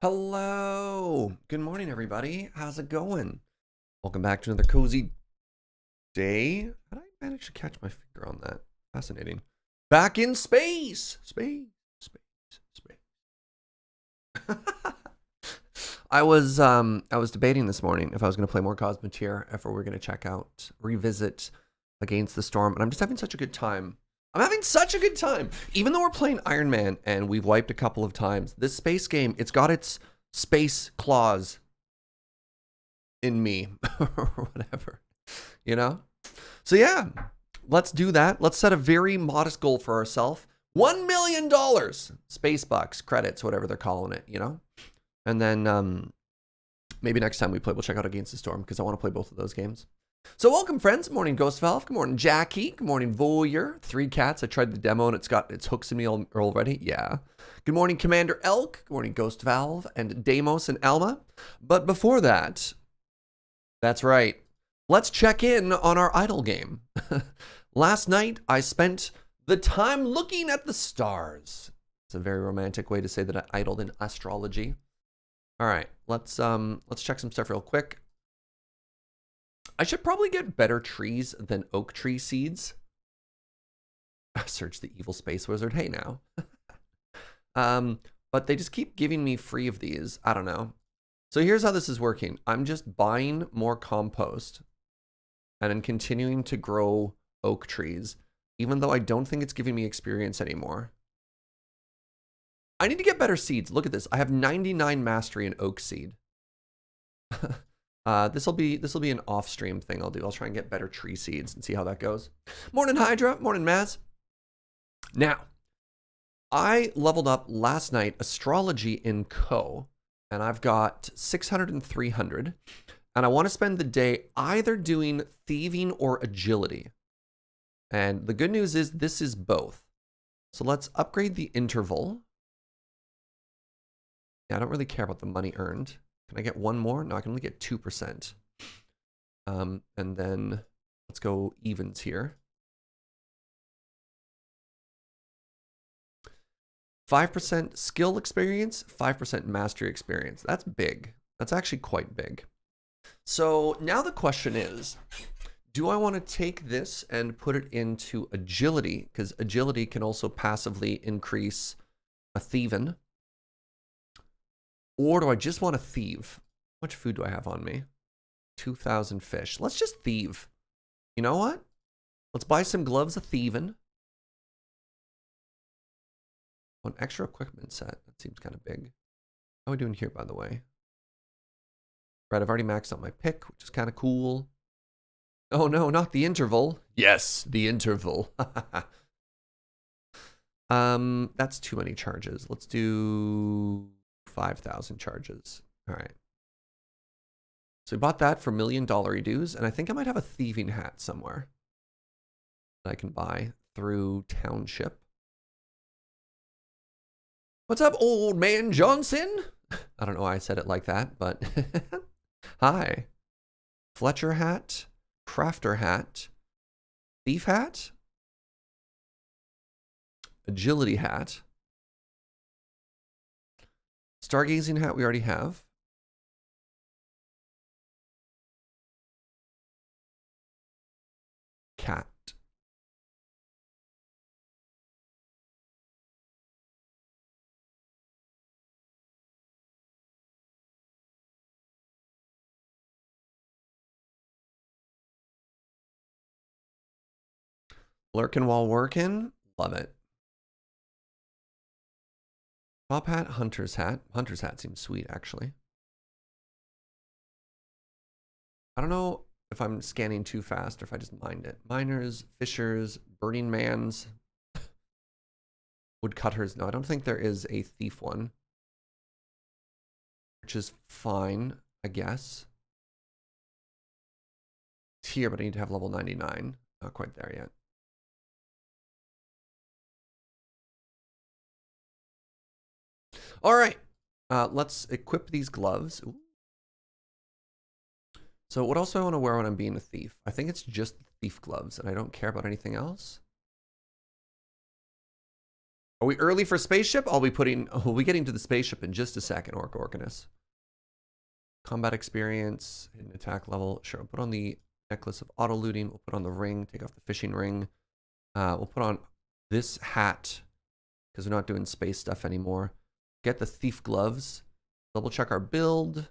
Hello. Good morning, everybody. How's it going? Welcome back to another cozy day. How did I manage to catch my finger on that? Fascinating. Back in space. Space. I was debating this morning if I was going to play more Cosmoteer, if we were going to revisit Against the Storm, and I'm just having such a good time. I'm having such a good time. Even though we're playing Iron Man and we've wiped a couple of times, this space game, it's got its space claws in me or whatever, you know? So yeah, let's do that. Let's set a very modest goal for ourselves. $1 million space bucks, credits, whatever they're calling it, you know? And then maybe next time we play, we'll check out Against the Storm because I want to play both of those games. So welcome, friends. Good morning, Ghost Valve. Good morning, Jackie. Good morning, Voyeur. 3 cats. I tried the demo and it's got its hooks in me already. Yeah. Good morning, Commander Elk. Good morning, Ghost Valve and Deimos and Alma. But before that, that's right. Let's check in on our Idle game. Last night, I spent the time looking at the stars. It's a very romantic way to say that I idled in astrology. All right, let's check some stuff real quick. I should probably get better trees than oak tree seeds. Search the evil space wizard. Hey now. But they just keep giving me free of these. I don't know. So here's how this is working. I'm just buying more compost and then continuing to grow oak trees, even though I don't think it's giving me experience anymore. I need to get better seeds. Look at this. I have 99 mastery in oak seed. This will be an off-stream thing I'll do. I'll try and get better tree seeds and see how that goes. Morning, Hydra. Morning, Maz. Now, I leveled up last night astrology in Co, and I've got 600 and 300, and I want to spend the day either doing thieving or agility. And the good news is this is both. So let's upgrade the interval. Yeah, I don't really care about the money earned. Can I get one more? No, I can only get 2%. And then let's go evens here. 5% skill experience, 5% mastery experience. That's big. That's actually quite big. So now the question is, do I want to take this and put it into agility? Because agility can also passively increase a thieving. Or do I just want to thieve? How much food do I have on me? 2,000 fish. Let's just thieve. You know what? Let's buy some gloves of thieving. An extra equipment set. That seems kind of big. How are we doing here, by the way? Right, I've already maxed out my pick, which is kind of cool. Oh no, not the interval. Yes, the interval. That's too many charges. Let's do 5,000 charges. All right. So we bought that for $1 million dues, and I think I might have a thieving hat somewhere that I can buy through Township. What's up, old man Johnson? I don't know why I said it like that, but hi. Fletcher hat, crafter hat, thief hat, agility hat, stargazing hat we already have. Cat. Lurking while working. Love it. Top hat, hunter's hat. Hunter's hat seems sweet, actually. I don't know if I'm scanning too fast or if I just mind it. Miners, fishers, burning mans, woodcutters. No, I don't think there is a thief one, which is fine, I guess. It's here, but I need to have level 99. Not quite there yet. All right, let's equip these gloves. Ooh. So what else do I want to wear when I'm being a thief? I think it's just thief gloves, and I don't care about anything else. Are we early for spaceship? We'll be getting to the spaceship in just a second, Organist. Combat experience, hidden attack level. Sure, we'll put on the necklace of auto looting. We'll put on the ring, take off the fishing ring. We'll put on this hat because we're not doing space stuff anymore. Get the thief gloves. Double check our build.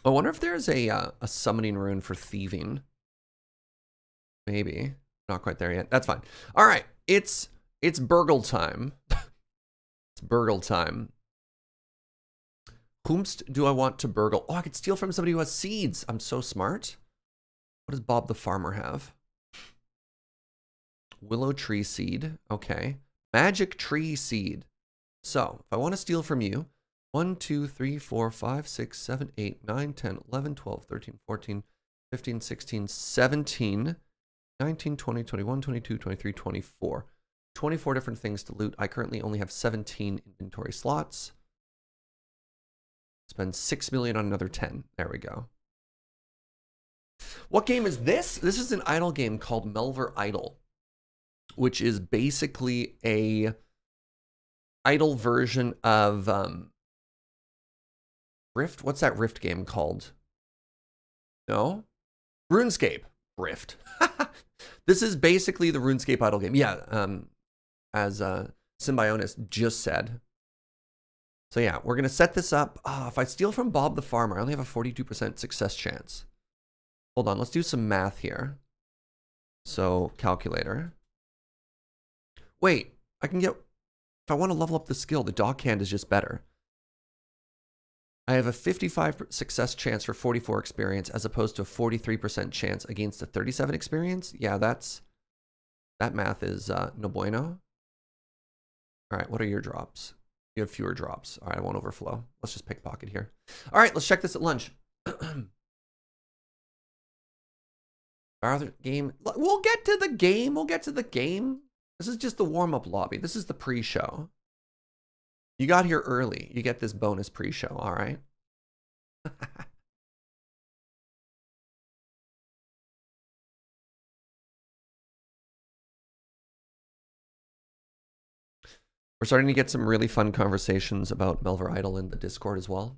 I wonder if there's a summoning rune for thieving. Maybe. Not quite there yet. That's fine. All right. It's burgle time. It's burgle time. Whomst do I want to burgle? Oh, I could steal from somebody who has seeds. I'm so smart. What does Bob the Farmer have? Willow tree seed. Okay. Magic tree seed. So, if I want to steal from you, 1, 2, 3, 4, 5, 6, 7, 8, 9, 10, 11, 12, 13, 14, 15, 16, 17, 19, 20, 21, 22, 23, 24. 24 different things to loot. I currently only have 17 inventory slots. Spend 6 million on another 10. There we go. What game is this? This is an idle game called Melvor Idle, which is basically a idle version of Rift. What's that Rift game called? No? RuneScape. Rift. This is basically the RuneScape idle game. Yeah, as Symbionist just said. So yeah, we're going to set this up. If I steal from Bob the Farmer, I only have a 42% success chance. Hold on, let's do some math here. So, calculator. Wait, I can get... If I want to level up the skill, the dockhand is just better. I have a 55 success chance for 44 experience as opposed to a 43% chance against a 37 experience. Yeah, that math is no bueno. All right, what are your drops? You have fewer drops. All right, I won't overflow. Let's just pickpocket here. All right, let's check this at lunch. Game. We'll get to the game. We'll get to the game. This is just the warm-up lobby. This is the pre-show. You got here early. You get this bonus pre-show, all right? We're starting to get some really fun conversations about Melvor Idle in the Discord as well.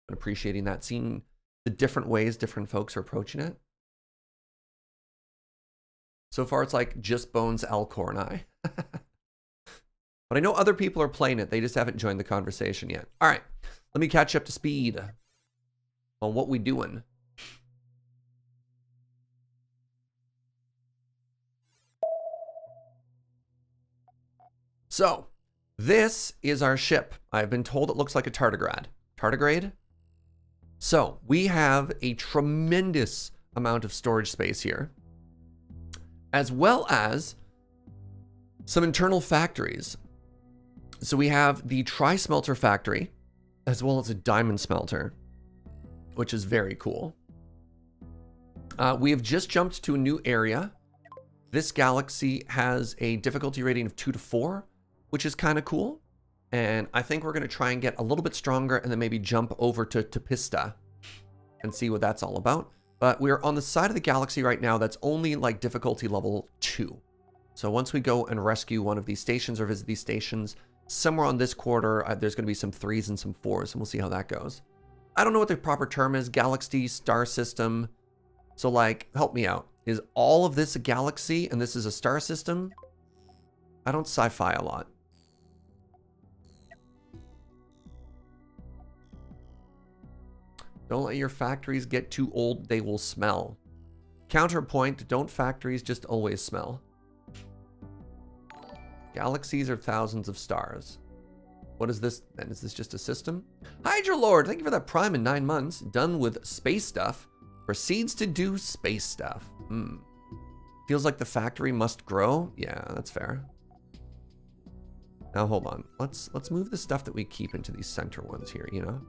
I'm appreciating that, seeing the different ways different folks are approaching it. So far, it's like just Bones, Alcor, and I. But I know other people are playing it. They just haven't joined the conversation yet. All right, let me catch up to speed on what we doing. So, this is our ship. I've been told it looks like a tardigrade. Tardigrade? So, we have a tremendous amount of storage space here, as well as some internal factories. So we have the tri-smelter factory, as well as a diamond smelter, which is very cool. We have just jumped to a new area. This galaxy has a difficulty rating of 2 to 4, which is kind of cool. And I think we're going to try and get a little bit stronger and then maybe jump over to Pista and see what that's all about. But we're on the side of the galaxy right now that's only like difficulty level 2. So once we go and rescue one of these stations or visit these stations, somewhere on this quarter, there's going to be some 3s and some 4s, and we'll see how that goes. I don't know what the proper term is. Galaxy, star system. So like, help me out. Is all of this a galaxy and this is a star system? I don't sci-fi a lot. Don't let your factories get too old, they will smell. Counterpoint, don't factories just always smell? Galaxies are thousands of stars. What is this then? Is this just a system? Hydra Lord, thank you for that prime in 9 months. Done with space stuff. Proceeds to do space stuff. Feels like the factory must grow. Yeah, that's fair. Now hold on. Let's move the stuff that we keep into these center ones here, you know?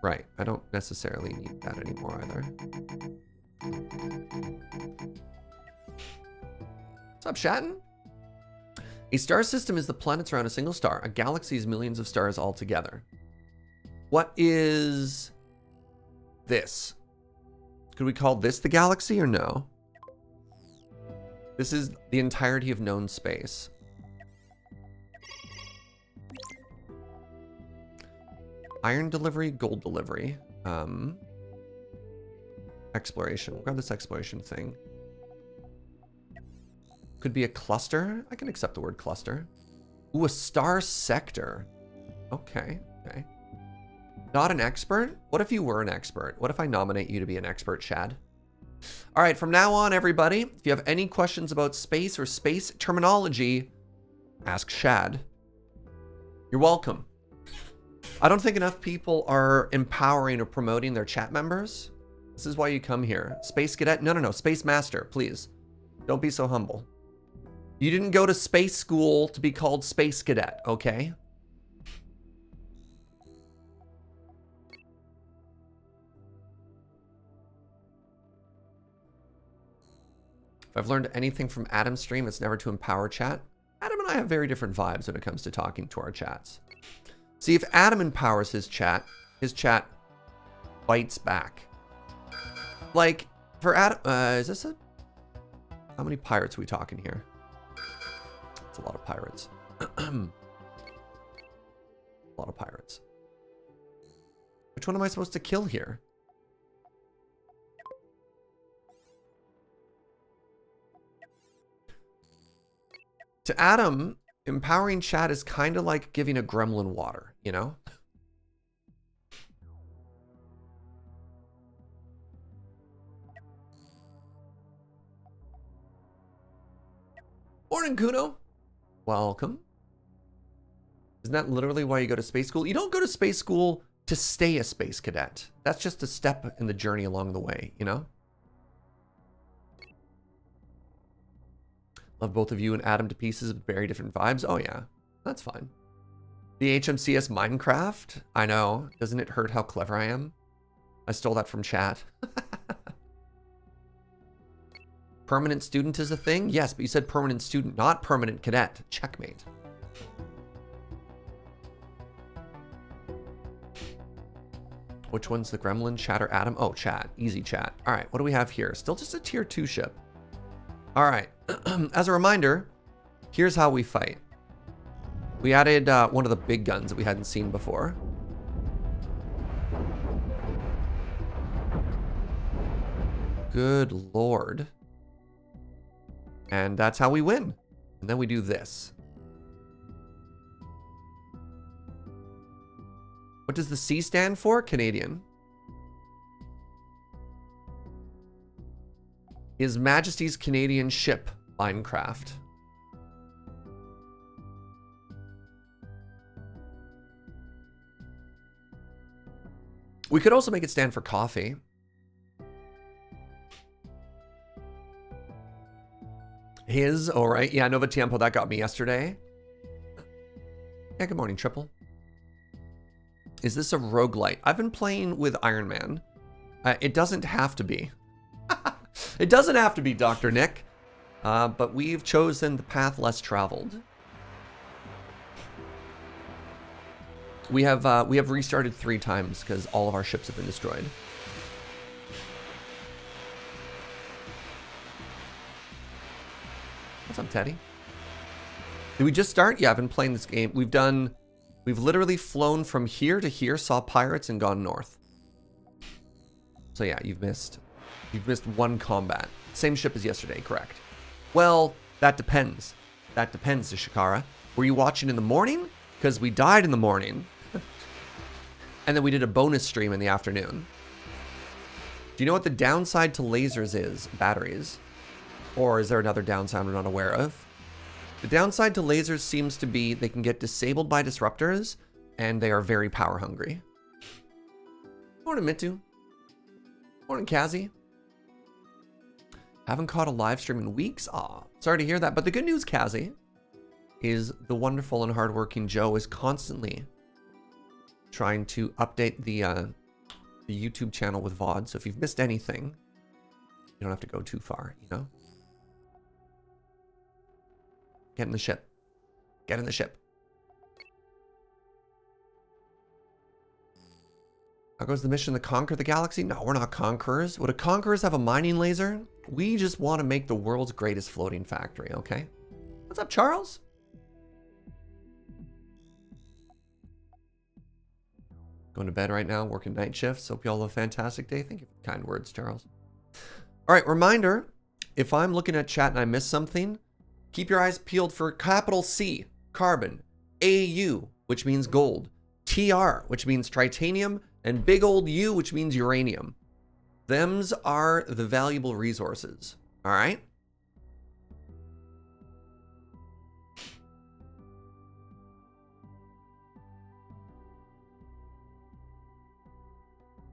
Right, I don't necessarily need that anymore either. What's up, Shatton? A star system is the planets around a single star. A galaxy is millions of stars altogether. What is this? Could we call this the galaxy or no? This is the entirety of known space. Iron delivery, gold delivery. Exploration. We'll grab this exploration thing. Could be a cluster. I can accept the word cluster. Ooh, a star sector. Okay, okay. Not an expert? What if you were an expert? What if I nominate you to be an expert, Chad? All right, from now on, everybody, if you have any questions about space or space terminology, ask Shad. You're welcome. I don't think enough people are empowering or promoting their chat members. This is why you come here. Space Cadet? No. Space Master, please. Don't be so humble. You didn't go to space school to be called Space Cadet, okay? If I've learned anything from Adam's stream, it's never to empower chat. Adam and I have very different vibes when it comes to talking to our chats. See, if Adam empowers his chat bites back. Like, for Adam, is this a... How many pirates are we talking here? It's a lot of pirates. A lot of pirates. Which one am I supposed to kill here? To Adam, empowering chat is kind of like giving a gremlin water, you know? Morning, Kuno. Welcome. Isn't that literally why you go to space school? You don't go to space school to stay a space cadet. That's just a step in the journey along the way, you know? Love both of you and Adam to pieces, very different vibes. Oh yeah, that's fine. The HMCS Mine Craft? I know. Doesn't it hurt how clever I am? I stole that from chat. Permanent student is a thing? Yes, but you said permanent student, not permanent cadet. Checkmate. Which one's the gremlin? Chat or Adam? Oh, chat. Easy chat. All right, what do we have here? Still just a tier 2 ship. All right. As a reminder, here's how we fight. We added one of the big guns that we hadn't seen before. Good Lord. And that's how we win. And then we do this. What does the C stand for? Canadian. His Majesty's Canadian Ship Mine Craft. We could also make it stand for coffee. His, all right. Yeah, Nova Tiempo, that got me yesterday. Yeah, good morning, Triple. Is this a roguelite? I've been playing with Iron Man. It doesn't have to be. It doesn't have to be, Dr. Nick. But we've chosen the path less traveled. We have restarted 3 times because all of our ships have been destroyed. What's up, Teddy? Did we just start? Yeah, I've been playing this game. We've literally flown from here to here, saw pirates, and gone north. So yeah, you've missed 1 combat. Same ship as yesterday, correct? Well, that depends. That depends, Ishikara. Were you watching in the morning? Because we died in the morning. And then we did a bonus stream in the afternoon. Do you know what the downside to lasers is? Batteries. Or is there another downside we're not aware of? The downside to lasers seems to be they can get disabled by disruptors, and they are very power hungry. Morning, Mitu. Morning, Kazi. Haven't caught a live stream in weeks. Aw, sorry to hear that. But the good news, Kazi, is the wonderful and hardworking Joe is constantly trying to update the YouTube channel with VOD. So if you've missed anything, you don't have to go too far, you know? Get in the ship. Get in the ship. How goes the mission to conquer the galaxy? No, we're not conquerors. Would a conquerors have a mining laser? We just want to make the world's greatest floating factory, okay? What's up, Charles? Going to bed right now, working night shifts. Hope y'all have a fantastic day. Thank you for the kind words, Charles. All right, reminder, if I'm looking at chat and I miss something, keep your eyes peeled for capital C, carbon, AU, which means gold, TR, which means titanium, and big old U, which means uranium. Thems are the valuable resources, all right?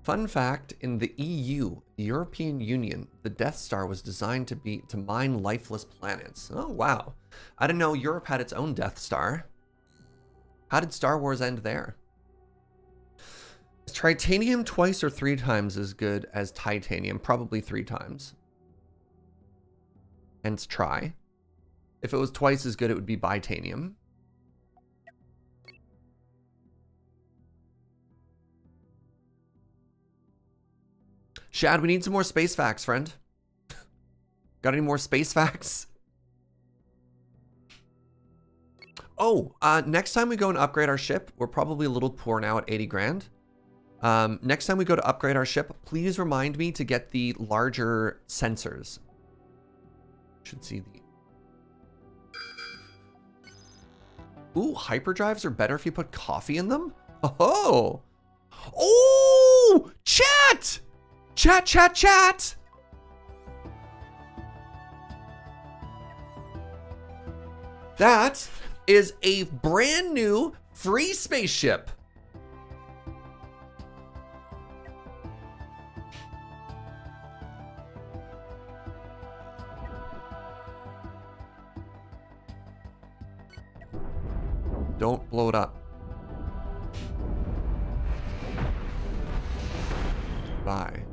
Fun fact, in the EU, the European Union, the Death Star was designed to mine lifeless planets. Oh, wow. I didn't know Europe had its own Death Star. How did Star Wars end there? Is titanium twice or 3 times as good as titanium? Probably 3 times. Hence try. If it was twice as good, it would be bitanium. Shad, we need some more space facts, friend. Got any more space facts? Oh, next time we go and upgrade our ship, we're probably a little poor now at 80 grand. Next time we go to upgrade our ship, please remind me to get the larger sensors. Should see the... Ooh, hyperdrives are better if you put coffee in them? Oh! Oh! Chat! Chat, chat, chat! That is a brand new free spaceship. Don't blow it up. Bye.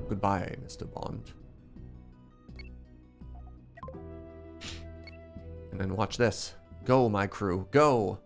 Goodbye, Mr. Bond. And then watch this. Go, my crew. Go.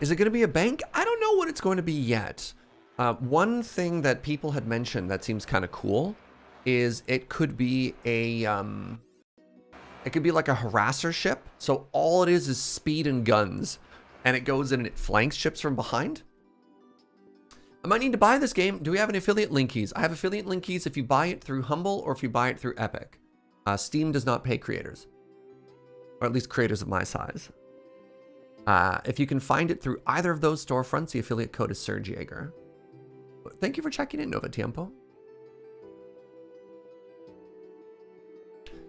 Is it going to be a bank? I don't know what it's going to be yet. One thing that people had mentioned that seems kind of cool is it could be a it could be like a harasser ship. So all it is speed and guns, and it goes in and it flanks ships from behind. I might need to buy this game. Do we have any affiliate link keys? I have affiliate link keys if you buy it through Humble or if you buy it through Epic. Steam does not pay creators, or at least creators of my size. If you can find it through either of those storefronts, the affiliate code is Serge. Thank you for checking in, Nova Tiempo.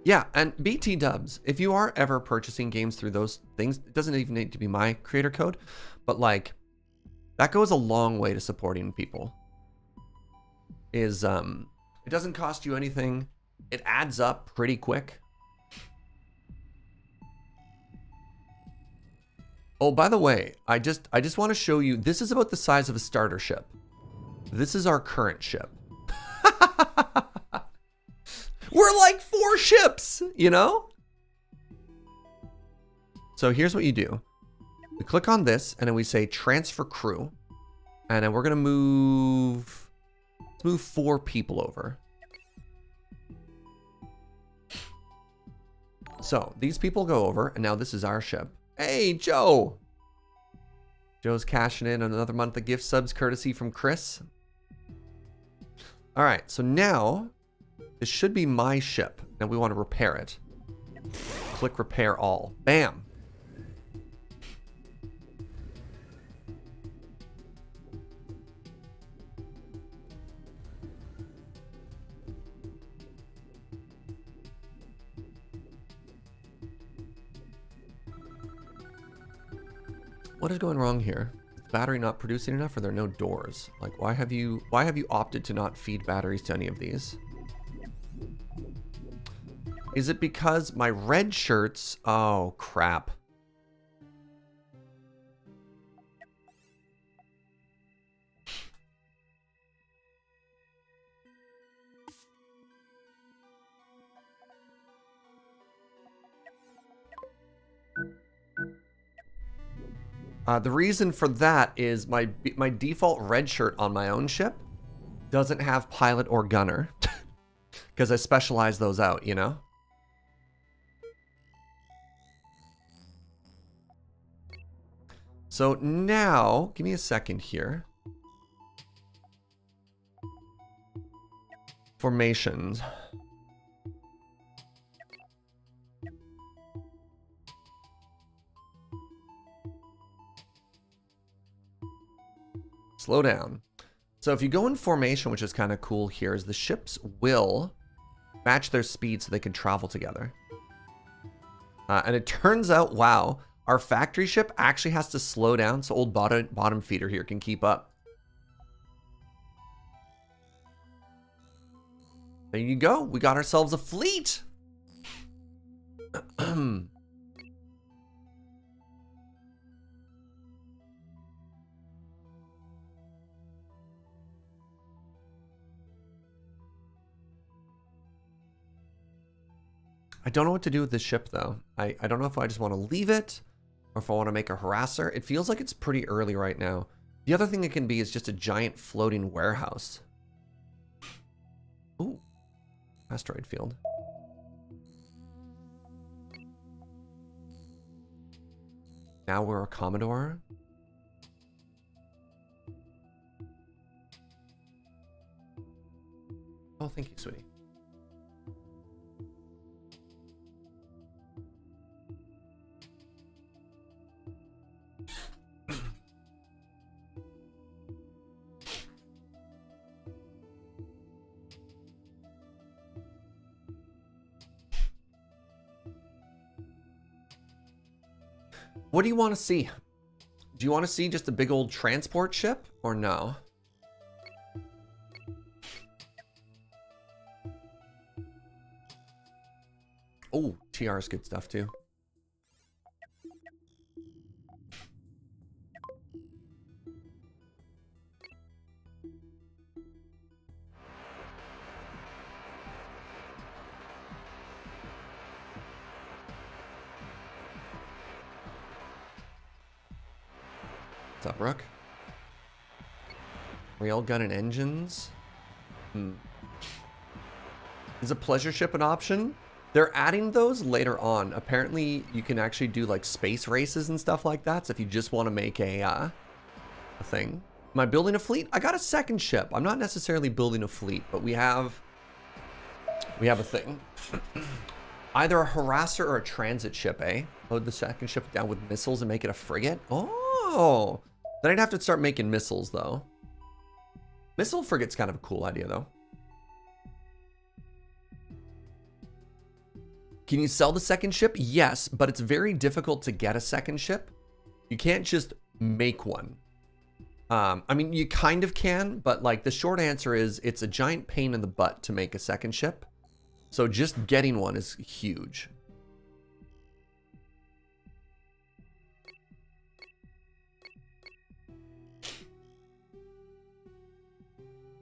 Yeah, and BT dubs, if you are ever purchasing games through those things, it doesn't even need to be my creator code, but like, that goes a long way to supporting people. It doesn't cost you anything. It adds up pretty quick. Oh, by the way, I just want to show you, this is about the size of a starter ship. This is our current ship. We're like 4 ships, you know? So here's what you do. We click on this and then we say transfer crew. And then we're going to let's move 4 people over. So these people go over and now this is our ship. Hey, Joe. Joe's cashing in another month of gift subs courtesy from Chris. All right, so now this should be my ship. Now we want to repair it. Click repair all. Bam. What is going wrong here? Is the battery not producing enough, or there are no doors? Like, why have you opted to not feed batteries to any of these? Is it because my red shirts? Oh, crap. The reason for that is my default red shirt on my own ship doesn't have pilot or gunner because I specialize those out, you know? So now, give me a second here. Formations. Slow down. So if you go in formation, which is kind of cool here, is the ships will match their speed so they can travel together. And it turns out, wow, our factory ship actually has to slow down so old bottom feeder here can keep up. There you go. We got ourselves a fleet. I don't know what to do with this ship, though. I don't know if I just want to leave it or if I want to make a harasser. It feels like it's pretty early right now. The other thing it can be is just a giant floating warehouse. Ooh, asteroid field. Now we're a Commodore. Oh, thank you, sweetie. What do you want to see? Do you want to see just a big old transport ship or no? Oh, TR is good stuff too. What's up, Rook? Railgun and engines? Is a pleasure ship an option? They're adding those later on. Apparently, you can actually do like space races and stuff like that. So if you just want to make a thing. Am I building a fleet? I got a second ship. I'm not necessarily building a fleet, but we have a thing. Either a harasser or a transit ship, eh? Load the second ship down with missiles and make it a frigate? Oh! Then I'd have to start making missiles, though. Missile frigate's kind of a cool idea, though. Can you sell the second ship? Yes, but it's very difficult to get a second ship. You can't just make one. I mean, you kind of can, but like the short answer is it's a giant pain in the butt to make a second ship. So just getting one is huge.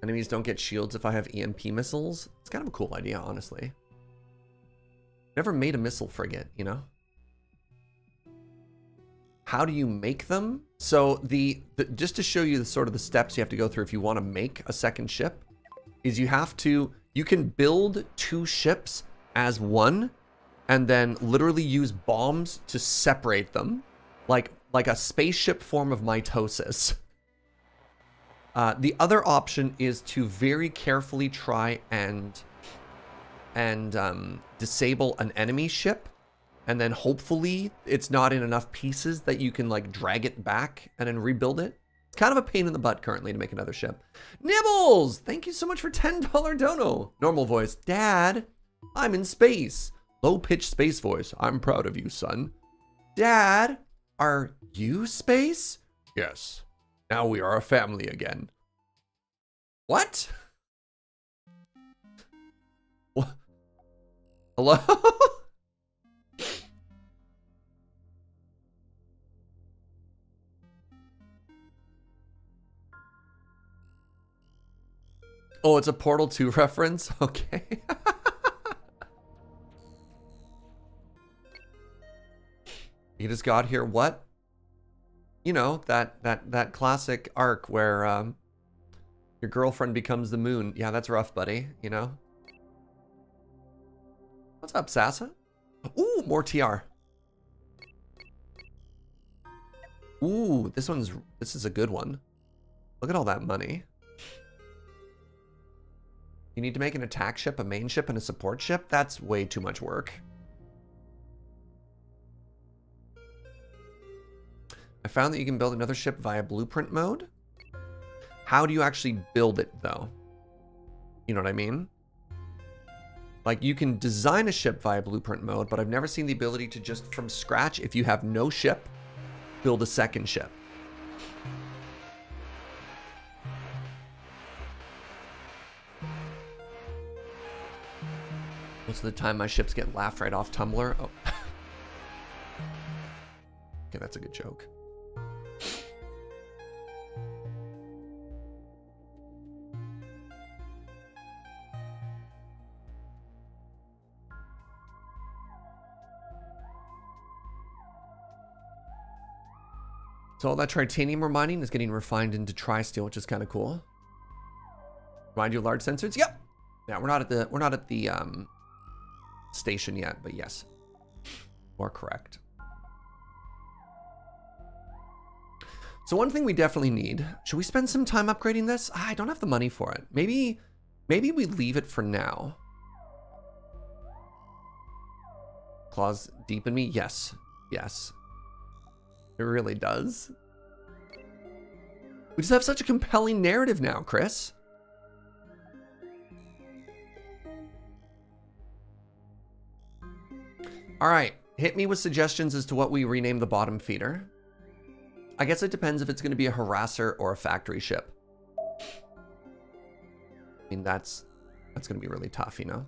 Enemies don't get shields if I have EMP missiles. It's kind of a cool idea, honestly. Never made a missile frigate, you know? How do you make them? So just to show you the sort of the steps you have to go through if you want to make a second ship, is you can build two ships as one and then literally use bombs to separate them, like a spaceship form of mitosis. The other option is to very carefully try and disable an enemy ship, and then hopefully it's not in enough pieces that you can like drag it back and then rebuild it. It's kind of a pain in the butt currently to make another ship. Nibbles! Thank you so much for $10 dono. Normal voice. Dad, I'm in space. Low-pitched space voice. I'm proud of you, son. Dad, are you space? Yes. Now we are a family again. What? What? Hello? Oh, it's a Portal 2 reference? Okay. You just got here. What? You know, that classic arc where your girlfriend becomes the moon. Yeah, that's rough, buddy, you know? What's up, Sassa? Ooh, more TR. Ooh, this is a good one. Look at all that money. You need to make an attack ship, a main ship, and a support ship? That's way too much work. I found that you can build another ship via blueprint mode. How do you actually build it, though? You know what I mean? Like, you can design a ship via blueprint mode, but I've never seen the ability to just, from scratch, if you have no ship, build a second ship. Most of the time, my ships get laughed right off Tumblr. Oh. Okay, that's a good joke. So all that titanium we're mining is getting refined into tri-steel, which is kind of cool. Remind you of large sensors? Yep. Yeah, we're not at the station yet, but yes, more correct. So one thing we definitely need. Should we spend some time upgrading this? I don't have the money for it. Maybe we leave it for now. Claws deep in me? Yes. Yes. It really does. We just have such a compelling narrative now, Chris. All right, hit me with suggestions as to what we rename the bottom feeder. I guess it depends if it's going to be a harasser or a factory ship. I mean, that's going to be really tough, you know?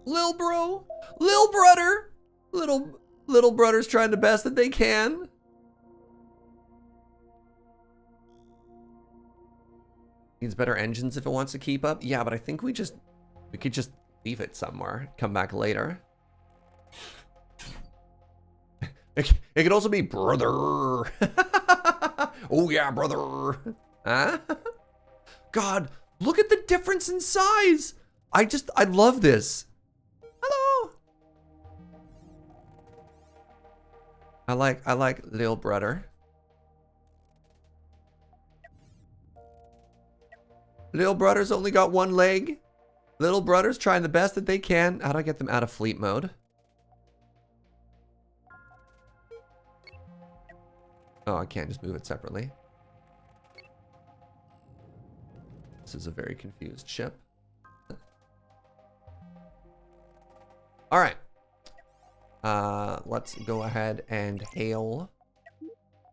Lil bro, lil brother, little brother's trying the best that they can. Needs better engines if it wants to keep up. Yeah, but I think we could just leave it somewhere. Come back later. It could also be brother. Oh yeah, brother. Huh? God, look at the difference in size. I love this. Hello. I like little brother. Little brother's only got one leg. Little brother's trying the best that they can. How do I get them out of fleet mode? Oh, I can't just move it separately. This is a very confused ship. All right. Let's go ahead and hail.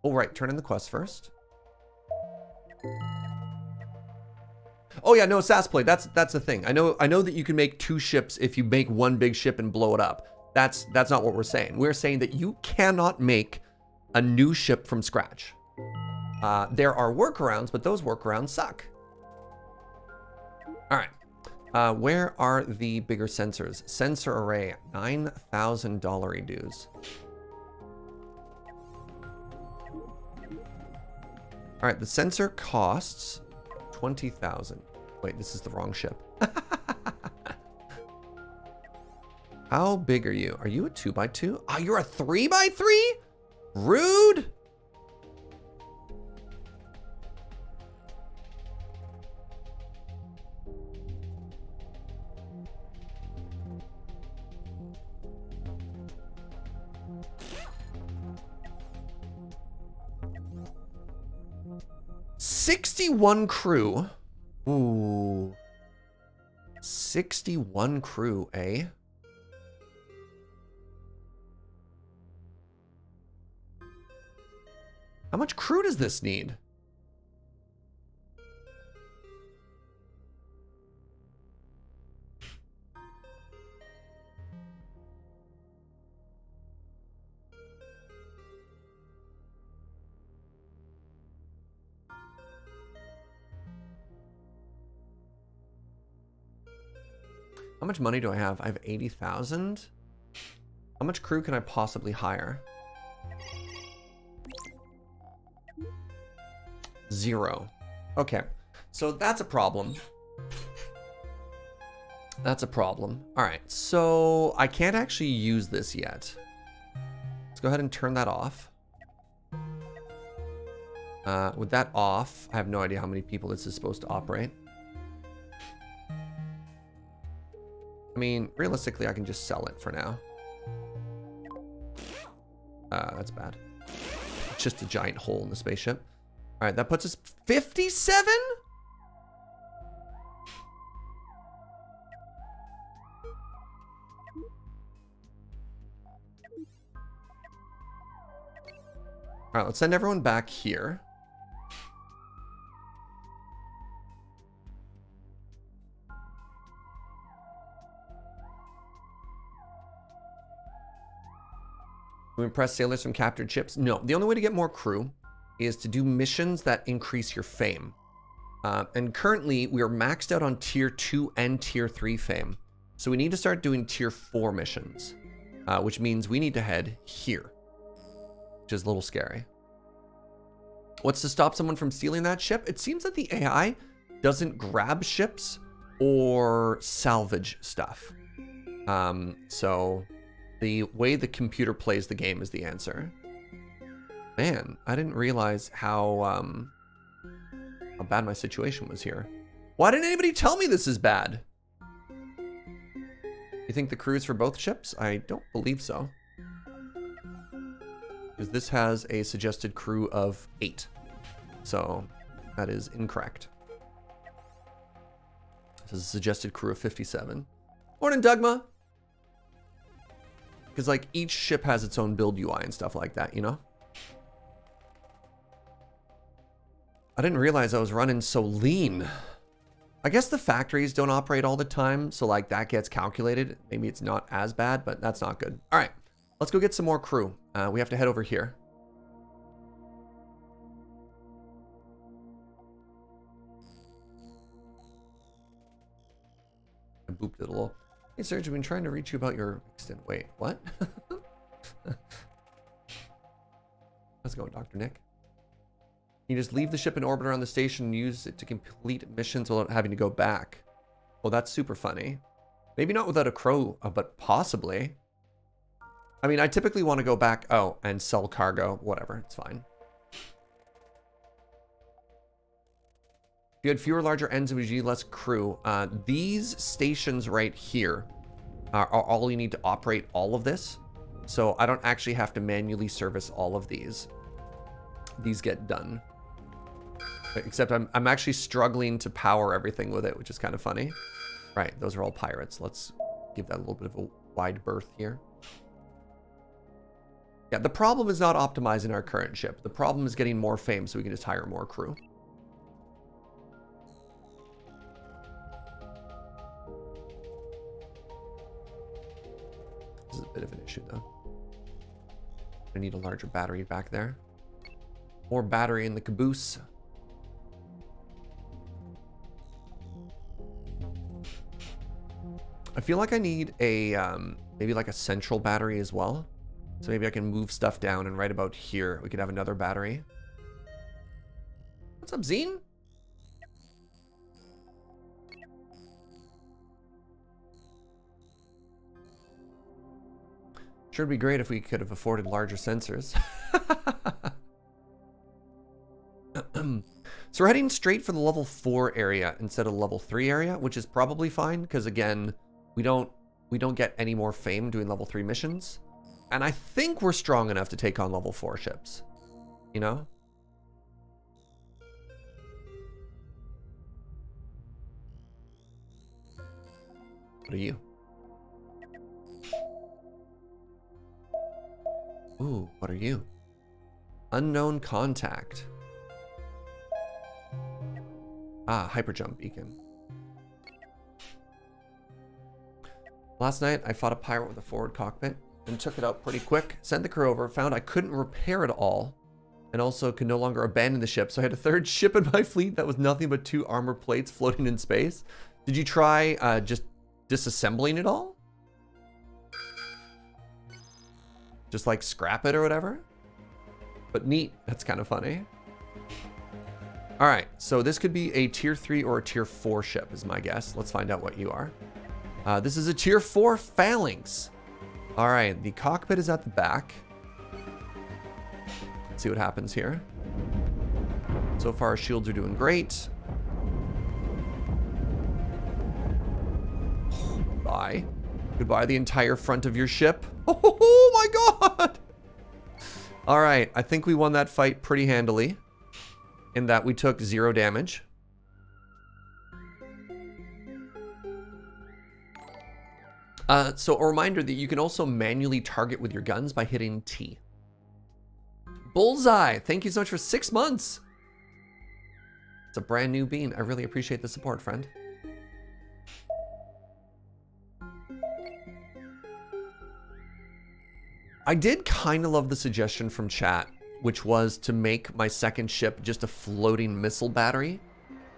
Oh, right. Turn in the quest first. Oh yeah, no, Sassplay. That's the thing. I know that you can make two ships if you make one big ship and blow it up. That's not what we're saying. We're saying that you cannot make a new ship from scratch. There are workarounds, but those workarounds suck. All right. Where are the bigger sensors? Sensor array, $9,000 dues. All right, the sensor costs 20,000. Wait, this is the wrong ship. How big are you? Are you a 2x2? Oh, you're a 3x3? Rude. $61 crew. Ooh. 61 crew, eh? How much crew does this need? How much money do I have? I have 80,000. How much crew can I possibly hire? 0. Okay, so that's a problem. That's a problem. All right, so I can't actually use this yet. Let's go ahead and turn that off. With that off, I have no idea how many people this is supposed to operate. I mean, realistically, I can just sell it for now. That's bad. It's just a giant hole in the spaceship. All right, that puts us 57? All right, let's send everyone back here. To impress sailors from captured ships? No, the only way to get more crew is to do missions that increase your fame. And currently, we are maxed out on tier 2 and tier 3 fame. So we need to start doing tier 4 missions, which means we need to head here, which is a little scary. What's to stop someone from stealing that ship? It seems that the AI doesn't grab ships or salvage stuff. So the way the computer plays the game is the answer. Man, I didn't realize how bad my situation was here. Why didn't anybody tell me this is bad? You think the crew is for both ships? I don't believe so. Because this has a suggested crew of 8. So that is incorrect. This is a suggested crew of 57. Morning, Dugma. Because like each ship has its own build UI and stuff like that, you know? I didn't realize I was running so lean. I guess the factories don't operate all the time, so like that gets calculated. Maybe it's not as bad, but that's not good. All right, let's go get some more crew. We have to head over here. I booped it a little. Hey, Serge, I've been trying to reach you about your extent. Wait, what? How's it going, Dr. Nick? You just leave the ship in orbit around the station and use it to complete missions without having to go back. Well, that's super funny. Maybe not without a crew, but possibly. I mean, I typically want to go back, and sell cargo. Whatever, it's fine. If you had fewer larger ends, it would be less crew. These stations right here are all you need to operate all of this. So I don't actually have to manually service all of these. These get done. Except I'm actually struggling to power everything with it, which is kind of funny. Right, those are all pirates. Let's give that a little bit of a wide berth here. Yeah, the problem is not optimizing our current ship. The problem is getting more fame so we can just hire more crew. This is a bit of an issue, though. I need a larger battery back there. More battery in the caboose. I feel like I need a, maybe like a central battery as well. So maybe I can move stuff down and right about here, we could have another battery. What's up, Zine? Sure would be great if we could have afforded larger sensors. So we're heading straight for the level 4 area instead of level 3 area, which is probably fine because again, we don't get any more fame doing level 3 missions. And I think we're strong enough to take on level 4 ships. You know? What are you? Ooh, what are you? Unknown contact. Ah, hyperjump beacon. Last night, I fought a pirate with a forward cockpit and took it out pretty quick. Sent the crew over, found I couldn't repair it all, and also could no longer abandon the ship. So I had a third ship in my fleet that was nothing but 2 armor plates floating in space. Did you try just disassembling it all? Just like scrap it or whatever? But neat. That's kind of funny. All right, so this could be a tier 3 or a tier 4 ship is my guess. Let's find out what you are. This is a tier 4 phalanx. All right, the cockpit is at the back. Let's see what happens here. So far, our shields are doing great. Bye. Goodbye, the entire front of your ship. Oh my god! All right, I think we won that fight pretty handily in that we took 0 damage. So a reminder that you can also manually target with your guns by hitting T. Bullseye, thank you so much for 6 months. It's a brand new bean. I really appreciate the support, friend. I did kind of love the suggestion from chat, which was to make my second ship just a floating missile battery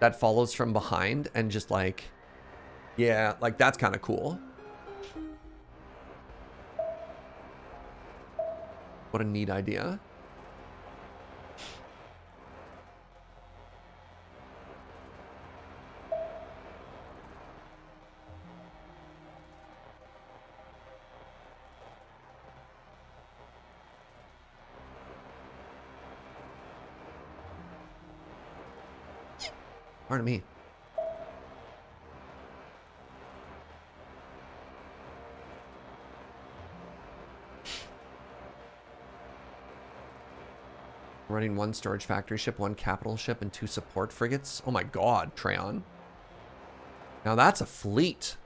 that follows from behind and just like, yeah, like that's kind of cool. What a neat idea. Pardon me. Running 1 storage factory ship, 1 capital ship, and 2 support frigates. Oh my god, Treon. Now that's a fleet.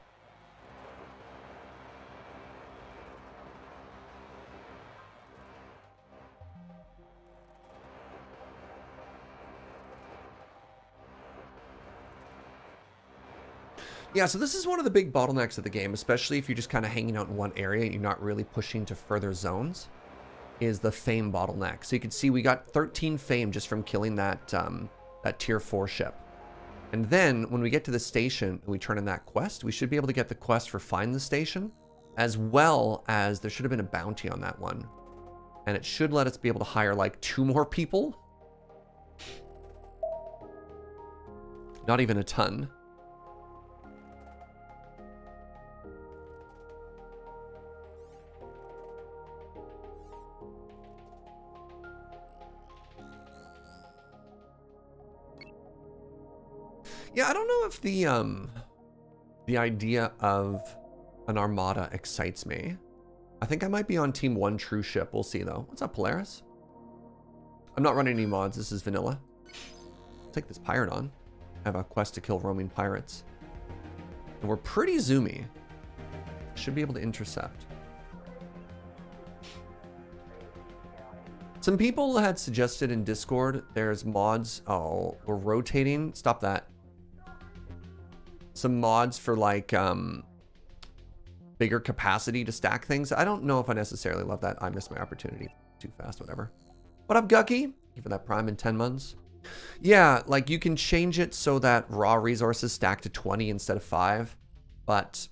Yeah, so this is one of the big bottlenecks of the game, especially if you're just kind of hanging out in one area and you're not really pushing to further zones, is the fame bottleneck. So you can see we got 13 fame just from killing that that tier 4 ship. And then when we get to the station and we turn in that quest, we should be able to get the quest for find the station, as well as there should have been a bounty on that one. And it should let us be able to hire like 2 more people. Not even a ton. Yeah, I don't know if the idea of an armada excites me. I think I might be on team 1 true ship. We'll see though. What's up, Polaris? I'm not running any mods. This is vanilla. I'll take this pirate on. I have a quest to kill roaming pirates. And we're pretty zoomy. Should be able to intercept. Some people had suggested in Discord there's mods. Oh, we're rotating. Stop that. Some mods for like bigger capacity to stack things. I don't know if I necessarily love that. I missed my opportunity too fast, whatever. What up, Gucky? Thank you for that prime in 10 months. Yeah, like you can change it so that raw resources stack to 20 instead of 5. But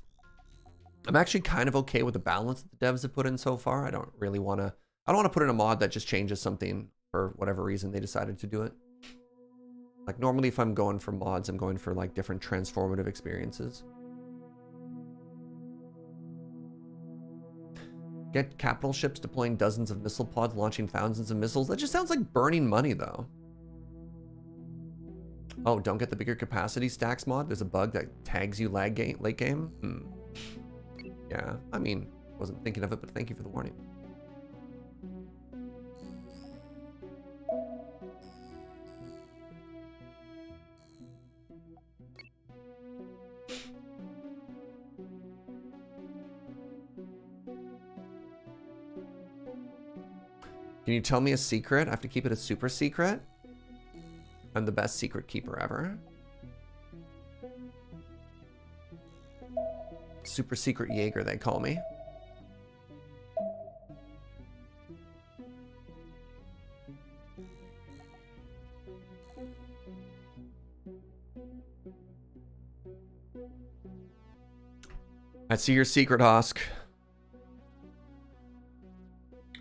I'm actually kind of okay with the balance that the devs have put in so far. I don't want to put in a mod that just changes something for whatever reason they decided to do it. Like normally if I'm going for mods, I'm going for like different transformative experiences. Get capital ships deploying dozens of missile pods, launching thousands of missiles. That just sounds like burning money though. Oh, don't get the bigger capacity stacks mod. There's a bug that tags you late game. Yeah, I mean, wasn't thinking of it, but thank you for the warning. Can you tell me a secret? I have to keep it a super secret? I'm the best secret keeper ever. Super secret Jaeger, they call me. I see your secret, Hosk.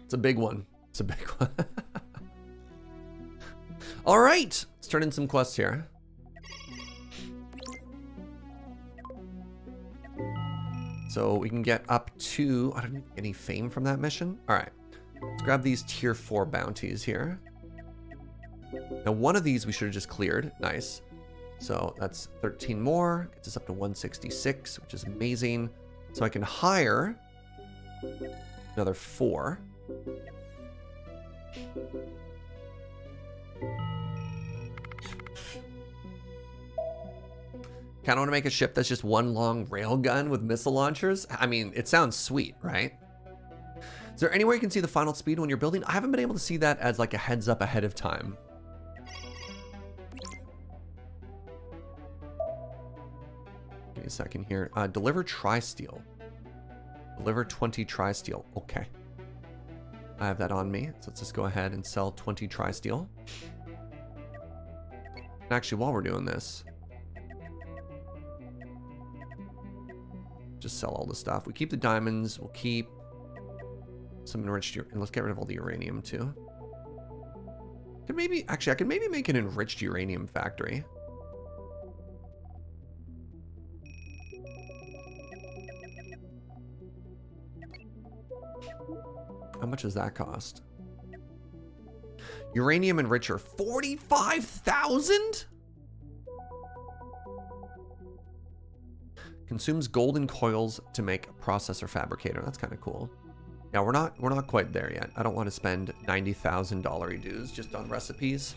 It's a big one. It's a big one. All right, let's turn in some quests here. So we can get up to, I don't get any fame from that mission. All right, let's grab these tier 4 bounties here. Now one of these we should have just cleared, nice. So that's 13 more, gets us up to 166, which is amazing. So I can hire another 4. Kind of want to make a ship that's just one long railgun with missile launchers. I mean, it sounds sweet, right? Is there any way you can see the final speed when you're building? I haven't been able to see that as like a heads up ahead of time. Give me a second here. Deliver tri-steel. Deliver 20 tri-steel. Okay. I have that on me. So let's just go ahead and sell 20 tri-steel. And actually, while we're doing this, just sell all the stuff. We keep the diamonds. We'll keep some enriched, and let's get rid of all the uranium too. Could maybe, actually, I could maybe make an enriched uranium factory. How much does that cost? Uranium enricher, 45,000? Consumes golden coils to make a processor fabricator. That's kind of cool. Yeah, we're not quite there yet. I don't want to spend $90,000 dues just on recipes.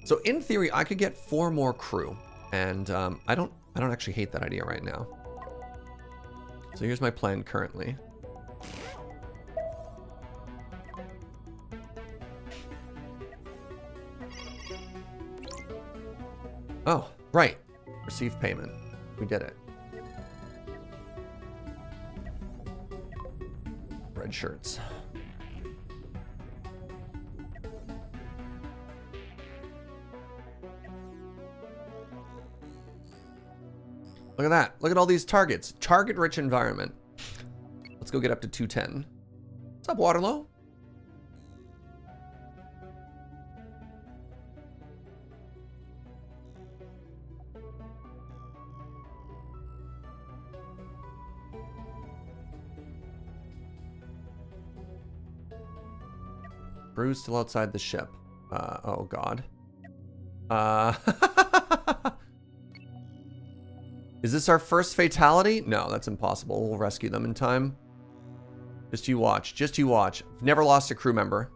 So in theory, I could get 4 more crew, and I don't actually hate that idea right now. So here's my plan currently. Oh, right. Receive payment. We did it. Red shirts. Look at that. Look at all these targets. Target-rich environment. Let's go get up to 210. What's up, Waterloo? Brew's still outside the ship. Oh, God. Is this our first fatality? No, that's impossible. We'll rescue them in time. Just you watch. Just you watch. Never lost a crew member.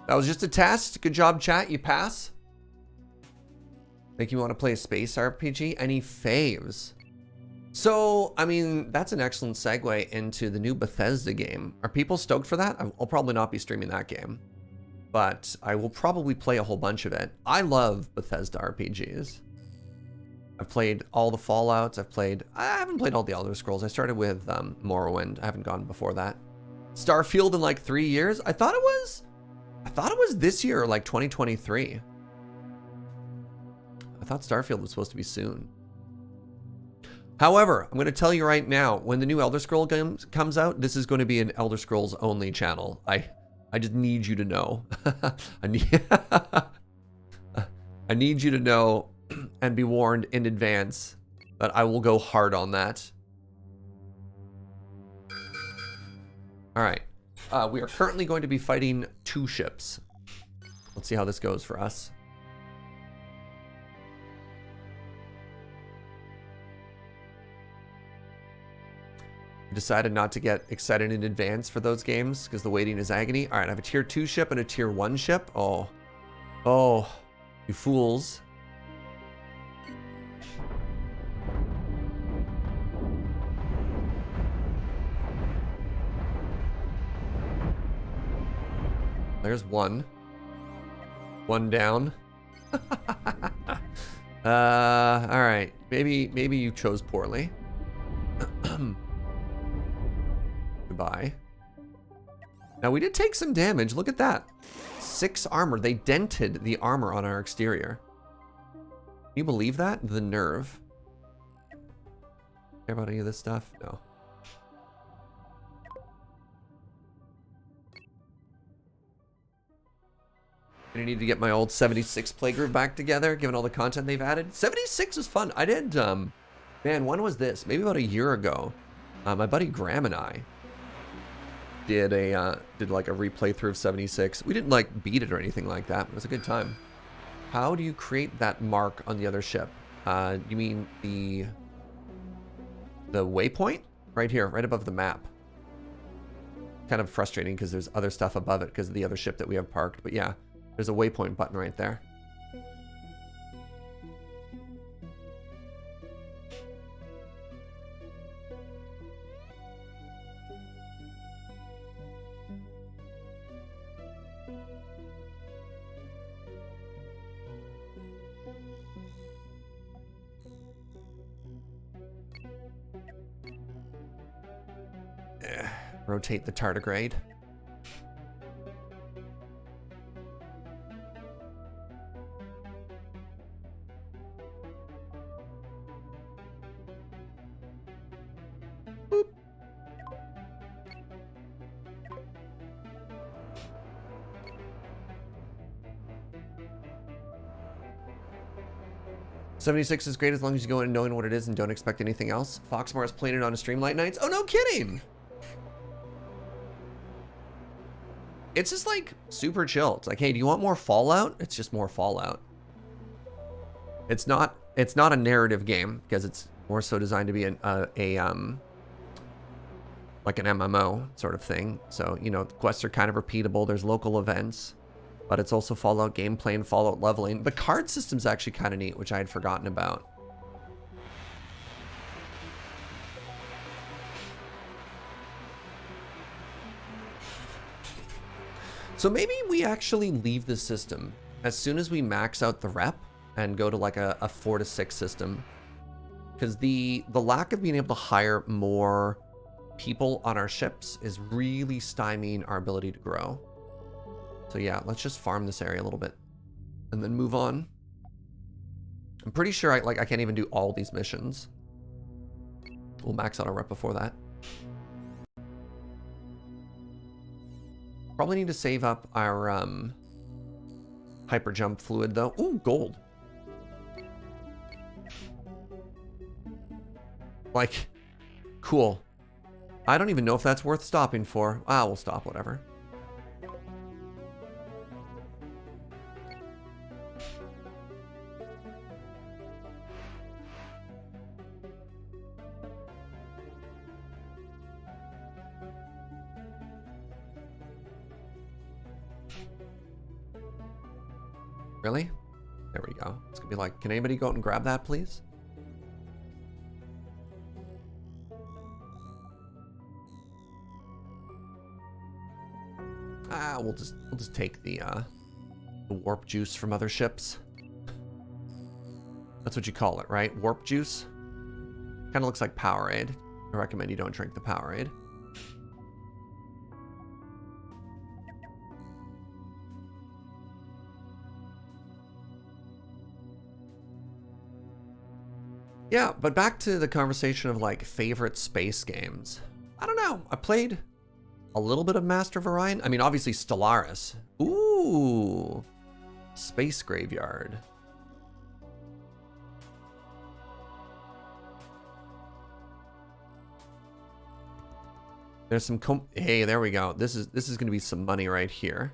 That was just a test. Good job, chat. You pass. Make you want to play a space RPG? Any faves? So, I mean, that's an excellent segue into the new Bethesda game. Are people stoked for that? I'll probably not be streaming that game, but I will probably play a whole bunch of it. I love Bethesda RPGs. I've played all the Fallouts. I haven't played all the Elder Scrolls. I started with Morrowind. I haven't gone before that. Starfield in like 3 years. I thought it was this year, like 2023. I thought Starfield was supposed to be soon. However, I'm going to tell you right now, when the new Elder Scrolls game comes out, this is going to be an Elder Scrolls only channel. I just need you to know. I need you to know and be warned in advance that I will go hard on that. All right. We are currently going to be fighting 2 ships. Let's see how this goes for us. Decided not to get excited in advance for those games because the waiting is agony. All right, I have a tier 2 ship and a tier 1 ship. Oh, you fools. There's one. One down. All right. Maybe you chose poorly. Goodbye. Now, we did take some damage. Look at that. 6 armor. They dented the armor on our exterior. Can you believe that? The nerve. Care about any of this stuff? No. I need to get my old 76 playgroup back together, given all the content they've added. 76 was fun. I did, man, when was this? Maybe about a year ago. My buddy Graham and I did like a replay through of 76. We didn't like beat it or anything like that. It was a good time. How do you create that mark on the other ship? You mean the waypoint? Right here, right above the map. Kind of frustrating because there's other stuff above it because of the other ship that we have parked. But yeah, there's a waypoint button right there. Rotate the tardigrade. Boop. '76 is great as long as you go in knowing what it is and don't expect anything else. Foxmore is playing it on a stream late nights. Oh, no kidding! It's just like super chill. It's like, hey, do you want more Fallout? It's just more Fallout. It's not a narrative game because it's more so designed to be like an MMO sort of thing. So, you know, the quests are kind of repeatable. There's local events, but it's also Fallout gameplay and Fallout leveling. The card system's actually kind of neat, which I had forgotten about. So maybe we actually leave the system as soon as we max out the rep and go to like a 4 to 6 system. Because the lack of being able to hire more people on our ships is really stymieing our ability to grow. So yeah, let's just farm this area a little bit and then move on. I'm pretty sure I can't even do all these missions. We'll max out our rep before that. Probably need to save up our hyper jump fluid though. Ooh, gold. Like, cool. I don't even know if that's worth stopping for. Ah, we'll stop, whatever. Really? There we go. It's gonna be like, can anybody go out and grab that, please? Ah, we'll just take the warp juice from other ships. That's what you call it, right? Warp juice. Kind of looks like Powerade. I recommend you don't drink the Powerade. Yeah, but back to the conversation of like favorite space games. I don't know. I played a little bit of Master of Orion. I mean, obviously Stellaris. Ooh, Space Graveyard. There's some hey, there we go. This is going to be some money right here.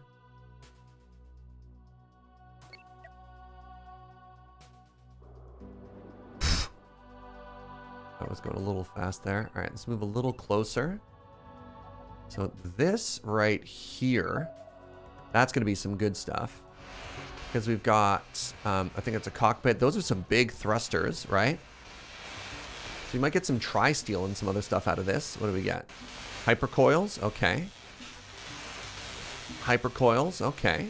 I was going a little fast there. All right, let's move a little closer. So this right here, that's going to be some good stuff. Because we've got, I think it's a cockpit. Those are some big thrusters, right? So you might get some tri-steel and some other stuff out of this. What do we get? Hypercoils, okay. Hypercoils, okay.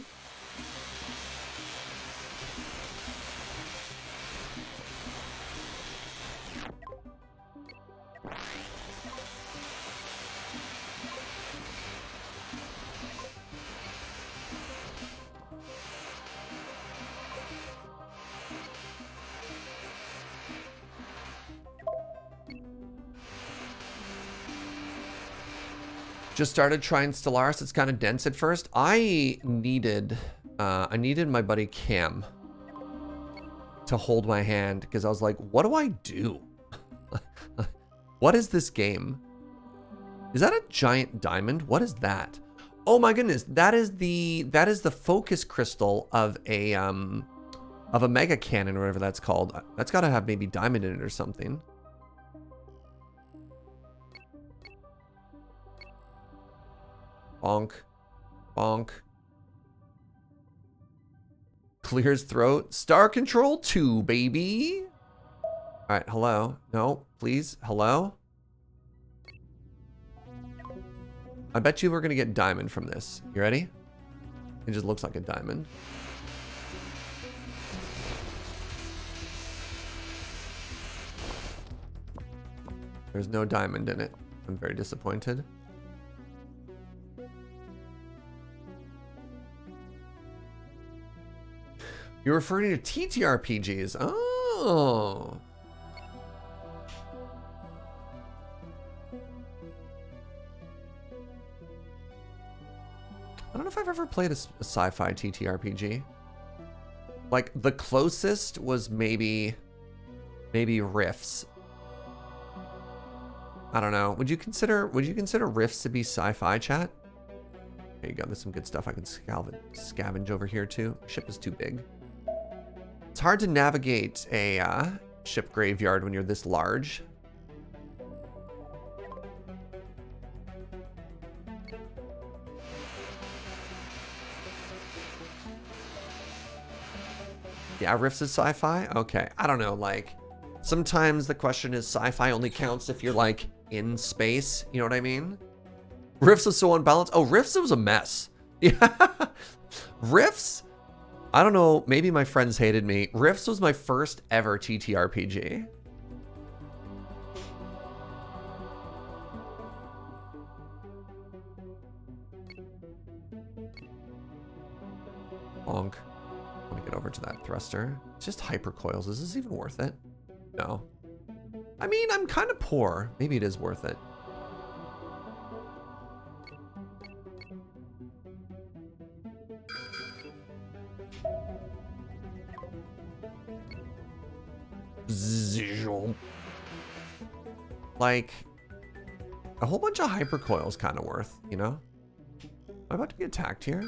Just started trying Stellaris. It's kind of dense at first. I needed my buddy Cam to hold my hand because I was like, what do I do? What is this game? Is that a giant diamond? What is that? Oh my goodness, that is the focus crystal of a mega cannon or whatever that's called. That's got to have maybe diamond in it or something. Bonk. Bonk. Clears throat. Star Control 2, baby. All right, hello. No, please. Hello? I bet you we're going to get diamond from this. You ready? It just looks like a diamond. There's no diamond in it. I'm very disappointed. You're referring to TTRPGs. Oh. I don't know if I've ever played a sci-fi TTRPG. Like the closest was maybe Rifts. I don't know. Would you consider Rifts to be sci-fi, chat? There you go. There's some good stuff I can scavenge over here too. Ship is too big. It's hard to navigate a ship graveyard when you're this large. Yeah, Rifts is sci-fi? Okay. I don't know, like, sometimes the question is sci-fi only counts if you're, like, in space. You know what I mean? Rifts was so unbalanced. Oh, Rifts was a mess. Yeah. Rifts, I don't know, maybe my friends hated me. Rifts was my first ever TTRPG. Bonk. Let me get over to that thruster. It's just hypercoils. Is this even worth it? No. I mean, I'm kind of poor. Maybe it is worth it. Like, a whole bunch of hypercoils kind of worth, you know? Am I about to be attacked here?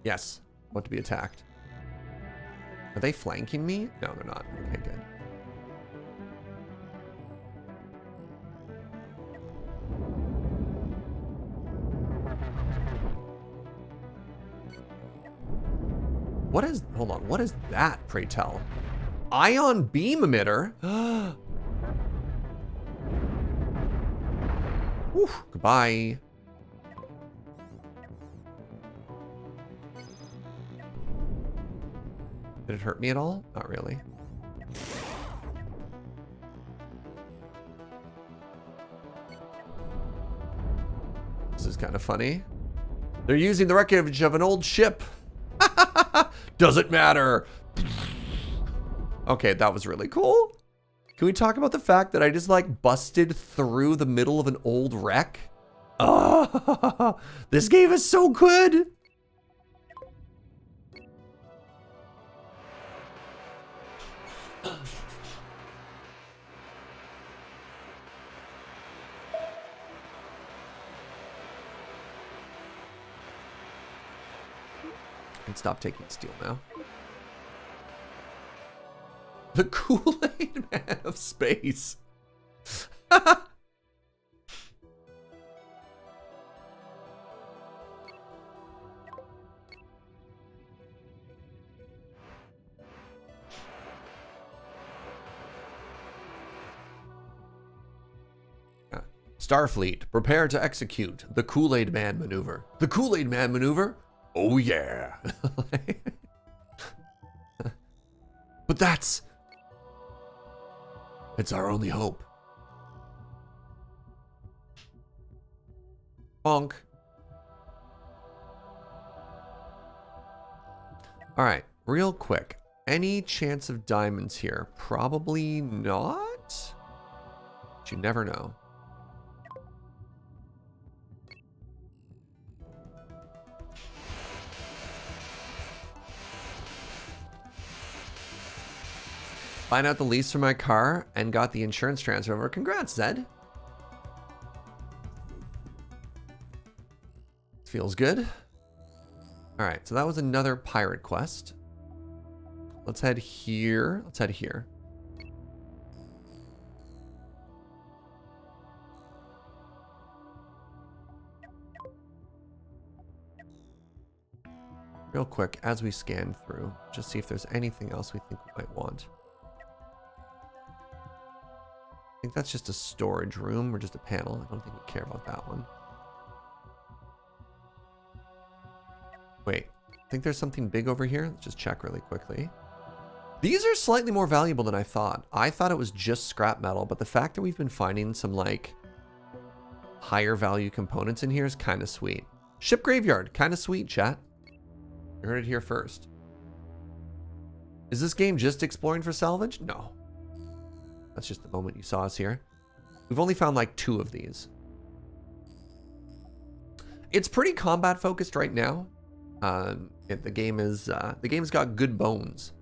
Yes, about to be attacked. Are they flanking me? No, they're not. Okay, good. What is, hold on, what is that, pray tell? Ion beam emitter? Whew, goodbye. Did it hurt me at all? Not really. This is kind of funny. They're using the wreckage of an old ship. Doesn't matter. Okay, that was really cool. Can we talk about the fact that I just like busted through the middle of an old wreck? Oh, this game is so good. And stop taking steel now. The Kool-aide Man of space. Starfleet, prepare to execute the Kool-aide Man Maneuver. The Kool-aide Man Maneuver? Oh yeah. But it's our only hope. Bonk. All right, real quick. Any chance of diamonds here? Probably not. But you never know. Find out the lease for my car and got the insurance transfer over. Congrats, Zed. Feels good. All right, so that was another pirate quest. Let's head here. Let's head here. Real quick, as we scan through, just see if there's anything else we think we might want. I think that's just a storage room or just a panel. I don't think we care about that one. Wait, I think there's something big over here. Let's just check really quickly. These are slightly more valuable than I thought. I thought it was just scrap metal, but the fact that we've been finding some like higher value components in here is kind of sweet. Ship graveyard, kind of sweet, chat. You heard it here first. Is this game just exploring for salvage? No. That's just the moment you saw us here. We've only found like 2 of these. It's pretty combat focused right now. The game's got good bones.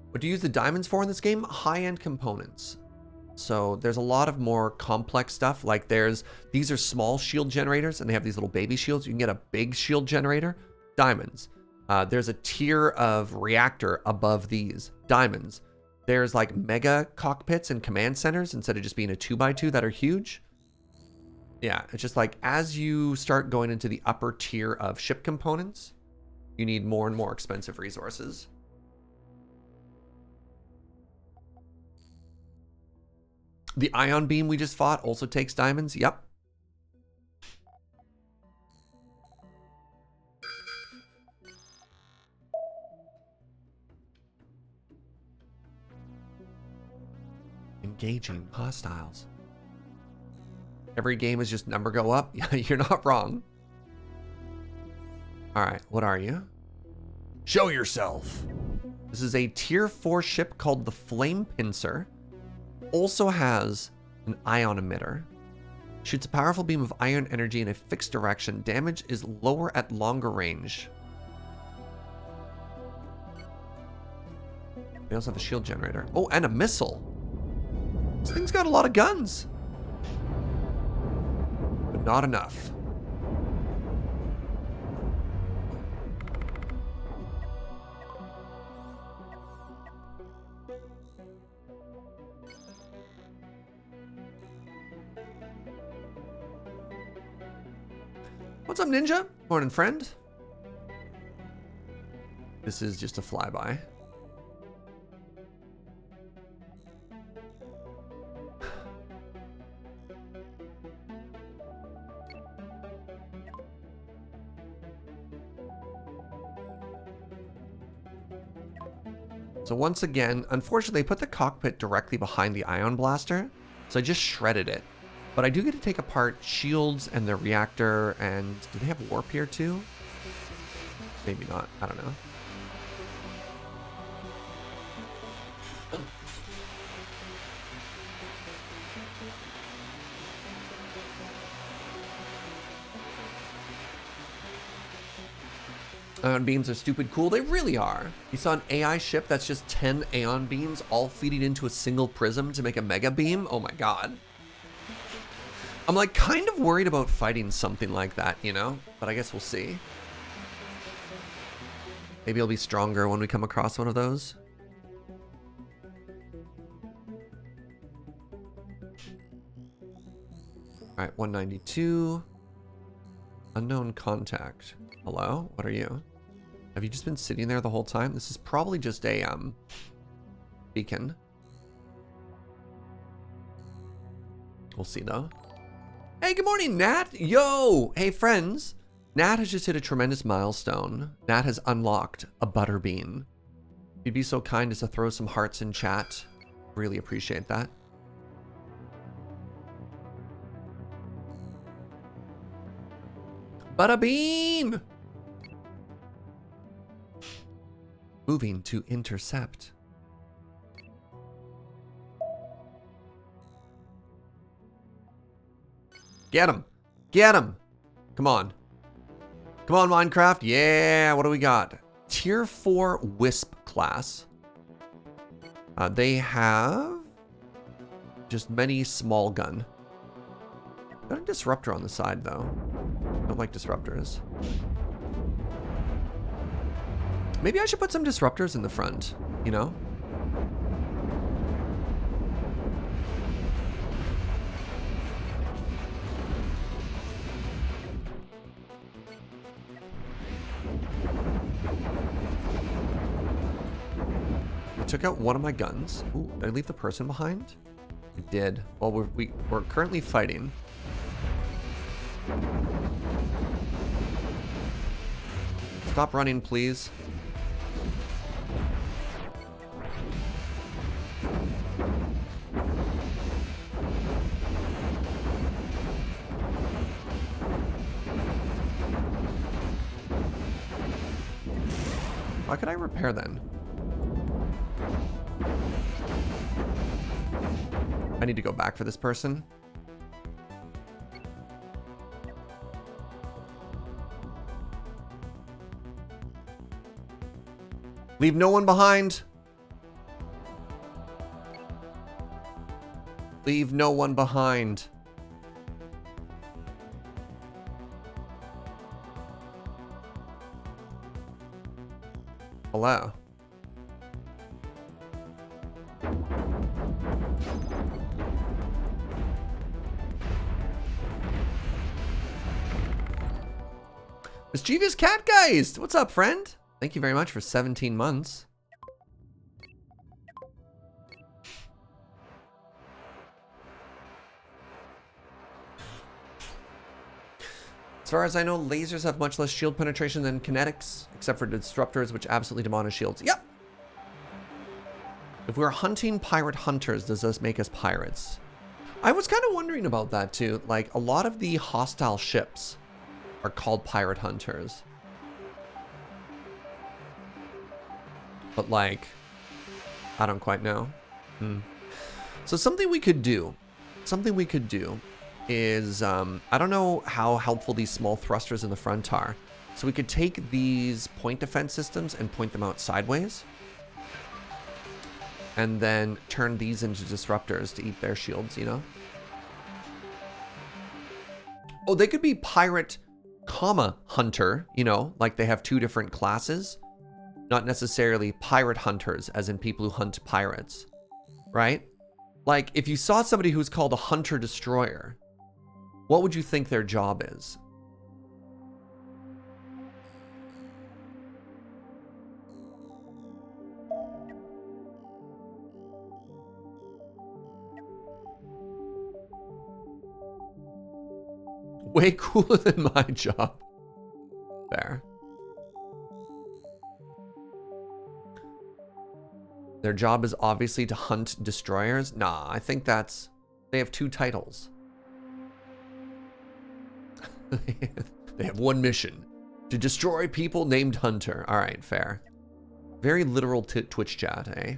What do you use the diamonds for in this game? High-end components. So there's a lot of more complex stuff. Like these are small shield generators and they have these little baby shields. You can get a big shield generator. Diamonds. There's a tier of reactor above these. Diamonds. There's like mega cockpits and command centers instead of just being a 2x2 that are huge. Yeah, it's just like as you start going into the upper tier of ship components, you need more and more expensive resources. The ion beam we just fought also takes diamonds. Yep. Engaging hostiles. Every game is just number go up. You're not wrong. All right, what are you? Show yourself. This is a tier 4 ship called the Flame Pincer. Also has an ion emitter. Shoots a powerful beam of ion energy in a fixed direction. Damage is lower at longer range. They also have a shield generator. Oh, and a missile. This thing's got a lot of guns. But not enough. What's up, Ninja? Morning, friend. This is just a flyby. So once again, unfortunately, they put the cockpit directly behind the ion blaster, so I just shredded it. But I do get to take apart shields and the reactor, and do they have warp here too? Maybe not, I don't know. Aeon beams are stupid cool. They really are. You saw an AI ship that's just 10 Aeon beams all feeding into a single prism to make a mega beam? Oh my god. I'm like kind of worried about fighting something like that, you know? But I guess we'll see. Maybe I'll be stronger when we come across one of those. All right, 192. Unknown contact. Hello? What are you? Have you just been sitting there the whole time? This is probably just a beacon. We'll see though. Hey, good morning, Nat. Yo, hey friends. Nat has just hit a tremendous milestone. Nat has unlocked a butterbean. If you'd be so kind as to throw some hearts in chat, really appreciate that. Butterbean. Moving to intercept. Get him! Get him! Come on. Come on, Minecraft. Yeah, what do we got? Tier 4 Wisp class. They have just many small gun. Got a disruptor on the side, though. Don't like disruptors. Maybe I should put some disruptors in the front, you know? I took out one of my guns. Ooh, did I leave the person behind? I did. Well, we're currently fighting. Stop running, please. Why could I repair then? I need to go back for this person. Leave no one behind. Leave no one behind. Hello. Mischievous Catgeist! What's up, friend? Thank you very much for 17 months. As far as I know, lasers have much less shield penetration than kinetics, except for disruptors, which absolutely demolish shields. Yep! If we're hunting pirate hunters, does this make us pirates? I was kind of wondering about that too. Like, a lot of the hostile ships are called pirate hunters. But like, I don't quite know. So something we could do is, I don't know how helpful these small thrusters in the front are. So we could take these point defense systems and point them out sideways. And then turn these into disruptors to eat their shields, you know? Oh, they could be pirate, comma, hunter, you know? Like they have two different classes. Not necessarily pirate hunters, as in people who hunt pirates, right? Like, if you saw somebody who's called a hunter-destroyer, what would you think their job is? Way cooler than my job. Fair. Their job is obviously to hunt destroyers? Nah, I think that's... They have two titles. They have one mission. To destroy people named Hunter. Alright, fair. Very literal Twitch chat, eh?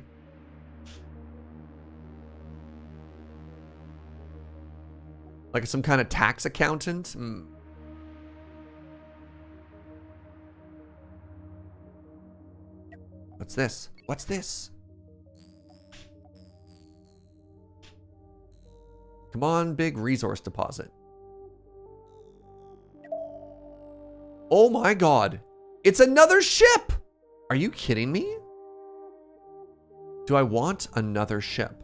Like some kind of tax accountant? What's this? What's this? Come on, big resource deposit. Oh my god. It's another ship! Are you kidding me? Do I want another ship?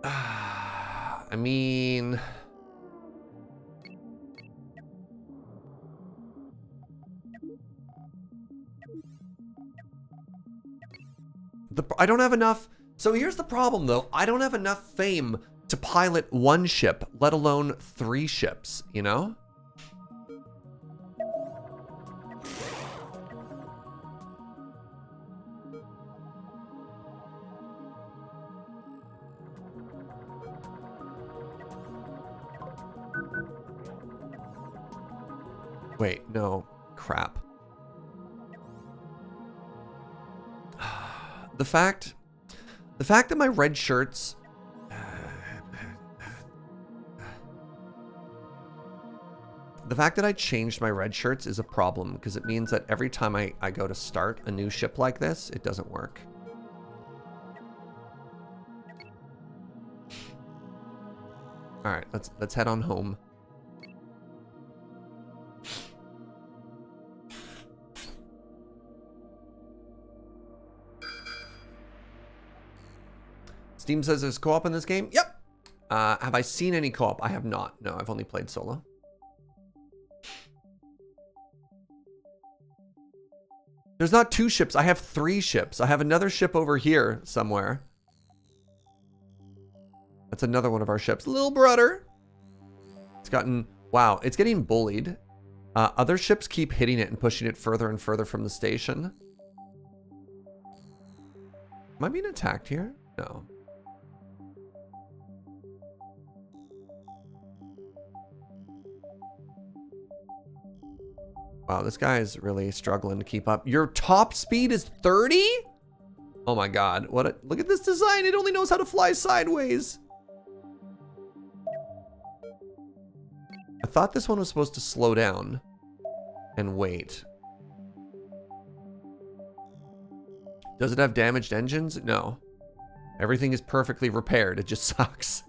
I mean... I don't have enough... So here's the problem, though. I don't have enough fame to pilot one ship, let alone 3 ships, you know? Wait, no. Crap. The fact that my red shirts... The fact that I changed my red shirts is a problem because it means that every time I go to start a new ship like this, it doesn't work. All right, let's head on home. Steam says there's co-op in this game. Yep. Have I seen any co-op? I have not. No, I've only played solo. There's not 2 ships. I have 3 ships. I have another ship over here somewhere. That's another one of our ships. Little brother. It's gotten... Wow, it's getting bullied. Other ships keep hitting it and pushing it further and further from the station. Am I being attacked here? No. Wow, this guy is really struggling to keep up. Your top speed is 30? Oh my god. Look at this design. It only knows how to fly sideways. I thought this one was supposed to slow down and wait. Does it have damaged engines? No. Everything is perfectly repaired. It just sucks.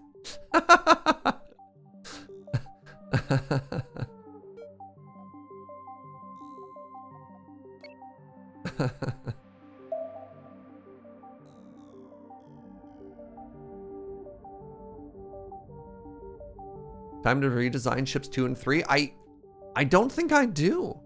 Time to redesign ships 2 and 3. I don't think I do.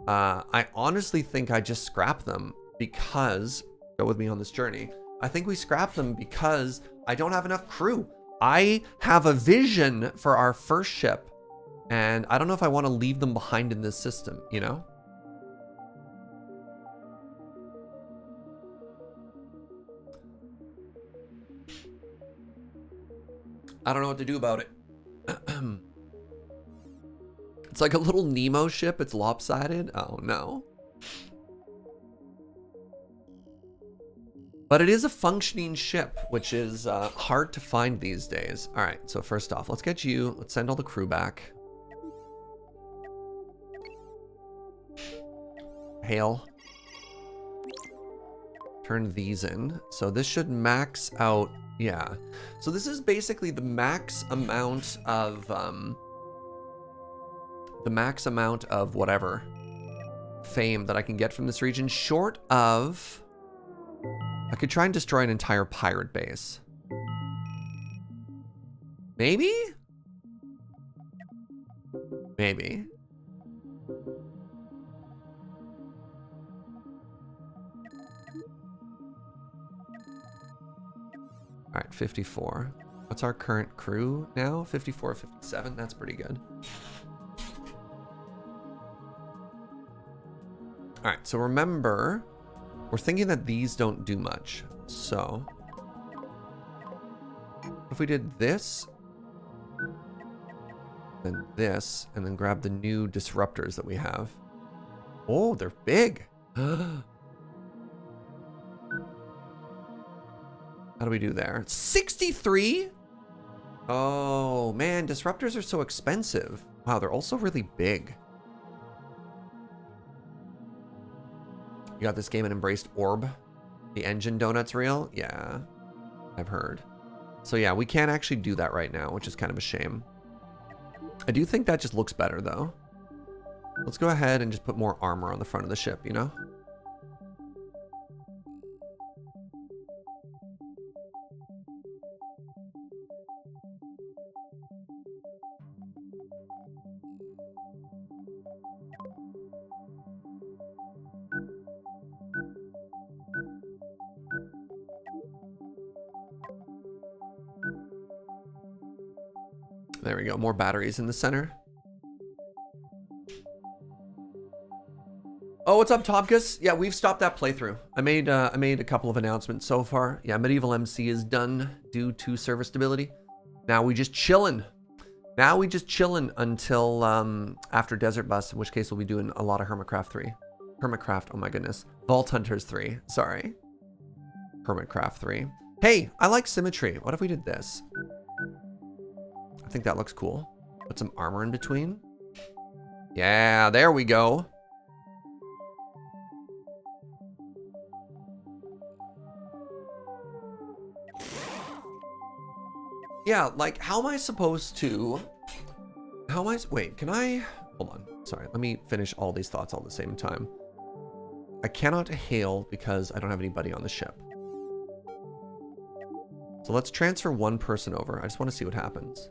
I honestly think I just scrap them because, go with me on this journey. I think we scrap them because I don't have enough crew. I have a vision for our first ship, and I don't know if I want to leave them behind in this system, you know? I don't know what to do about it. It's like a little Nemo ship. It's lopsided. Oh, no. But it is a functioning ship, which is hard to find these days. All right, so first off, let's get you. Let's send all the crew back. Hail. Turn these in. So this should max out. Yeah. So this is basically the max amount of whatever fame that I can get from this region, short of I could try and destroy an entire pirate base. Maybe? Maybe. All right, 54. What's our current crew now? 54, 57. That's pretty good. All right, so remember, we're thinking that these don't do much. So if we did this, then this, and then grab the new disruptors that we have. Oh, they're big. How do we do there? 63? Oh, man, disruptors are so expensive. Wow, they're also really big. You got this game and embraced orb? The engine donut's real? Yeah, I've heard. So yeah, we can't actually do that right now, which is kind of a shame. I do think that just looks better, though. Let's go ahead and just put more armor on the front of the ship, you know? There we go, more batteries in the center. Oh, what's up, Tomkus? Yeah, we've stopped that playthrough. I made a couple of announcements so far. Yeah, Medieval MC is done due to server stability. Now we just chillin'. Now we just chillin' until after Desert Bus, in which case we'll be doing a lot of Hermitcraft 3. Hermitcraft, oh my goodness. Vault Hunters 3, sorry. Hermitcraft 3. Hey, I like symmetry. What if we did this? I think that looks cool. Put some armor in between. Yeah, there we go. Yeah, like, how am I supposed to... Wait, can I... Hold on. Sorry, let me finish all these thoughts all at the same time. I cannot hail because I don't have anybody on the ship. So let's transfer one person over. I just want to see what happens.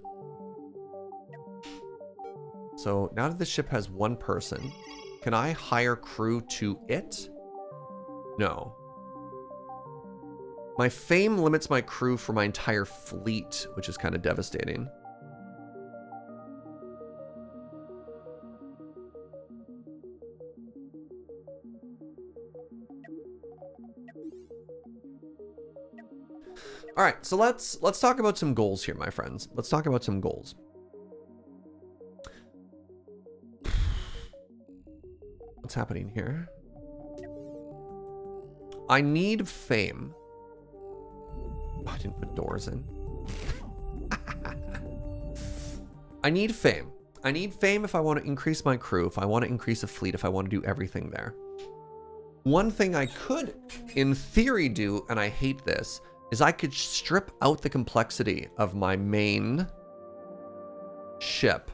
So now that the ship has one person, can I hire crew to it? No. My fame limits my crew for my entire fleet, which is kind of devastating. All right, so let's talk about some goals here, my friends. Let's talk about some goals. What's happening here? I need fame. Oh, I didn't put doors in. I need fame. I need fame if I want to increase my crew, if I want to increase a fleet, if I want to do everything there. One thing I could, in theory, do, and I hate this, is I could strip out the complexity of my main ship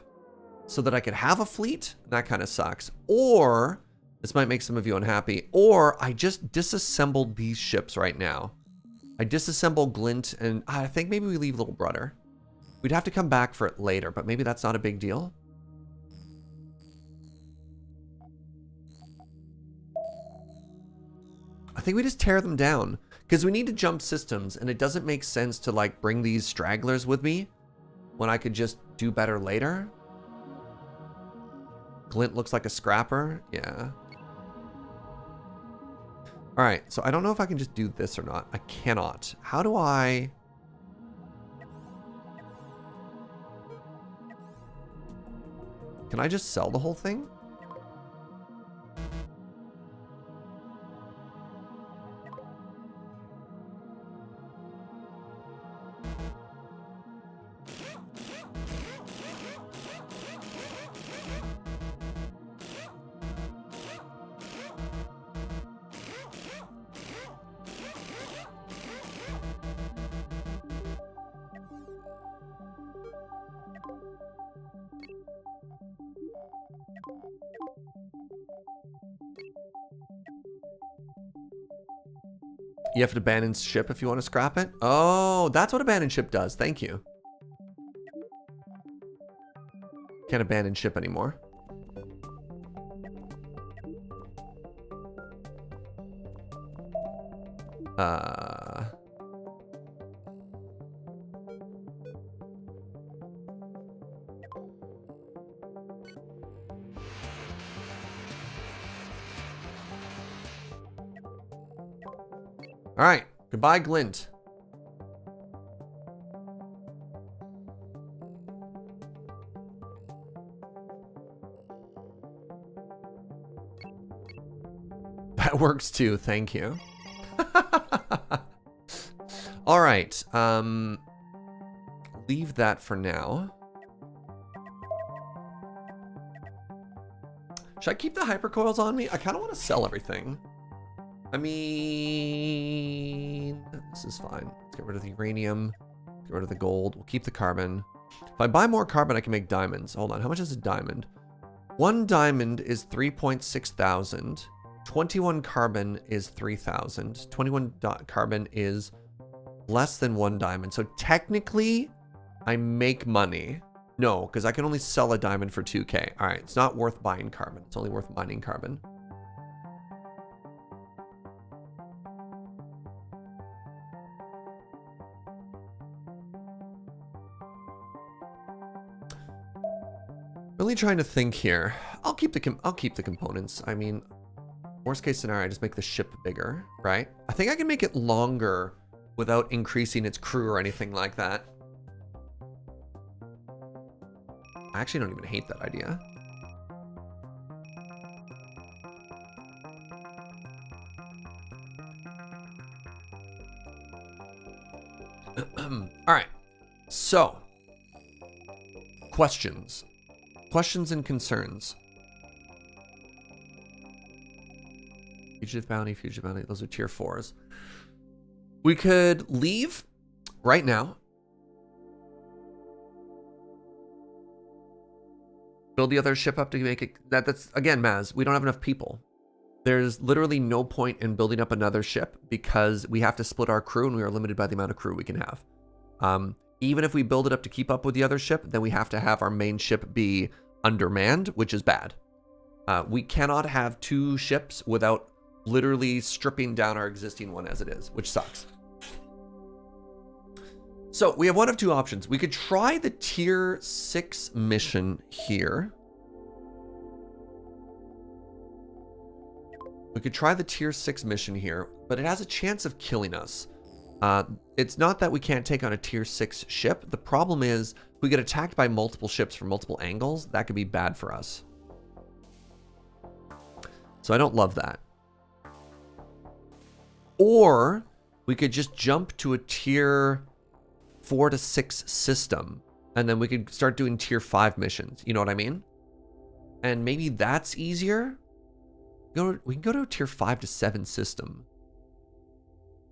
so that I could have a fleet. That kind of sucks. Or, this might make some of you unhappy, or I just disassembled these ships right now. I disassemble Glint, and I think maybe we leave Little Brother. We'd have to come back for it later, but maybe that's not a big deal. I think we just tear them down. Because we need to jump systems, and it doesn't make sense to, like, bring these stragglers with me when I could just do better later. Glint looks like a scrapper. Yeah. All right, so I don't know if I can just do this or not. I cannot. How do I... Can I just sell the whole thing? You have to abandon ship if you want to scrap it? Oh, that's what abandon ship does. Thank you. Can't abandon ship anymore. All right, goodbye, Glint. That works too, thank you. All right, leave that for now. Should I keep the hypercoils on me? I kind of want to sell everything. I mean, this is fine. Let's get rid of the uranium, get rid of the gold. We'll keep the carbon. If I buy more carbon, I can make diamonds. Hold on, how much is a diamond? 1 diamond is 3.6 thousand. 21 carbon is 3,000. 21 carbon is less than 1 diamond. So technically, I make money. No, because I can only sell a diamond for 2K. All right, it's not worth buying carbon. It's only worth mining carbon. Really trying to think here. I'll keep the components. I mean, worst case scenario, I just make the ship bigger, right? I think I can make it longer without increasing its crew or anything like that. I actually don't even hate that idea. All right. So, questions. Questions and concerns. Fugitive bounty, fugitive bounty. Those are tier 4s. We could leave right now. Build the other ship up to make it... That's, again, Maz, we don't have enough people. There's literally no point in building up another ship because we have to split our crew and we are limited by the amount of crew we can have. Even if we build it up to keep up with the other ship, then we have to have our main ship be undermanned, which is bad. We cannot have 2 ships without literally stripping down our existing one as it is, which sucks. So we have one of 2 options. We could try the tier 6 mission here. We could try the tier 6 mission here, but it has a chance of killing us. It's not that we can't take on a tier 6 ship. The problem is if we get attacked by multiple ships from multiple angles, that could be bad for us. So I don't love that. Or we could just jump to a tier 4 to 6 system, and then we could start doing tier 5 missions. You know what I mean? And maybe that's easier. We can go to a tier 5 to 7 system.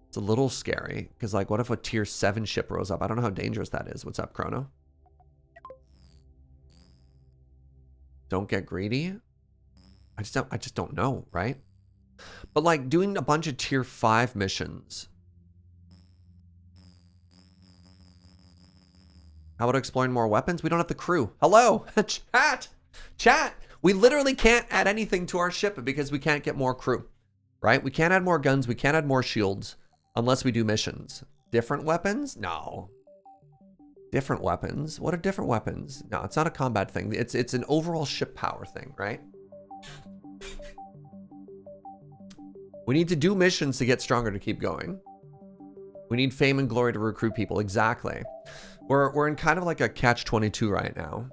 It's a little scary because, like, what if a tier 7 ship rose up? I don't know how dangerous that is. What's up, Chrono? Don't get greedy. I just don't know, right? But like doing a bunch of tier 5 missions. How about exploring more weapons? We don't have the crew. Hello, chat. We literally can't add anything to our ship because we can't get more crew, right? We can't add more guns. We can't add more shields unless we do missions. Different weapons? No. Different weapons? What are different weapons? No, it's not a combat thing. It's an overall ship power thing, right? We need to do missions to get stronger to keep going. We need fame and glory to recruit people. Exactly. We're in kind of like a catch-22 right now.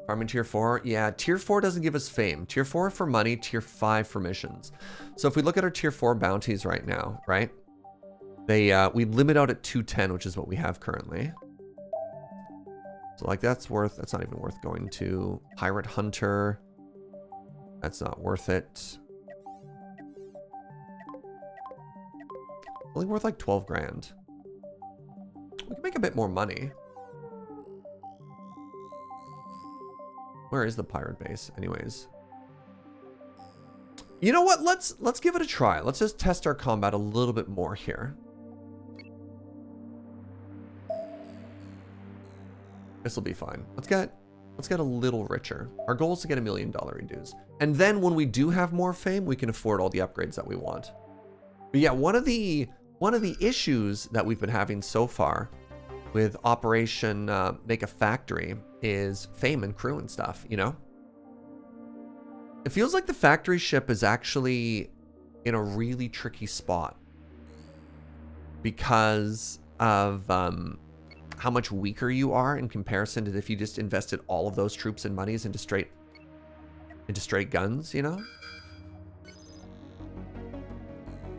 Farming tier 4. Yeah, tier 4 doesn't give us fame. Tier 4 for money, tier 5 for missions. So if we look at our tier 4 bounties right now, right? We limit out at 210, which is what we have currently. So like that's not even worth going to. Pirate Hunter. That's not worth it. Only worth like 12 grand. We can make a bit more money. Where is the pirate base anyways? You know what? Let's give it a try. Let's just test our combat a little bit more here. This will be fine. Let's get a little richer. Our goal is to get $1 million in dues. And then when we do have more fame, we can afford all the upgrades that we want. But yeah, one of the issues that we've been having so far with Operation Make a Factory is fame and crew and stuff, you know? It feels like the factory ship is actually in a really tricky spot because of how much weaker you are in comparison to if you just invested all of those troops and monies into straight guns, you know?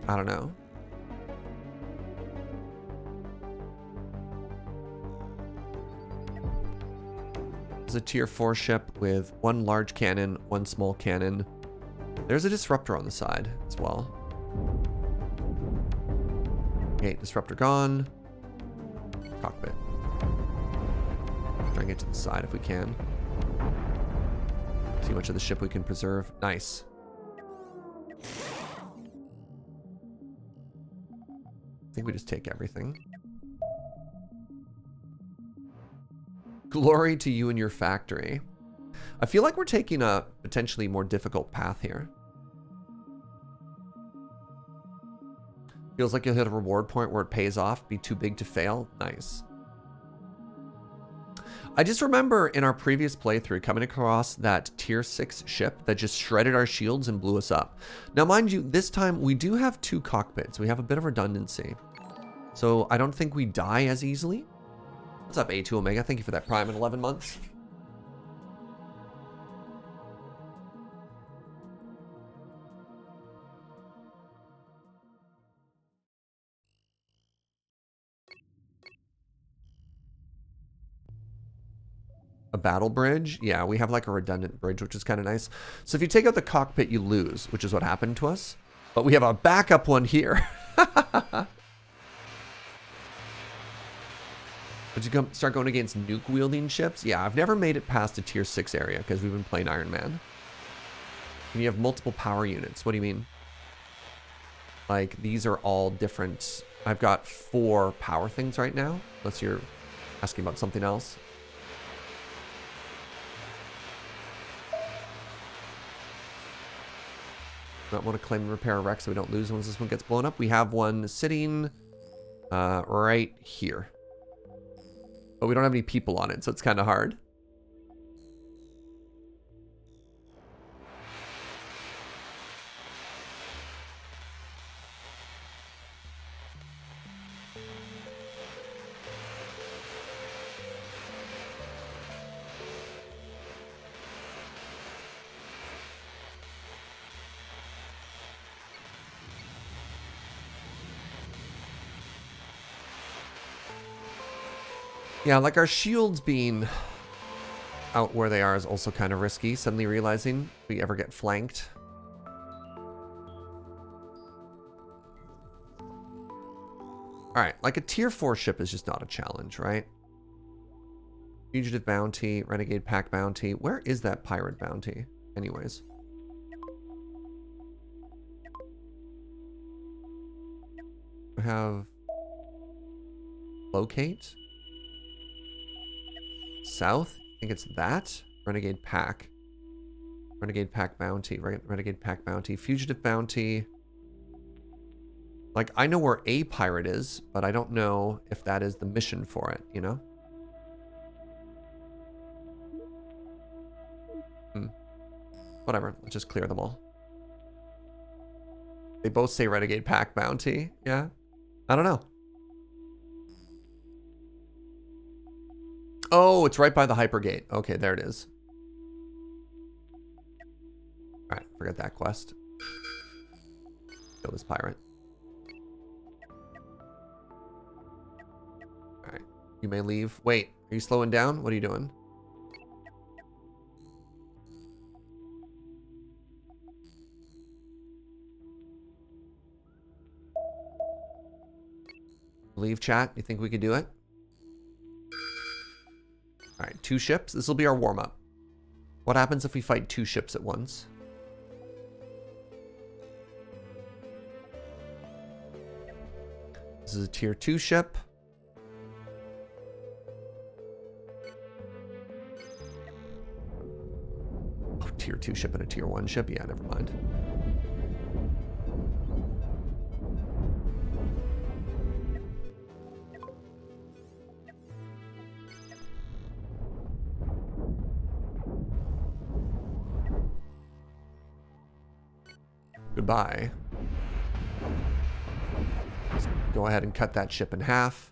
I don't know. There's a tier 4 ship with 1 large cannon, 1 small cannon. There's a disruptor on the side as well. Okay, disruptor gone. Cockpit. Try and get to the side if we can. See how much of the ship we can preserve. Nice. I think we just take everything. Glory to you and your factory. I feel like we're taking a potentially more difficult path here. Feels like you'll hit a reward point where it pays off. Be too big to fail. Nice. I just remember in our previous playthrough coming across that tier 6 ship that just shredded our shields and blew us up. Now, mind you, this time we do have 2 cockpits. We have a bit of redundancy. So I don't think we die as easily. What's up, A2 Omega? Thank you for that Prime in 11 months. A battle bridge? Yeah, we have like a redundant bridge, which is kind of nice. So if you take out the cockpit, you lose, which is what happened to us. But we have a backup one here. Would you start going against nuke-wielding ships? Yeah, I've never made it past a tier 6 area because we've been playing Iron Man. And you have multiple power units. What do you mean? Like, these are all different. I've got 4 power things right now, unless you're asking about something else. Not want to claim and repair a wreck so we don't lose once this one gets blown up. We have one sitting right here. But we don't have any people on it, so it's kind of hard. Yeah, like our shields being out where they are is also kind of risky. Suddenly realizing if we ever get flanked. Alright, like a tier 4 ship is just not a challenge, right? Fugitive bounty, renegade pack bounty. Where is that pirate bounty? Anyways. We have locate. South? I think it's that. Renegade pack. Renegade pack bounty. Renegade pack bounty. Fugitive bounty. Like, I know where a pirate is, but I don't know if that is the mission for it, you know? Whatever. Let's just clear them all. They both say renegade pack bounty. Yeah. I don't know. Oh, it's right by the hypergate. Okay, there it is. Alright, forget that quest. Kill this pirate. Alright, you may leave. Wait, are you slowing down? What are you doing? Leave, chat. You think we could do it? Alright, 2 ships. This will be our warm-up. What happens if we fight 2 ships at once? This is a tier 2 ship. Oh, tier 2 ship and a tier 1 ship? Yeah, never mind. Goodbye. Just go ahead and cut that ship in half.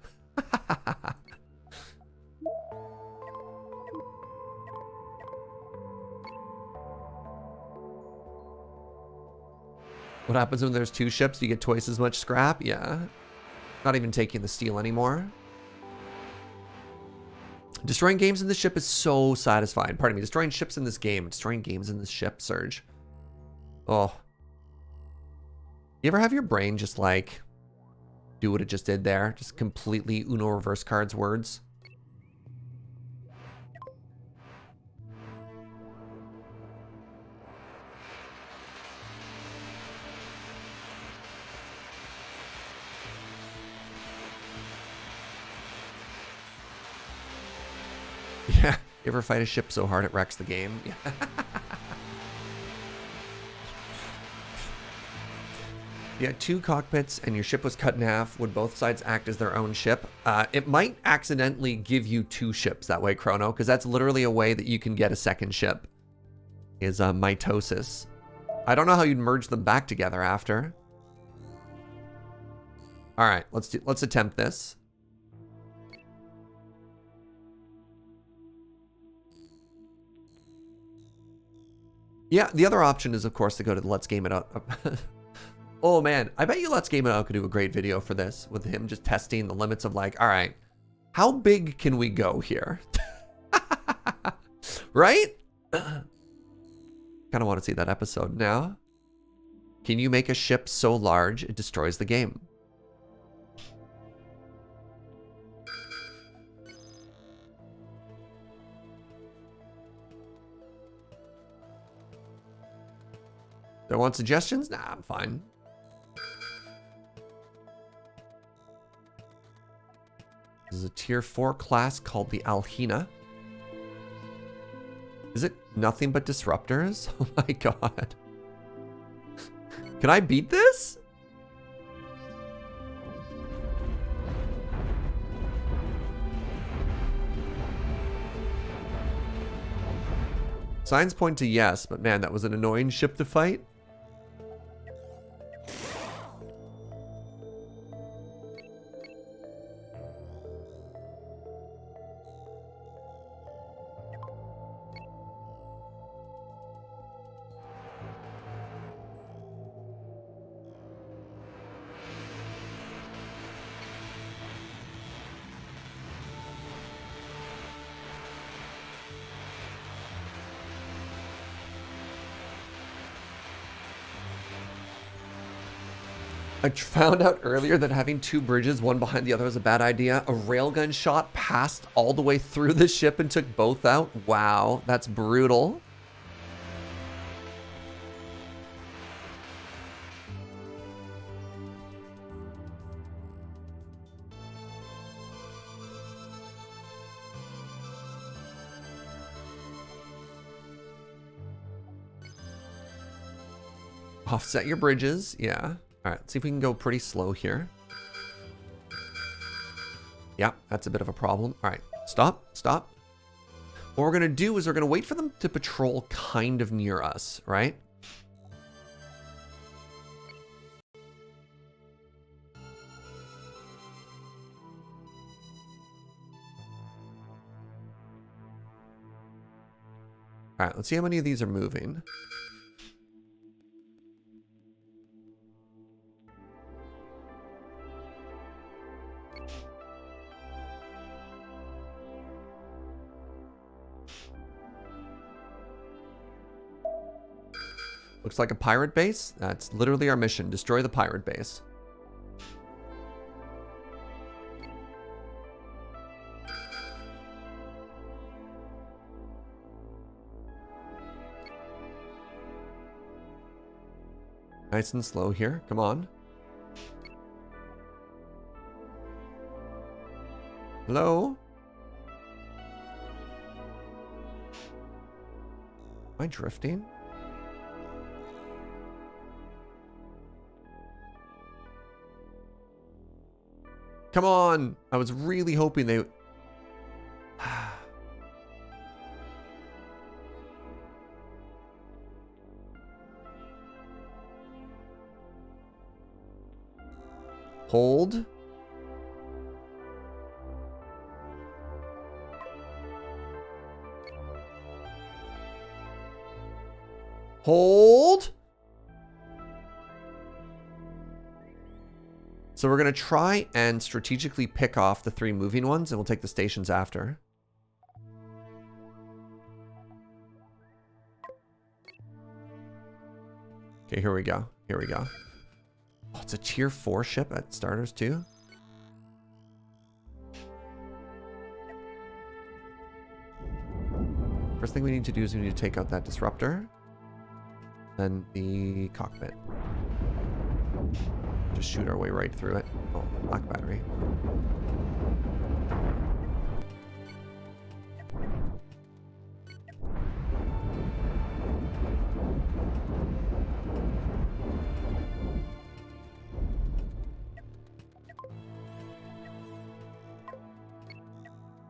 What happens when there's 2 ships? You get twice as much scrap? Yeah. Not even taking the steel anymore. Destroying games in this ship is so satisfying. Pardon me, destroying ships in this game. Destroying games in this ship, Serge. Oh. You ever have your brain just like do what it just did there? Just completely Uno reverse cards words? Yeah. You ever fight a ship so hard it wrecks the game? Yeah. Yeah, 2 cockpits and your ship was cut in half. Would both sides act as their own ship? It might accidentally give you 2 ships that way, Chrono, because that's literally a way that you can get a second ship. Is mitosis. I don't know how you'd merge them back together after. All right, let's attempt this. Yeah, the other option is, of course, to go to the Let's Game It Out. Oh, man. I bet you Let's Game It Out could do a great video for this, with him just testing the limits of, like, all right, how big can we go here? Right? Kind of want to see that episode now. Can you make a ship so large it destroys the game? Don't want suggestions? Nah, I'm fine. This is a tier 4 class called the Alhina. Is it nothing but disruptors? Oh my god. Can I beat this? Signs point to yes, but man, that was an annoying ship to fight. I found out earlier that having 2 bridges, one behind the other, was a bad idea. A railgun shot passed all the way through the ship and took both out. Wow, that's brutal. Offset your bridges, yeah. All right, let's see if we can go pretty slow here. Yeah, that's a bit of a problem. All right, stop. What we're gonna do is we're gonna wait for them to patrol kind of near us, right? All right, let's see how many of these are moving. Looks like a pirate base. That's literally our mission. Destroy the pirate base. Nice and slow here. Come on. Hello? Am I drifting? Come on! I was really hoping they... Hold. Hold. So we're going to try and strategically pick off the 3 moving ones, and we'll take the stations after. Okay, here we go. Here we go. Oh, it's a tier 4 ship at starters too. First thing we need to do is we need to take out that disruptor. Then the cockpit. Just shoot our way right through it. Oh, black battery.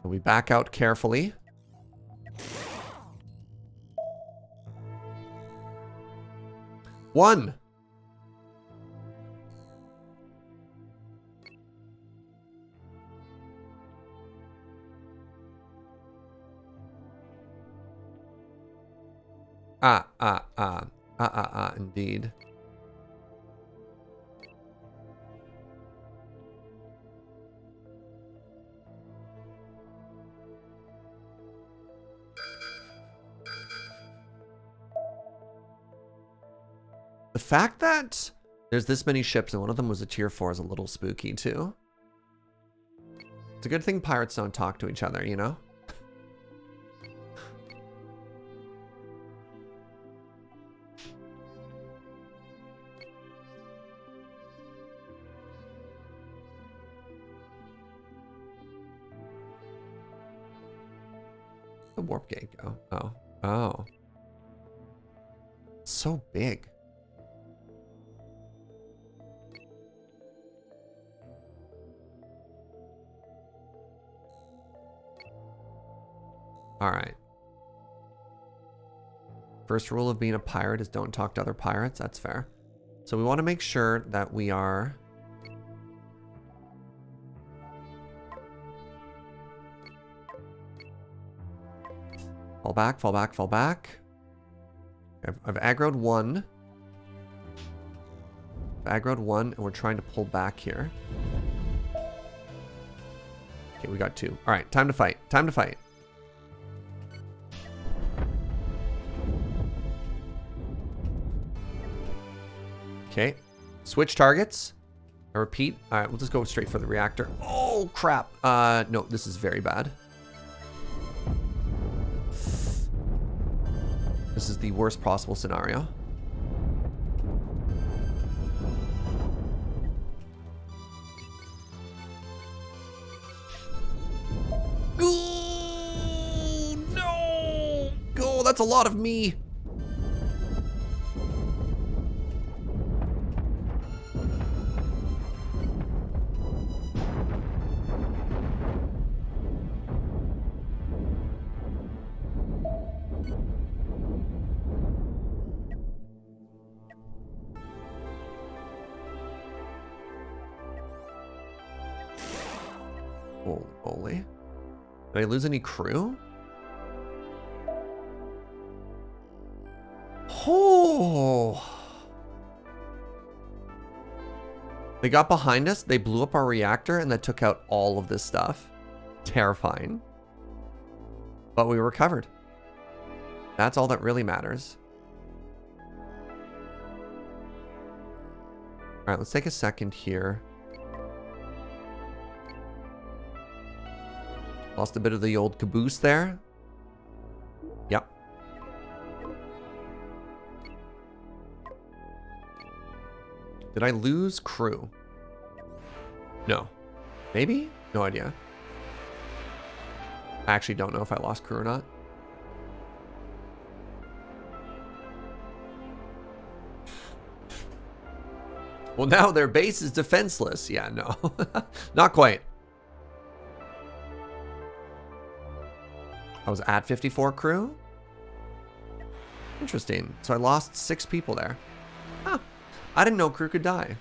We back out carefully. One. Indeed. The fact that there's this many ships and one of them was a tier 4 is a little spooky too. It's a good thing pirates don't talk to each other, you know? The warp gate go? Oh. Oh. So big. All right. First rule of being a pirate is don't talk to other pirates. That's fair. So we want to make sure that we are... Fall back, fall back, fall back. I've aggroed one. I've aggroed one, and we're trying to pull back here. Okay, we got 2. All right, time to fight. Time to fight. Okay, switch targets. I repeat. All right, we'll just go straight for the reactor. Oh, crap. No, this is very bad. This is the worst possible scenario. Oh, no! Oh, that's a lot of me. Holy. Did I lose any crew? Oh. They got behind us, they blew up our reactor, and that took out all of this stuff. Terrifying. But we recovered. That's all that really matters. All right, let's take a second here. Lost a bit of the old caboose there. Yep. Did I lose crew? No. Maybe? No idea. I actually don't know if I lost crew or not. Well, now their base is defenseless. Yeah, no. Not quite. I was at 54 crew? Interesting. So I lost 6 people there. Huh. I didn't know crew could die.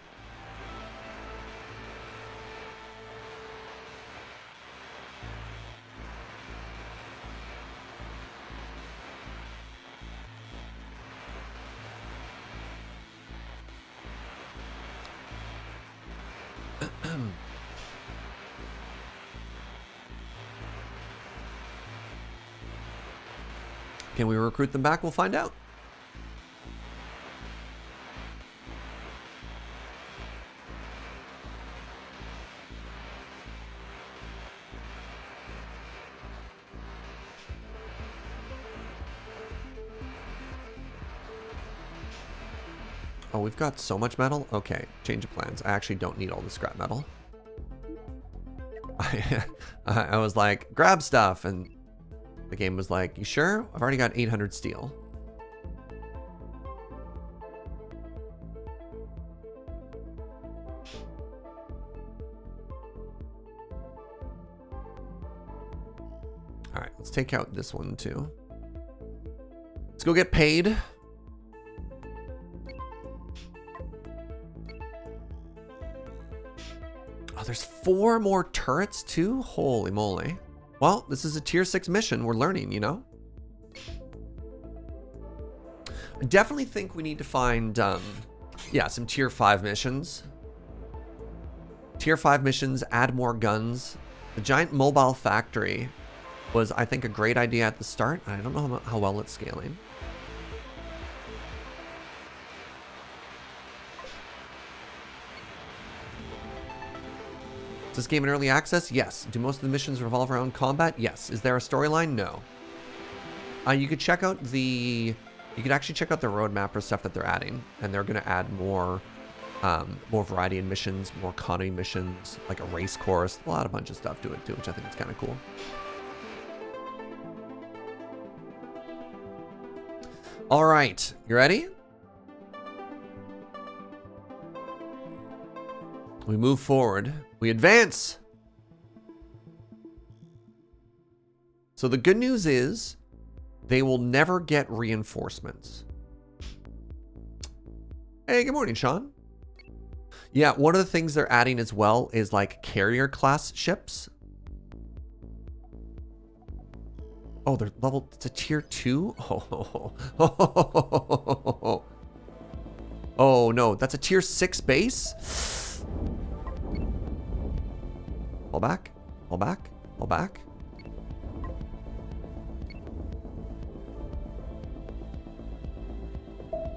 Can we recruit them back? We'll find out. Oh, we've got so much metal? Okay, change of plans. I actually don't need all the scrap metal. I was like, grab stuff, and the game was like, you sure? I've already got 800 steel. take out this one too. Let's go get paid. Oh, there's 4 more turrets too? Holy moly. Well, this is a tier 6 mission. We're learning, you know? I definitely think we need to find, yeah, some tier 5 missions. Tier 5 missions, add more guns. The giant mobile factory was, I think, a great idea at the start. I don't know how well it's scaling. Is this game in early access? Yes. Do most of the missions revolve around combat? Yes. Is there a storyline? No. You could check out the... You could actually check out the roadmap for stuff that they're adding. And they're going to add more variety in missions, more economy missions, like a race course. A bunch of stuff to it too, which I think is kind of cool. All right. You ready? We move forward. We advance. So the good news is they will never get reinforcements. Hey, good morning, Sean. Yeah, one of the things they're adding as well is like carrier class ships. Oh, they're level, it's a tier 2? Oh no, that's a tier 6 base? Pull back, pull back, pull back.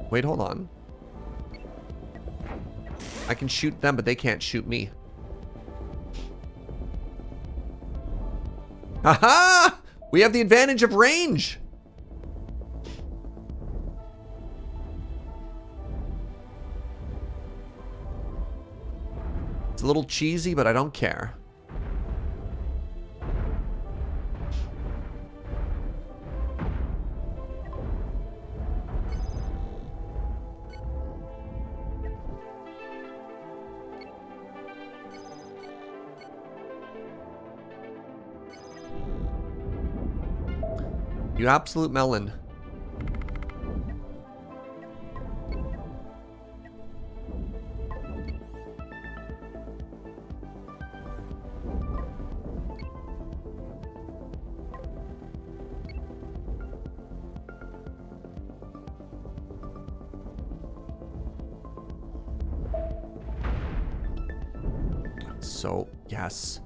Wait, hold on. I can shoot them, but they can't shoot me. Haha! We have the advantage of range! It's a little cheesy, but I don't care. You absolute melon. So, yes.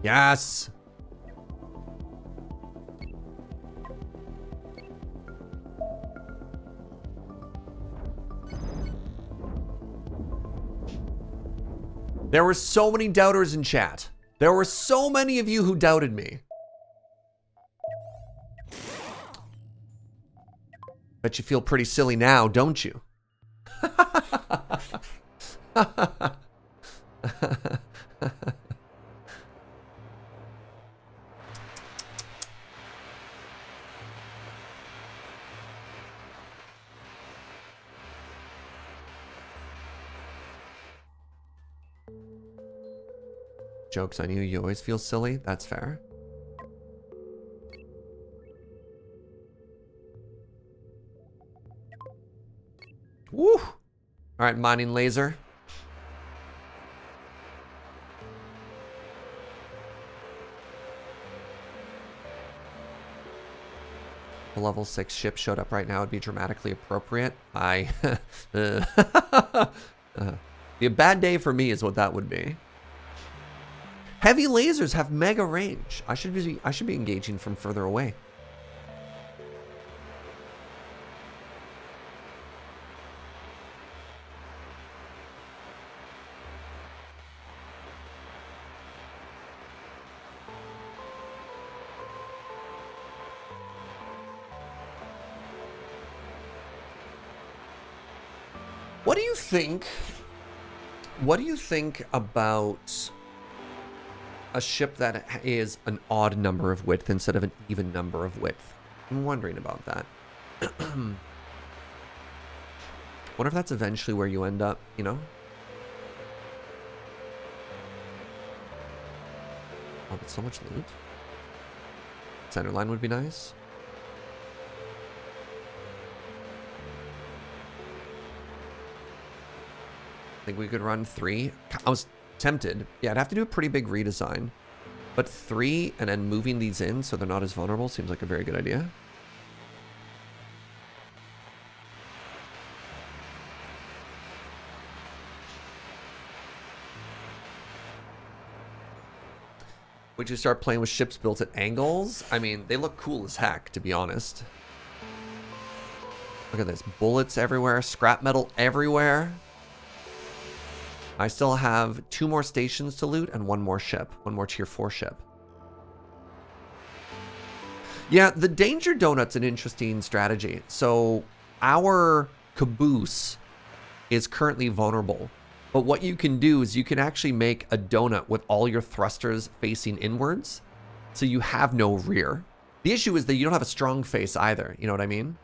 Yes! There were so many doubters in chat. There were so many of you who doubted me. Bet you feel pretty silly now, don't you? Jokes on you, you always feel silly. That's fair. Woo! All right, mining laser. A level 6 ship showed up right now would be dramatically appropriate. Be a bad day for me is what that would be. Heavy lasers have mega range. I should be engaging from further away. What do you think? What do you think about a ship that is an odd number of width instead of an even number of width? I'm wondering about that. Wonder if that's eventually where you end up, you know? Oh, that's so much loot. Center line would be nice. I think we could run 3. I was tempted. Yeah, I'd have to do a pretty big redesign. But 3 and then moving these in so they're not as vulnerable seems like a very good idea. Would you start playing with ships built at angles? I mean, they look cool as heck, to be honest. Look at this. Bullets everywhere. Scrap metal everywhere. I still have 2 more stations to loot and 1 more ship. 1 more tier 4 ship. Yeah, the Danger Donut's an interesting strategy. So our caboose is currently vulnerable. But what you can do is you can actually make a donut with all your thrusters facing inwards. So you have no rear. The issue is that you don't have a strong face either. You know what I mean?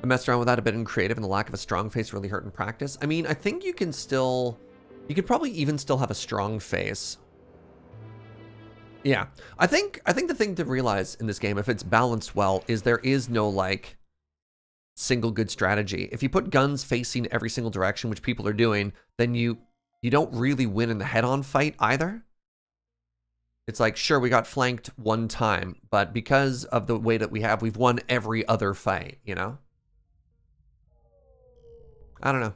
I messed around with that a bit in creative, and the lack of a strong face really hurt in practice. I mean, I think you can still... You could probably even still have a strong face. Yeah. I think the thing to realize in this game, if it's balanced well, is there is no, like, single good strategy. If you put guns facing every single direction, which people are doing, then you don't really win in the head-on fight either. It's like, sure, we got flanked 1 time, but because of the way that we've won every other fight, you know? I don't know.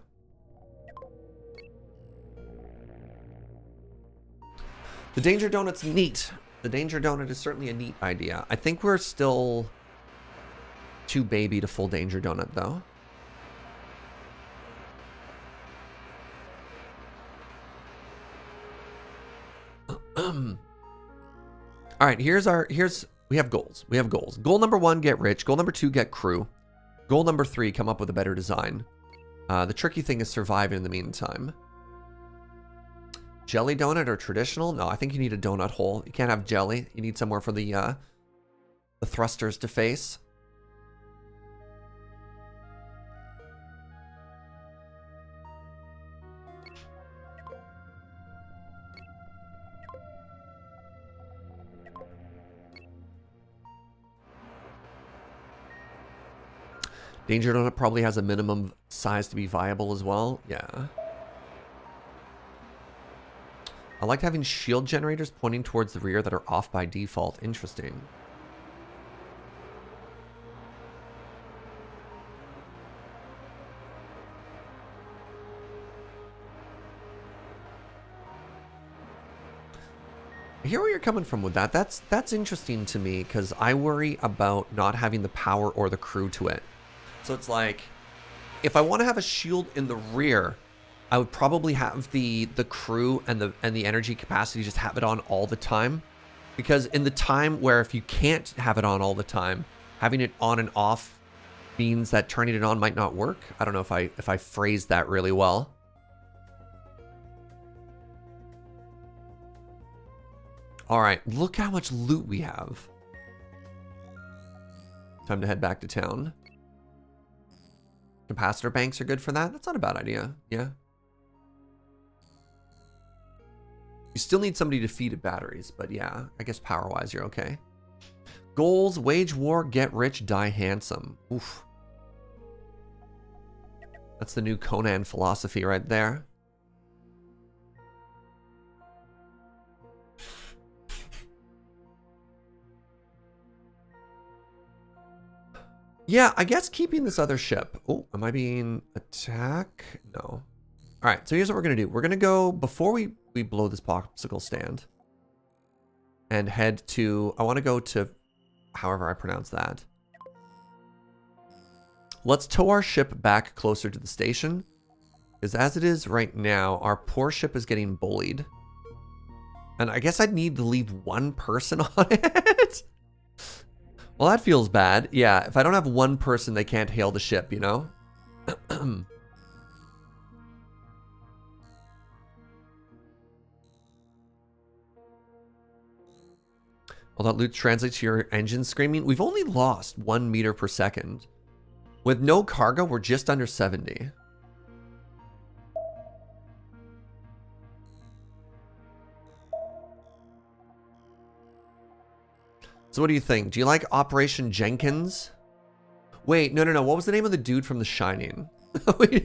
The Danger Donut's neat. The Danger Donut is certainly a neat idea. I think we're still too baby to full Danger Donut, though. All right, we have goals. We have goals. Goal number 1, get rich. Goal number 2, get crew. Goal number 3, come up with a better design. The tricky thing is surviving in the meantime. Jelly donut or traditional? No, I think you need a donut hole. You can't have jelly. You need somewhere for the thrusters to face. Danger Donut probably has a minimum size to be viable as well. Yeah. I like having shield generators pointing towards the rear that are off by default. Interesting. I hear where you're coming from with that. That's interesting to me because I worry about not having the power or the crew to it. So it's like, if I want to have a shield in the rear, I would probably have the crew and the energy capacity, just have it on all the time. Because in the time where if you can't have it on all the time, having it on and off means that turning it on might not work. I don't know if I phrased that really well. All right, look how much loot we have. Time to head back to town. Capacitor banks are good for that. That's not a bad idea. Yeah. You still need somebody to feed it batteries, but yeah, I guess power-wise you're okay. Goals, wage war, get rich, die handsome. Oof. That's the new Conan philosophy right there. Yeah, I guess keeping this other ship. Oh, am I being attacked? No. All right, so here's what we're going to do. We're going to go, before we blow this popsicle stand, and head to, I want to go to, however I pronounce that. Let's tow our ship back closer to the station, because as it is right now, our poor ship is getting bullied. And I guess I'd need to leave 1 person on it. Well, that feels bad. Yeah, if I don't have 1 person, they can't hail the ship, you know? Will that loot translate to your engine screaming? We've only lost 1 meter per second. With no cargo, we're just under 70. So what do you think? Do you like Operation Jenkins? Wait, no. What was the name of the dude from The Shining? we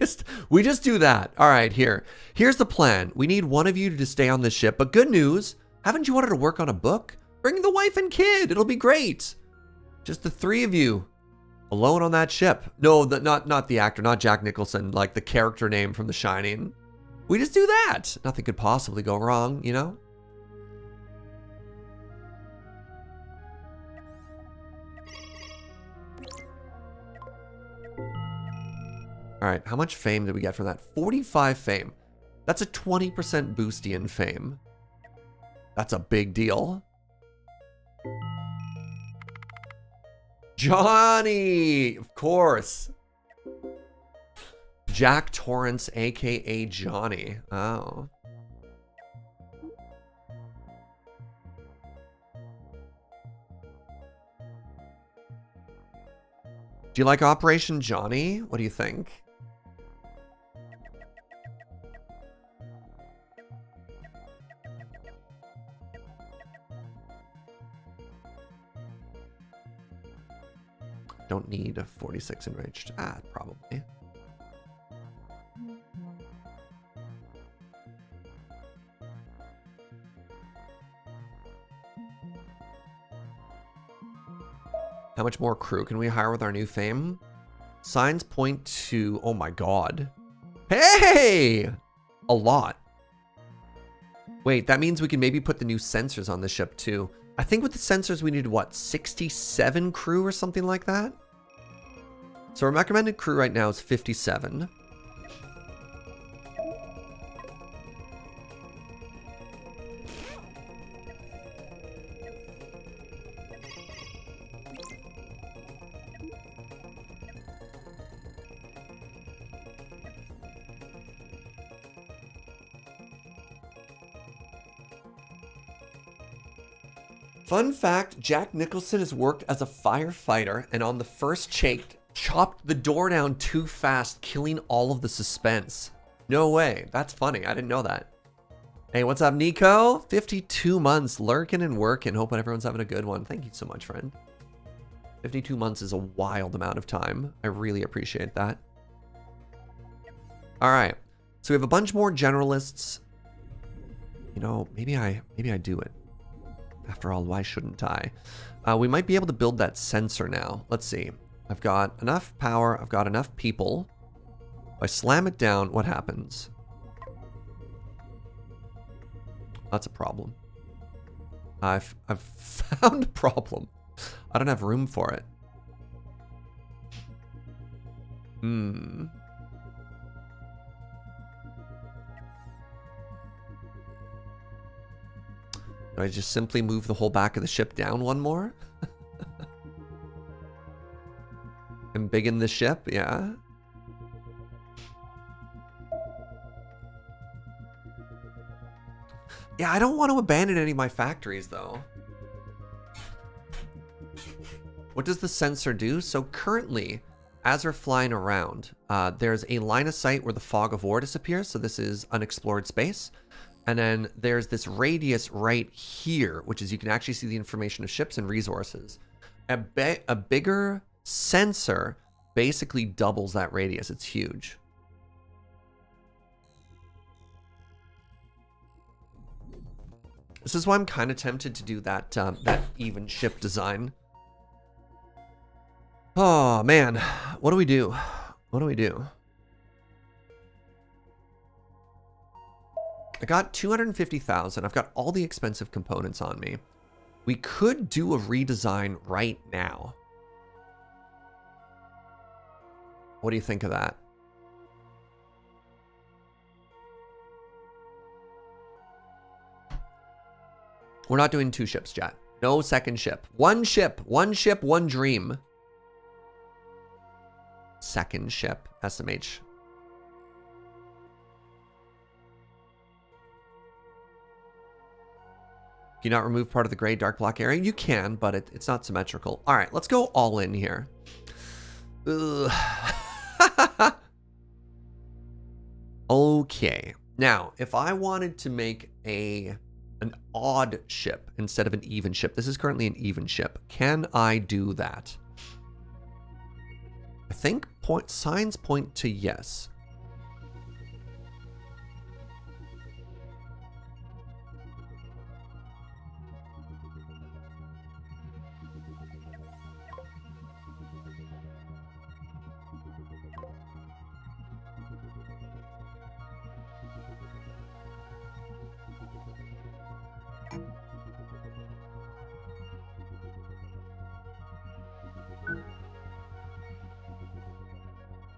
just do that. All right, here's the plan. We need one of you to stay on the ship. But good news, haven't you wanted to work on a book? Bring the wife and kid. It'll be great. Just the 3 of you alone on that ship. No, not the actor, not Jack Nicholson, like the character name from The Shining. We just do that. Nothing could possibly go wrong, you know? All right, how much fame did we get from that? 45 fame. That's a 20% boost in fame. That's a big deal. Johnny, of course. Jack Torrance, aka Johnny. Oh. Do you like Operation Johnny? What do you think? Don't need a 46 enraged. Probably. How much more crew can we hire with our new fame? Signs point to, oh my god. Hey! A lot. Wait, that means we can maybe put the new sensors on the ship too. I think with the sensors we need, what, 67 crew or something like that? So our recommended crew right now is 57. Fun fact, Jack Nicholson has worked as a firefighter and on the first take chopped the door down too fast, killing all of the suspense. No way. That's funny. I didn't know that. Hey, what's up, Nico? 52 months lurking and working. Hoping everyone's having a good one. Thank you so much, friend. 52 months is a wild amount of time. I really appreciate that. All right. So we have a bunch more generalists. You know, maybe I do it. After all, why shouldn't I? We might be able to build that sensor now. Let's see. I've got enough power. I've got enough people. If I slam it down, what happens? That's a problem. I've found a problem. I don't have room for it. Do I just simply move the whole back of the ship down one more? And biggen the ship, yeah. Yeah, I don't want to abandon any of my factories, though. What does the sensor do? So currently, as we're flying around, there's a line of sight where the fog of war disappears. So this is unexplored space. And then there's this radius right here, which is you can actually see the information of ships and resources. A bigger sensor basically doubles that radius. It's huge. This is why I'm kind of tempted to do that that even ship design. Oh man, what do we do? What do we do? I got 250,000. I've got all the expensive components on me. We could do a redesign right now. What do you think of that? We're not doing 2 ships, chat. No second ship. 1 ship. 1 ship, 1 dream. Second ship. SMH. Can you not remove part of the gray dark block area? You can, but it's not symmetrical. All right, let's go all in here. Okay. Now, if I wanted to make an odd ship instead of an even ship, this is currently an even ship. Can I do that? I think signs point to yes.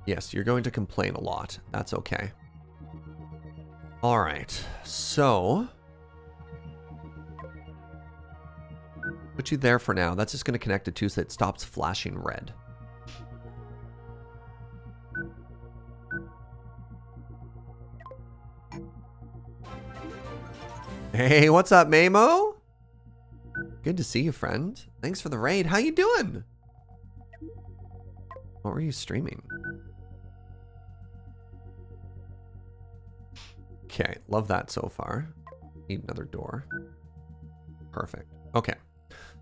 Yes, you're going to complain a lot. That's okay. All right, so put you there for now. That's just going to connect it to so it stops flashing red. Hey, what's up, Mamo? Good to see you, friend. Thanks for the raid. How you doing? What were you streaming? Okay, love that so far. Need another door. Perfect. Okay,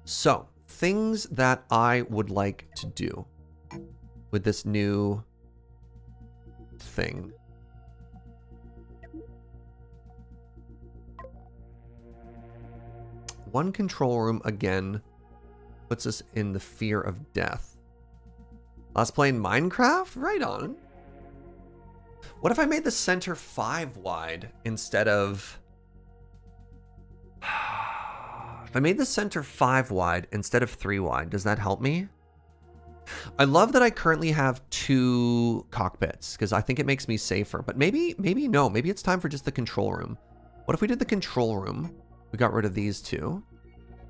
so things that I would like to do with this new thing. One control room again puts us in the fear of death. Last playing Minecraft? Right on. What if I made the center 5 wide instead of... If I made the center 5 wide instead of 3 wide, does that help me? I love that I currently have 2 cockpits because I think it makes me safer. But maybe no. Maybe it's time for just the control room. What if we did the control room? We got rid of these 2.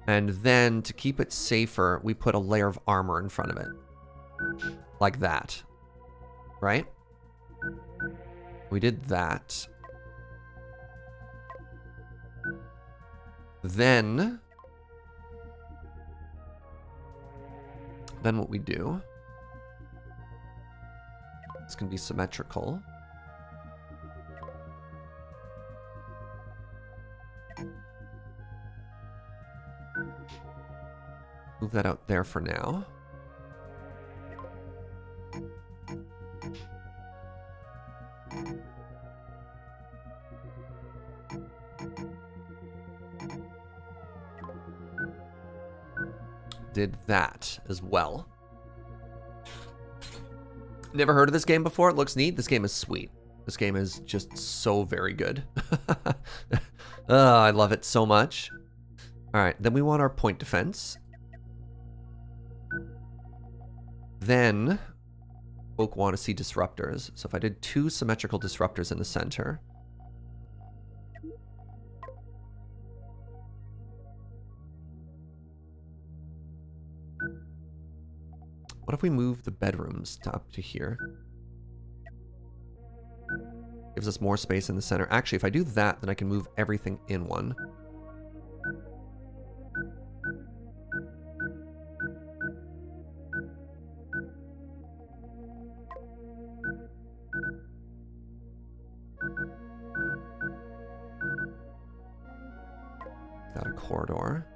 And then to keep it safer, we put a layer of armor in front of it. Like that. Right? We did that. Then what we do, it's going to be symmetrical. Move that out there for now. Did that as well. Never heard of this game before. It looks neat. This game is sweet. This game is just so very good. I love it so much. All right, then we want our point defense. Then folk want to see disruptors. So if I did 2 symmetrical disruptors in the center. What if we move the bedrooms to up to here? Gives us more space in the center. Actually, if I do that, then I can move everything in one. Got a corridor.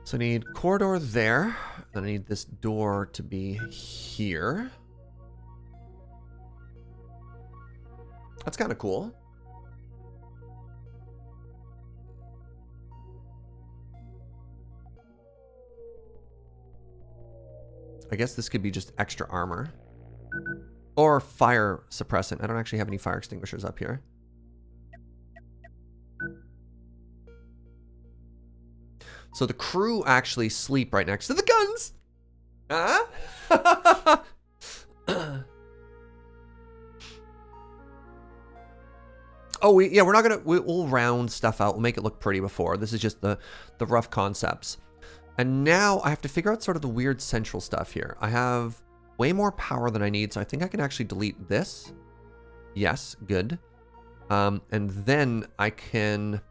So I need corridor there. Then I need this door to be here. That's kind of cool. I guess this could be just extra armor. Or fire suppressant. I don't actually have any fire extinguishers up here. So the crew actually sleep right next to the guns. Huh? Oh, yeah, we're not gonna, we'll round stuff out. We'll make it look pretty before. This is just the rough concepts. And now I have to figure out sort of the weird central stuff here. I have way more power than I need, so I think I can actually delete this. Yes, good. And then I can...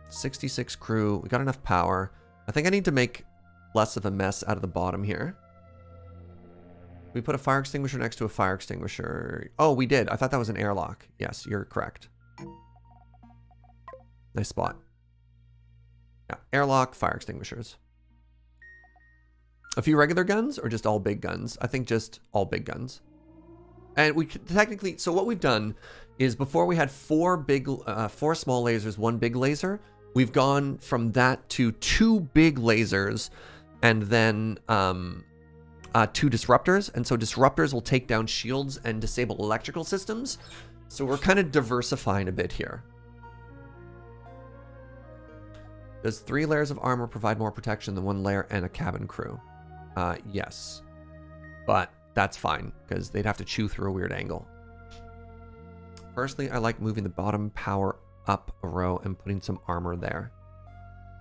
66 crew. We got enough power. I think I need to make less of a mess out of the bottom here. We put a fire extinguisher next to a fire extinguisher. Oh, we did. I thought that was an airlock. Yes, you're correct. Nice spot. Yeah, airlock, fire extinguishers. A few regular guns or just all big guns? I think just all big guns. And we technically, so what we've done is before we had four small lasers, one big laser. We've gone from that to 2 big lasers and then 2 disruptors. And so disruptors will take down shields and disable electrical systems. So we're kind of diversifying a bit here. Does 3 layers of armor provide more protection than 1 layer and a cabin crew? Yes. But that's fine, because they'd have to chew through a weird angle. Personally, I like moving the bottom power up a row and putting some armor there.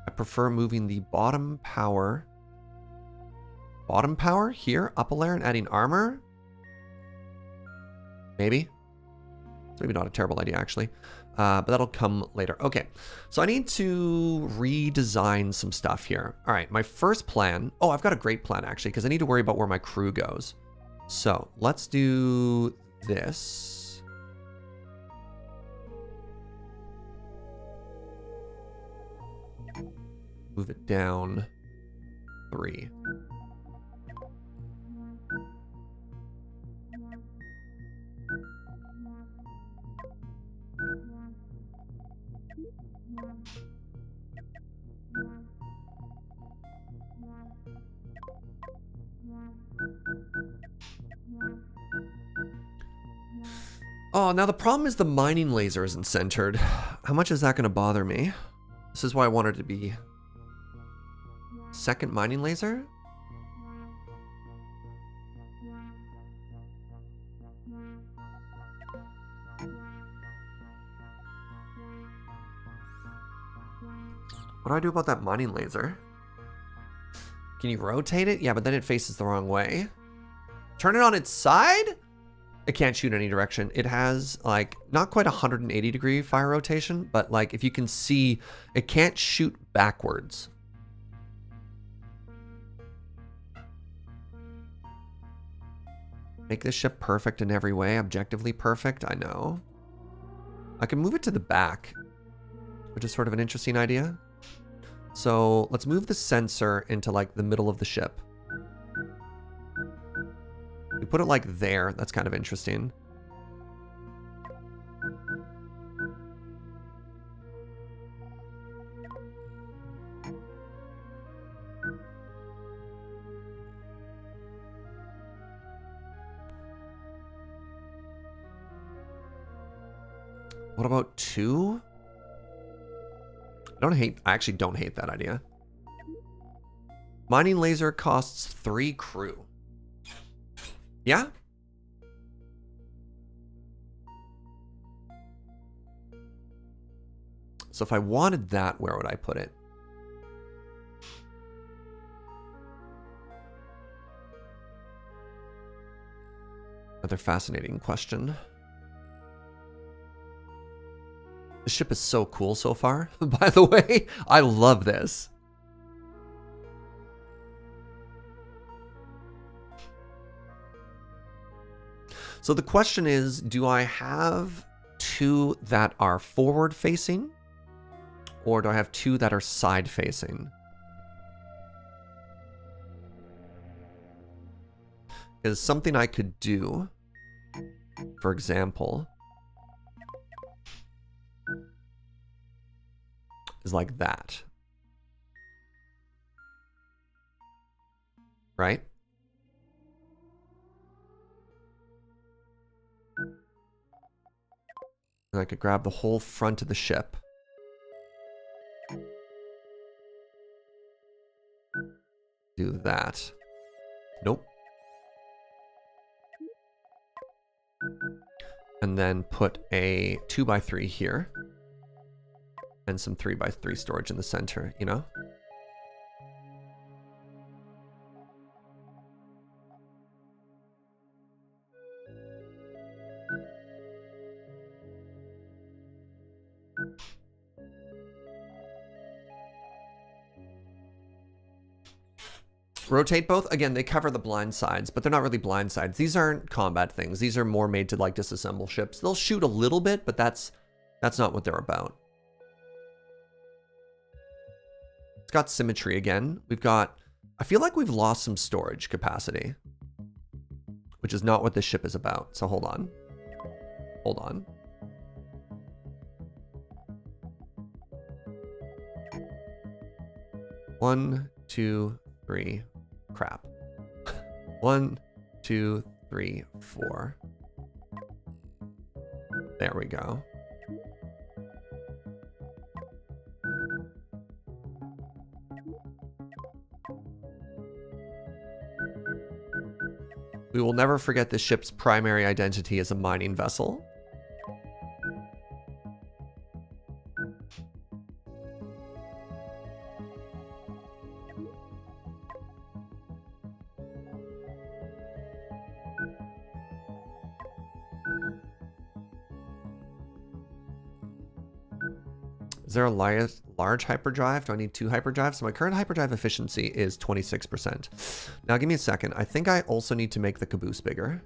I prefer moving the bottom power here up a layer and adding armor. Maybe. It's maybe not a terrible idea, actually. But that'll come later. Okay, so I need to redesign some stuff here. All right, my first plan. Oh, I've got a great plan, actually, because I need to worry about where my crew goes. So let's do this. Move it down 3. Oh, now the problem is the mining laser isn't centered. How much is that going to bother me? This is why I wanted it to be second mining laser. What do I do about that mining laser? Can you rotate it? Yeah, but then it faces the wrong way. Turn it on its side? It can't shoot any direction. It has like not quite 180-degree fire rotation, but like if you can see, it can't shoot backwards. Make this ship perfect in every way, objectively perfect, I know. I can move it to the back, which is sort of an interesting idea. So let's move the sensor into like the middle of the ship. We put it like there. That's kind of interesting. What about 2? I actually don't hate that idea. Mining laser costs 3 crew. Yeah? So if I wanted that, where would I put it? Another fascinating question. The ship is so cool so far, by the way. I love this. So the question is, do I have 2 that are forward facing? Or do I have 2 that are side facing? Is something I could do, for example, is like that. Right? And I could grab the whole front of the ship. Do that. Nope. And then put a 2x3 here. And some 3x3 storage in the center, you know? Rotate both. Again, they cover the blind sides, but they're not really blind sides. These aren't combat things. These are more made to like disassemble ships. They'll shoot a little bit, but that's not what they're about. It's got symmetry again. We've got, I feel like we've lost some storage capacity, which is not what this ship is about. So hold on. Hold on. One, two, three. Crap. 1, 2, 3, 4. There we go. We will never forget this ship's primary identity as a mining vessel. Is there a large hyperdrive? Do I need 2 hyperdrives? So my current hyperdrive efficiency is 26%. Now give me a second. I think I also need to make the caboose bigger.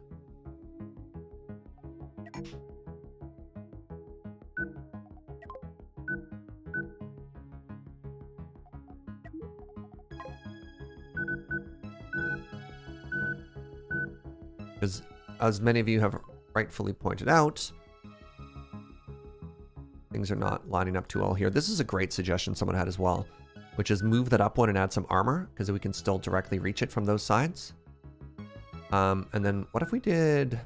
Because as many of you have rightfully pointed out, things are not lining up too well here. This is a great suggestion someone had as well, which is move that up one and add some armor, because we can still directly reach it from those sides. And then what if we did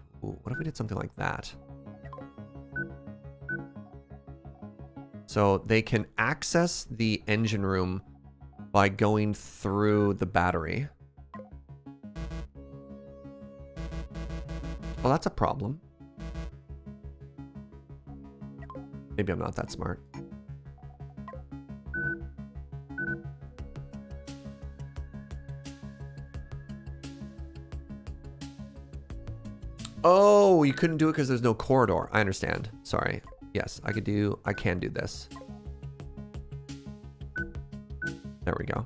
something like that? So they can access the engine room by going through the battery. Well, that's a problem. Maybe I'm not that smart. Oh, you couldn't do it because there's no corridor. I understand. Sorry. Yes, I can do this. There we go.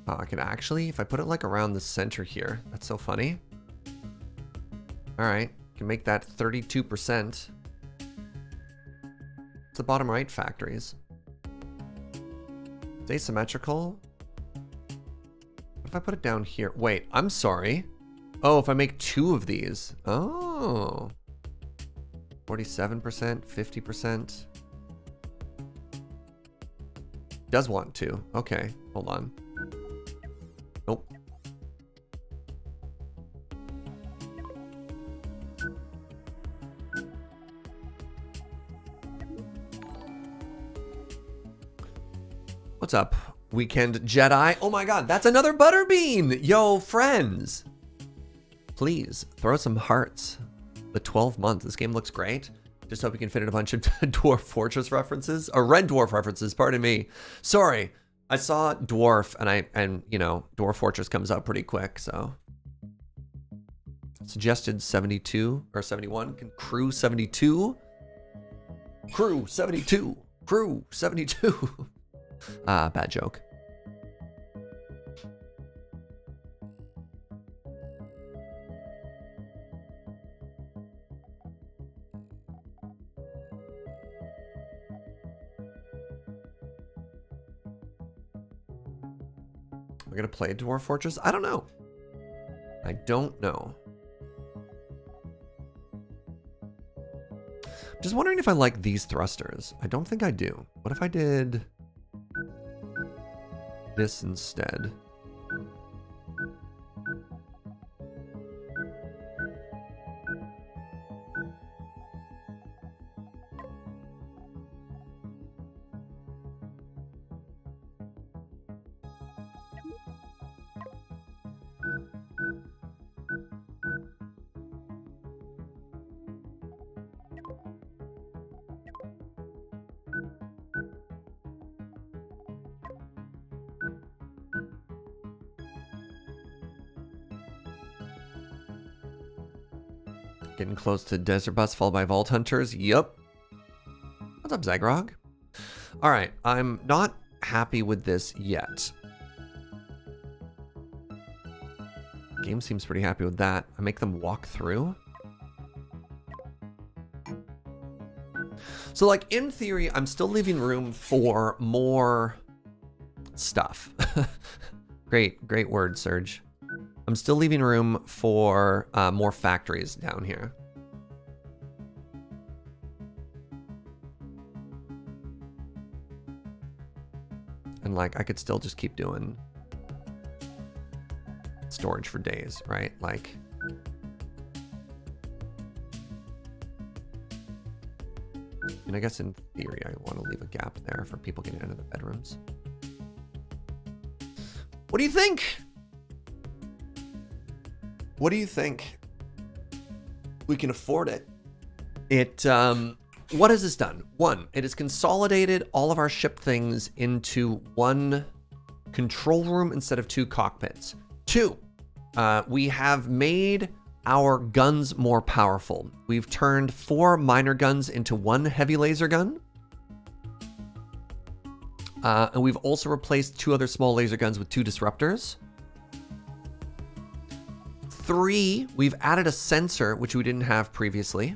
Oh, I can actually, if I put it like around the center here, that's so funny. All right, can make that 32%. It's the bottom right factories. It's asymmetrical. What if I put it down here? Wait, I'm sorry. Oh, if I make 2 of these. Oh. 47%, 50%. Does want to. Okay, hold on. Nope. What's up, Weekend Jedi? Oh my god, that's another Butterbean! Yo, friends! Please, throw some hearts. The 12 months. This game looks great. Just hope you can fit in a bunch of Dwarf Fortress references. Or Red Dwarf references, pardon me. Sorry. I saw Dwarf, and you know, Dwarf Fortress comes up pretty quick, so. Suggested 72 or 71. Can Crew 72? Crew 72. Crew 72. Ah, bad joke. I gonna play Dwarf Fortress? I don't know. I don't know. Just wondering if I like these thrusters. I don't think I do. What if I did this instead? Getting close to Desert Bus, followed by Vault Hunters. Yup. What's up, Zagrog? All right, I'm not happy with this yet. Game seems pretty happy with that. I make them walk through. So, like, in theory, I'm still leaving room for more stuff. Great word, Serge. I'm still leaving room for more factories down here. And like, I could still just keep doing storage for days, right? Like, and I guess in theory, I want to leave a gap there for people getting into the bedrooms. What do you think? What do you think? We can afford it. What has this done? One, it has consolidated all of our ship things into one control room instead of two cockpits. Two, we have made our guns more powerful. We've turned 4 minor guns into 1 heavy laser gun. And we've also replaced 2 other small laser guns with 2 disruptors. 3, we've added a sensor, which we didn't have previously.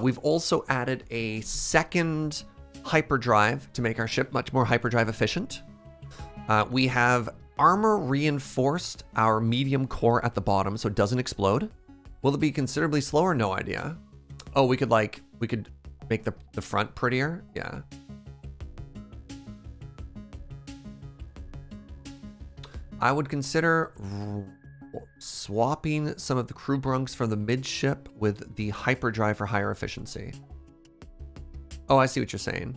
We've also added a second hyperdrive to make our ship much more hyperdrive efficient. We have armor reinforced our medium core at the bottom so it doesn't explode. Will it be considerably slower? No idea. Oh, we could make the front prettier. Yeah. I would consider swapping some of the crew bunks from the midship with the hyperdrive for higher efficiency. Oh, I see what you're saying.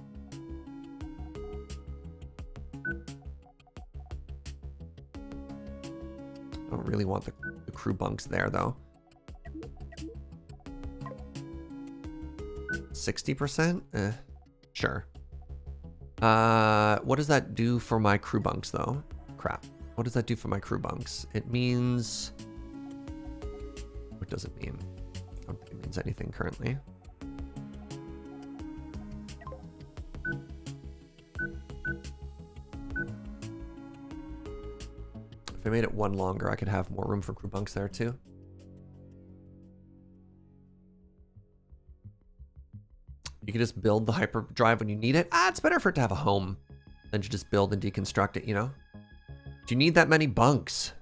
I don't really want the crew bunks there, though. 60%? Sure. What does that do for my crew bunks, though? Crap. What does that do for my crew bunks? It means... What does it mean? I don't think it means anything currently. If I made it 1 longer, I could have more room for crew bunks there too. You can just build the hyperdrive when you need it. It's better for it to have a home than to just build and deconstruct it, you know? Do you need that many bunks?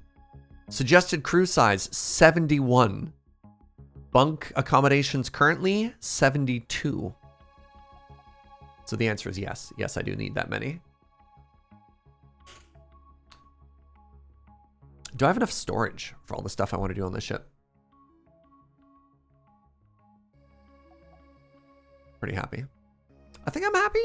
Suggested crew size, 71. Bunk accommodations currently, 72. So the answer is yes. Yes, I do need that many. Do I have enough storage for all the stuff I want to do on this ship? Pretty happy. I think I'm happy.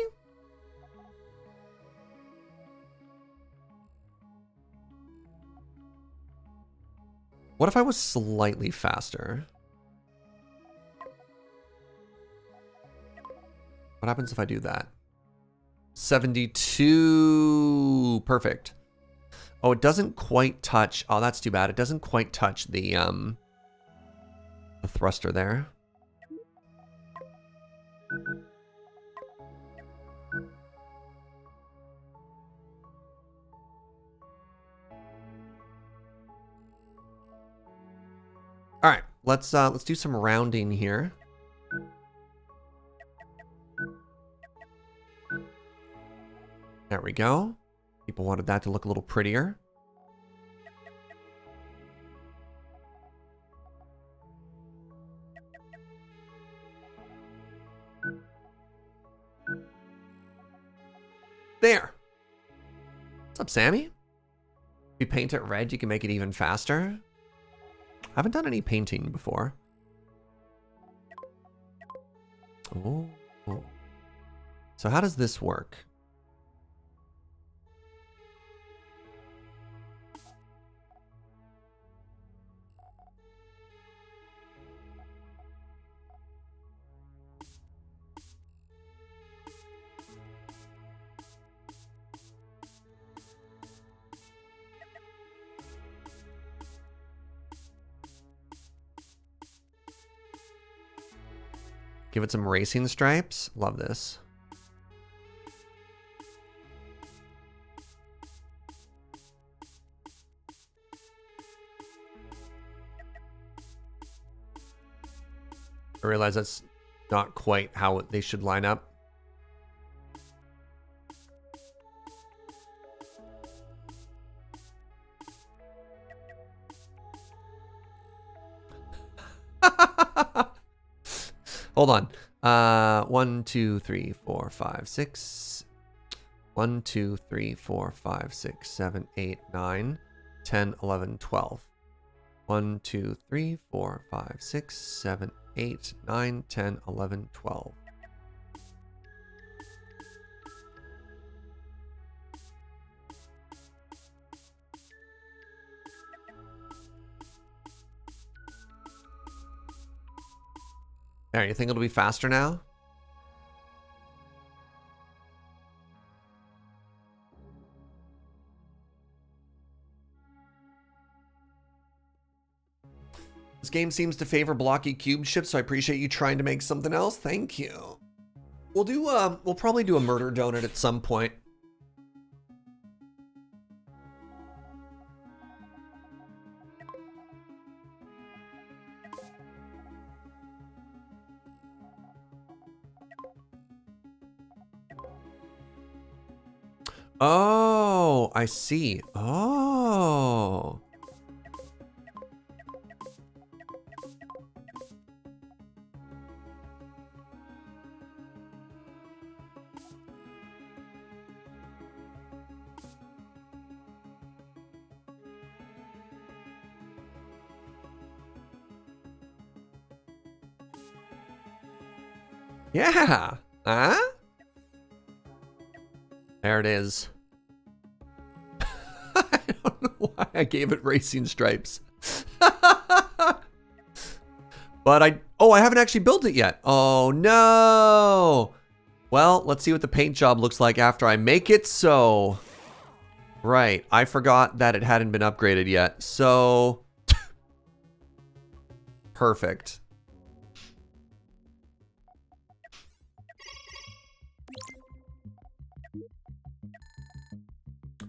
What if I was slightly faster? What happens if I do that? 72. Perfect. Oh, it doesn't quite touch. Oh, that's too bad. It doesn't quite touch the thruster there. All right, let's do some rounding here. There we go. People wanted that to look a little prettier. There. What's up, Sammy? If you paint it red, you can make it even faster. I haven't done any painting before. Oh. So how does this work? Give it some racing stripes. Love this. I realize that's not quite how they should line up. Hold on. 1, 2, 3, 4, 5, 6. 1, 2, 3, 4, 5, 6, 7, 8, 9, 10, 11, 12. 1, 2, 3, 4, 5, 6, 7, 8, 9, 10, 11, 12. All right, you think it'll be faster now? This game seems to favor blocky cube ships, so I appreciate you trying to make something else. Thank you. We'll probably do a murder donut at some point. Oh, I see. Oh. Yeah. Huh? There it is. I don't know why I gave it racing stripes. But I haven't actually built it yet. Oh no. Well, let's see what the paint job looks like after I make it so. Right, I forgot that it hadn't been upgraded yet. So perfect.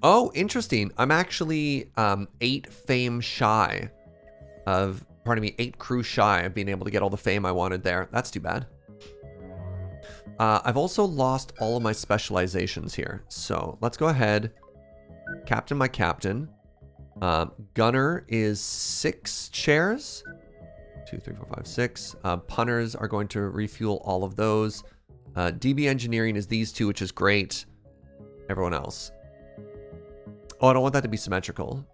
Oh, interesting. I'm actually 8 fame shy of, pardon me, 8 crew shy of being able to get all the fame I wanted there. That's too bad. I've also lost all of my specializations here. So let's go ahead. Captain my captain. Gunner is 6 chairs. 2, 3, 4, 5, 6. Punters are going to refuel all of those. DB engineering is these 2, which is great. Everyone else. Oh, I don't want that to be symmetrical.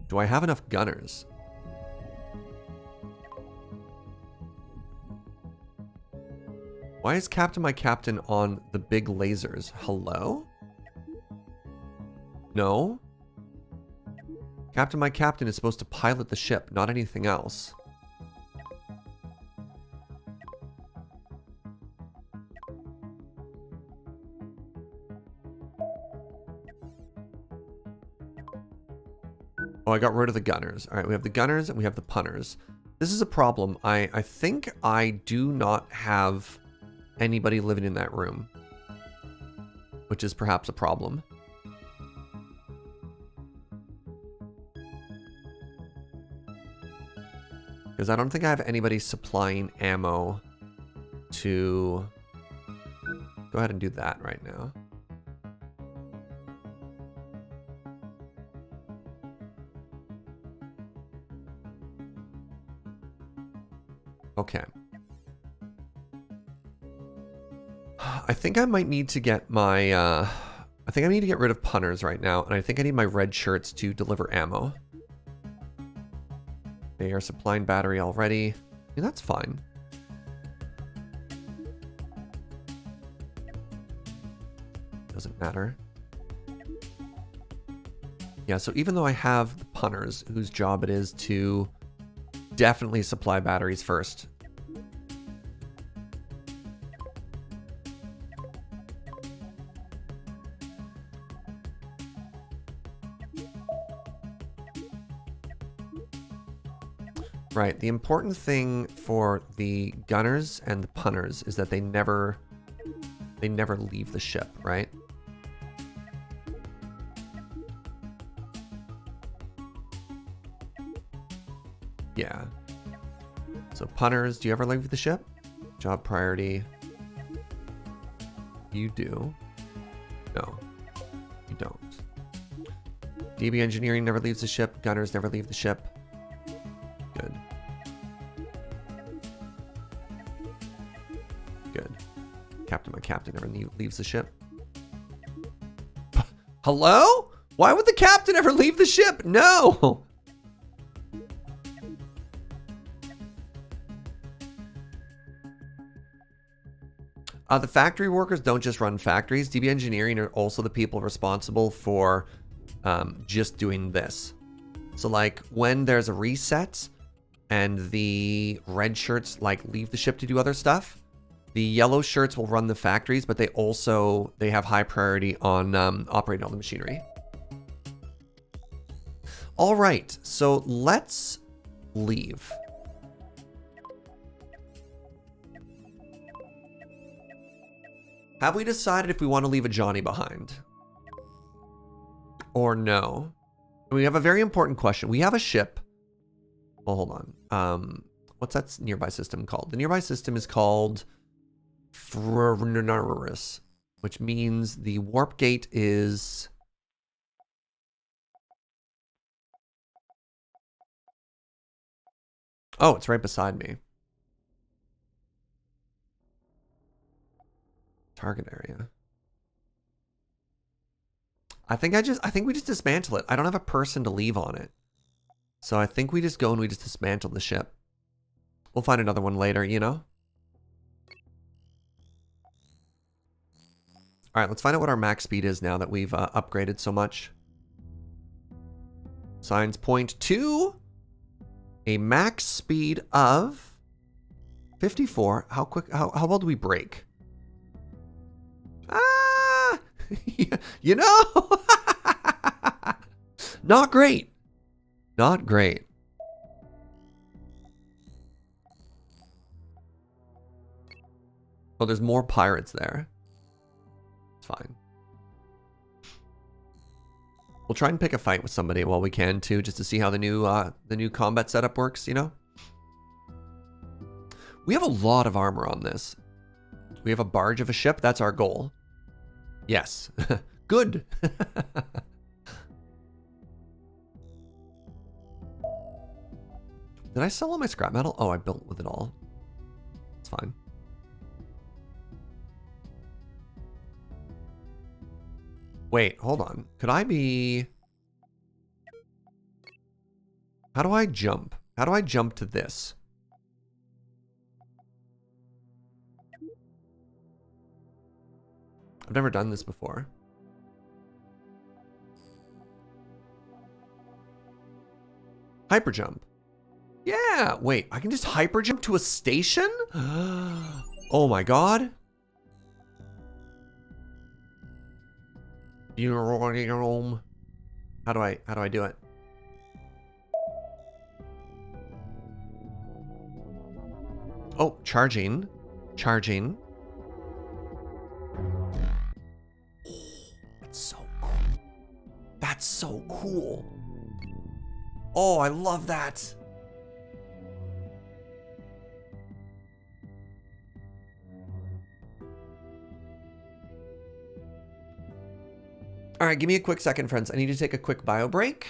Do I have enough gunners? Why is Captain my captain on the big lasers? Hello? No. Captain my captain is supposed to pilot the ship, not anything else. Oh, I got rid of the gunners. All right, we have the gunners and we have the punters. This is a problem. I think I do not have anybody living in that room, which is perhaps a problem. Because I don't think I have anybody supplying ammo to go ahead and do that right now. Okay. I think I might need to get my, I think I need to get rid of punters right now, and I think I need my red shirts to deliver ammo. They are supplying battery already. I mean, that's fine. Doesn't matter. Yeah, so even though I have the punters, whose job it is to definitely supply batteries first. Right, the important thing for the gunners and the punters is that they never leave the ship, right? Yeah. So punters, do you ever leave the ship? Job priority. You do. No, you don't. DB engineering never leaves the ship. Gunners never leave the ship. Good. Good. Captain, my captain never leaves the ship. Hello? Why would the captain ever leave the ship? No! The factory workers don't just run factories. DB engineering are also the people responsible for just doing this. So like when there's a reset and the red shirts like leave the ship to do other stuff, the yellow shirts will run the factories, but they have high priority on operating all the machinery. All right, so let's leave. Have we decided if we want to leave a Johnny behind? Or no? We have a very important question. We have a ship. Well, hold on. What's that nearby system called? The nearby system is called Hubris, which means the warp gate is... Oh, it's right beside me. Target area. I think we just dismantle it. I don't have a person to leave on it. So I think we just go and we just dismantle the ship. We'll find another one later, you know? All right, let's find out what our max speed is now that we've upgraded so much. Signs point to a max speed of 54. How well do we brake? Ah, you know, not great. Not great. Oh, there's more pirates there. It's fine. We'll try and pick a fight with somebody while we can too, just to see how the new combat setup works, you know? We have a lot of armor on this. We have a barge of a ship. That's our goal. Yes. Good. Did I sell all my scrap metal? Oh, I built with it all. It's fine. Wait, hold on. Could I be... How do I jump? How do I jump to this? I've never done this before. Hyper jump. Yeah, wait, I can just hyper jump to a station? Oh my god. How do I do it? Oh, charging. Charging. That's so cool. That's so cool. Oh, I love that. All right, give me a quick second, friends. I need to take a quick bio break.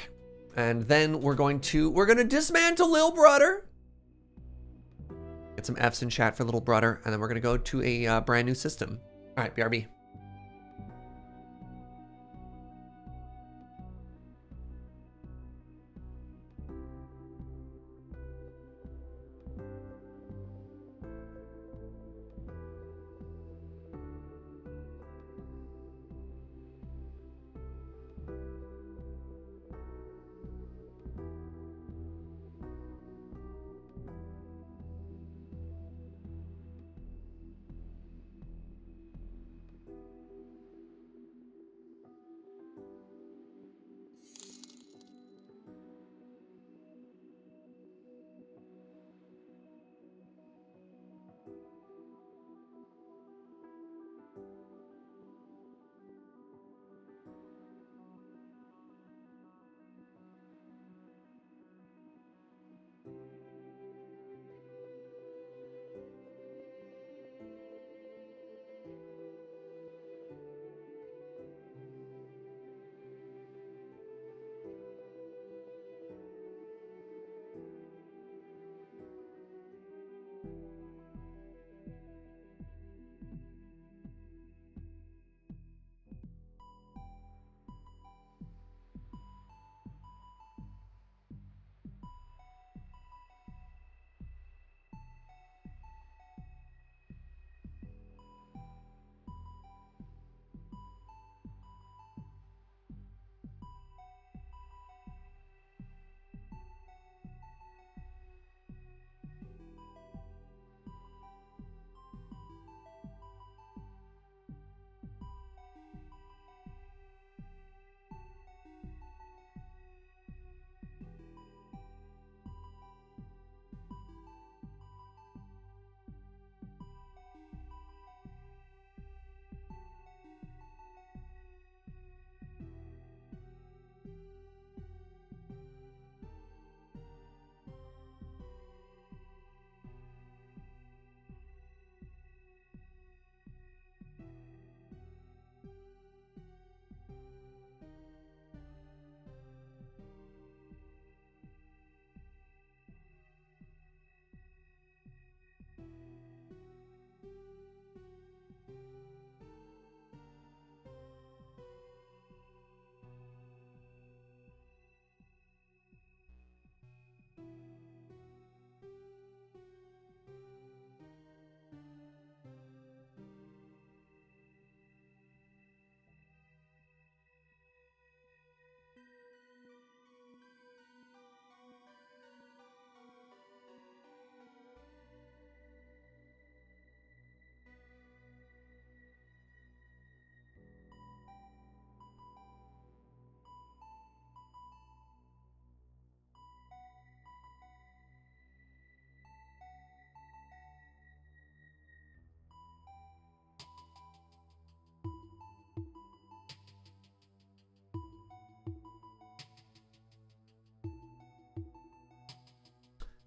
And then we're gonna dismantle Lil Brother. Get some F's in chat for Little Brother, and then we're gonna go to a brand new system. All right, BRB.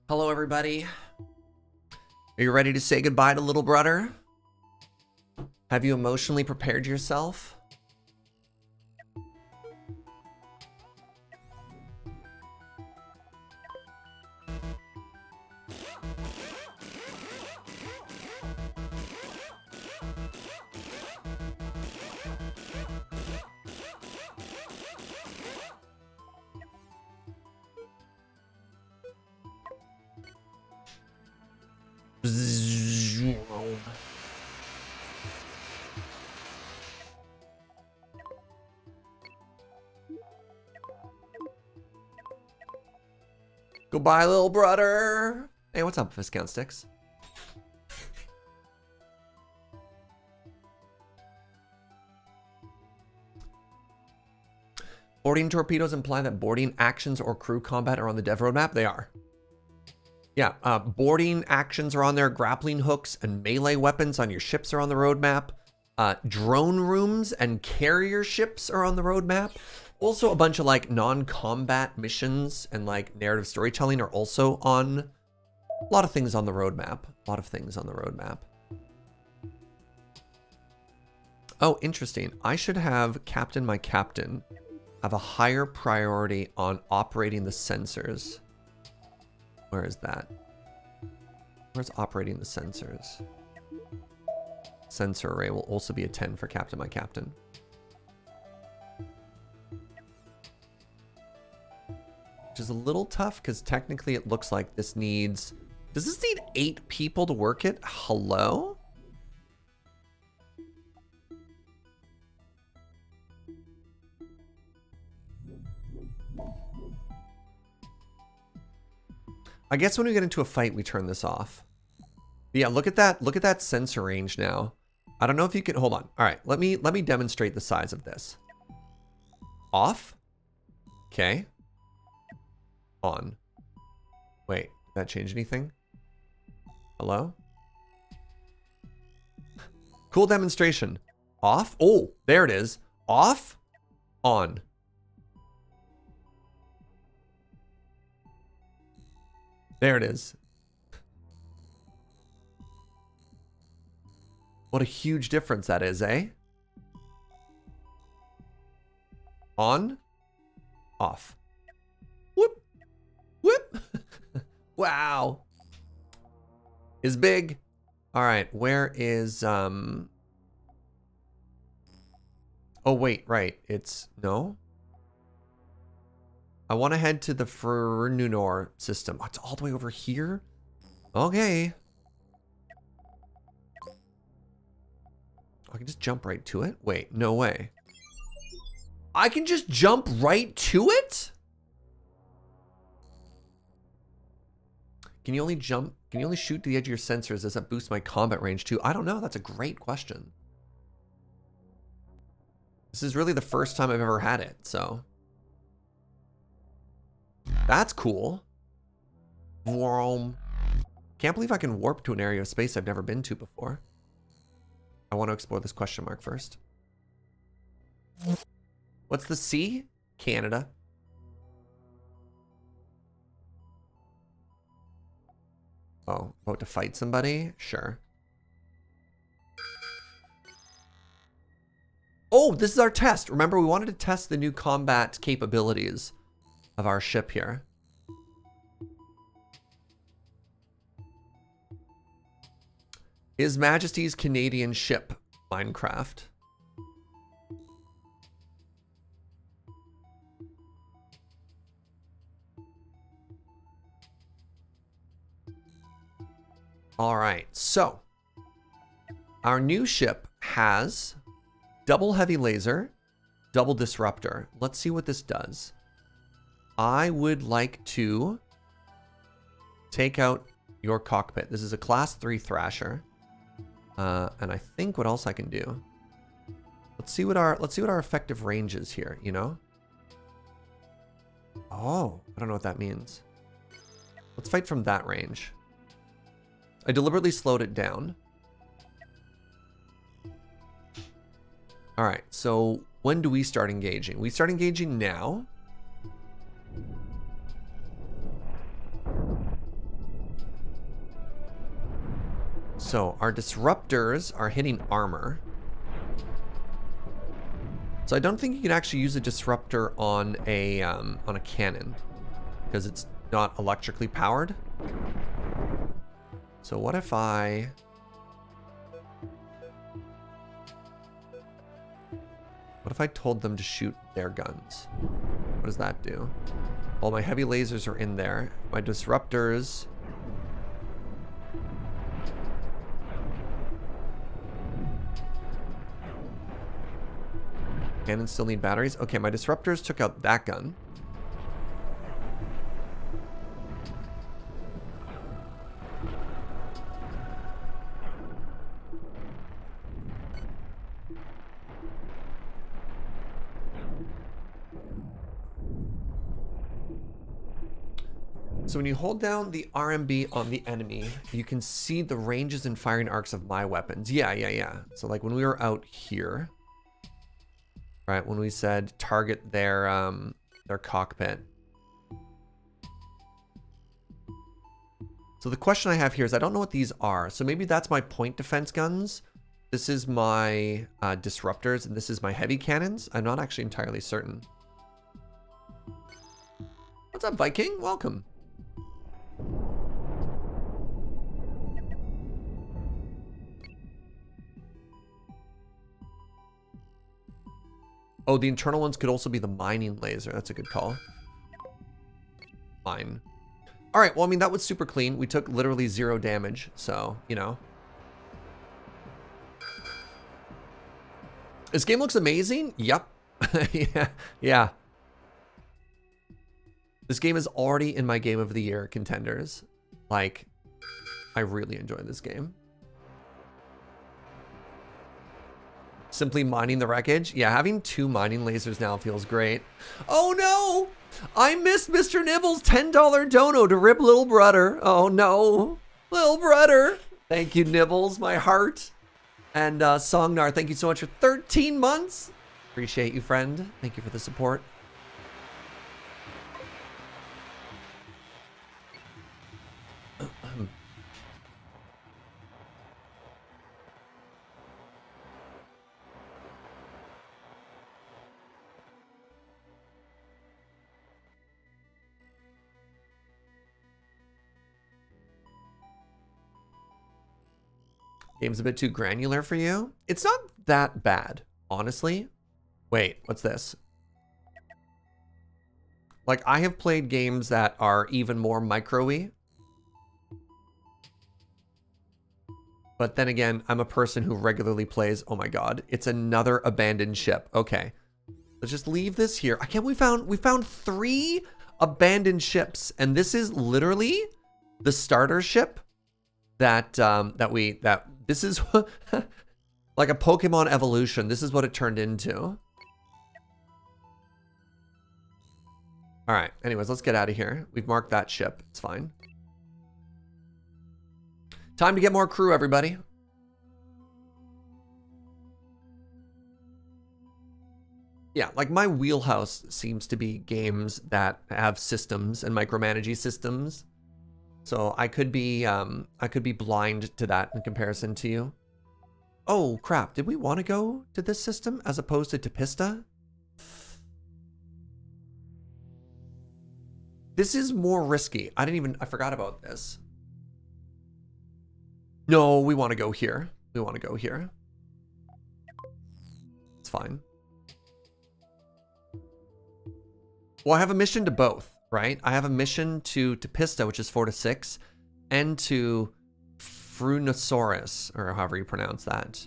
Hello, everybody. Are you ready to say goodbye to Little Brother? Have you emotionally prepared yourself? Goodbye, Little Brother. Hey, what's up, Viscount Sticks? Boarding torpedoes imply that boarding actions or crew combat are on the dev roadmap. They are. Yeah, boarding actions are on there. Grappling hooks and melee weapons on your ships are on the roadmap. Drone rooms and carrier ships are on the roadmap. Also, a bunch of like non-combat missions and like narrative storytelling are also on. A lot of things on the roadmap. A lot of things on the roadmap. Oh, interesting. I should have Captain My Captain have a higher priority on operating the sensors. Where is that? Where's operating the sensors? Sensor array will also be a 10 for Captain My Captain. Which is a little tough because technically it looks like this needs... Does this need 8 people to work it? Hello? I guess when we get into a fight, we turn this off. But yeah, look at that. Look at that sensor range now. I don't know if you can... Hold on. All right, let me demonstrate the size of this. Off. Okay. On. Wait, did that change anything? Hello? Cool demonstration. Off. Oh, there it is. Off. On. There it is. What a huge difference that is, eh? On. Off. Whoop. Whoop. Wow. Is big. All right, where is oh wait, right. It's no. I want to head to the Fernunor system. Oh, it's all the way over here. Okay. I can just jump right to it. Wait, no way. I can just jump right to it? Can you only jump? Can you only shoot to the edge of your sensors? Does that boost my combat range too? I don't know. That's a great question. This is really the first time I've ever had it, so. That's cool. Vroom. Can't believe I can warp to an area of space I've never been to before. I want to explore this question mark first. What's the C? Canada. Oh, about to fight somebody? Sure. Oh, this is our test. Remember, we wanted to test the new combat capabilities of our ship here. His Majesty's Canadian ship, Mine Craft. All right, so our new ship has double heavy laser, double disruptor. Let's see what this does. I would like to take out your cockpit. This is a class 3 Thrasher. And I think what else I can do. Let's see what our effective range is here, you know? Oh, I don't know what that means. Let's fight from that range. I deliberately slowed it down. All right, so when do we start engaging? We start engaging now. So our disruptors are hitting armor. So I don't think you can actually use a disruptor on a cannon because it's not electrically powered. So what if I... What if I told them to shoot their guns? What does that do? Well, my heavy lasers are in there. My disruptors... Cannons still need batteries. Okay, my disruptors took out that gun. So when you hold down the RMB on the enemy, you can see the ranges and firing arcs of my weapons. Yeah. So like when we were out here, right, when we said target their cockpit. So the question I have here is I don't know what these are. So maybe that's my point defense guns. This is my disruptors, and this is my heavy cannons. I'm not actually entirely certain. What's up, Viking? Welcome. Oh, the internal ones could also be the mining laser. That's a good call. Fine. All right, well, I mean, that was super clean. We took literally 0 damage, so, you know. This game looks amazing. Yep. yeah. This game is already in my game of the year contenders. Like, I really enjoy this game. Simply mining the wreckage. Yeah, having 2 mining lasers now feels great. Oh no! I missed Mr. Nibble's $10 dono to rip little brother. Oh no. Little brother. Thank you, Nibbles, my heart. And Songnar, thank you so much for 13 months. Appreciate you, friend. Thank you for the support. Game's a bit too granular for you. It's not that bad, honestly. Wait, what's this? Like, I have played games that are even more micro-y. But then again, I'm a person who regularly plays, oh my god, it's another abandoned ship. Okay. Let's just leave this here. I can't, we found 3 abandoned ships, and this is literally the starter ship that this is like a Pokemon evolution. This is what it turned into. All right. Anyways, let's get out of here. We've marked that ship. It's fine. Time to get more crew, everybody. Yeah, like my wheelhouse seems to be games that have systems and micromanaging systems. So I could be blind to that in comparison to you. Oh crap, did we want to go to this system as opposed to Tapista? This is more risky. I forgot about this. No, we want to go here. We want to go here. It's fine. Well, I have a mission to both. Right? I have a mission to Tapista, which is 4 to 6, and to Frunosaurus, or however you pronounce that.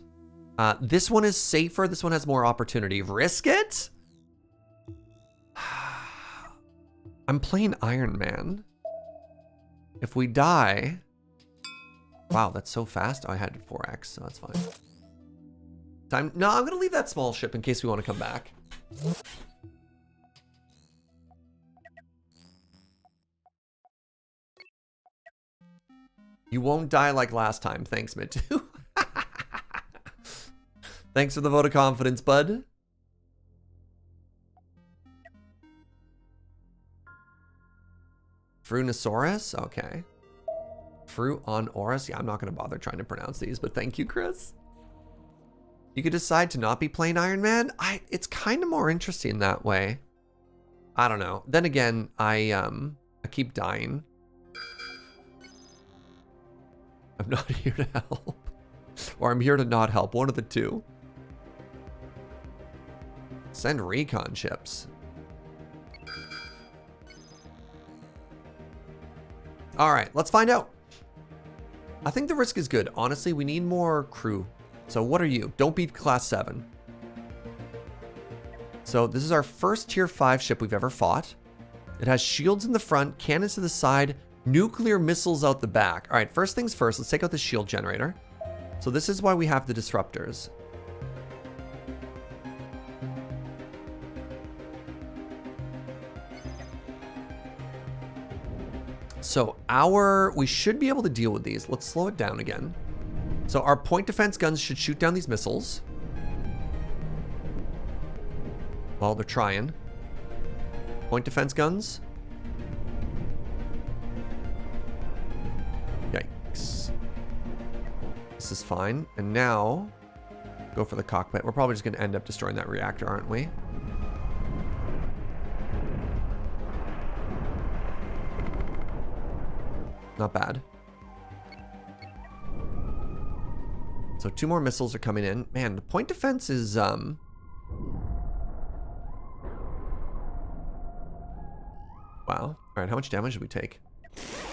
This one is safer. This one has more opportunity. Risk it? I'm playing Iron Man. If we die... Wow, that's so fast. Oh, I had 4x, so that's fine. No, I'm going to leave that small ship in case we want to come back. You won't die like last time. Thanks, Mitu. Thanks for the vote of confidence, bud. Frunosaurus? Okay. Fruonosaurus? Yeah, I'm not going to bother trying to pronounce these, but thank you, Chris. You could decide to not be playing Iron Man. It's kind of more interesting that way. I don't know. Then again, I keep dying. I'm not here to help. Or I'm here to not help. One of the two. Send recon ships. All right, let's find out. I think the risk is good. Honestly, we need more crew. So what are you? Don't beat class 7. So this is our first tier 5 ship we've ever fought. It has shields in the front, cannons to the side, nuclear missiles out the back. All right, first things first, let's take out the shield generator. So this is why we have the disruptors. So we should be able to deal with these. Let's slow it down again. So our point defense guns should shoot down these missiles. Well, they're trying. Point defense guns. Yikes. This is fine. And now Go for the cockpit. We're probably just going to end up destroying that reactor, aren't we? Not bad. So 2 more missiles are coming in. Man, the point defense is, Wow. All right, how much damage did we take?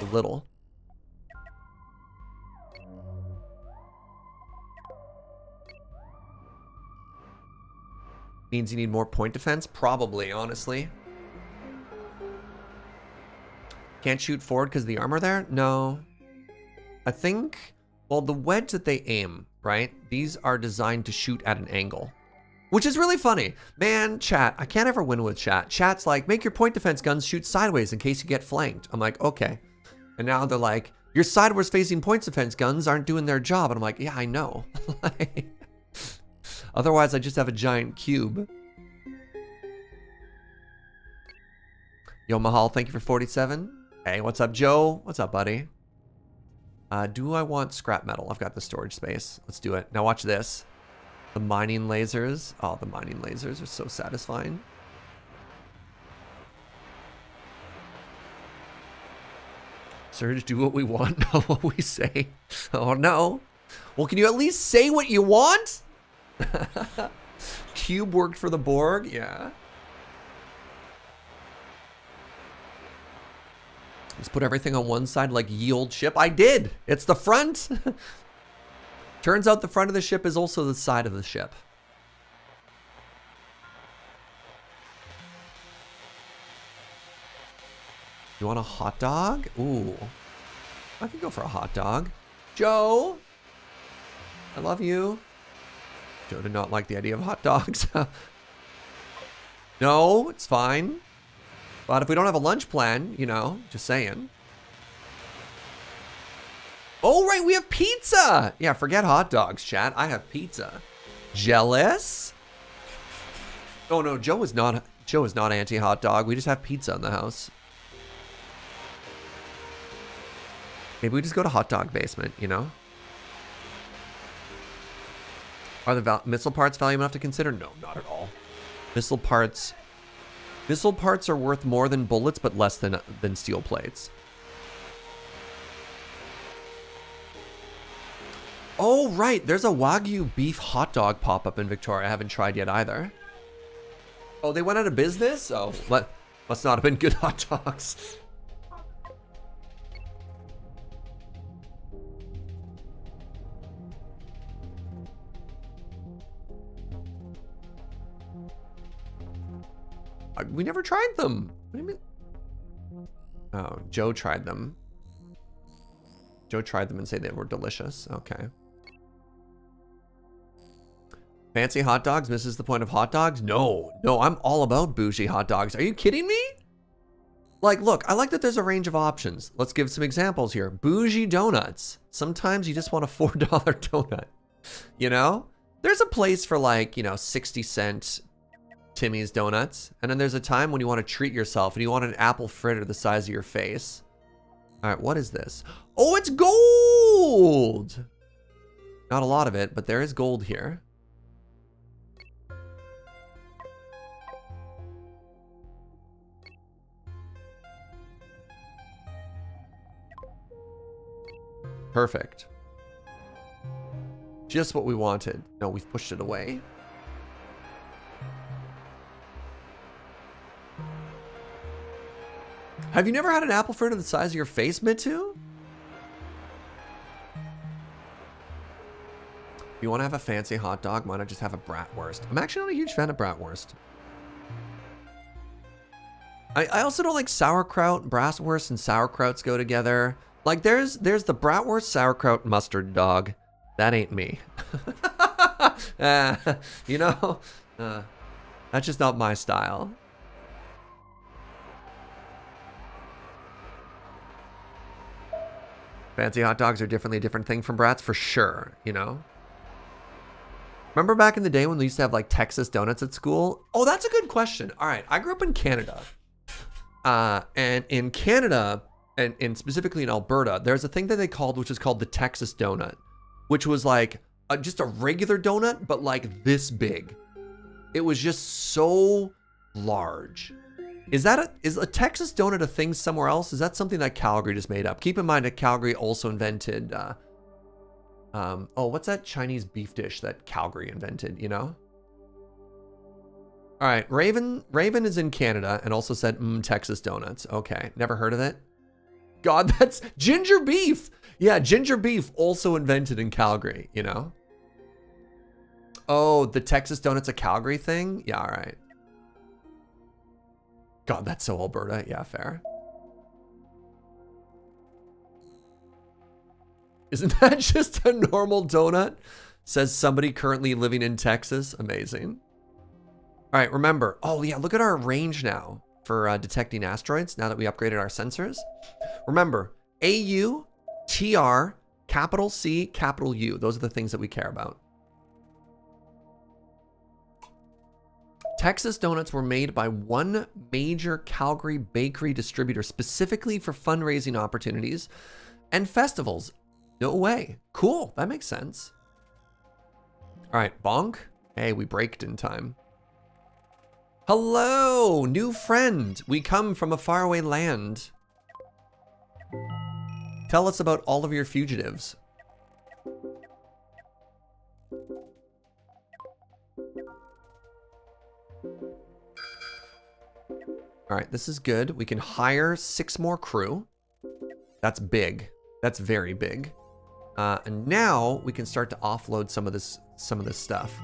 A little. Means you need more point defense? Probably, honestly. Can't shoot forward because of the armor there? No. I think, well, the wedge that they aim, right? These are designed to shoot at an angle, which is really funny. Man, chat, I can't ever win with chat. Chat's like, make your point defense guns shoot sideways in case you get flanked. I'm like, okay. And now they're like, your sideways facing point defense guns aren't doing their job. And I'm like, yeah, I know. Otherwise, I just have a giant cube. Yo, Mahal, thank you for 47. Hey, what's up, Joe? What's up, buddy? Do I want scrap metal? I've got the storage space. Let's do it. Now watch this. The mining lasers. Oh, the mining lasers are so satisfying. Serge, do what we want, not what we say. Oh, no. Well, can you at least say what you want? Cube worked for the Borg? Yeah. Just put everything on one side like ye old ship. I did. It's the front. Turns out the front of the ship is also the side of the ship. You want a hot dog? Ooh. I could go for a hot dog. Joe. I love you. Joe did not like the idea of hot dogs. No, it's fine. But if we don't have a lunch plan, you know, just saying. Oh, right, we have pizza. Yeah, forget hot dogs, chat. I have pizza. Jealous? Oh no, Joe is not anti-hot dog. We just have pizza in the house. Maybe we just go to hot dog basement, you know? Are the missile parts valuable enough to consider? No, not at all. Missile parts are worth more than bullets, but less than steel plates. Oh, right. There's a Wagyu beef hot dog pop-up in Victoria. I haven't tried yet either. Oh, they went out of business? Oh, must not have been good hot dogs. We never tried them. What do you mean? Oh, Joe tried them. Joe tried them and said they were delicious. Okay. Fancy hot dogs misses the point of hot dogs? No, I'm all about bougie hot dogs. Are you kidding me? Like, look, I like that there's a range of options. Let's give some examples here. Bougie donuts. Sometimes you just want a $4 donut. You know? There's a place for like, 60-cent Timmy's Donuts. And then there's a time when you want to treat yourself and you want an apple fritter the size of your face. All right, what is this? Oh, it's gold! Not a lot of it, but there is gold here. Perfect. Just what we wanted. No, we've pushed it away. Have you never had an apple fritter the size of your face, Mitu? If you want to have a fancy hot dog, why not just have a bratwurst? I'm actually not a huge fan of bratwurst. I also don't like sauerkraut. Bratwurst and sauerkrauts go together. Like there's the bratwurst sauerkraut mustard dog. That ain't me. That's just not my style. Fancy hot dogs are definitely a different thing from brats, for sure, Remember back in the day when we used to have like Texas donuts at school? Oh, that's a good question. All right, I grew up in Canada. And in Canada, and specifically in Alberta, there's a thing that they called, which is called the Texas donut, which was like just a regular donut, but like this big. It was just so large. Is a Texas donut a thing somewhere else? Is that something that Calgary just made up? Keep in mind that Calgary also invented, oh, what's that Chinese beef dish that Calgary invented, you know? All right, Raven is in Canada and also said, Texas donuts. Okay, never heard of it. God, that's ginger beef. Yeah, ginger beef also invented in Calgary, you know? Oh, the Texas donut's a Calgary thing? Yeah, all right. God, that's so Alberta. Yeah, fair. Isn't that just a normal donut? Says somebody currently living in Texas. Amazing. All right, remember. Oh, yeah, look at our range now for detecting asteroids now that we upgraded our sensors. Remember, AU, TR, capital C, capital U. Those are the things that we care about. Texas donuts were made by one major Calgary bakery distributor specifically for fundraising opportunities and festivals. No way. Cool. That makes sense. All right, bonk. Hey, we braked in time. Hello, new friend. We come from a faraway land. Tell us about all of your fugitives. All right, this is good. We can hire 6 more crew. That's big. That's very big. And now we can start to offload some of this stuff.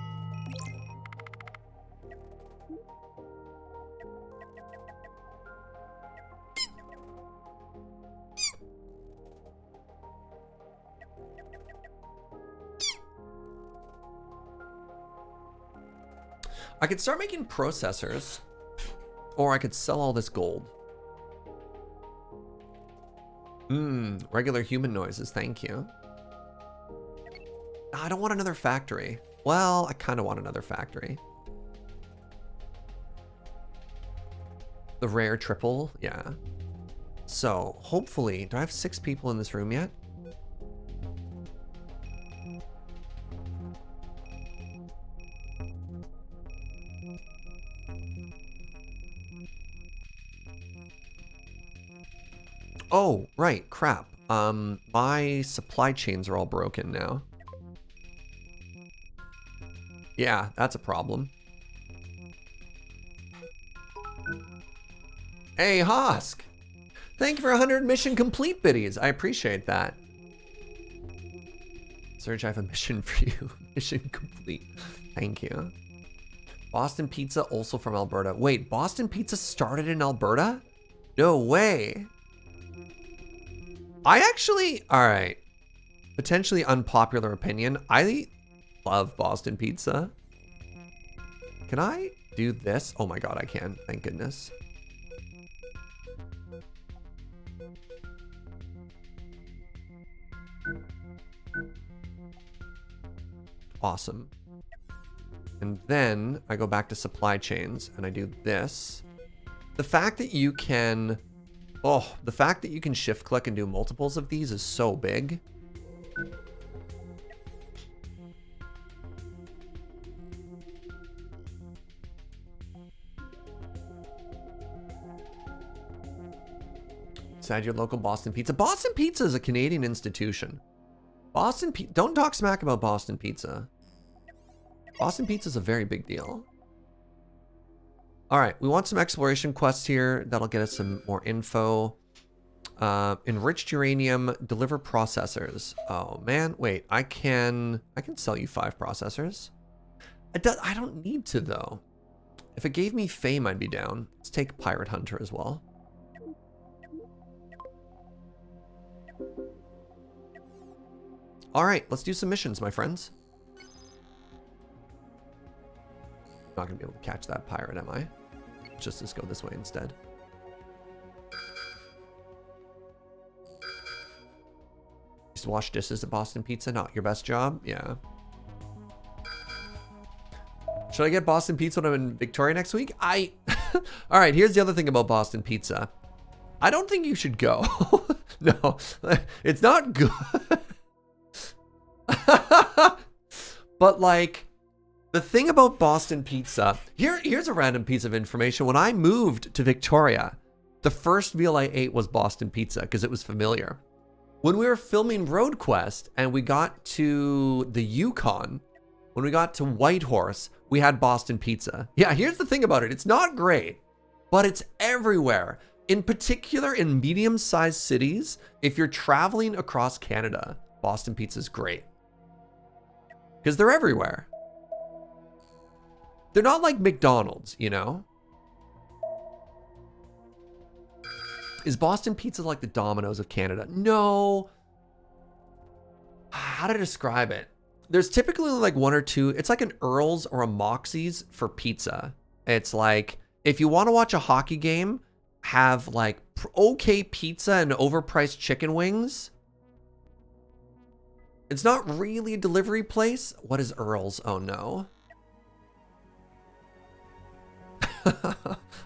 I could start making processors, or I could sell all this gold. Regular human noises, thank you. I don't want another factory. Well, I kind of want another factory. The rare triple, yeah. So, hopefully, do I have 6 people in this room yet? Oh, right, crap. My supply chains are all broken now. Yeah, that's a problem. Hey, Hosk! Thank you for 100 mission complete biddies. I appreciate that. Serge, I have a mission for you. Mission complete. Thank you. Boston Pizza, also from Alberta. Wait, Boston Pizza started in Alberta? No way. I actually, all right, potentially unpopular opinion. I love Boston Pizza. Can I do this? Oh my God, I can. Thank goodness. Awesome. And then I go back to supply chains and I do this. The fact that you can, the fact that you can shift click and do multiples of these is so big. Decide your local Boston Pizza. Boston Pizza is a Canadian institution. Don't talk smack about Boston Pizza. Boston Pizza is a very big deal. All right, we want some exploration quests here. That'll get us some more info. Enriched uranium, deliver processors. Oh man, wait, I can sell you 5 processors. I don't need to though. If it gave me fame, I'd be down. Let's take Pirate Hunter as well. All right, let's do some missions, my friends. Not gonna be able to catch that pirate, am I? Let's go this way instead. Just wash dishes at Boston Pizza, not your best job? Yeah. Should I get Boston Pizza when I'm in Victoria next week? All right, here's the other thing about Boston Pizza. I don't think you should go. No, it's not good. But like, the thing about Boston pizza, here's a random piece of information. When I moved to Victoria, the first meal I ate was Boston pizza because it was familiar. When we were filming Road Quest and we got to the Yukon, when we got to Whitehorse, we had Boston pizza. Yeah, here's the thing about it. It's not great, but it's everywhere. In particular, in medium-sized cities, if you're traveling across Canada, Boston pizza is great. Because they're everywhere. They're not like McDonald's, you know? Is Boston pizza like the Domino's of Canada? No. How to describe it? There's typically like one or two. It's like an Earl's or a Moxie's for pizza. It's like, if you want to watch a hockey game, have like okay pizza and overpriced chicken wings. It's not really a delivery place. What is Earl's? Oh no.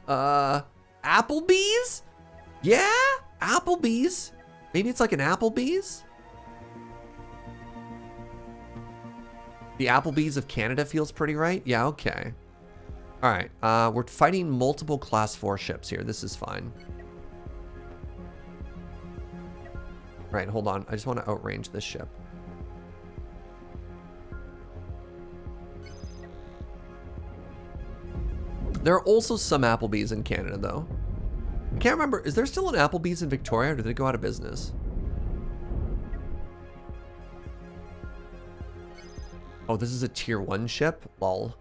Applebee's? Yeah, Applebee's. Maybe it's like an Applebee's. The Applebee's of Canada feels pretty right. Yeah, okay. All right, we're fighting multiple class 4 ships here. This is fine. Right, hold on. I just want to outrange this ship. There are also some Applebee's in Canada, though. I can't remember. Is there still an Applebee's in Victoria, or did they go out of business? Oh, this is a tier 1 ship? Lol.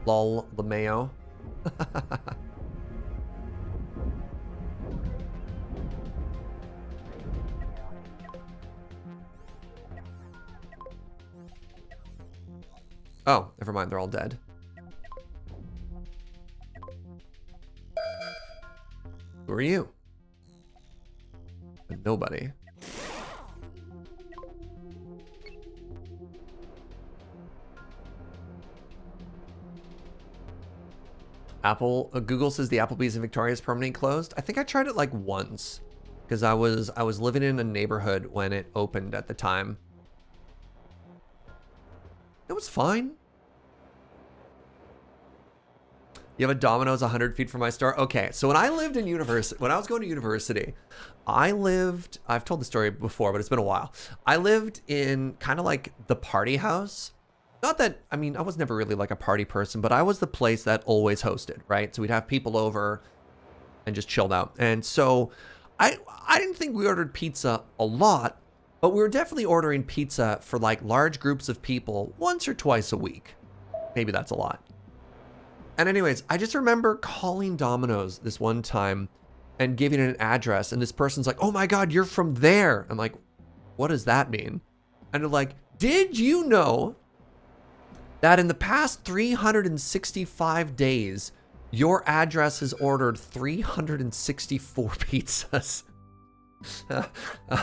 Lol, LeMayo. Oh, never mind. They're all dead. Who are you? Nobody. Google says the Applebee's in Victoria is permanently closed. I think I tried it like once because I was living in a neighborhood when it opened at the time. It was fine. You have a Domino's 100 feet from my store? Okay, so when I lived in university, when I was going to university, I've told the story before, but it's been a while. I lived in kind of like the party house. Not that, I mean, I was never really like a party person, but I was the place that always hosted, right? So we'd have people over and just chilled out. And so I didn't think we ordered pizza a lot, but we were definitely ordering pizza for like large groups of people once or twice a week. Maybe that's a lot. And anyways, I just remember calling Domino's this one time and giving it an address. And this person's like, oh my God, you're from there. I'm like, what does that mean? And they're like, did you know that in the past 365 days, your address has ordered 364 pizzas? I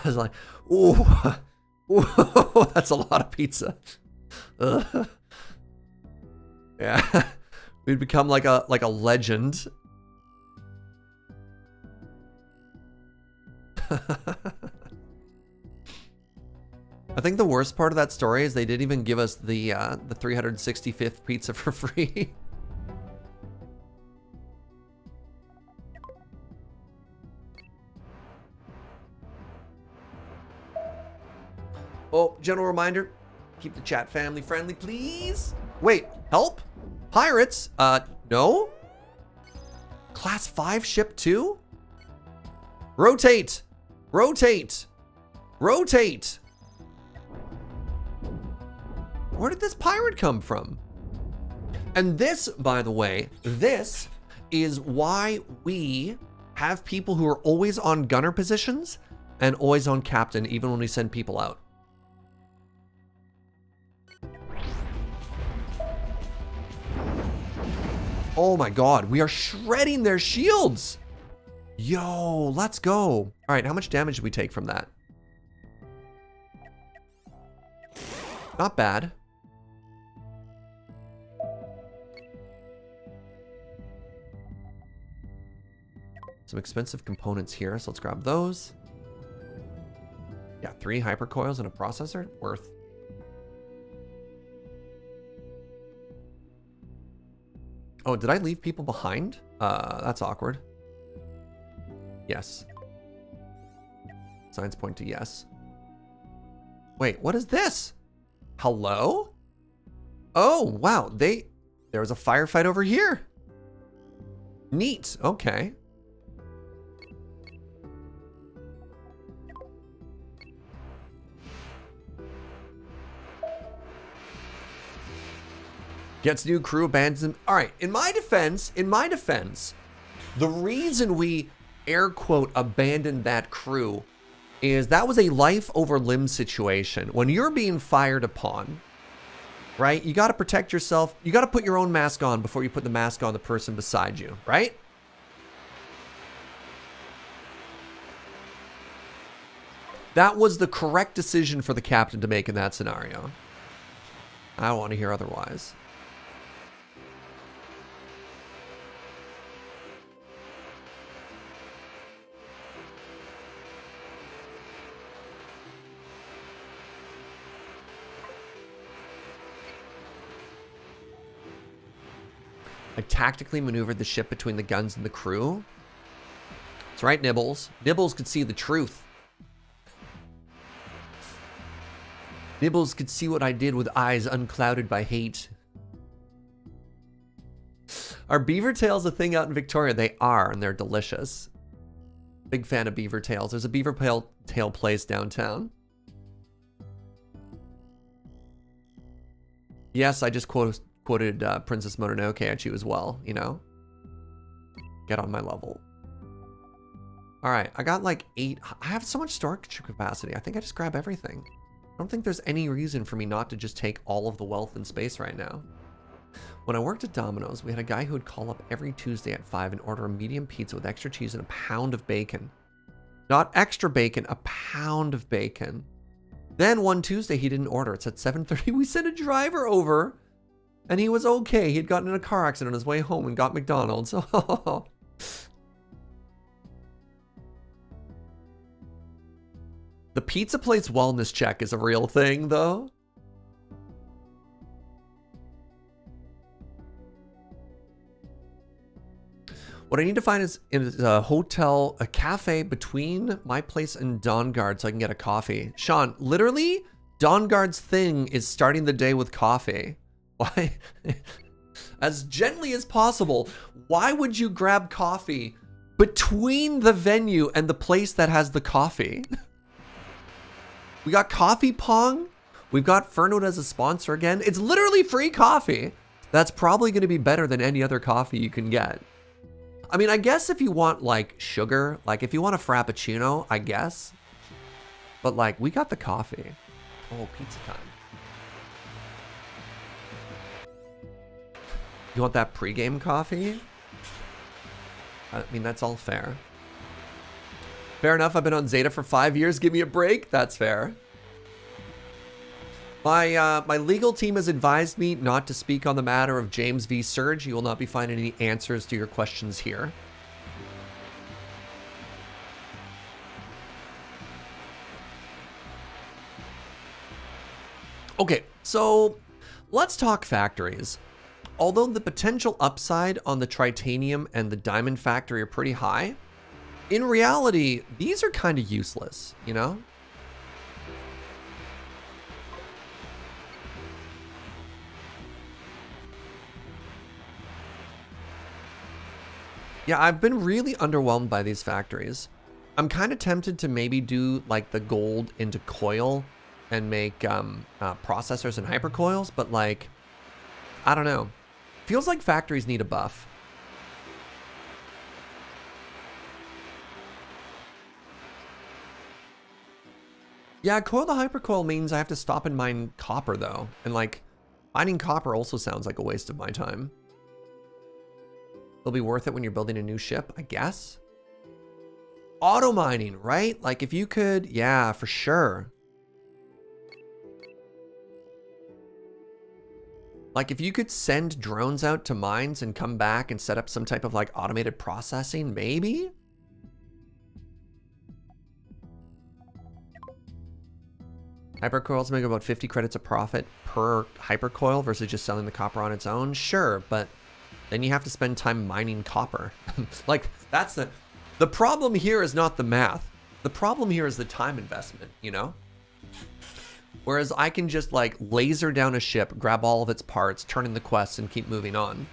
was like, ooh, that's a lot of pizza. Yeah. We'd become like a legend. I think the worst part of that story is they didn't even give us the 365th pizza for free. Oh, general reminder, keep the chat family friendly, please. Wait, help? Pirates? No? Class 5 ship 2? Rotate! Rotate! Rotate! Where did this pirate come from? And this, by the way, this is why we have people who are always on gunner positions and always on captain, even when we send people out. Oh my God, we are shredding their shields. Yo, let's go. All right, how much damage did we take from that? Not bad. Some expensive components here, so let's grab those. Yeah, 3 hypercoils and a processor, worth. Oh, did I leave people behind? That's awkward. Yes. Signs point to yes. Wait, what is this? Hello? Oh, wow. There was a firefight over here. Neat. Okay. Gets new crew, abandons him. All right, in my defense, the reason we air quote abandoned that crew is that was a life over limb situation. When you're being fired upon, right? You got to protect yourself. You got to put your own mask on before you put the mask on the person beside you, right? That was the correct decision for the captain to make in that scenario. I don't want to hear otherwise. I tactically maneuvered the ship between the guns and the crew. That's right, Nibbles. Nibbles could see the truth. Nibbles could see what I did with eyes unclouded by hate. Are beaver tails a thing out in Victoria? They are, and they're delicious. Big fan of beaver tails. There's a beaver tail place downtown. Yes, I just quoted Princess Mononoke at you as well, you know? Get on my level. All right, I got like 8. I have so much storage capacity. I think I just grab everything. I don't think there's any reason for me not to just take all of the wealth in space right now. When I worked at Domino's, we had a guy who would call up every Tuesday at 5 and order a medium pizza with extra cheese and a pound of bacon. Not extra bacon, a pound of bacon. Then one Tuesday, he didn't order. It's at 7:30. We sent a driver over, and he was okay. He had gotten in a car accident on his way home and got McDonald's. The pizza place wellness check is a real thing, though. What I need to find is a hotel, a cafe between my place and Dawnguard so I can get a coffee. Sean, literally, Dawnguard's thing is starting the day with coffee. Why? As gently as possible, why would you grab coffee between the venue and the place that has the coffee? We got Coffee Pong. We've got Fernwood as a sponsor again. It's literally free coffee. That's probably going to be better than any other coffee you can get. I mean, I guess if you want like sugar, like if you want a Frappuccino, I guess. But like, we got the coffee. Oh, pizza time. You want that pregame coffee? I mean, that's all fair. Fair enough, I've been on Zeta for 5 years. Give me a break. That's fair. My legal team has advised me not to speak on the matter of James v. Serge. You will not be finding any answers to your questions here. Okay, so let's talk factories. Although the potential upside on the Tritanium and the Diamond Factory are pretty high, in reality, these are kind of useless, you know? Yeah, I've been really underwhelmed by these factories. I'm kind of tempted to maybe do like the gold into coil and make processors and hypercoils, but like, I don't know. Feels like factories need a buff. Yeah, coil to hypercoil means I have to stop and mine copper though. And like, mining copper also sounds like a waste of my time. It'll be worth it when you're building a new ship, I guess. Auto mining, right? Like if you could, yeah, for sure. Like if you could send drones out to mines and come back and set up some type of like automated processing, maybe? Hypercoils make about 50 credits of profit per hypercoil versus just selling the copper on its own. Sure, but then you have to spend time mining copper. Like, that's the problem here is not the math. The problem here is the time investment, you know? Whereas I can just like laser down a ship, grab all of its parts, turn in the quests, and keep moving on.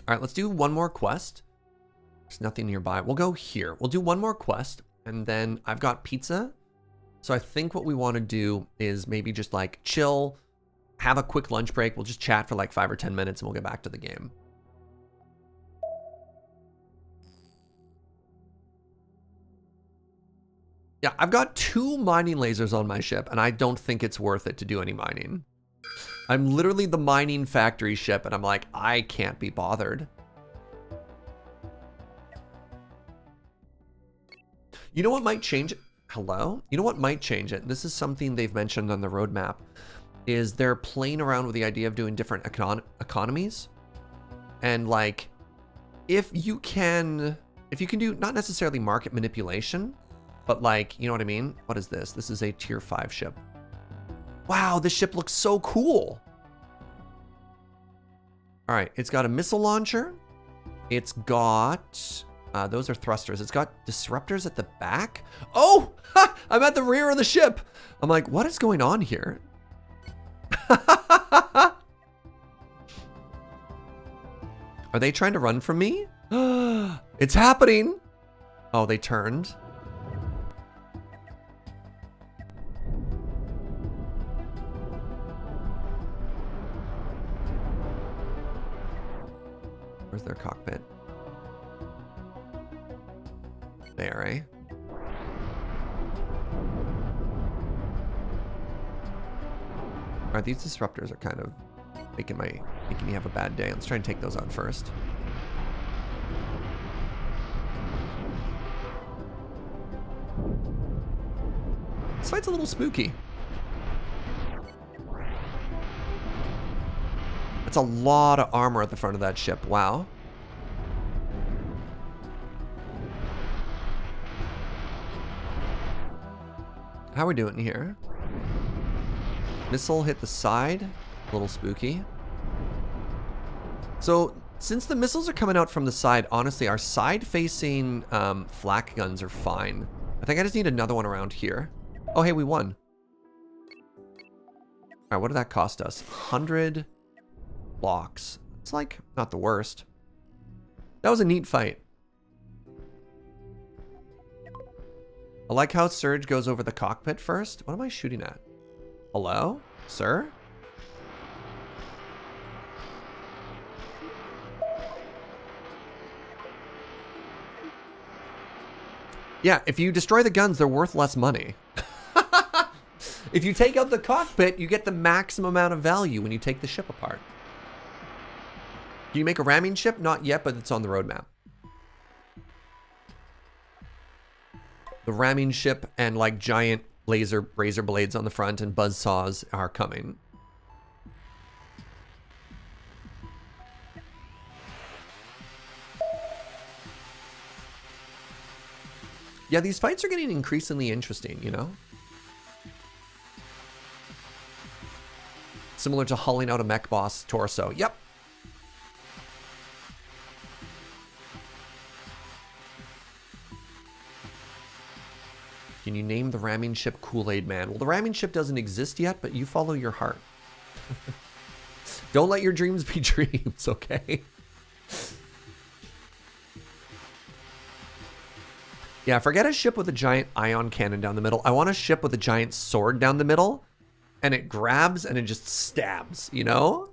All right, let's do one more quest. There's nothing nearby. We'll go here. We'll do one more quest, and then I've got pizza. So I think what we want to do is maybe just like chill, have a quick lunch break. We'll just chat for like 5 or 10 minutes, and we'll get back to the game. Yeah, I've got 2 mining lasers on my ship, and I don't think it's worth it to do any mining. I'm literally the mining factory ship, and I'm like, I can't be bothered. You know what might change it? Hello? You know what might change it? This is something they've mentioned on the roadmap, is they're playing around with the idea of doing different economies. And like, if you can do, not necessarily market manipulation, but like, you know what I mean? What is this? This is a tier 5 ship. Wow, this ship looks so cool. All right, it's got a missile launcher. It's got, those are thrusters. It's got disruptors at the back. Oh, ha, I'm at the rear of the ship. I'm like, what is going on here? Are they trying to run from me? It's happening. Oh, they turned. Where's their cockpit? There, eh? Alright, these disruptors are kind of making me have a bad day. Let's try and take those out first. This fight's a little spooky. That's a lot of armor at the front of that ship. Wow. How are we doing here? Missile hit the side. A little spooky. So, since the missiles are coming out from the side, honestly, our side-facing flak guns are fine. I think I just need another one around here. Oh, hey, we won. All right, what did that cost us? 100 blocks. It's like not the worst. That was a neat fight. I like how Serge goes over the cockpit first. What am I shooting at? Hello, sir? Yeah, if you destroy the guns, they're worth less money. If you take out the cockpit, you get the maximum amount of value when you take the ship apart. Can you make a ramming ship? Not yet, but it's on the roadmap. The ramming ship and like giant razor blades on the front and buzz saws are coming. Yeah, these fights are getting increasingly interesting, you know? Similar to hauling out a mech boss torso. Yep. Can you name the ramming ship Kool-aide Man? Well, the ramming ship doesn't exist yet, but you follow your heart. Don't let your dreams be dreams, okay? Yeah, forget a ship with a giant ion cannon down the middle. I want a ship with a giant sword down the middle, and it grabs and it just stabs, you know?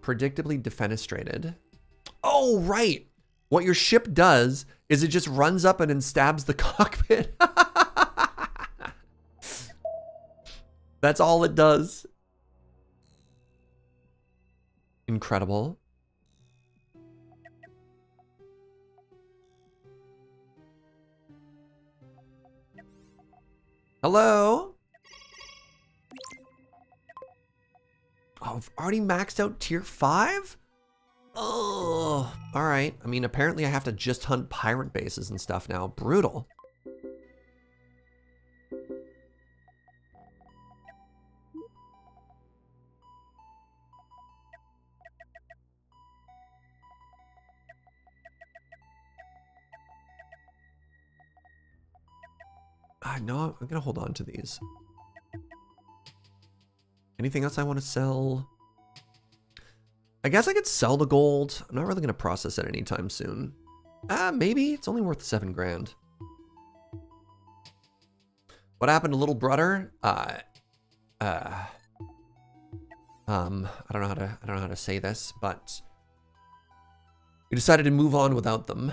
Predictably defenestrated. Oh, right. What your ship does is it just runs up and then stabs the cockpit. That's all it does. Incredible. Hello? Oh, I've already maxed out tier 5? Oh, all right. I mean, apparently I have to just hunt pirate bases and stuff now. Brutal. No, I'm gonna hold on to these. Anything else I want to sell? I guess I could sell the gold. I'm not really gonna process it anytime soon. Maybe it's only worth 7 grand. What happened to little brother? I don't know how to say this, but we decided to move on without them.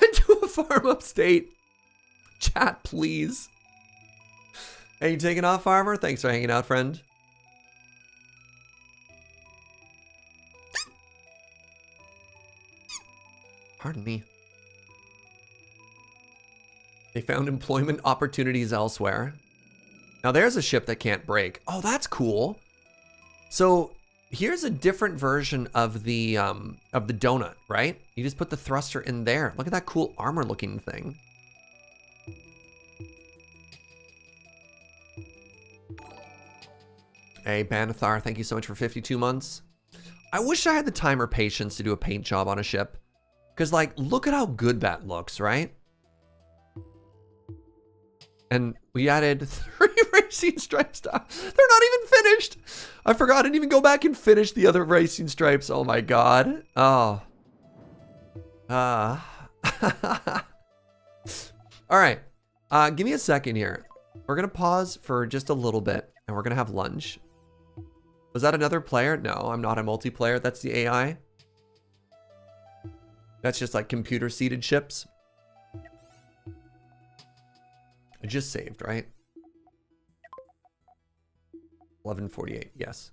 Went to a farm upstate. Chat, please. Hey, you taking off, farmer? Thanks for hanging out, friend. Pardon me. They found employment opportunities elsewhere. Now there's a ship that can't break. Oh, that's cool. So here's a different version of the donut, right? You just put the thruster in there. Look at that cool armor looking thing. Hey, Banathar, thank you so much for 52 months. I wish I had the time or patience to do a paint job on a ship. Because, like, look at how good that looks, right? And we added 3 racing stripes. They're not even finished. I forgot I didn't even go back and finish the other racing stripes. Oh, my God. Oh. All right. Give me a second here. We're going to pause for just a little bit, and we're going to have lunch. Was that another player? No, I'm not a multiplayer. That's the AI. That's just like computer-seated ships. I just saved, right? 11:48, yes.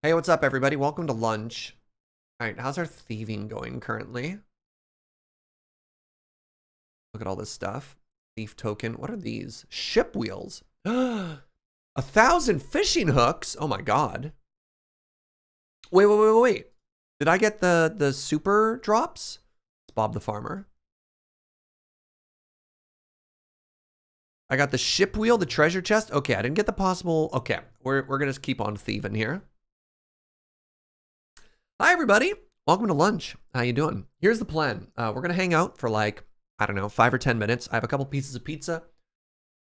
Hey, what's up, everybody? Welcome to lunch. All right, how's our thieving going currently? Look at all this stuff. Thief token. What are these? Ship wheels. 1,000 fishing hooks. Oh my God. Wait. Did I get the super drops? It's Bob the Farmer. I got the ship wheel, the treasure chest. Okay, I didn't get the possible. Okay, we're gonna just keep on thieving here. Hi everybody, welcome to lunch. How you doing? Here's the plan. We're gonna hang out for like, I don't know, 5 or 10 minutes. I have a couple pieces of pizza.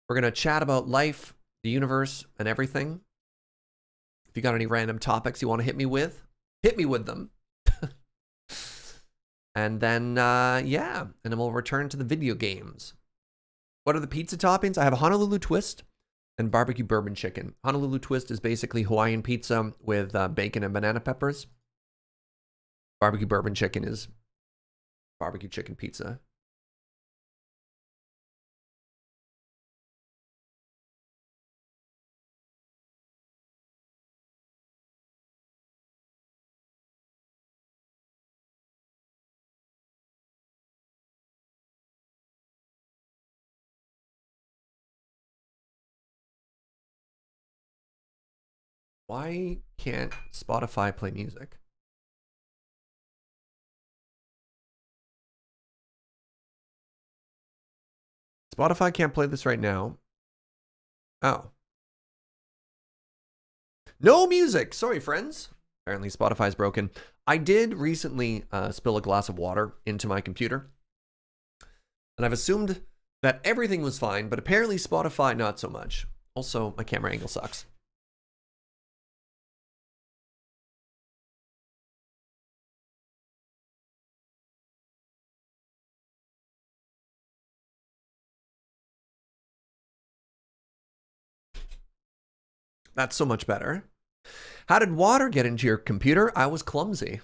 We're gonna chat about life, the universe, and everything. If you got any random topics you want to hit me with them. And then, yeah, and then we'll return to the video games. What are the pizza toppings? I have a Honolulu twist and barbecue bourbon chicken. Honolulu twist is basically Hawaiian pizza with bacon and banana peppers. Barbecue bourbon chicken is barbecue chicken pizza. Why can't Spotify play music? Spotify can't play this right now. Oh. No music. Sorry, friends. Apparently Spotify's broken. I did recently spill a glass of water into my computer. And I've assumed that everything was fine, but apparently Spotify not so much. Also, my camera angle sucks. That's so much better. How did water get into your computer? I was clumsy.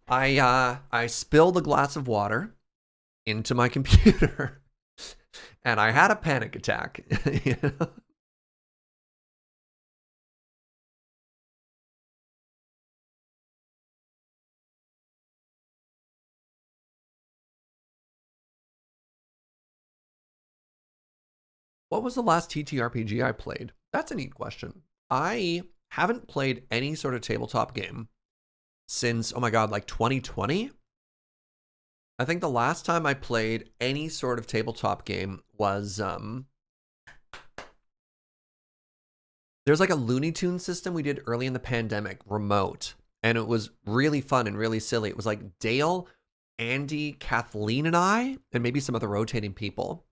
I spilled a glass of water into my computer and I had a panic attack. You know? What was the last TTRPG I played? That's a neat question. I haven't played any sort of tabletop game since, oh my god, like 2020? I think the last time I played any sort of tabletop game was, there's like a Looney Tunes system we did early in the pandemic, remote, and it was really fun and really silly. It was like Dale, Andy, Kathleen, and I, and maybe some other rotating people.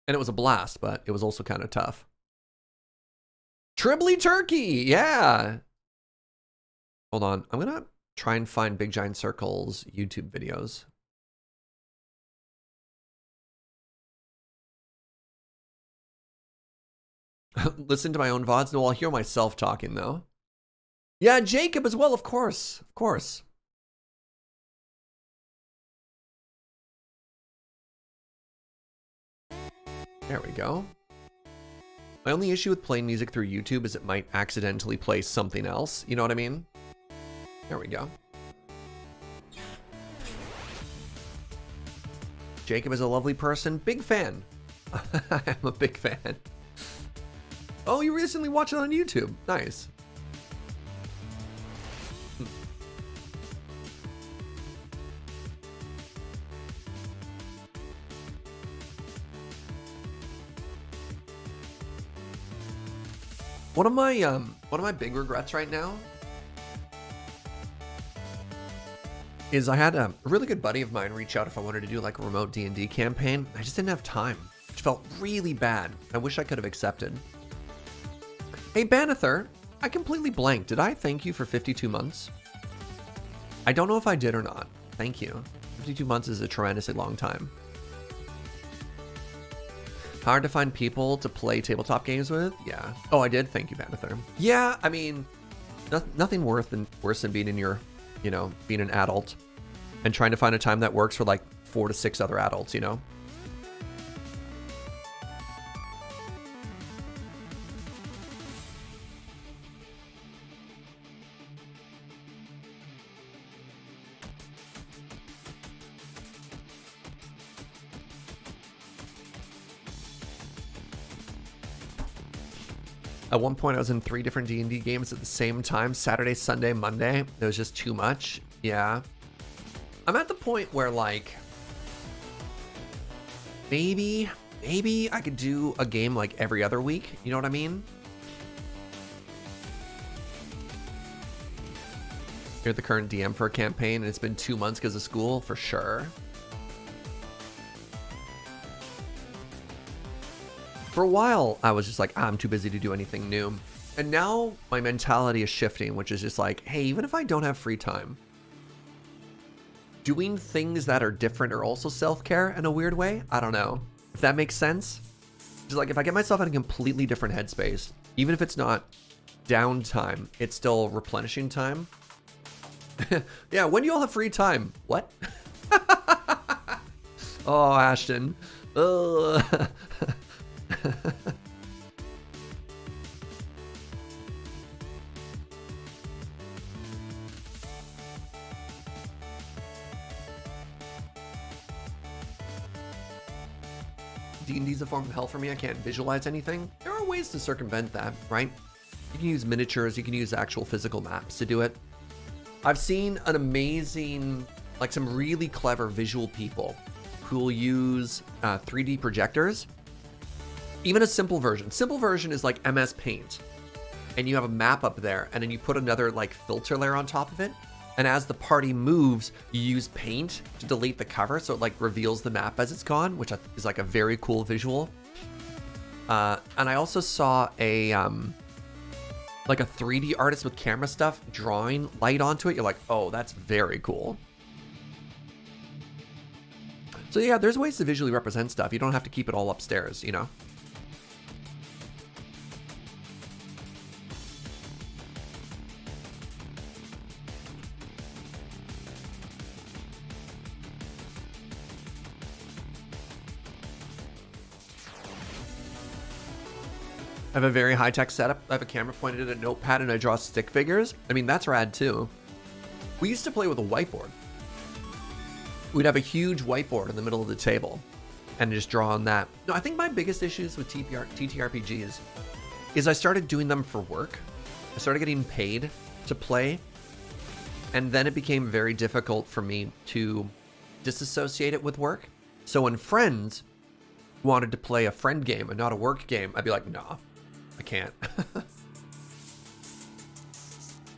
And it was a blast, but it was also kind of tough. Tribly Turkey, yeah. Hold on, I'm gonna try and find Big Giant Circle's YouTube videos. Listen to my own VODs? No, I'll hear myself talking though. Yeah, Jacob as well, of course, of course. There we go. My only issue with playing music through YouTube is it might accidentally play something else. You know what I mean? There we go. Jacob is a lovely person. Big fan. I'm a big fan. Oh, you recently watched it on YouTube. Nice. One of my big regrets right now is I had a really good buddy of mine reach out if I wanted to do like a remote D&D campaign. I just didn't have time, which felt really bad. I wish I could have accepted. Hey Banather, I completely blanked. Did I thank you for 52 months? I don't know if I did or not. Thank you. 52 months is a tremendously long time. Hard to find people to play tabletop games with? Yeah. Oh, I did. Thank you, Banather. Yeah, I mean, nothing worse than being in your, you know, being an adult and trying to find a time that works for like 4 to 6 other adults, you know? At one point, I was in 3 different D&D games at the same time, Saturday, Sunday, Monday. It was just too much. Yeah. I'm at the point where, like, maybe I could do a game, like, every other week. You know what I mean? You're the current DM for a campaign, and it's been 2 months because of school, for sure. For a while, I was just like, I'm too busy to do anything new. And now my mentality is shifting, which is just like, hey, even if I don't have free time, doing things that are different are also self-care in a weird way. I don't know if that makes sense. Just like if I get myself in a completely different headspace, even if it's not downtime, it's still replenishing time. Yeah, when do you all have free time? What? Oh, Ashton. D&D's a form of hell for me. I can't visualize anything. There are ways to circumvent that, right? You can use miniatures, you can use actual physical maps to do it. I've seen an amazing, like some really clever visual people who will use 3D projectors. Even a simple version. Simple version is like MS Paint. And you have a map up there, and then you put another like filter layer on top of it. And as the party moves, you use paint to delete the cover, so it like reveals the map as it's gone, which is like a very cool visual. And I also saw a like a 3D artist with camera stuff drawing light onto it. You're like, oh, that's very cool. So yeah, there's ways to visually represent stuff. You don't have to keep it all upstairs, you know? I have a very high-tech setup. I have a camera pointed at a notepad and I draw stick figures. I mean, that's rad too. We used to play with a whiteboard. we'd have a huge whiteboard in the middle of the table and just draw on that. No, I think my biggest issues with TTRPGs is I started doing them for work. I started getting paid to play, and then it became very difficult for me to disassociate it with work. So when friends wanted to play a friend game and not a work game, I'd be like, nah, I can't.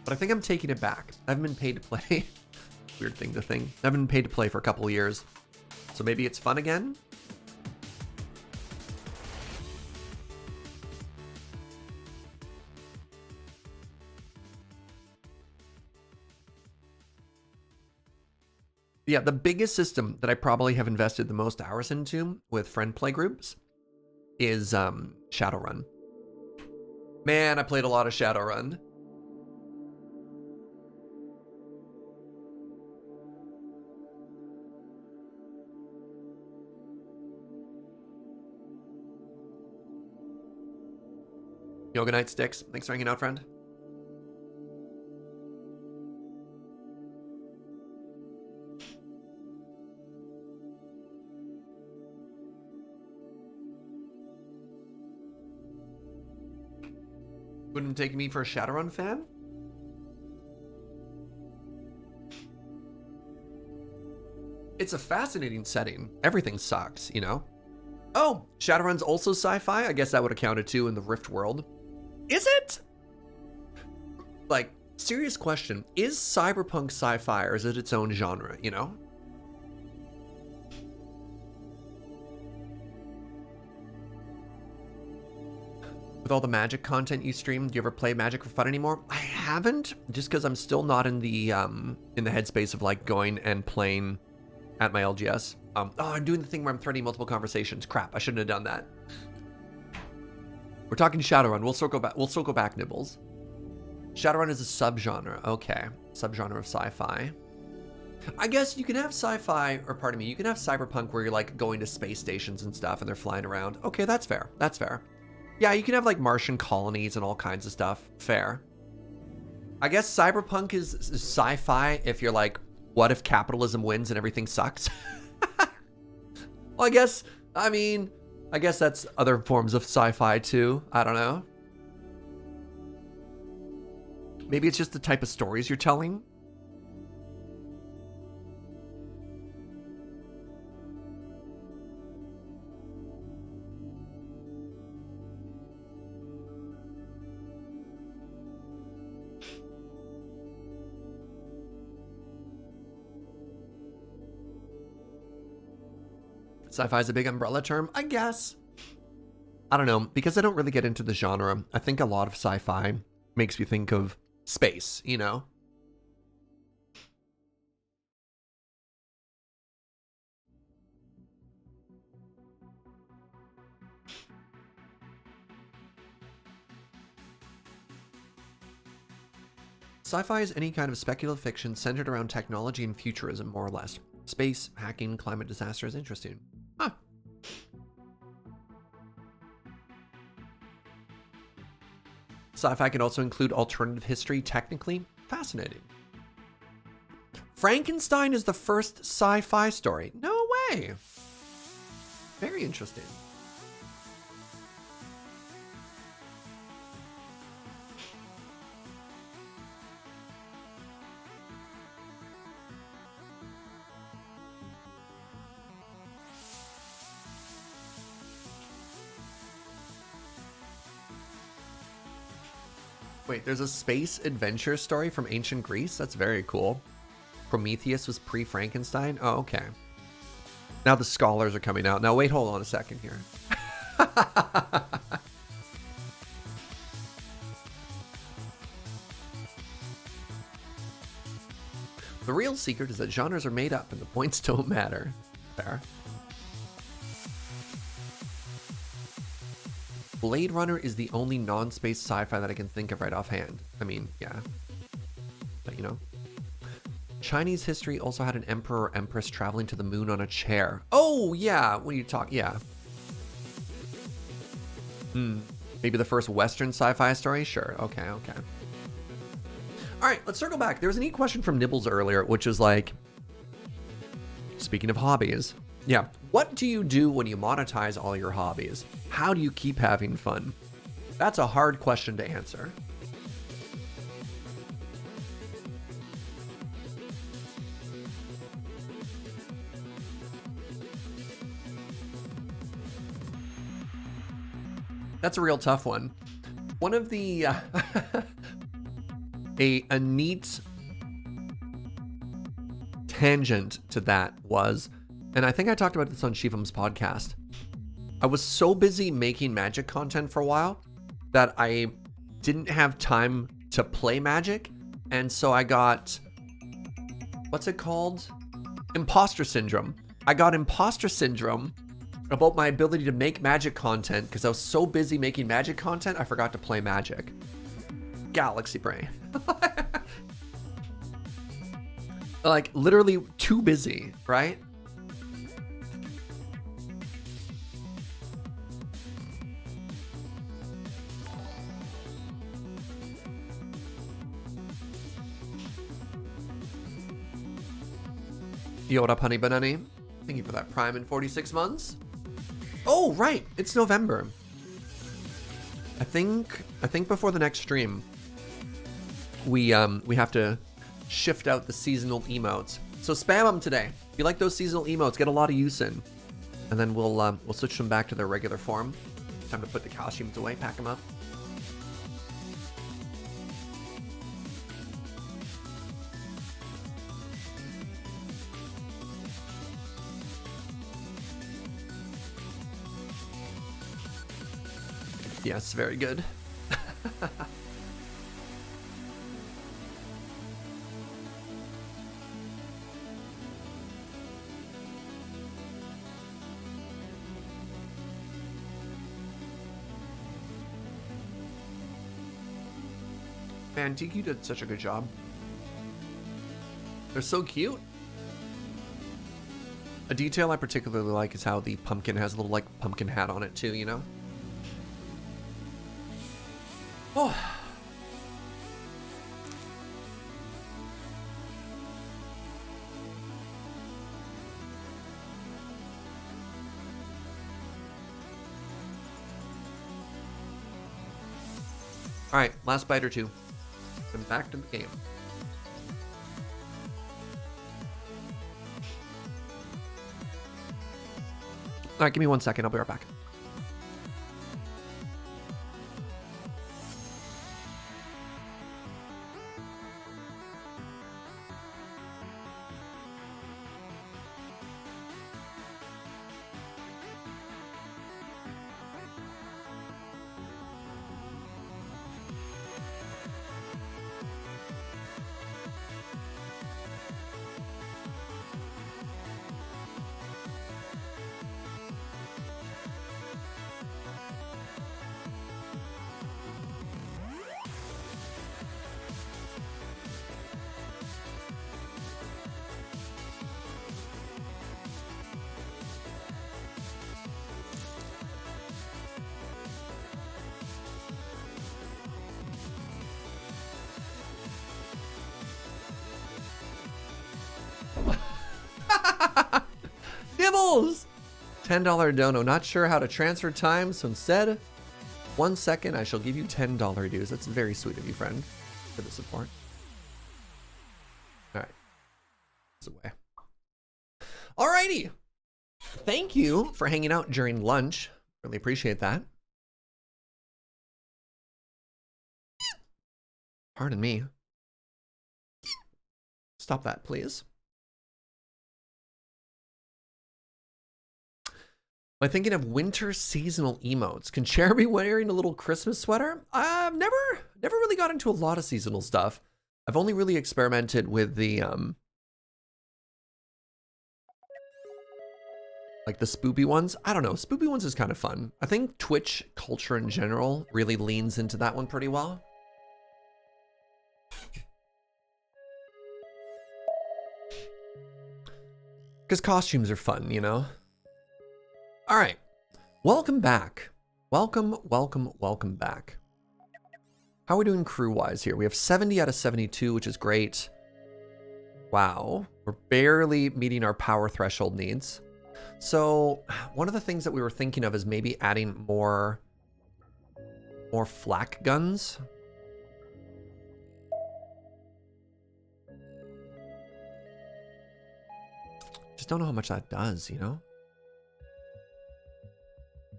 But I think I'm taking it back. I haven't been paid to play. Weird thing to think. I haven't been paid to play for a couple of years. So maybe it's fun again? Yeah, the biggest system that I probably have invested the most hours into with friend play groups is Shadowrun. Man, I played a lot of Shadowrun. Yoga Night Sticks, thanks for hanging out, friend. Wouldn't take me for a Shadowrun fan? It's a fascinating setting. Everything sucks, you know? Oh, Shadowrun's also sci-fi? I guess that would have counted too in the Rift world. Is it? Like, serious question. Is cyberpunk sci-fi or is it its own genre, you know? With all the Magic content you stream, do you ever play Magic for fun anymore? I haven't, just because I'm still not in the headspace of like going and playing at my LGS. Oh, I'm doing the thing where I'm threading multiple conversations. Crap, I shouldn't have done that. We're talking Shadowrun. We'll circle back. We'll circle back, Nibbles. Shadowrun is a subgenre. Okay, subgenre of sci-fi. I guess you can have sci-fi, or pardon me, you can have cyberpunk where you're like going to space stations and stuff, and they're flying around. Okay, that's fair. That's fair. Yeah, you can have like Martian colonies and all kinds of stuff. Fair. I guess cyberpunk is sci-fi if you're like, what if capitalism wins and everything sucks? Well, I guess that's other forms of sci-fi too. I don't know. Maybe it's just the type of stories you're telling. Sci-fi is a big umbrella term, I guess. I don't know, because I don't really get into the genre. I think a lot of sci-fi makes me think of space, you know? Sci-fi is any kind of speculative fiction centered around technology and futurism, more or less. Space, hacking, climate disaster is interesting. Huh. Sci-fi can also include alternative history, technically fascinating. Frankenstein is the first sci-fi story. No way. Very interesting. Wait, there's a space adventure story from ancient Greece? That's very cool. Prometheus was pre-Frankenstein? Oh, okay. Now the scholars are coming out. Now wait, hold on a second here. The real secret is that genres are made up and the points don't matter. Fair. Blade Runner is the only non-space sci-fi that I can think of right offhand. I mean, yeah. But you know. Chinese history also had an emperor or empress traveling to the moon on a chair. Oh, yeah. When you talk, yeah. Maybe the first Western sci-fi story? Sure. Okay, okay. All right, let's circle back. There was a neat question from Nibbles earlier, which is like, Speaking of hobbies, yeah, what do you do when you monetize all your hobbies? How do you keep having fun? That's a hard question to answer. That's a real tough one. One of the a neat tangent to that was, and I think I talked about this on Shivam's podcast, I was so busy making Magic content for a while that I didn't have time to play Magic, and so I got, what's it called? Imposter syndrome. I got imposter syndrome about my ability to make Magic content because I was so busy making Magic content, I forgot to play Magic. Galaxy brain. Like, literally too busy, right? Yo, what up, honey banana? Thank you for that prime in 46 months. Oh, right, it's November. I think before the next stream, we have to shift out the seasonal emotes. So spam them today. If you like those seasonal emotes, get a lot of use in, and then we'll switch them back to their regular form. Time to put the costumes away, pack them up. Yes, very good. Man, TQ did such a good job. They're so cute. A detail I particularly like is how the pumpkin has a little, like, pumpkin hat on it too, you know? Oh. All right, last bite or two. And back to the game. All right, give me 1 second. I'll be right back. Nibbles! $10 dono. Not sure how to transfer time, so instead, 1 second, I shall give you $10 dues. That's very sweet of you, friend, for the support. All right. It's away. Alrighty. Thank you for hanging out during lunch. Really appreciate that. Pardon me. Stop that, please. Am I thinking of winter seasonal emotes? Can Cher be wearing a little Christmas sweater? I've never really got into a lot of seasonal stuff. I've only really experimented with the like the spoopy ones. I don't know, spoopy ones is kind of fun. I think Twitch culture in general really leans into that one pretty well. Because costumes are fun, you know? All right, welcome back. Welcome back. How are we doing crew-wise here? We have 70 out of 72, which is great. Wow. We're barely meeting our power threshold needs. So one of the things that we were thinking of is maybe adding more flak guns. Just don't know how much that does, you know?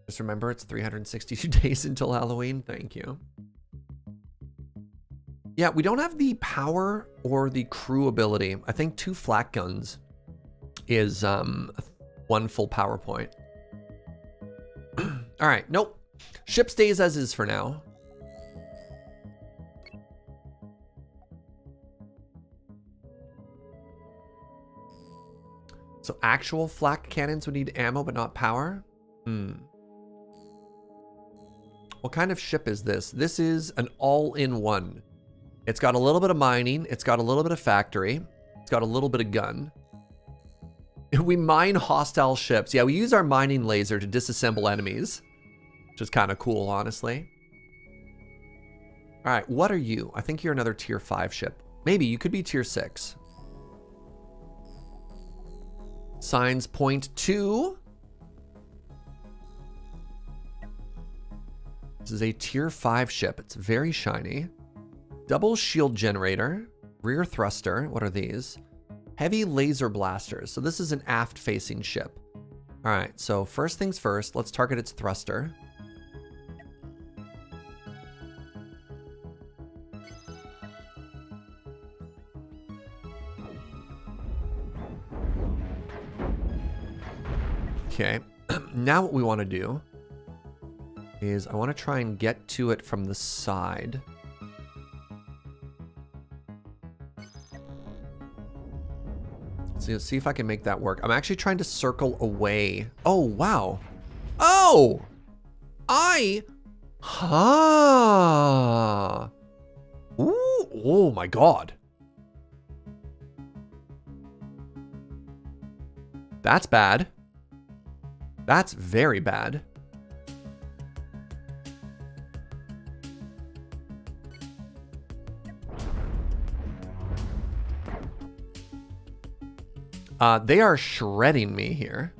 Just remember it's 362 days until Halloween. Thank you. Yeah, we don't have the power or the crew ability. I think 2 flak guns is 1 full power point. All right, nope. Ship stays as is for now. So actual flak cannons would need ammo but not power? What kind of ship is this? This is an all-in-one. It's got a little bit of mining. It's got a little bit of factory. It's got a little bit of gun. We mine hostile ships. Yeah, we use our mining laser to disassemble enemies, which is kind of cool, honestly. All right, what are you? I think you're another tier 5 ship. Maybe you could be tier 6. Signs point to. This is a tier 5 ship. It's very shiny. Double shield generator, rear thruster. What are these? Heavy laser blasters. So this is an aft facing ship. All right, so first things first, let's target its thruster. Okay, now what we want to do is I want to try and get to it from the side. So let's see if I can make that work. I'm actually trying to circle away. Oh, wow. Oh! Huh. Ooh, oh my God. That's bad. That's very bad. They are shredding me here.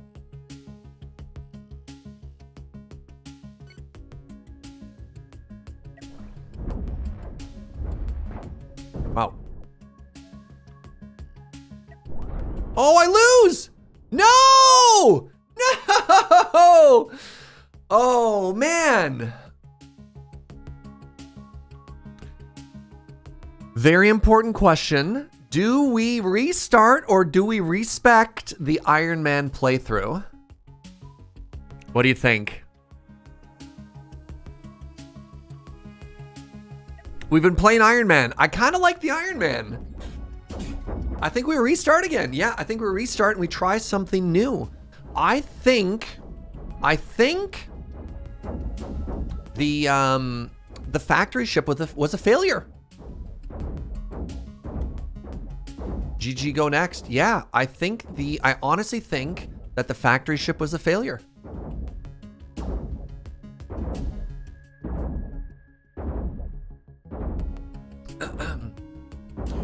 Wow. Oh, I lose! No! No! Oh, man. Very important question. Do we restart or do we respect the Iron Man playthrough? What do you think? We've been playing Iron Man. I kind of like the Iron Man. I think we restart again. Yeah, I think we restart and we try something new. I think the factory ship was a failure. GG go next. Yeah, I honestly think that the factory ship was a failure.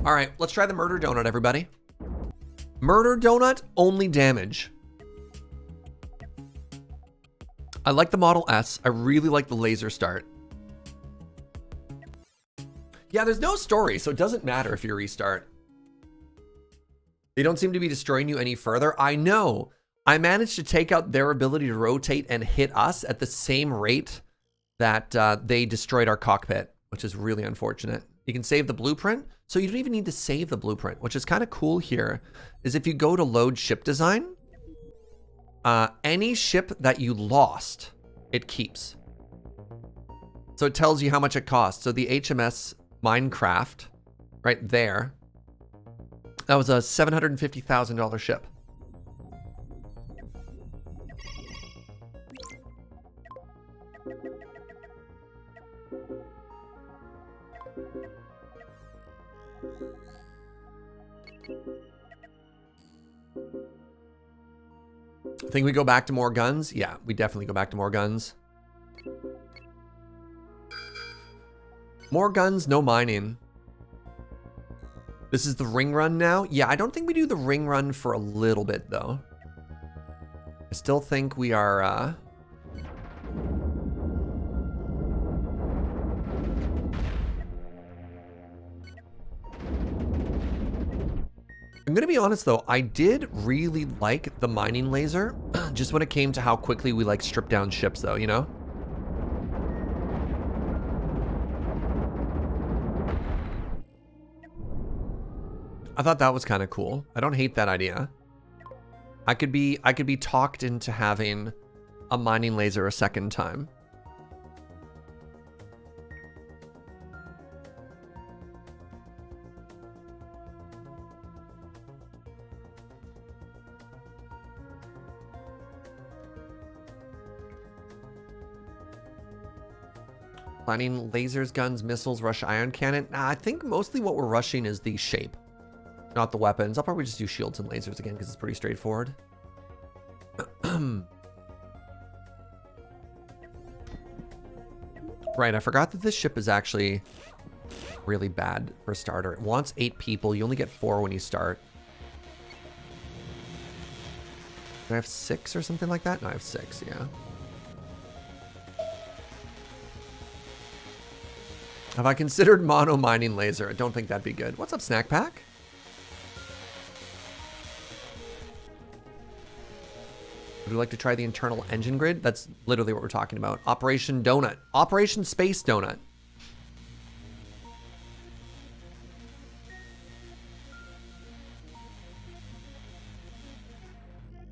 All right, let's try the murder donut, everybody. Murder donut, only damage. I like the Model S. I really like the laser start. Yeah, there's no story, so it doesn't matter if you restart. They don't seem to be destroying you any further. I know. I managed to take out their ability to rotate and hit us at the same rate that they destroyed our cockpit, which is really unfortunate. You can save the blueprint, so you don't even need to save the blueprint, which is kind of cool here, is if you go to load ship design, any ship that you lost, it keeps. So it tells you how much it costs. So the HMS Mine Craft, right there, that was a $750,000 ship. I think we go back to more guns. Yeah, we definitely go back to more guns. More guns, no mining. This is the ring run now? Yeah, I don't think we do the ring run for a little bit, though. I still think we are, I'm gonna be honest, though. I did really like the mining laser, just when it came to how quickly we, like, strip down ships, though, you know? I thought that was kind of cool. I don't hate that idea. I could be talked into having a mining laser a second time. Planning lasers, guns, missiles, rush ion cannon. Nah, I think mostly what we're rushing is the shape, not the weapons. I'll probably just do shields and lasers again because it's pretty straightforward. Right, I forgot that this ship is actually really bad for a starter. It wants 8 people. You only get 4 when you start. Do I have 6 or something like that? No, I have 6, yeah. Have I considered mono mining laser? I don't think that'd be good. What's up, Snack Pack? Would you like to try the internal engine grid? That's literally what we're talking about. Operation Donut. Operation Space Donut.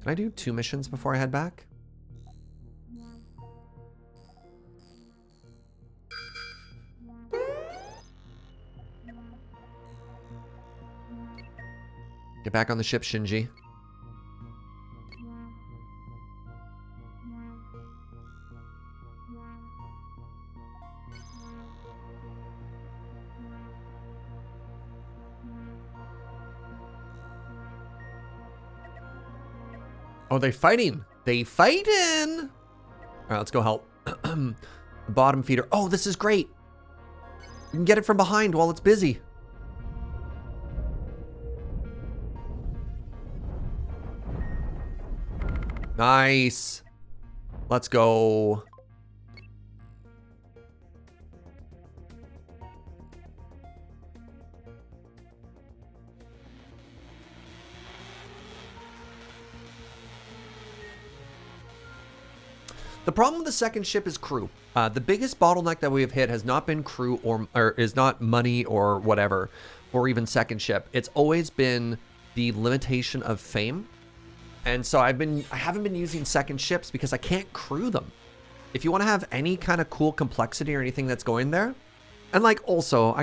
Can I do 2 missions before I head back? Get back on the ship, Shinji. Oh, they fighting. They fighting. All right, let's go help. Bottom feeder. Oh, this is great. We can get it from behind while it's busy. Nice. Let's go. The problem with the second ship is crew. The biggest bottleneck that we have hit has not been crew or is not money or whatever, or even second ship. It's always been the limitation of fame. And so I haven't been using second ships because I can't crew them. If you want to have any kind of cool complexity or anything that's going there, and like also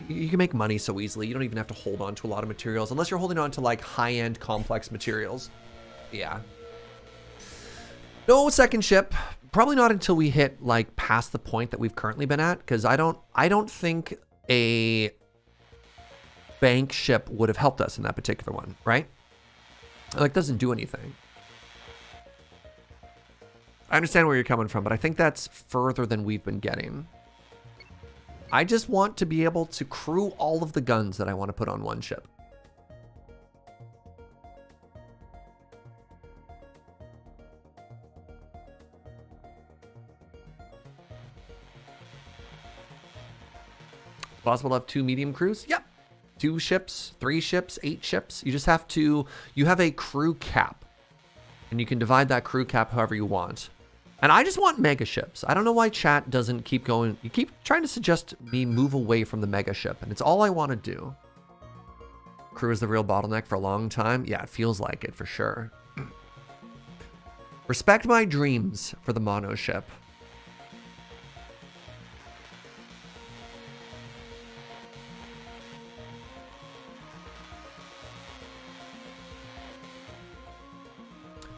you can make money so easily. You don't even have to hold on to a lot of materials unless you're holding on to like high-end complex materials. Yeah. No second ship, probably not until we hit like past the point that we've currently been at, because I don't think a bank ship would have helped us in that particular one, right? Like, doesn't do anything. I understand where you're coming from, but I think that's further than we've been getting. I just want to be able to crew all of the guns that I want to put on one ship. Possible to have 2 medium crews? Yep. 2 ships, 3 ships, 8 ships. You just have to, you have a crew cap. And you can divide that crew cap however you want. And I just want mega ships. I don't know why chat doesn't keep going. You keep trying to suggest me move away from the mega ship. And it's all I want to do. Crew is the real bottleneck for a long time. Yeah, it feels like it for sure. Respect my dreams for the mono ship.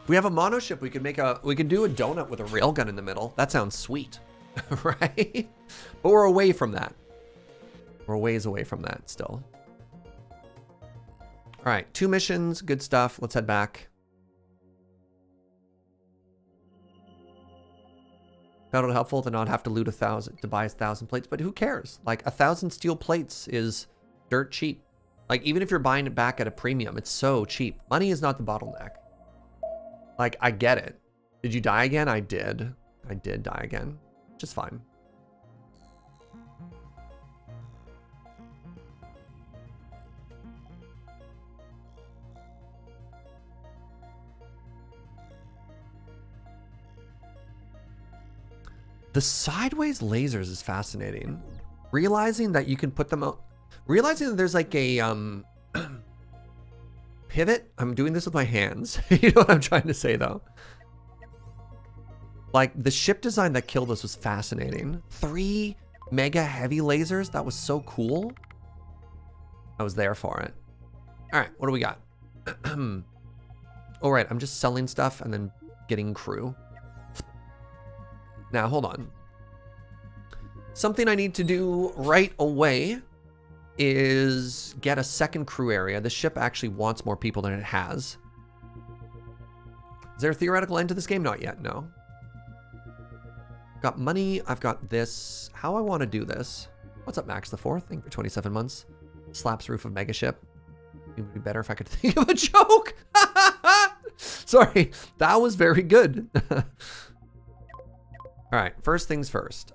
If we have a mono ship, we can do a donut with a railgun in the middle. That sounds sweet, right? But we're away from that. We're a ways away from that still. All right, 2 missions, good stuff. Let's head back. Found it helpful to not have to loot 1,000 to buy 1,000 plates, but who cares? Like 1,000 steel plates is dirt cheap. Like, even if you're buying it back at a premium, it's so cheap. Money is not the bottleneck. Like, I get it. Did you die again? I did. I did die again. Just fine. The sideways lasers is fascinating. Realizing that you can put them out. Realizing that there's like a pivot. I'm doing this with my hands. You know what I'm trying to say though? Like the ship design that killed us was fascinating. 3 mega heavy lasers. That was so cool. I was there for it. All right, what do we got? All right, I'm just selling stuff and then getting crew. Now, hold on. Something I need to do right away is get a second crew area. The ship actually wants more people than it has. Is there a theoretical end to this game? Not yet, no. Got money, I've got this. How I want to do this. What's up, Max the 4th? Thank you for 27 months. Slaps roof of mega ship. It would be better if I could think of a joke. Sorry, that was very good. All right, first things first.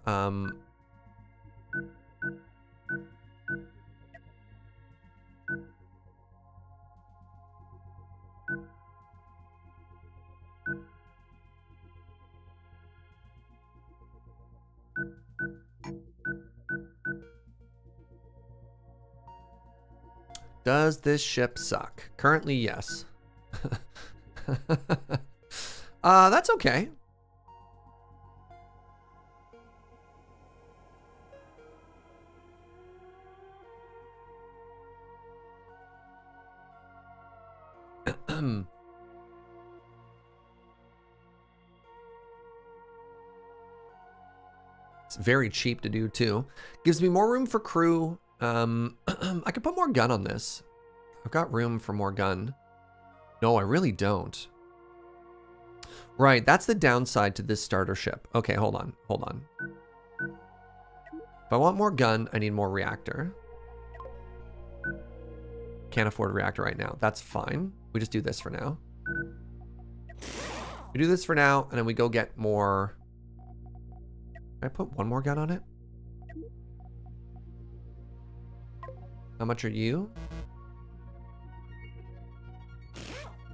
Does this ship suck? Currently, yes. That's okay. It's very cheap to do too. Gives me more room for crew. I could put more gun on this. I've got room for more gun. No, I really don't. Right, that's the downside to this starter ship. Okay, hold on, hold on. If I want more gun, I need more reactor. Can't afford a reactor right now. That's fine. We just do this for now. We do this for now, and then we go get more. Can I put one more gun on it? How much are you?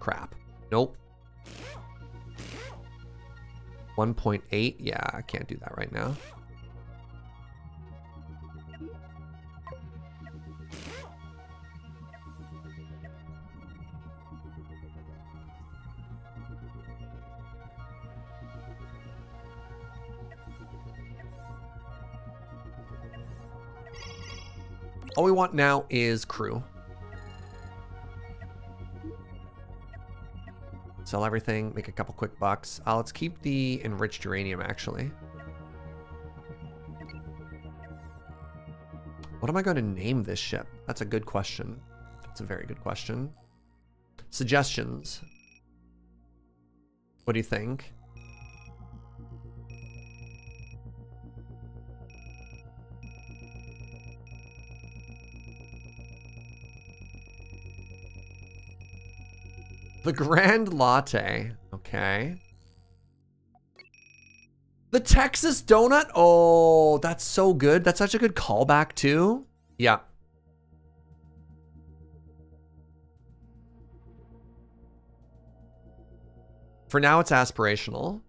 Crap. Nope. 1.8? Yeah, I can't do that right now. All we want now is crew. Sell everything, make a couple quick bucks. Let's keep the enriched uranium, actually. What am I going to name this ship? That's a good question. That's a very good question. Suggestions. What do you think? The Grand Latte. Okay. The Texas Donut. Oh, that's so good. That's such a good callback too. Yeah. For now, it's aspirational.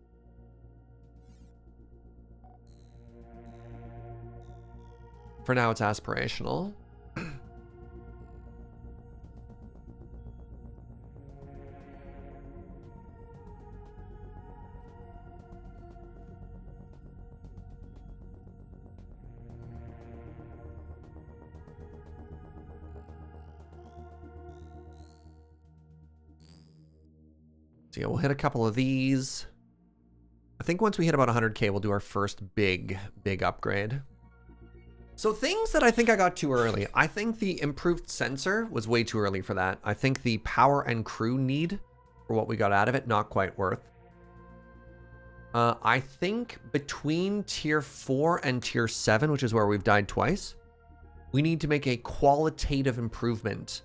For now, it's aspirational. So yeah, we'll hit a couple of these. I think once we hit about 100K, we'll do our first big upgrade. So things that I think I got too early. I think the improved sensor was way too early for that. I think the power and crew need for what we got out of it, not quite worth. I think between tier 4 and tier 7, which is where we've died twice, we need to make a qualitative improvement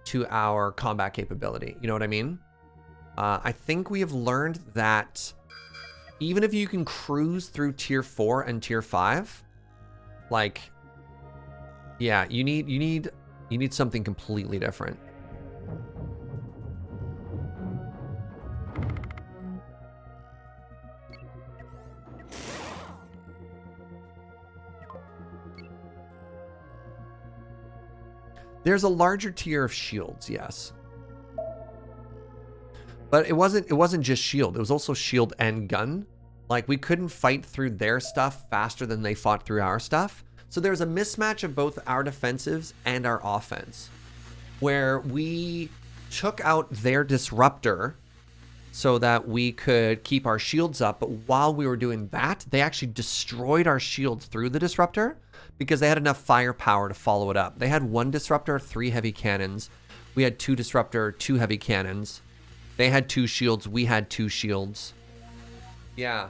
to our combat capability. You know what I mean? I think we have learned that even if you can cruise through tier 4 and tier 5, like, yeah, you need something completely different. There's a larger tier of shields, yes. But it wasn't just shield. It was also shield and gun. Like, we couldn't fight through their stuff faster than they fought through our stuff. So there's a mismatch of both our defensives and our offense, where we took out their disruptor so that we could keep our shields up. But while we were doing that, they actually destroyed our shields through the disruptor because they had enough firepower to follow it up. They had 1 disruptor, 3 heavy cannons. We had 2 disruptor, 2 heavy cannons. They had 2 shields. We had 2 shields. Yeah.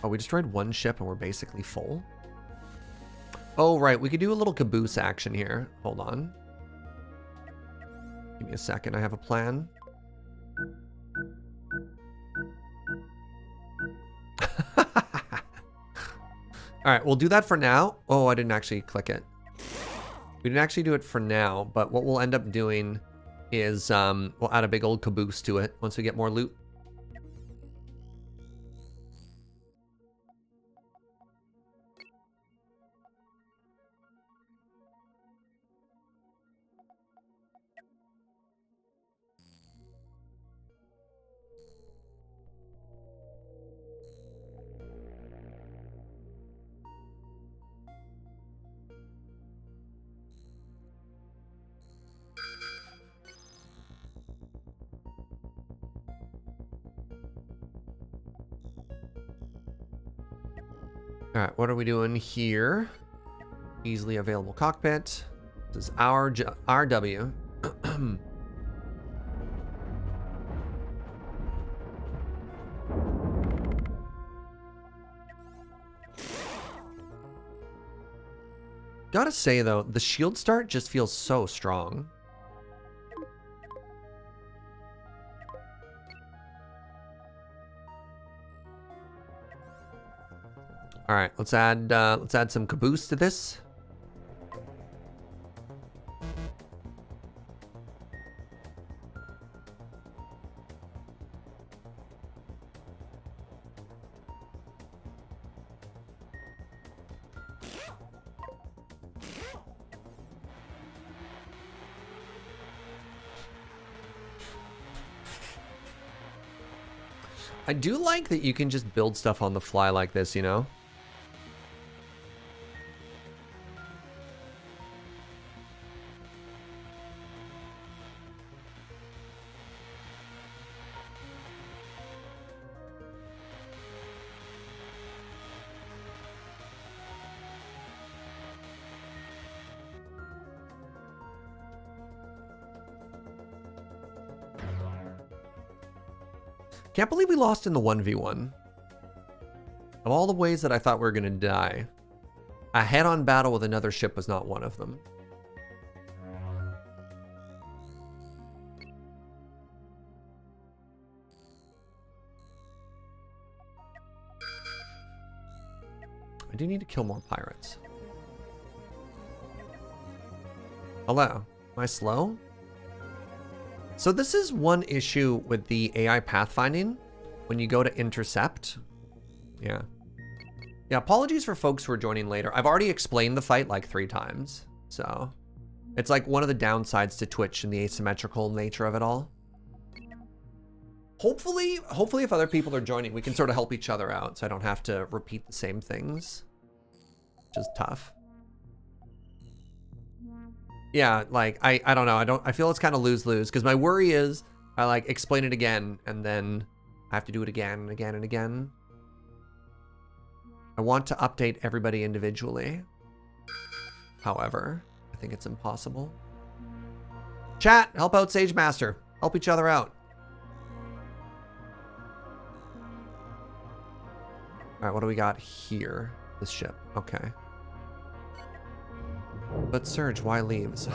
Oh, we destroyed 1 ship and we're basically full. Oh, right. We could do a little caboose action here. Hold on. Give me a second. I have a plan. All right, we'll do that for now. Oh, I didn't actually click it. We didn't actually do it for now, but what we'll end up doing is we'll add a big old caboose to it once we get more loot. All right, what are we doing here? Easily available cockpit. This is our RW. Gotta say though, the shield start just feels so strong. All right, let's add some caboose to this. I do like that you can just build stuff on the fly like this, you know? Can't believe we lost in the 1v1. Of all the ways that I thought we were going to die, a head-on battle with another ship was not one of them. I do need to kill more pirates. Hello. Am I slow? So this is one issue with the AI pathfinding when you go to intercept. Yeah. Yeah, apologies for folks who are joining later. I've already explained the fight like 3 times. So it's like one of the downsides to Twitch and the asymmetrical nature of it all. Hopefully if other people are joining, we can sort of help each other out so I don't have to repeat the same things, which is tough. Yeah, like, I don't know. I feel it's kind of lose-lose because my worry is I like explain it again and then I have to do it again and again and again. I want to update everybody individually. However, I think it's impossible. Chat, help out Sage Master. Help each other out. All right, what do we got here? This ship. Okay. But Serge, why leaves?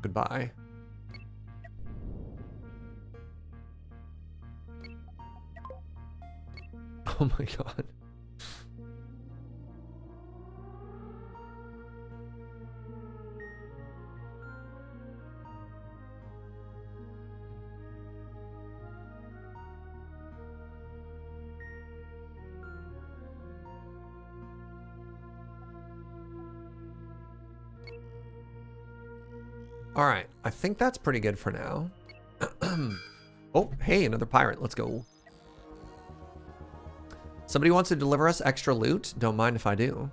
Goodbye. Oh my god. All right, I think that's pretty good for now. Oh, hey, another pirate. Let's go. Somebody wants to deliver us extra loot? Don't mind if I do.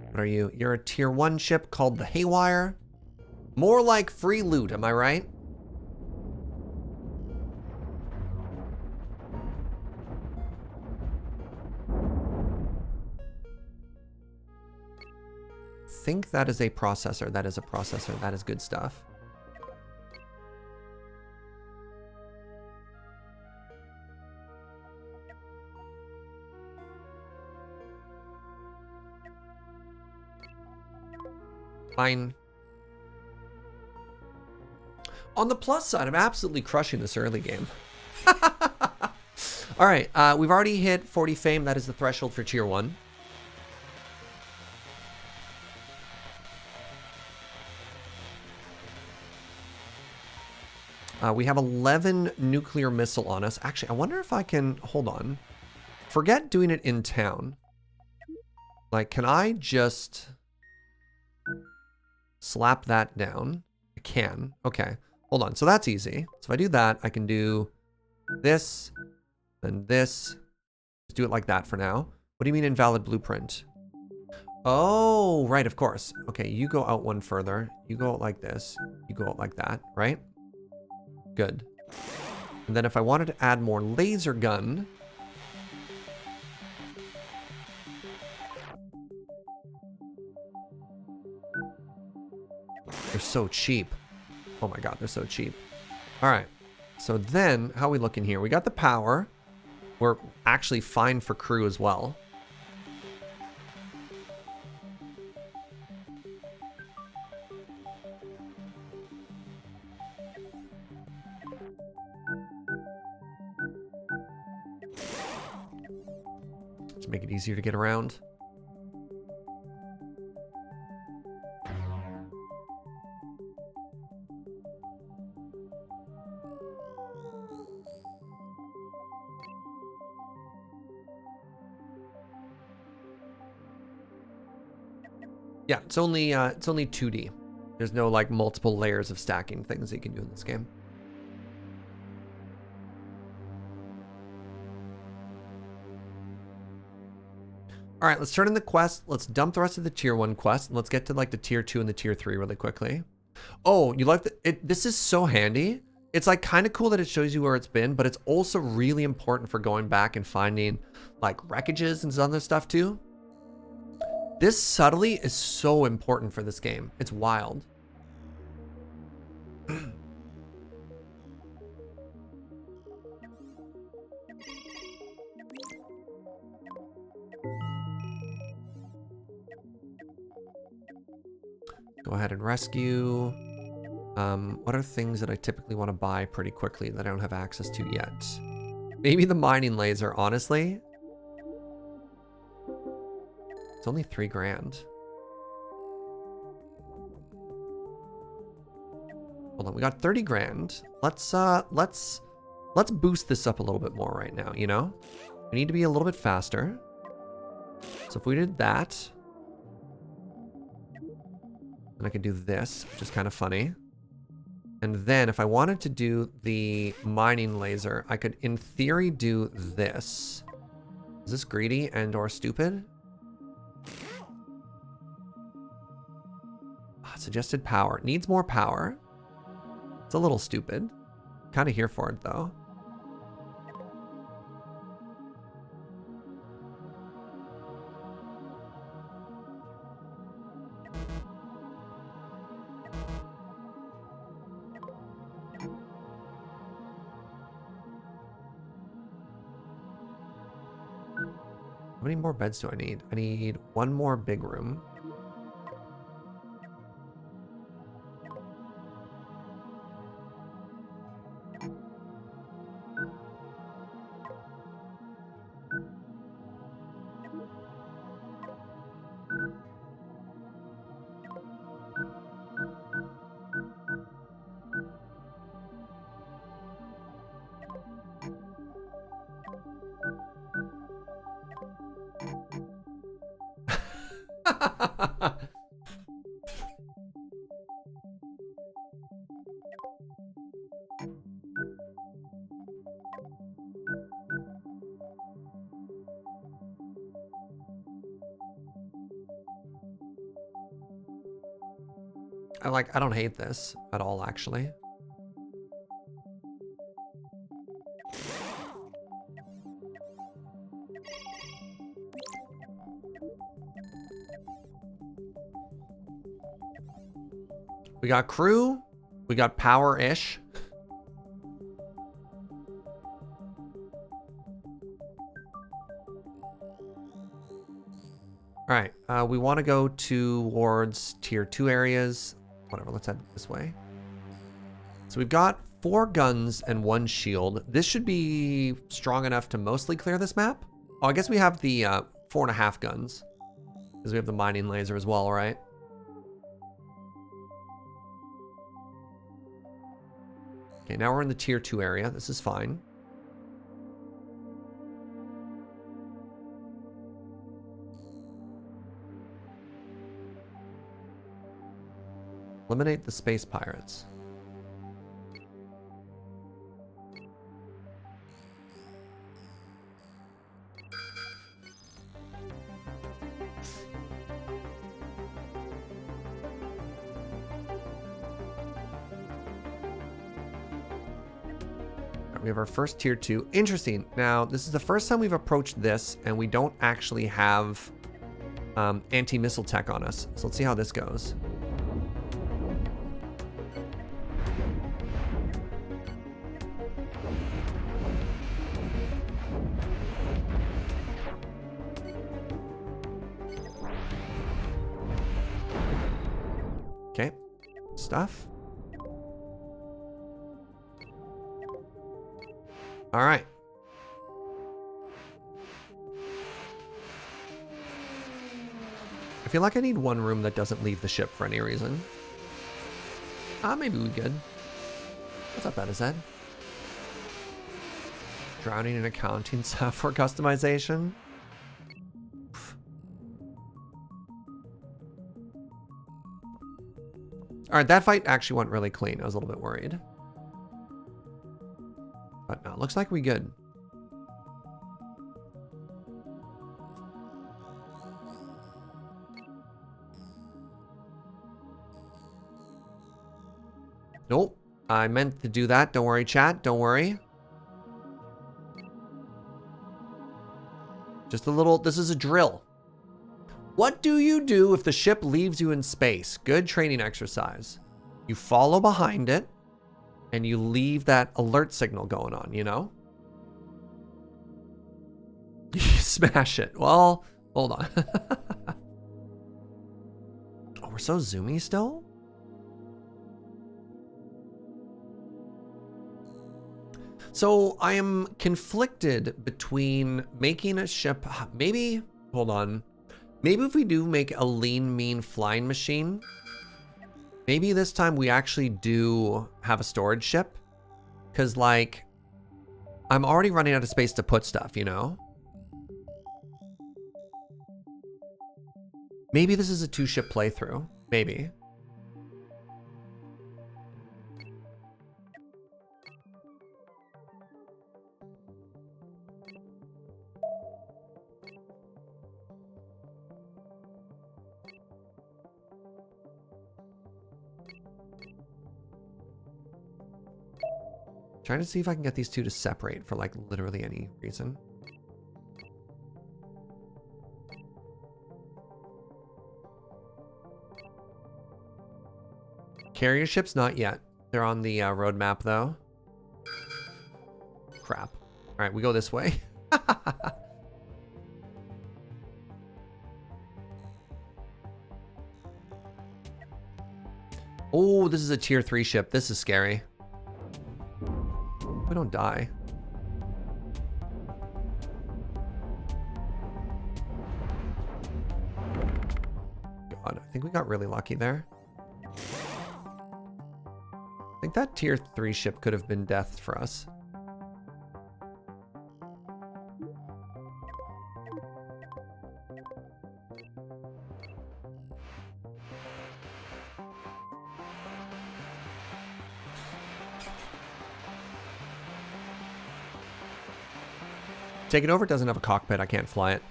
What are you? You're a tier 1 ship called the Haywire. More like free loot, am I right? I think that is a processor. That is a processor. That is good stuff. Fine. On the plus side, I'm absolutely crushing this early game. All right, we've already hit 40 fame. That is the threshold for tier 1. We have 11 nuclear missile on us. Actually, I wonder if I can, hold on. Forget doing it in town. Like, can I just slap that down? I can. Okay, hold on. So that's easy. So if I do that, I can do this and this. Just do it like that for now. What do you mean invalid blueprint? Oh, right, of course. Okay, you go out one further. You go out like this. You go out like that, right? Good. And then if I wanted to add more laser gun, they're so cheap. Oh my god, they're so cheap. All right. So then, how are we looking here? We got the power. We're actually fine for crew as well. To make it easier to get around. Yeah, it's only 2D. There's no like multiple layers of stacking things that you can do in this game. All right, let's turn in the quest. Let's dump the rest of the tier 1 quest. Let's get to like the tier 2 and the tier 3 really quickly. Oh, you like it? This is so handy. It's like kind of cool that it shows you where it's been, but it's also really important for going back and finding like wreckages and other stuff too. This subtly is so important for this game. It's wild. Go ahead and rescue. What are things that I typically want to buy pretty quickly that I don't have access to yet? Maybe the mining laser, honestly. It's only 3 grand. Hold on, we got 30 grand. Let's boost this up a little bit more right now, you know? We need to be a little bit faster. So if we did that, then I could do this, which is kind of funny. And then if I wanted to do the mining laser, I could in theory do this. Is this greedy and or stupid? Suggested power. Needs more power. It's a little stupid. Kind of here for it, though. How many more beds do I need? I need one more big room. I don't hate this at all, actually. We got crew. We got power-ish. All right, we want to go towards tier 2 areas. Whatever, let's head this way. So we've got 4 guns and 1 shield. This should be strong enough to mostly clear this map. Oh, I guess we have the 4.5 guns. Because we have the mining laser as well, right? Okay, now we're in the tier 2 area. This is fine. Eliminate the space pirates. We have our first tier 2. Interesting. Now, this is the first time we've approached this, and we don't actually have anti-missile tech on us. So let's see how this goes. Okay. Stuff. All right. I feel like I need one room that doesn't leave the ship for any reason. Maybe we could. What's up, Edized? Drowning in accounting software customization. All right, that fight actually went really clean. I was a little bit worried. But no, looks like we good. Nope. I meant to do that. Don't worry, chat. Don't worry. Just a little, this is a drill. What do you do if the ship leaves you in space? Good training exercise. You follow behind it and you leave that alert signal going on, you know? You smash it. Well, hold on. Oh, we're so zoomy still? So I am conflicted between making a ship, maybe, hold on. Maybe if we do make a lean, mean flying machine, maybe this time we actually do have a storage ship. Because, like, I'm already running out of space to put stuff, you know? Maybe this is a 2-ship playthrough. Maybe. Trying to see if I can get these two to separate for like literally any reason. Carrier ships, not yet. They're on the roadmap though. Crap. All right, we go this way. Oh, this is a tier 3 ship. This is scary. We don't die. God, I think we got really lucky there. I think that tier 3 ship could have been death for us. Take it over. It doesn't have a cockpit. I can't fly it.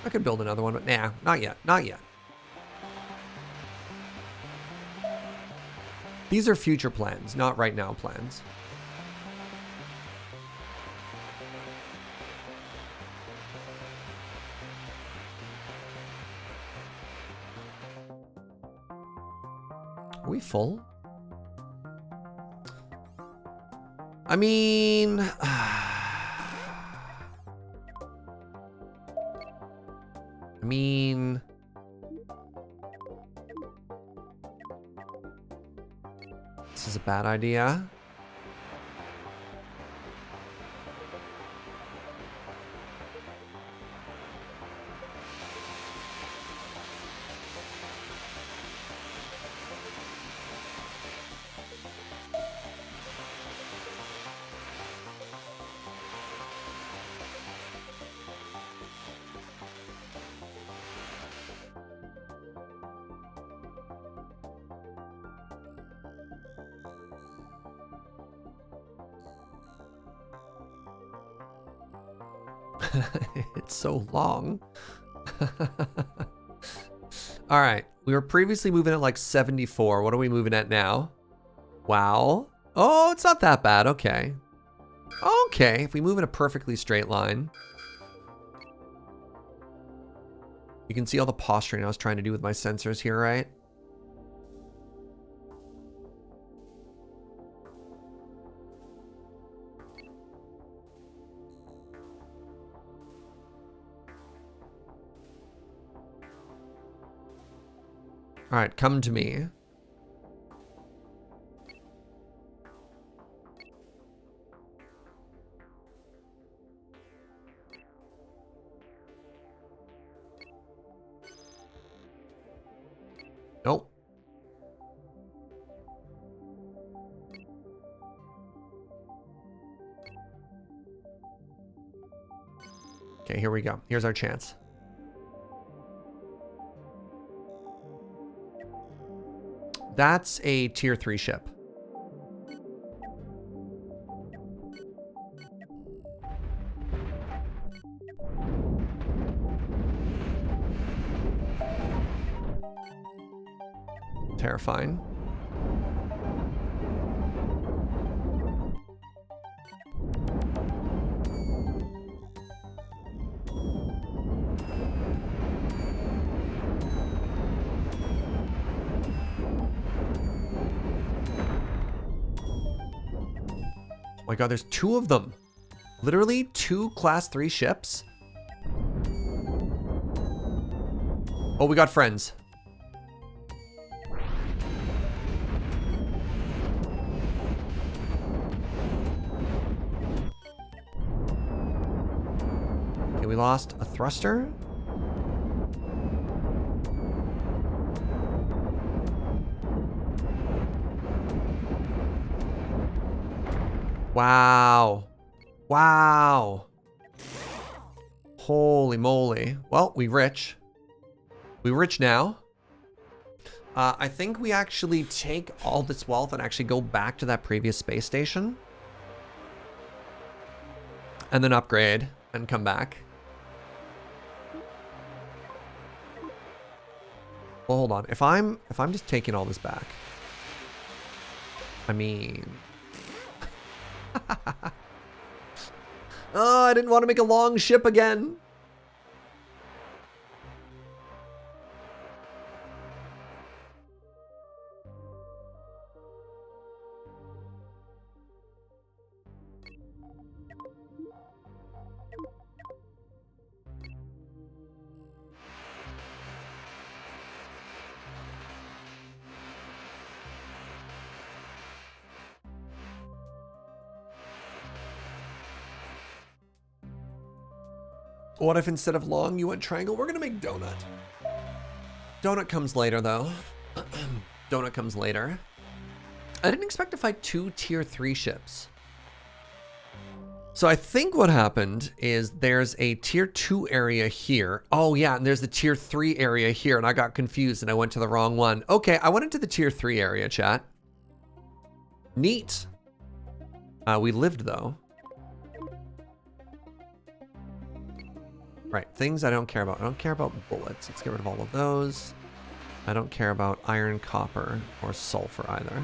I could build another one, but nah, not yet. Not yet. These are future plans, not right now plans. Are we full? I mean, this is a bad idea. It's so long. All right. We were previously moving at like 74. What are we moving at now? Wow. Oh, it's not that bad. Okay. Okay. If we move in a perfectly straight line. You can see all the posturing I was trying to do with my sensors here, right? All right, come to me. Nope. Okay, here we go. Here's our chance. That's a tier 3 ship. Terrifying. Oh my god, there's 2 of them. Literally 2 class 3 ships. Oh, we got friends. Okay, we lost a thruster. Wow. Wow. Holy moly. Well, we rich. We rich now. I think we actually take all this wealth and actually go back to that previous space station. And then upgrade and come back. Well, hold on. If I'm just taking all this back, I mean, oh, I didn't want to make a long ship again. What if instead of long, you went triangle? We're gonna make donut. Donut comes later, though. Donut comes later. I didn't expect to fight 2 tier 3 ships. So I think what happened is there's a tier 2 area here. Oh yeah, and there's the tier 3 area here, and I got confused and I went to the wrong one. Okay, I went into the tier 3 area, chat. Neat. We lived, though. Right, things I don't care about. I don't care about bullets. Let's get rid of all of those. I don't care about iron, copper, or sulfur either.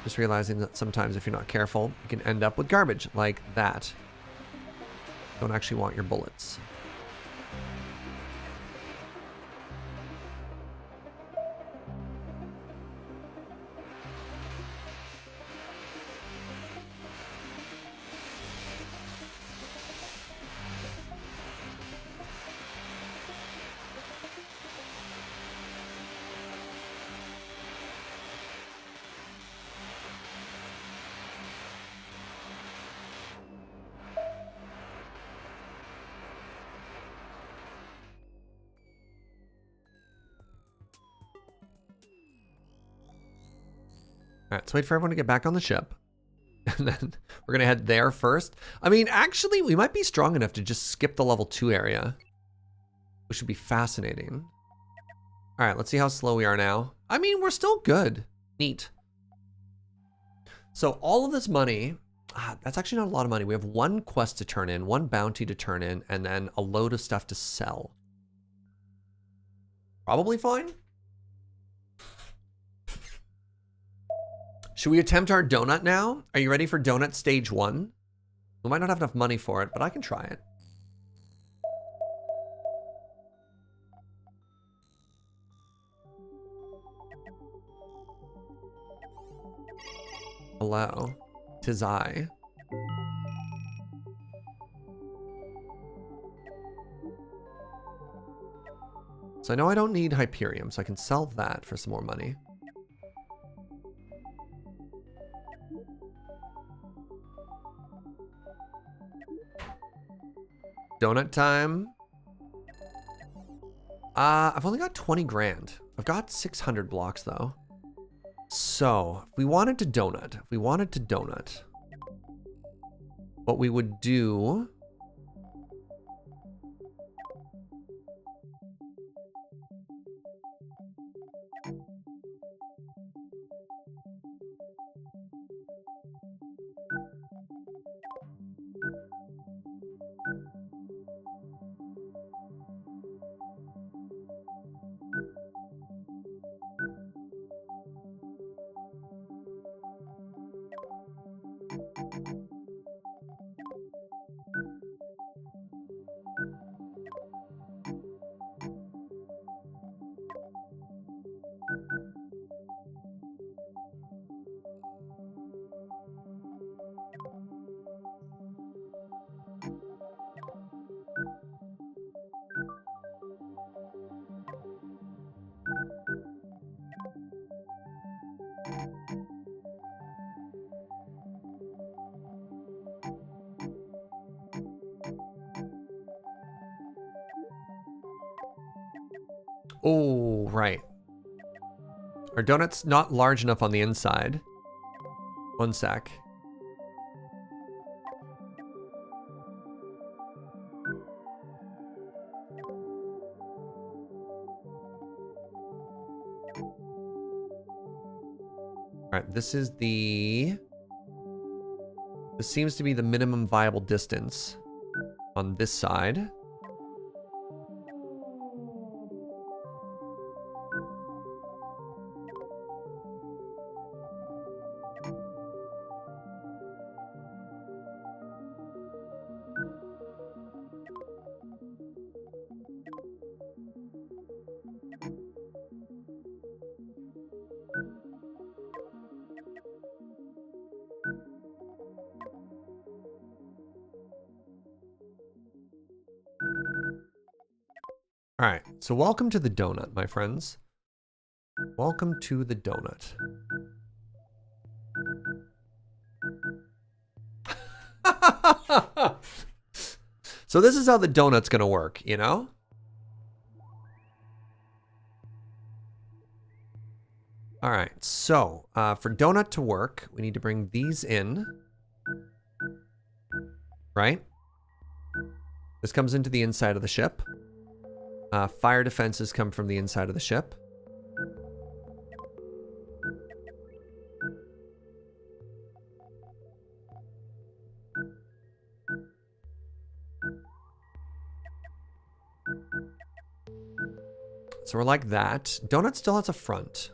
Just realizing that sometimes if you're not careful, you can end up with garbage like that. Don't actually want your bullets. All right, let's wait for everyone to get back on the ship. And then we're going to head there first. I mean, actually, we might be strong enough to just skip the level 2 area, which would be fascinating. All right, let's see how slow we are now. I mean, we're still good. Neat. So all of this money, that's actually not a lot of money. We have 1 quest to turn in, 1 bounty to turn in, and then a load of stuff to sell. Probably fine. Should we attempt our donut now? Are you ready for donut stage 1? We might not have enough money for it, but I can try it. Hello, 'tis I. So I know I don't need Hyperium, so I can sell that for some more money. Donut time. I've only got 20 grand. I've got 600 blocks though. So if we wanted to donut, what we would do. Oh, right. Our donut's not large enough on the inside. One sec. All right, this seems to be the minimum viable distance on this side. All right, so welcome to the donut, my friends. Welcome to the donut. So this is how the donut's gonna work, you know? All right, so for donut to work, we need to bring these in, right? This comes into the inside of the ship. Fire defenses come from the inside of the ship. So we're like that. Donut still has a front.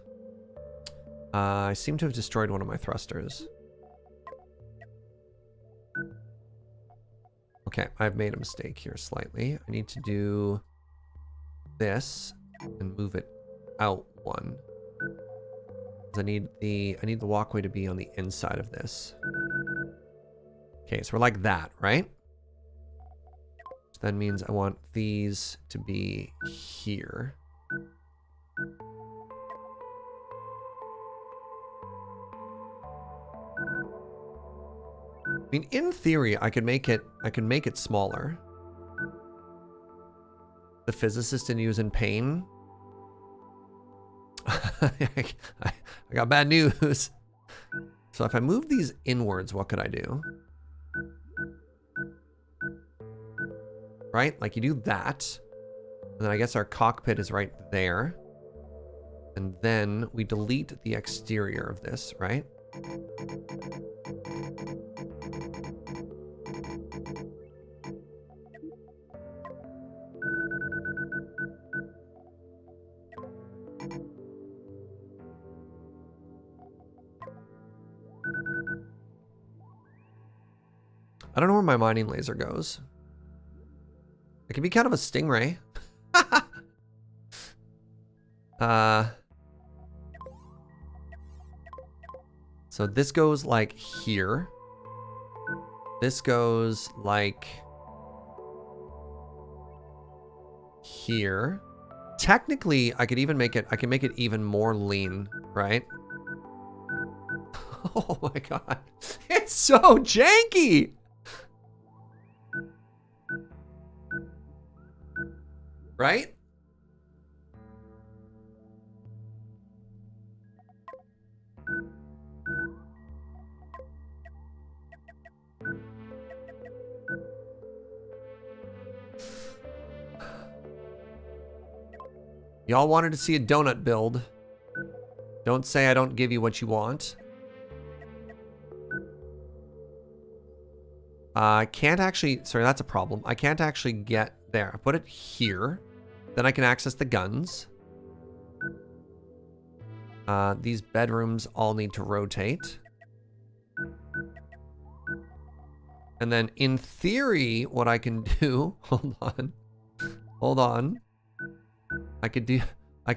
I seem to have destroyed one of my thrusters. Okay, I've made a mistake here slightly. I need to do this and move it out one. I need the walkway to be on the inside of this. Okay, so we're like that, right? So that means I want these to be here. I mean, in theory, I can make it smaller. The physicist in you is in pain. I got bad news. So if I move these inwards, what could I do? Right? Like you do that. And then I guess our cockpit is right there. And then we delete the exterior of this, right? I don't know where my mining laser goes. It can be kind of a stingray. So this goes like here. This goes like here. Technically, I could even make it, I can make it even more lean, right? Oh my God. It's so janky. Right? Y'all wanted to see a donut build. Don't say I don't give you what you want. I can't actually, sorry, that's a problem. I can't actually get there. I put it here. Then I can access the guns. These bedrooms all need to rotate. And then in theory, what I can do, hold on. I could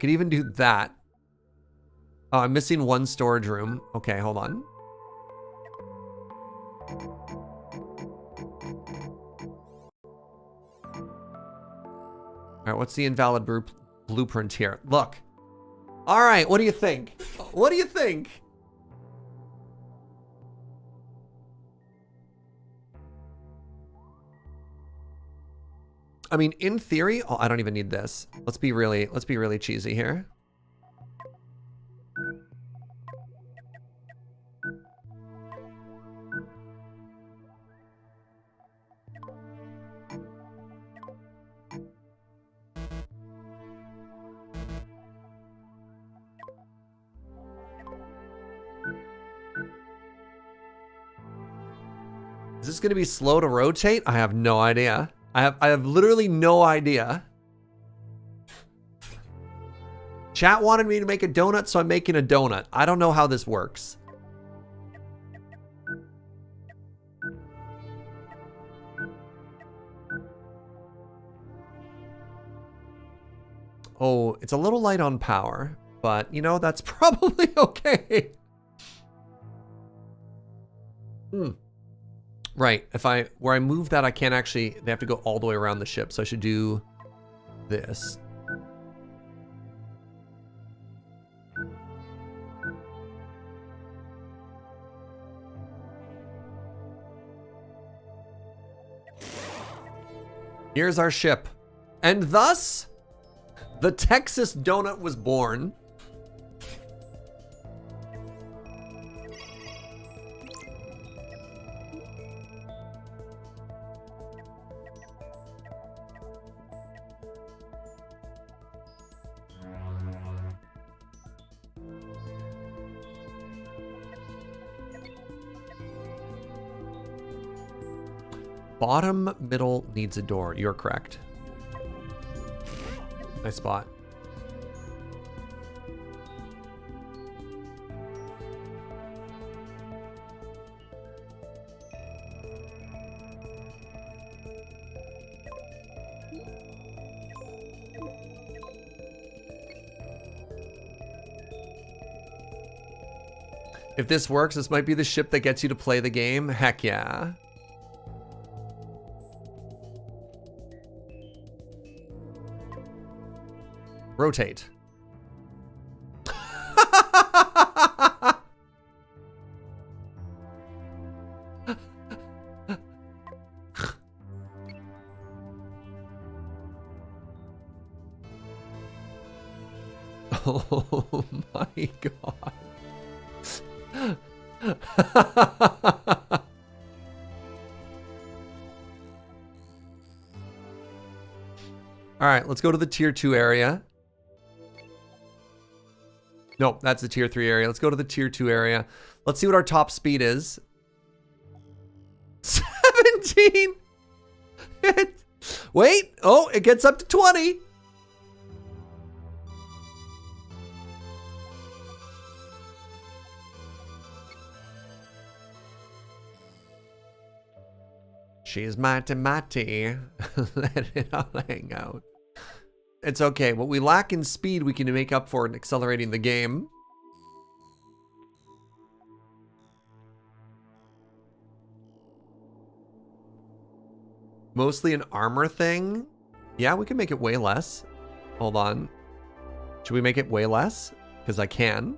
even do that. Oh, I'm missing one storage room. Okay, hold on. All right, what's the invalid blueprint here? Look. All right, what do you think? What do you think? I mean, in theory, oh, I don't even need this. Let's be really cheesy here. Is this going to be slow to rotate? I have no idea. I have literally no idea. Chat wanted me to make a donut, so I'm making a donut. I don't know how this works. Oh, it's a little light on power, but you know, that's probably okay. Right, where I move that, I can't actually, they have to go all the way around the ship, so I should do this. Here's our ship. And thus, the Texas Donut was born. Bottom middle needs a door. You're correct. Nice spot. If this works, this might be the ship that gets you to play the game. Heck yeah. Rotate. Oh my God. All right, let's go to the tier 2 area. Nope, that's the tier 3 area. Let's go to the tier 2 area. Let's see what our top speed is. 17. Wait. Oh, it gets up to 20. She's mighty, mighty. Let it all hang out. It's okay. What we lack in speed, we can make up for in accelerating the game. Mostly an armor thing. Yeah, we can make it way less. Hold on. Should we make it way less? Because I can.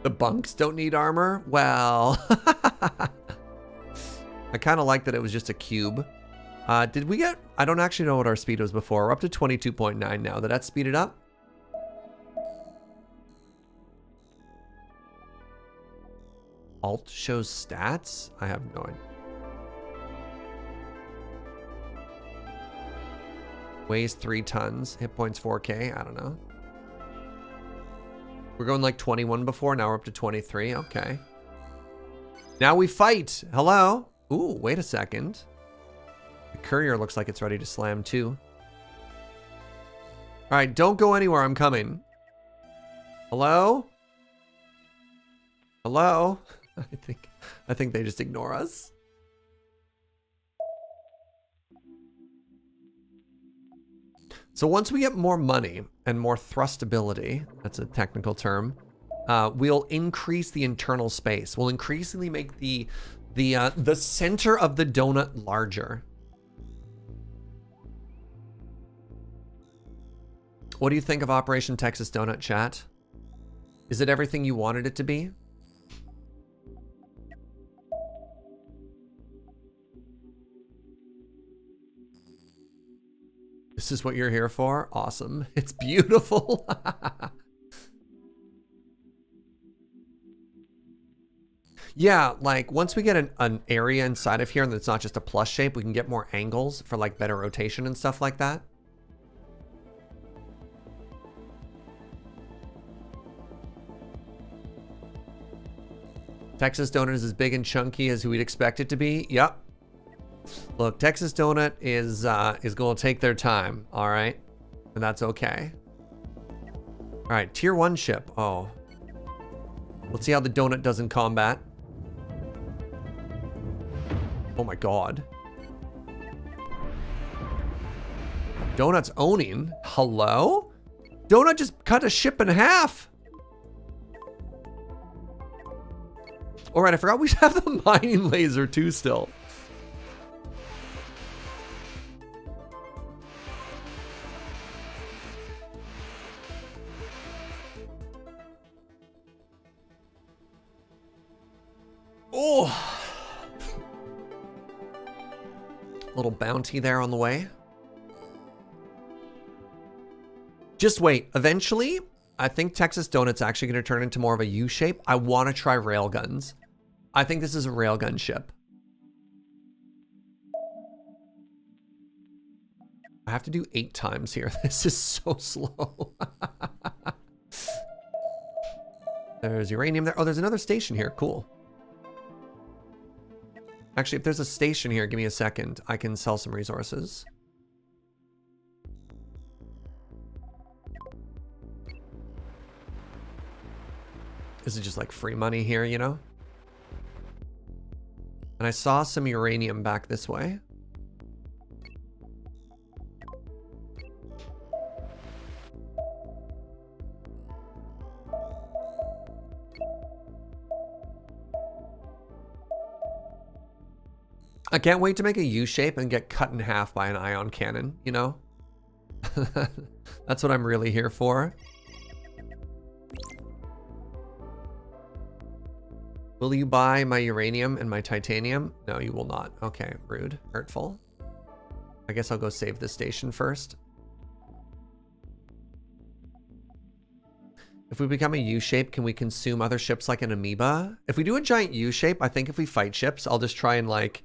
The bunks don't need armor? Well, I kind of like that it was just a cube. Did we get, I don't actually know what our speed was before. We're up to 22.9 now. Did that speed it up? Alt shows stats? I have no idea. Weighs 3 tons. Hit points 4K. I don't know. We're going like 21 before. Now we're up to 23. Okay. Now we fight. Hello. Ooh, wait a second. The courier looks like it's ready to slam too. All right, don't go anywhere. I'm coming. Hello? Hello? I think they just ignore us. So once we get more money and more thrustability, that's a technical term, we'll increase the internal space. We'll increasingly make the center of the donut larger. What do you think of Operation Texas Donut, chat? Is it everything you wanted it to be? This is what you're here for? Awesome. It's beautiful. Yeah, like once we get an area inside of here and it's not just a plus shape, we can get more angles for like better rotation and stuff like that. Texas Donut is as big and chunky as we'd expect it to be. Yep. Look, Texas Donut is going to take their time, all right? And that's okay. All right, tier 1 ship. Oh. Let's see how the donut does in combat. Oh my god. Donut's owning. Hello? Donut just cut a ship in half. All right, I forgot we have the mining laser too still. Oh. Little bounty there on the way. Just wait. Eventually, I think Texas Donut's actually going to turn into more of a U shape. I want to try railguns. I think this is a railgun ship. I have to do 8 times here. This is so slow. There's uranium there. Oh, there's another station here. Cool. Actually, if there's a station here, give me a second. I can sell some resources. This is just like free money here, you know? And I saw some uranium back this way. I can't wait to make a U shape and get cut in half by an ion cannon, you know? That's what I'm really here for. Will you buy my uranium and my titanium? No, you will not. Okay, rude, hurtful. I guess I'll go save this station first. If we become a U shape, can we consume other ships like an amoeba? If we do a giant U shape, I think if we fight ships, I'll just try and like,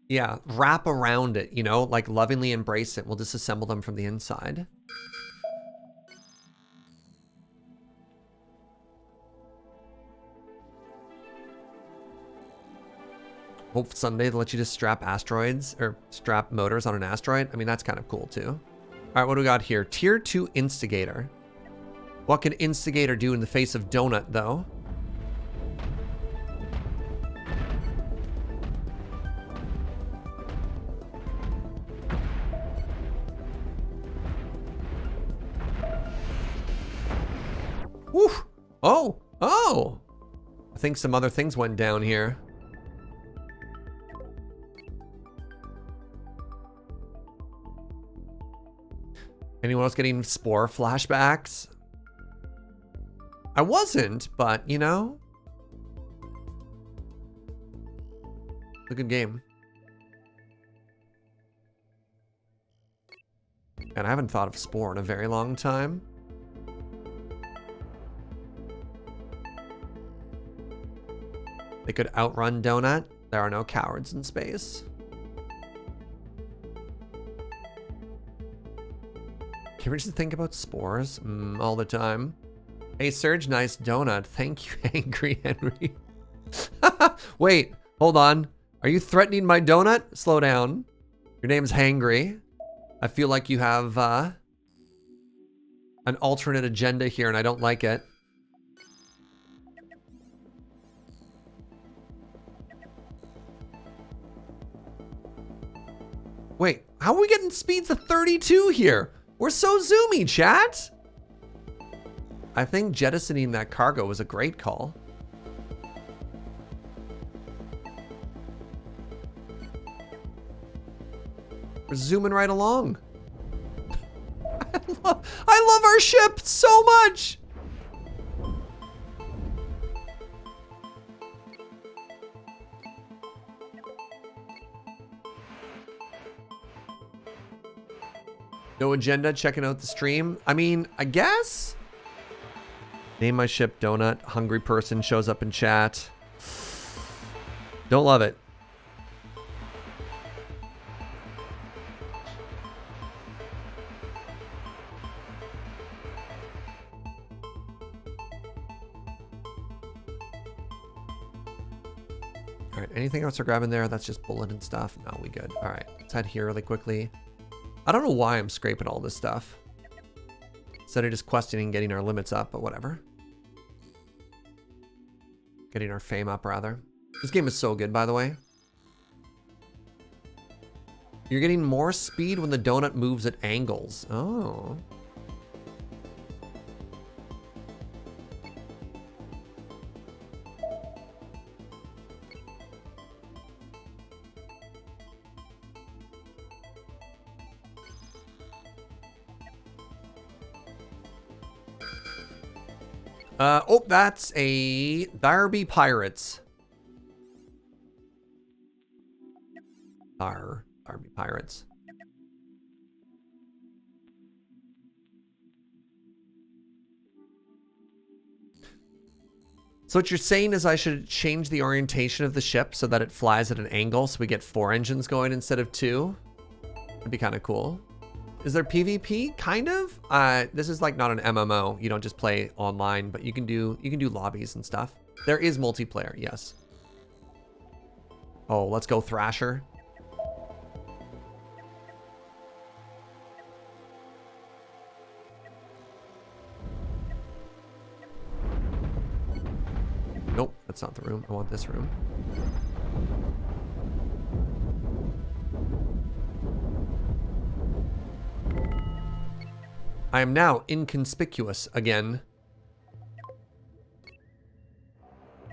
yeah, wrap around it, you know, like lovingly embrace it. We'll disassemble them from the inside. Hope someday they'll let you just strap asteroids or strap motors on an asteroid. I mean, that's kind of cool too. All right, what do we got here? Tier 2 Instigator. What can Instigator do in the face of Donut though? Woo! Oh! I think some other things went down here. Anyone else getting spore flashbacks? I wasn't, but you know. It's a good game. And I haven't thought of spore in a very long time. They could outrun Donut. There are no cowards in space. Can we just think about spores all the time? Hey, Serge, nice donut. Thank you, Angry Henry. Wait, hold on. Are you threatening my donut? Slow down. Your name's Hangry. I feel like you have an alternate agenda here, and I don't like it. Wait, how are we getting speeds of 32 here? We're so zoomy, chat. I think jettisoning that cargo was a great call. We're zooming right along. I love our ship so much. No agenda, checking out the stream. I mean, I guess. Name my ship Donut. Hungry person shows up in chat. Don't love it. All right, anything else we're grabbing there? That's just bullet and stuff. No, we good. All right, let's head here really quickly. I don't know why I'm scraping all this stuff. Instead of just questioning getting our limits up, but whatever. Getting our fame up, rather. This game is so good, by the way. You're getting more speed when the donut moves at angles. Oh. Oh, that's a Derby Pirates. Derby Pirates. So what you're saying is I should change the orientation of the ship so that it flies at an angle so we get 4 engines going instead of 2? That'd be kind of cool. Is there PvP? Kind of. This is like not an MMO. You don't just play online, but you can do lobbies and stuff. There is multiplayer, yes. Oh, let's go Thrasher. Nope, that's not the room. I want this room. I am now inconspicuous again.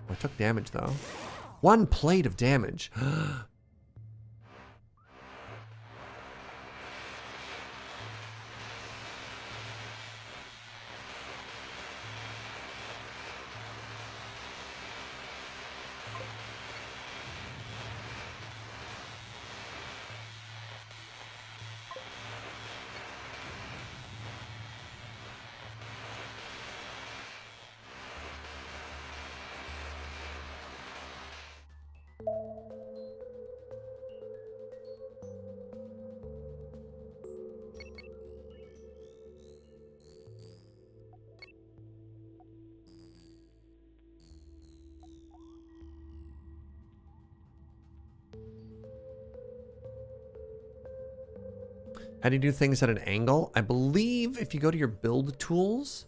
I took damage though. 1 plate of damage. How do you do things at an angle? I believe if you go to your build tools,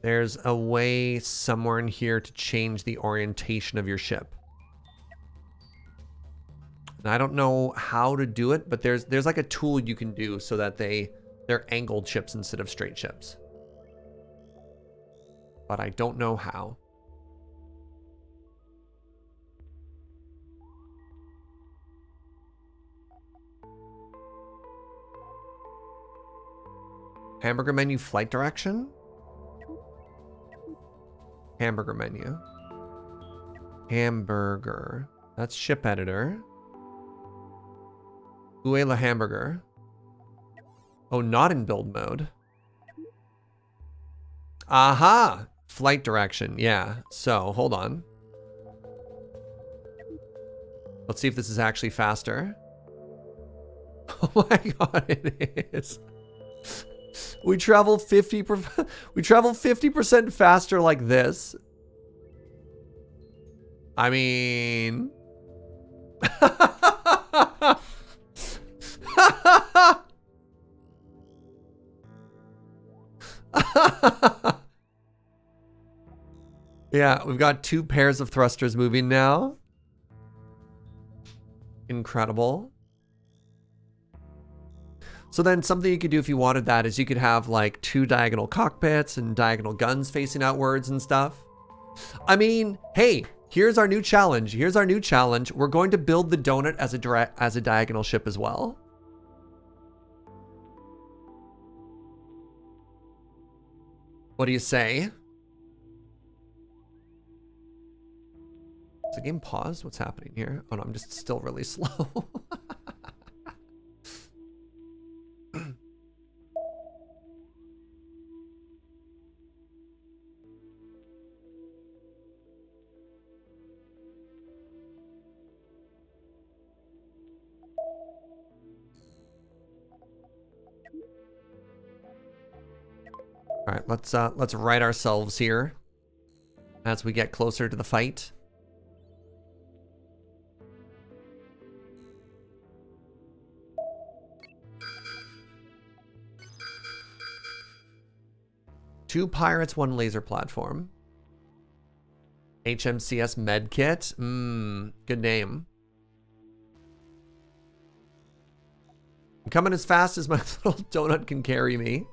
there's a way somewhere in here to change the orientation of your ship. And I don't know how to do it, but there's like a tool you can do so that they're angled ships instead of straight ships. But I don't know how. Hamburger menu flight direction? Hamburger menu. Hamburger. That's ship editor. Kool-aide Man Hamburger. Oh, not in build mode. Aha! Flight direction, yeah. So, hold on. Let's see if this is actually faster. Oh my god, it is. We travel 50% faster like this. I mean, yeah, we've got 2 pairs of thrusters moving now. Incredible. So then something you could do if you wanted that is you could have like 2 diagonal cockpits and diagonal guns facing outwards and stuff. I mean, hey, here's our new challenge. Here's our new challenge. We're going to build the donut as a diagonal ship as well. What do you say? Is the game paused? What's happening here? Oh no, I'm just still really slow. All right, let's right ourselves here as we get closer to the fight. Two pirates, 1 laser platform. HMCS Med Kit. Good name. I'm coming as fast as my little donut can carry me.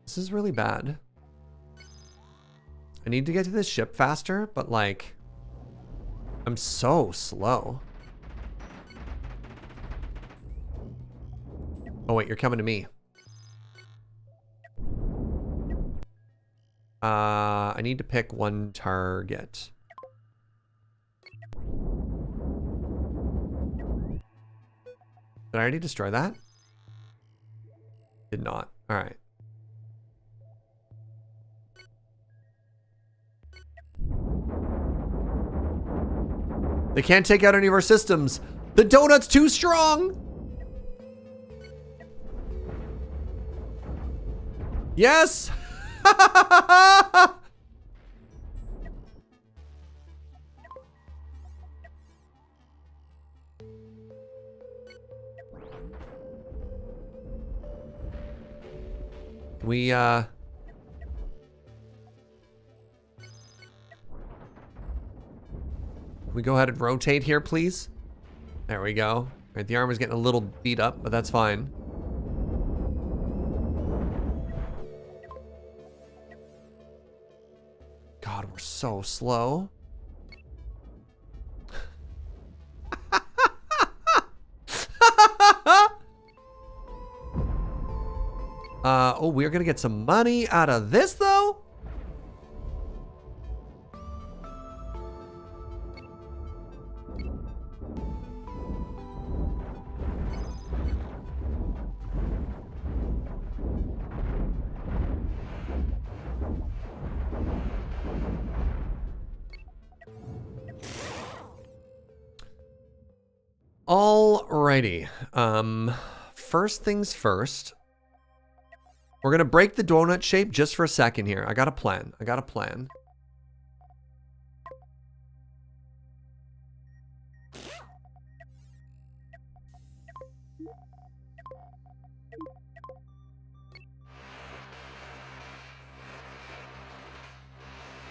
This is really bad. I need to get to this ship faster, but like, I'm so slow. Oh wait, you're coming to me. I need to pick one target. Did I already destroy that? Did not. All right. They can't take out any of our systems. The donut's too strong. Yes. We go ahead and rotate here, please. There we go. All right, the armor's getting a little beat up, but that's fine. God, we're so slow. Oh, we're gonna get some money out of this, though? Alrighty. First things first. We're gonna break the donut shape just for a second here. I got a plan.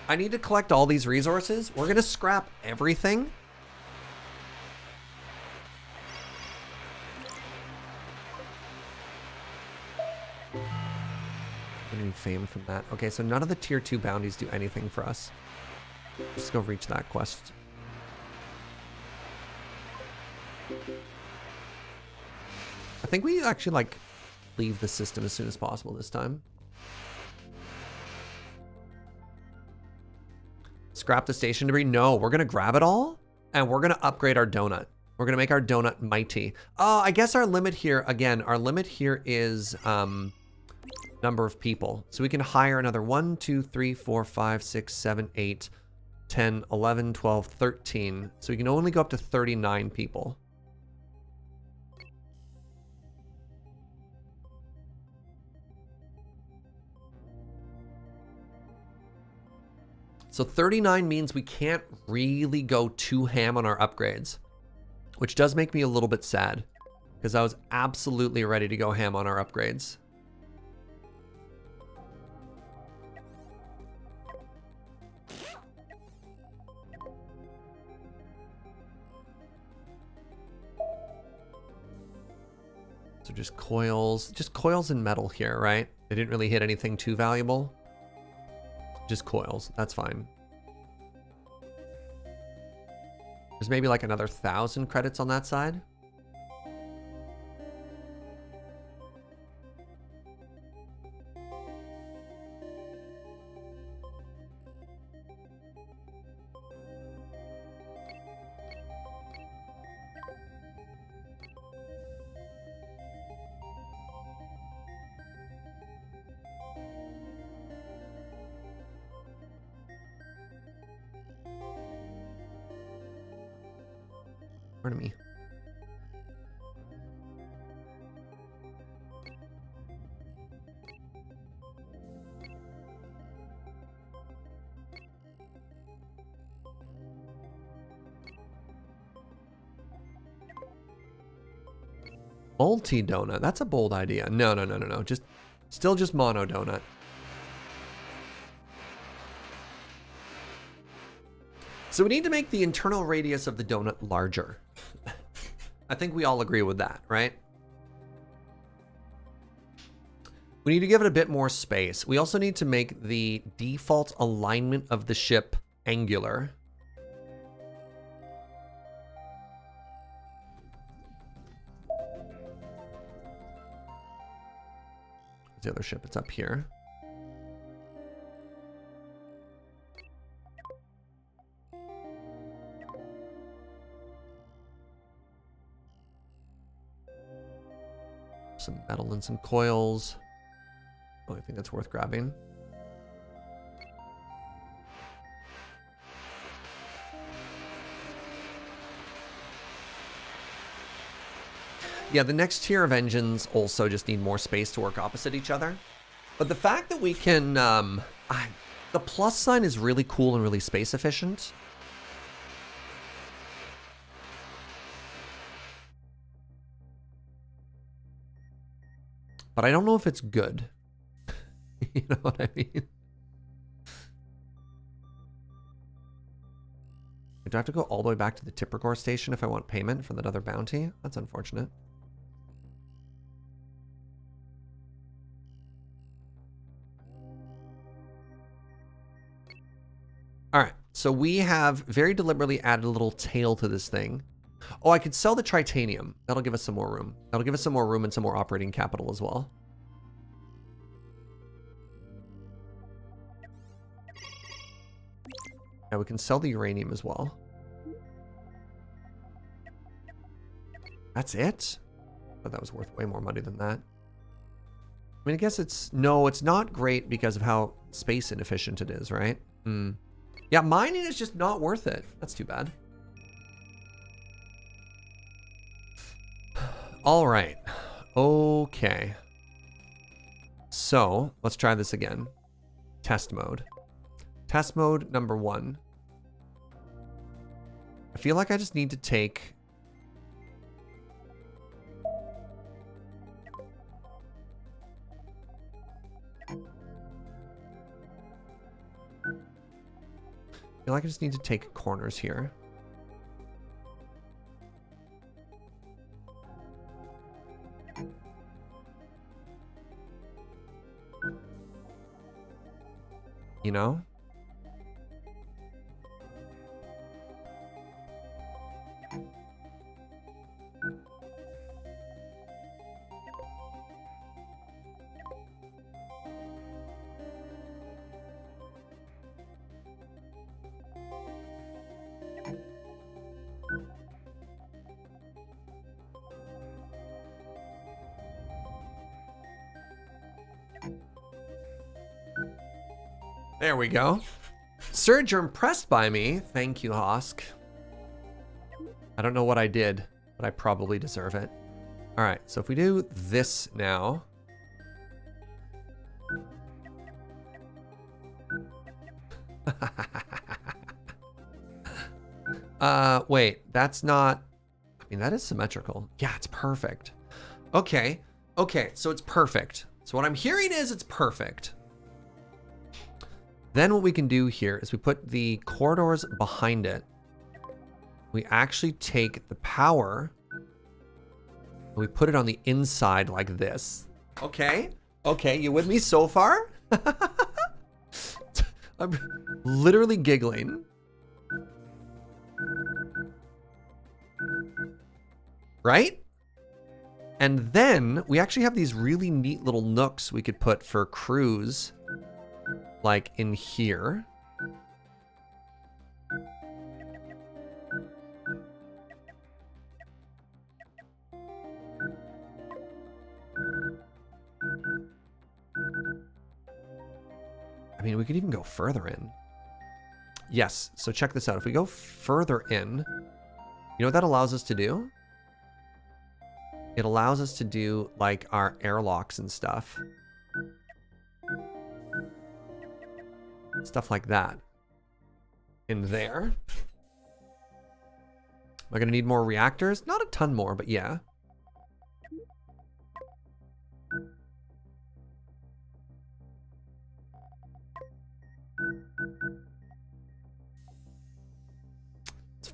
I need to collect all these resources. We're gonna scrap everything. Any fame from that? Okay, so none of the tier 2 bounties do anything for us. Just go reach that quest. I think we actually like leave the system as soon as possible this time. Scrap the station debris? No, we're gonna grab it all and we're gonna upgrade our donut. We're gonna make our donut mighty. I guess our limit here, again, our limit here is number of people. So we can hire another 1, 2, 3, 4, 5, 6, 7, 8, 10, 11, 12, 13. So we can only go up to 39 people. So 39 means we can't really go too ham on our upgrades, which does make me a little bit sad because I was absolutely ready to go ham on our upgrades. So just coils and metal here, right? They didn't really hit anything too valuable. Just coils, that's fine. There's maybe like another 1,000 credits on that side. Pardon me. Multi-donut. That's a bold idea. No, no, no, no, no. Still just mono donut. So we need to make the internal radius of the donut larger. I think we all agree with that, right? We need to give it a bit more space. We also need to make the default alignment of the ship angular. The other ship, it's up here. Some metal and some coils. Oh, I think that's worth grabbing. Yeah, the next tier of engines also just need more space to work opposite each other. But the fact that we can, the plus sign is really cool and really space efficient. But I don't know if it's good. You know what I mean? Do I have to go all the way back to the Tippercore station if I want payment for that other bounty? That's unfortunate. All right, so we have very deliberately added a little tail to this thing. Oh, I could sell the titanium. That'll give us some more room. That'll give us some more room and some more operating capital as well. Yeah, we can sell the uranium as well. That's it? But that was worth way more money than that. I mean, I guess it's... No, it's not great because of how space inefficient it is, right? Hmm. Yeah, mining is just not worth it. That's too bad. All right. Okay. So, let's try this again. Test mode. Test mode number 1. I feel like I just need to take... I feel like I just need to take corners here. You know? There we go. Serge, you're impressed by me. Thank you, Hosk. I don't know what I did, but I probably deserve it. All right, so if we do this now. Wait, that's not... I mean, that is symmetrical. Yeah, it's perfect. Okay, okay, so it's perfect. So what I'm hearing is it's perfect. Then what we can do here is we put the corridors behind it. We actually take the power and we put it on the inside like this. Okay, okay, you with me so far? I'm literally giggling. Right? And then we actually have these really neat little nooks we could put for crews. Like in here. I mean, we could even go further in. Yes, so check this out. If we go further in, you know what that allows us to do? It allows us to do like our airlocks and stuff. Stuff like that. In there. Am I going to need more reactors? Not a ton more, but yeah.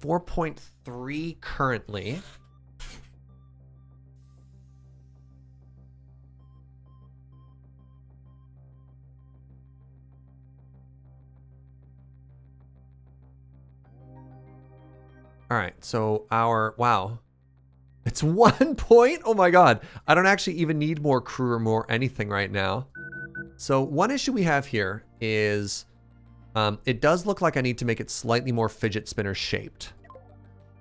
4.3 currently. All right, so wow. It's 1 point? Oh my god. I don't actually even need more crew or more anything right now. So one issue we have here is it does look like I need to make it slightly more fidget spinner shaped.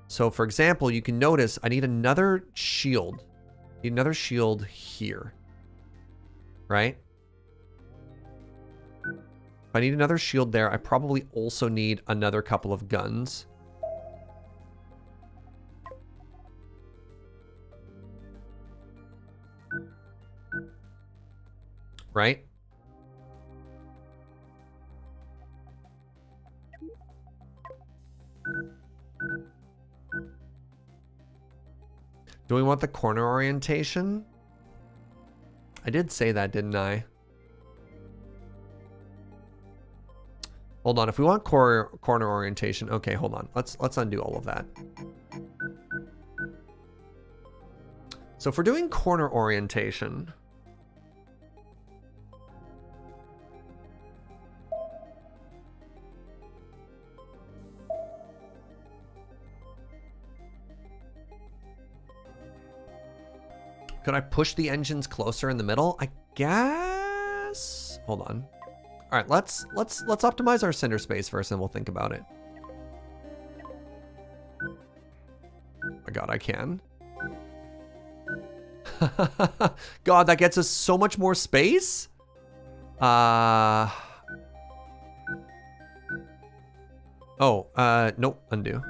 So for example, you can notice I need another shield. Need another shield here. Right? If I need another shield there, I probably also need another couple of guns. Right? Do we want the corner orientation? I did say that, didn't I? Hold on, if we want corner orientation, okay, hold on. Let's undo all of that. So if we're doing corner orientation, could I push the engines closer in the middle? I guess. Hold on. All right, let's optimize our center space first, and we'll think about it. Oh my god, I can. God, that gets us so much more space. Oh, nope, undo.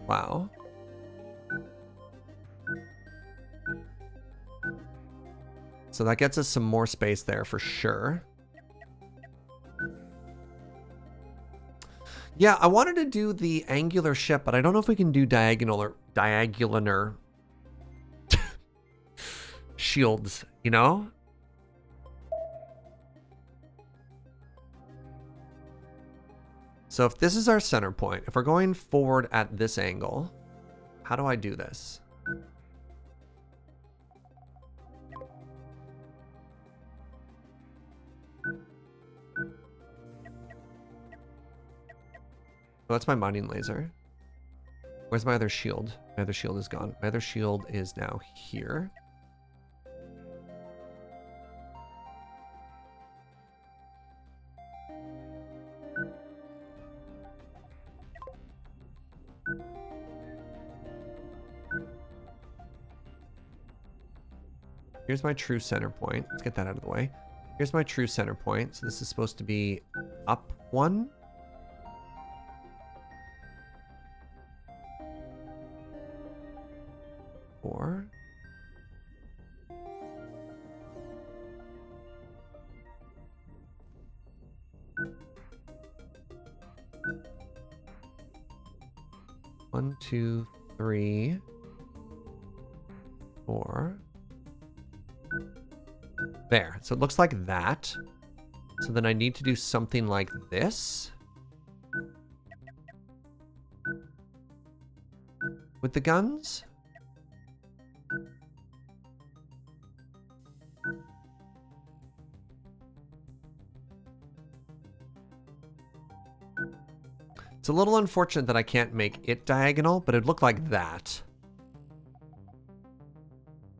Wow. So that gets us some more space there for sure. Yeah, I wanted to do the angular ship, but I don't know if we can do diagonal or diagonal shields, you know? So if this is our center point, if we're going forward at this angle, how do I do this? Oh, that's my mining laser. Where's my other shield? My other shield is gone. My other shield is now here. Here's my true center point. Let's get that out of the way. Here's my true center point. So this is supposed to be up one. Four. One, two, three, four. There. So it looks like that. So then I need to do something like this with the guns. It's a little unfortunate that I can't make it diagonal, but it'd look like that.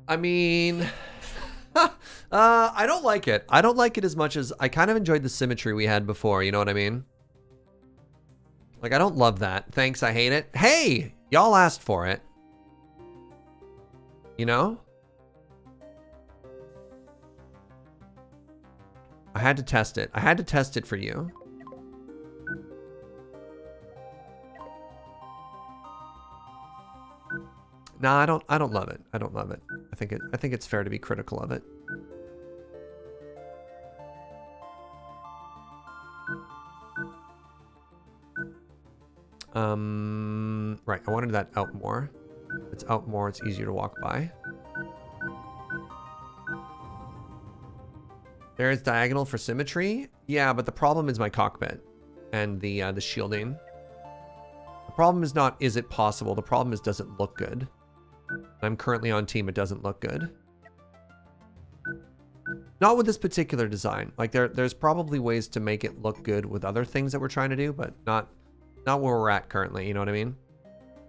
I mean, I don't like it. I don't like it as much as I kind of enjoyed the symmetry we had before. You know what I mean? Like, I don't love that. Thanks, I hate it. Hey, y'all asked for it. You know? I had to test it. I had to test it for you. No, I don't love it. I don't love it. I think it's fair to be critical of it. Right, I wanted that out more. If it's out more, it's easier to walk by. There's diagonal for symmetry. Yeah, but the problem is my cockpit and the shielding. The problem is not, is it possible? The problem is, does it look good? I'm currently on team, it doesn't look good. Not with this particular design. Like there's probably ways to make it look good with other things that we're trying to do, but not where we're at currently, you know what I mean?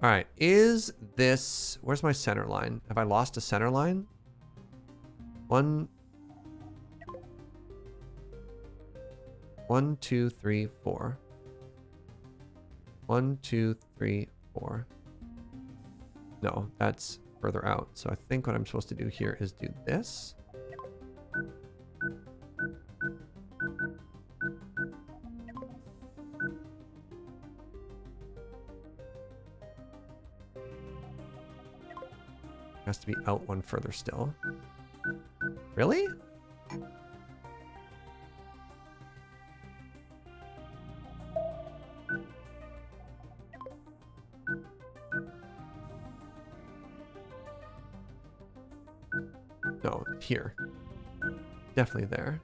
All right, is this, where's my center line? Have I lost a center line? 1, 2, 3, 4. 1, 2, 3, 4. No, that's further out. So I think what I'm supposed to do here is do this. Has to be out one further still. Really? No, here. Definitely there.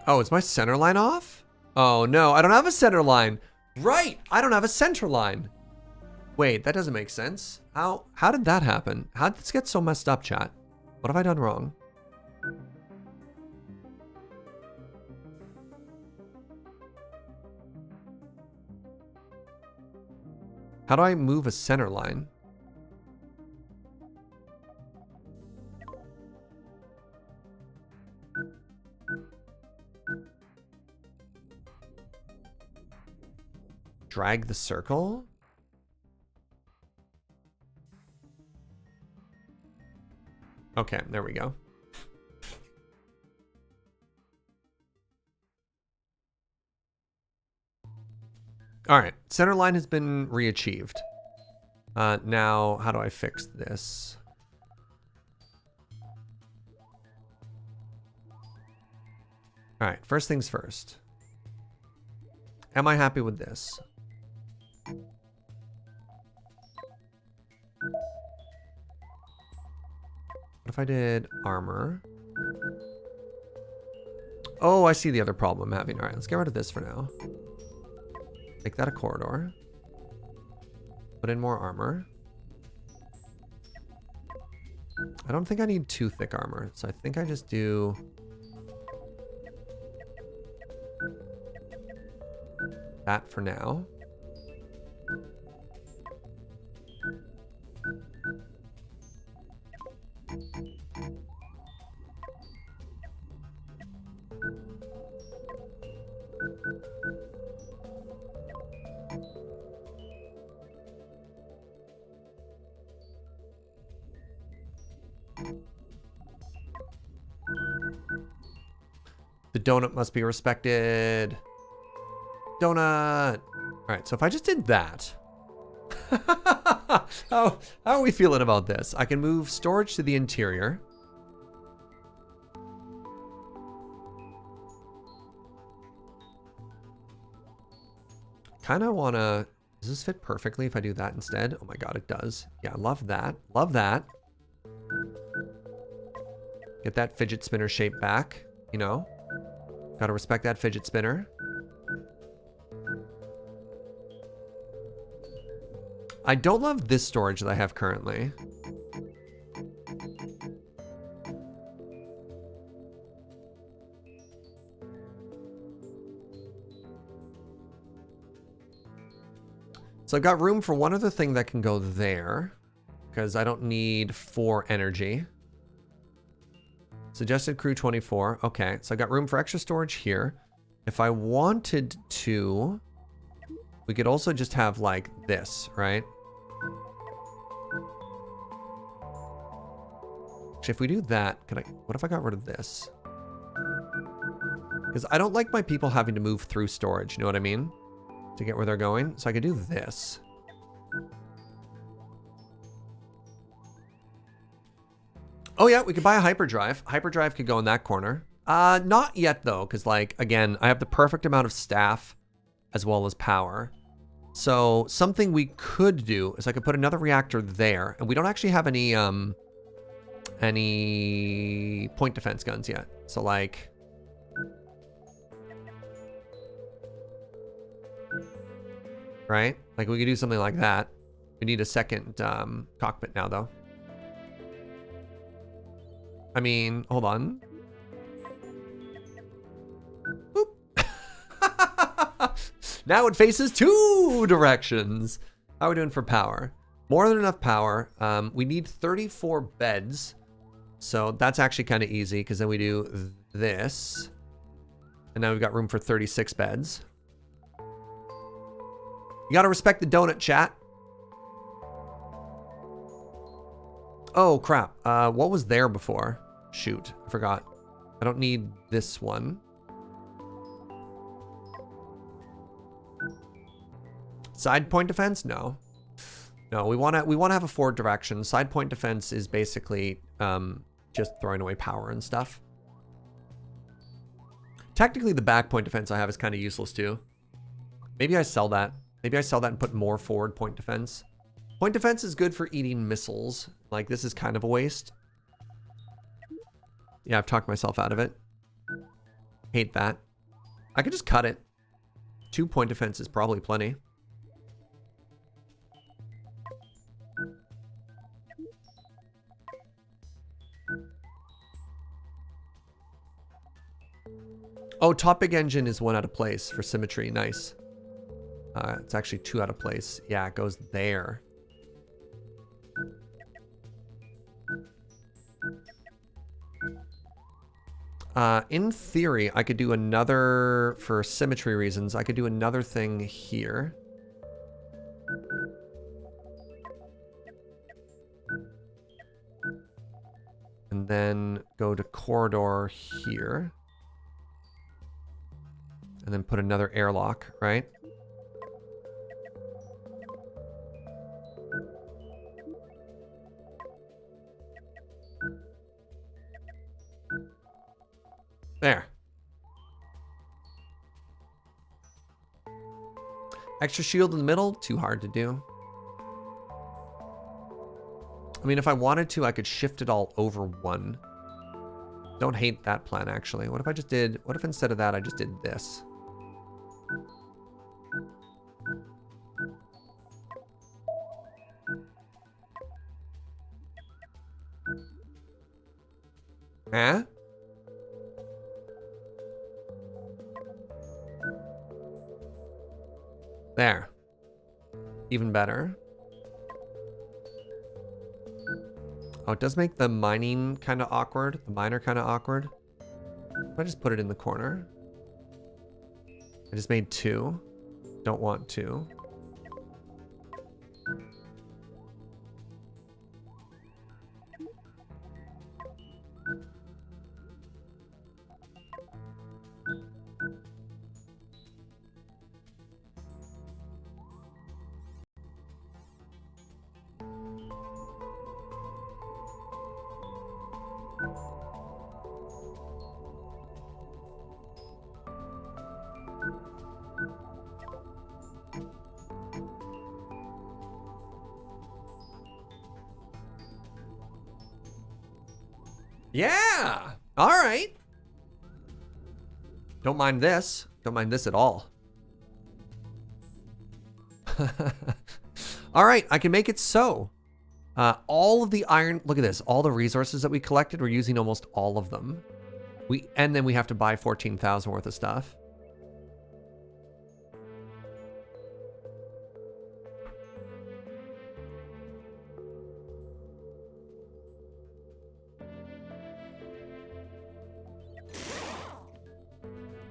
Oh, is my center line off? Oh no, I don't have a center line. Right, I don't have a center line. Wait, that doesn't make sense. How did that happen? How did this get so messed up, chat? What have I done wrong? How do I move a center line? Drag the circle? Okay, there we go. All right, center line has been re-achieved. Now, how do I fix this? All right, first things first. Am I happy with this? What if I did armor? Oh, I see the other problem I'm having. All right, let's get rid of this for now. Make that a corridor. Put in more armor. I don't think I need too thick armor, so I think I just do... that for now. The donut must be respected. Donut. All right, so if I just did that, how are we feeling about this? I can move storage to the interior. Kind of want to, does this fit perfectly if I do that instead? Oh my God, it does. Yeah, love that. Love that. Get that fidget spinner shape back, you know? Gotta respect that fidget spinner. I don't love this storage that I have currently. So I've got room for one other thing that can go there, because I don't need 4 energy. Suggested crew 24. Okay, so I got room for extra storage here. If I wanted to, we could also just have like this, right? Actually, if we do that, can I, what if I got rid of this? Because I don't like my people having to move through storage, you know what I mean? To get where they're going. So I could do this. Oh yeah, we could buy a hyperdrive. Hyperdrive could go in that corner. Not yet though, because like, again, I have the perfect amount of staff as well as power. So something we could do is I could put another reactor there, and we don't actually have any point defense guns yet. So like, right? Like we could do something like that. We need a second cockpit now, though. I mean, hold on. Boop. Now it faces 2 directions. How are we doing for power? More than enough power. We need 34 beds. So that's actually kind of easy because then we do this. And now we've got room for 36 beds. You got to respect the donut, chat. Oh, crap. What was there before? Shoot, I forgot. I don't need this one. Side point defense? No. No, we want to have a forward direction. Side point defense is basically just throwing away power and stuff. Technically, the back point defense I have is kind of useless too. Maybe I sell that. Maybe I sell that and put more forward point defense. Point defense is good for eating missiles. Like, this is kind of a waste. Yeah, I've talked myself out of it. Hate that. I could just cut it. 2 point defense is probably plenty. Oh, top big engine is 1 out of place for symmetry. Nice. It's actually 2 out of place. Yeah, it goes there. In theory, I could do another, for symmetry reasons, I could do another thing here. And then go to corridor here. And then put another airlock, right? There. Extra shield in the middle, too hard to do. I mean, if I wanted to, I could shift it all over 1. Don't hate that plan, actually. What if I just did, what if instead of that, I just did this? Huh? There. Even better. Oh, it does make the mining kind of awkward. The miner kind of awkward. If I just put it in the corner. I just made 2. Don't want 2. Yeah! All right. Don't mind this. Don't mind this at all. All right, I can make it so. All of the iron, look at this. All the resources that we collected, we're using almost all of them. And then we have to buy 14,000 worth of stuff.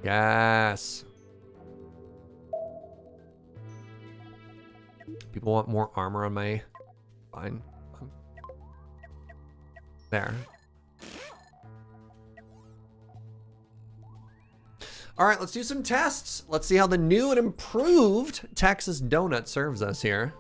Yes. People want more armor on my... Fine. There. All right, let's do some tests. Let's see how the new and improved Texas Donut serves us here.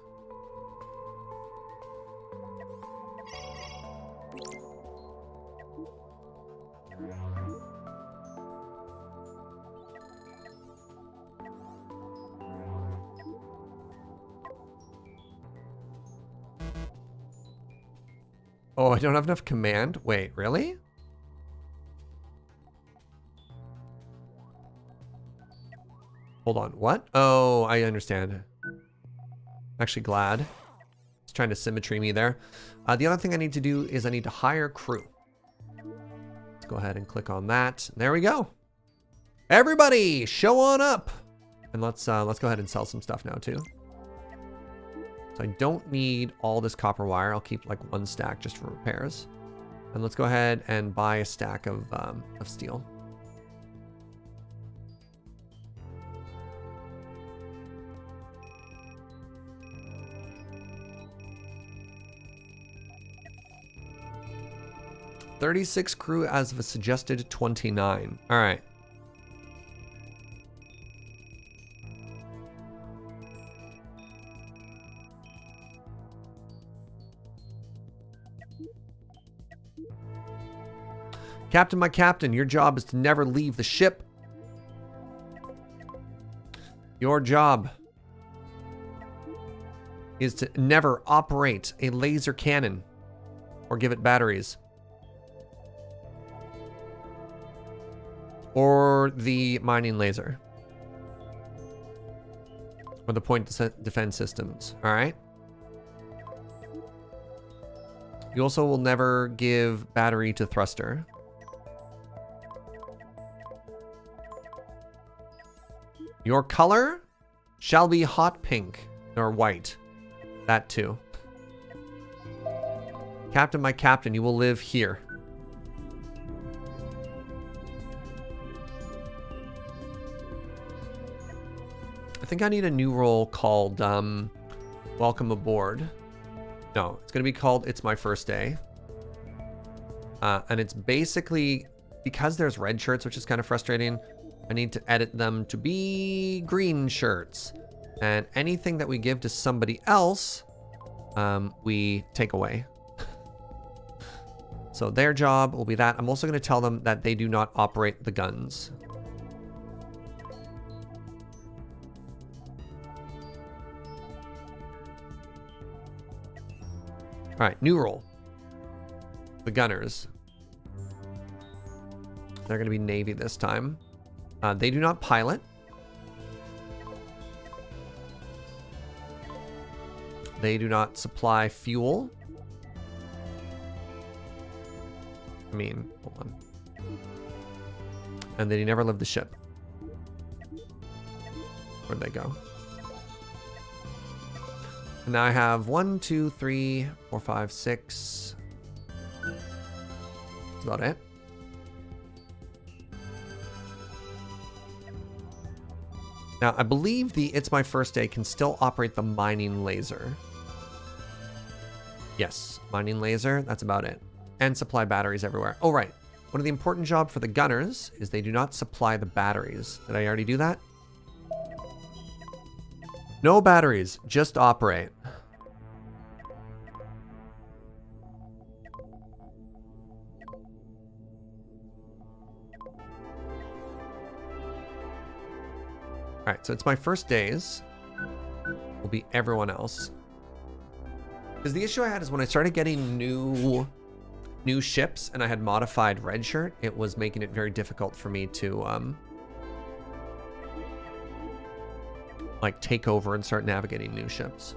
Oh, I don't have enough command? Wait, really? Hold on, what? Oh, I understand. I'm actually glad. It's trying to symmetry me there. The other thing I need to do is I need to hire crew. Let's go ahead and click on that. There we go. Everybody, show on up. And let's go ahead and sell some stuff now too. So I don't need all this copper wire. I'll keep like 1 stack just for repairs. And let's go ahead and buy a stack of steel. $36 crew as of a suggested 29. All right. Captain, my captain, your job is to never leave the ship. Your job is to never operate a laser cannon or give it batteries. Or the mining laser. Or the point defense systems, all right? You also will never give battery to thruster. Your color shall be hot pink or white. That too. Captain, my captain, you will live here. I think I need a new role called Welcome Aboard. No, it's going to be called It's My First Day. And it's basically, because there's red shirts, which is kind of frustrating, I need to edit them to be green shirts. And anything that we give to somebody else, we take away. So their job will be that. I'm also going to tell them that they do not operate the guns. All right, new role. The gunners. They're going to be Navy this time. They do not pilot. They do not supply fuel. I mean, hold on. And they never leave the ship. Where'd they go? And now I have 1, 2, 3, 4, 5, 6. That's about it. Now, I believe the It's My First Day can still operate the mining laser. Yes, mining laser, that's about it. And supply batteries everywhere. Oh, right. One of the important jobs for the gunners is they do not supply the batteries. Did I already do that? No batteries, just operate. All right, so it's my first days. Will be everyone else. Because the issue I had is when I started getting new ships and I had modified red shirt, it was making it very difficult for me to like take over and start navigating new ships.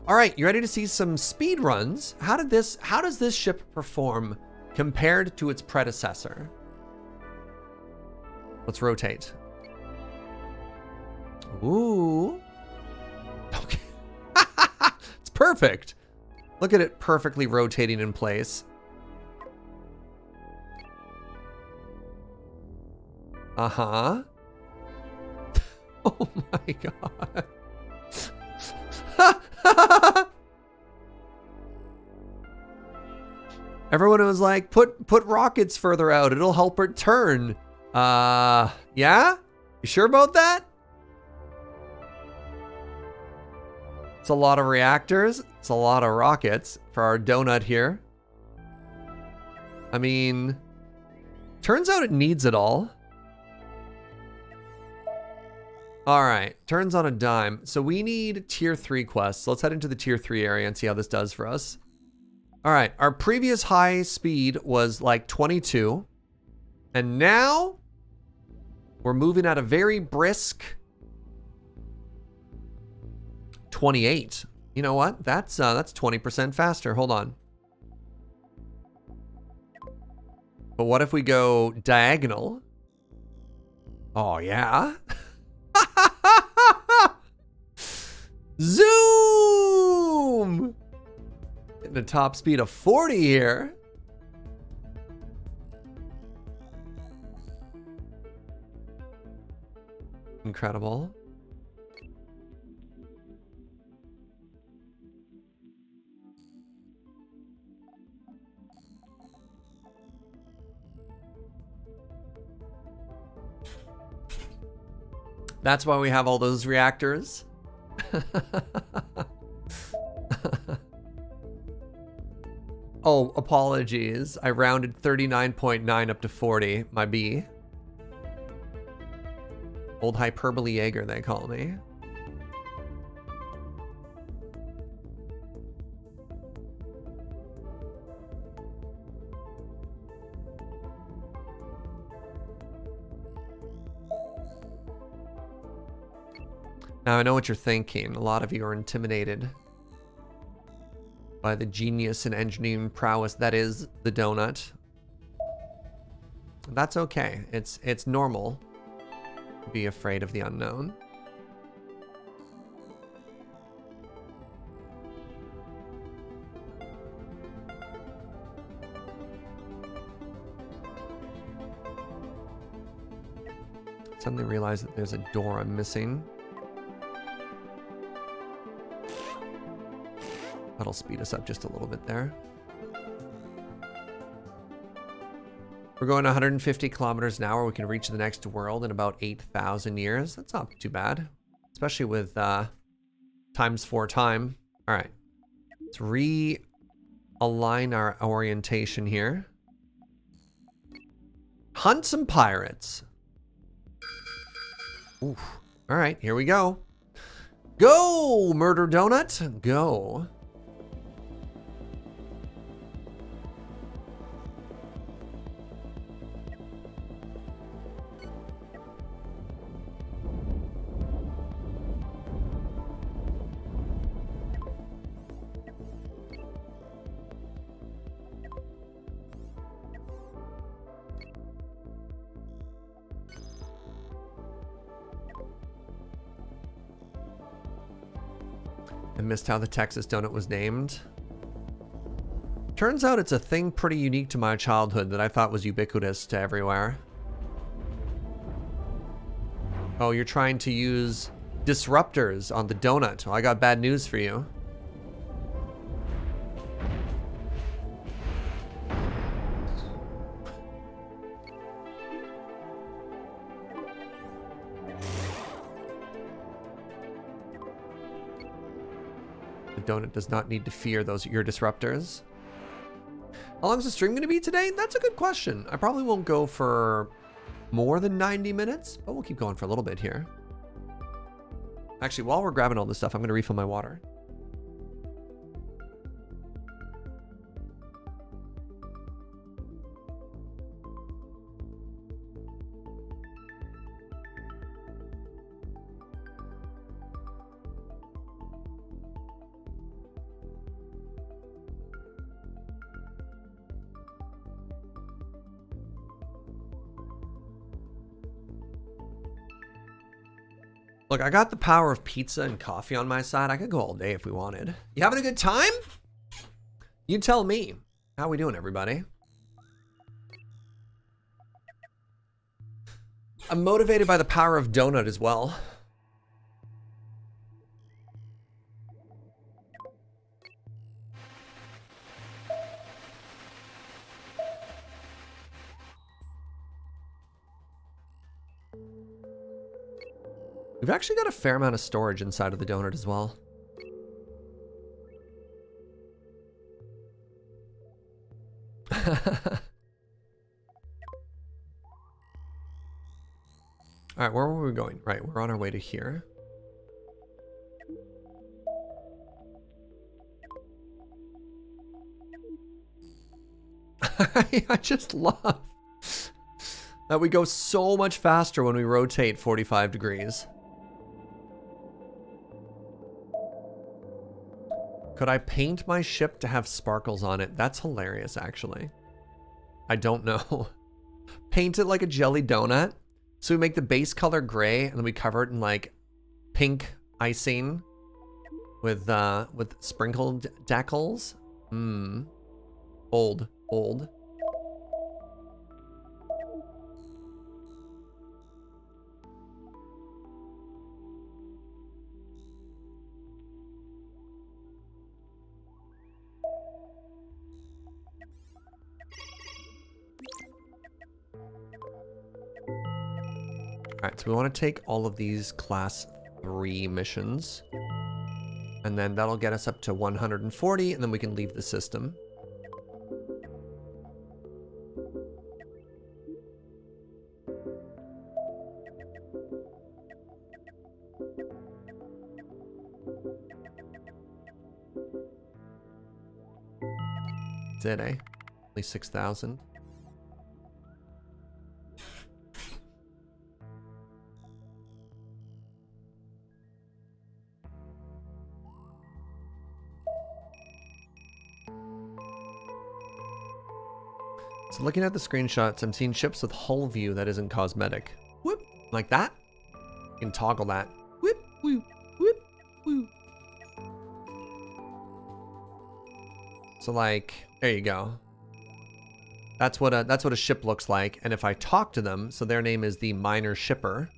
All right, you ready to see some speed runs? How does this ship perform compared to its predecessor? Let's rotate. Ooh. Okay. It's perfect. Look at it perfectly rotating in place. Uh-huh. Oh my god. Everyone was like, put rockets further out. It'll help her turn. Yeah? You sure about that? It's a lot of reactors. It's a lot of rockets for our donut here. I mean, turns out it needs it all. All right, turns on a dime. So we need tier 3 quests. Let's head into the tier 3 area and see how this does for us. All right, our previous high speed was like 22. And now we're moving at a very brisk 28. You know what? That's 20% faster. Hold on. But what if we go diagonal? Oh, yeah. Zoom! Getting a top speed of 40 here. Incredible. That's why we have all those reactors. Oh, apologies. I rounded 39.9 up to 40, my B. Old hyperbole Jaeger, they call me. Now, I know what you're thinking. A lot of you are intimidated by the genius and engineering prowess that is the donut. That's okay. It's normal to be afraid of the unknown. Suddenly realize that there's a door I'm missing. That'll speed us up just a little bit there. We're going 150 kilometers an hour. We can reach the next world in about 8,000 years. That's not too bad, especially with ×4 time. All right, let's realign our orientation here. Hunt some pirates. Oof. All right, here we go. Go, Murder Donut, go. I missed how the Texas donut was named. Turns out it's a thing pretty unique to my childhood that I thought was ubiquitous to everywhere. Oh, you're trying to use disruptors on the donut. Well, I got bad news for you. The donut does not need to fear your disruptors. How long is the stream going to be today? That's a good question. I probably won't go for more than 90 minutes, but we'll keep going for a little bit here. Actually, while we're grabbing all this stuff, I'm going to refill my water. Look, I got the power of pizza and coffee on my side. I could go all day if we wanted. You having a good time? You tell me. How we doing, everybody? I'm motivated by the power of donut as well. We've actually got a fair amount of storage inside of the donut as well. All right, where were we going? Right, we're on our way to here. I just love that we go so much faster when we rotate 45 degrees. Could I paint my ship to have sparkles on it? That's hilarious, actually. I don't know. Paint it like a jelly donut. So we make the base color gray and then we cover it in like pink icing with sprinkled decals. Old. All right, so we want to take all of these class 3 missions. And then that'll get us up to 140, and then we can leave the system. That's it, eh? Only 6,000. So looking at the screenshots, I'm seeing ships with hull view that isn't cosmetic. Whoop! Like that? You can toggle that. Whoop, whoop, whoop, whoop. So like, there you go. That's what a ship looks like. And if I talk to them, so their name is the Miner Shipper.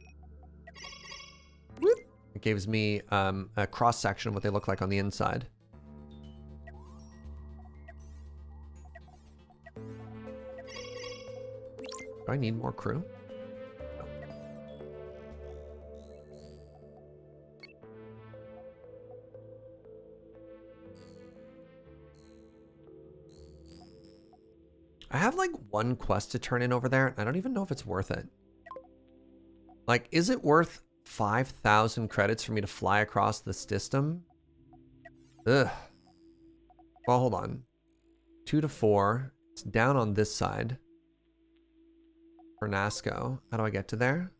Whoop. It gives me a cross section of what they look like on the inside. Do I need more crew? No. I have like one quest to turn in over there. I don't even know if it's worth it. Like, is it worth 5,000 credits for me to fly across the system? Ugh. Well, hold on. 2 to 4. It's down on this side. For Nasco. How do I get to there?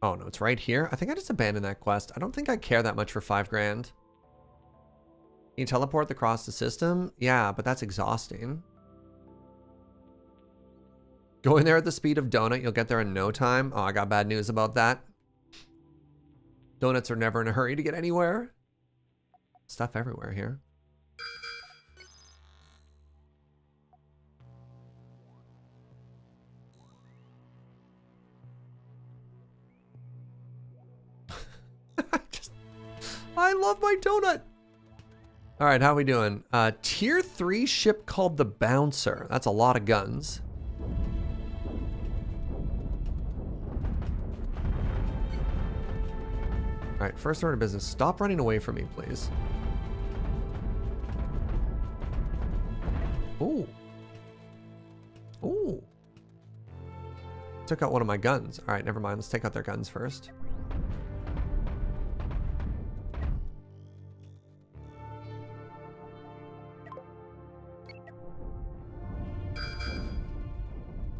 Oh no, it's right here. I think I just abandoned that quest. I don't think I care that much for 5 grand. Can you teleport across the system? Yeah, but that's exhausting. Going there at the speed of Donut, you'll get there in no time. Oh, I got bad news about that. Donuts are never in a hurry to get anywhere. Stuff everywhere here. I love my donut. All right, how we doing? Tier 3 ship called the Bouncer. That's a lot of guns. All right, first order of business. Stop running away from me, please. Ooh. Ooh. Took out one of my guns. All right, never mind. Let's take out their guns first.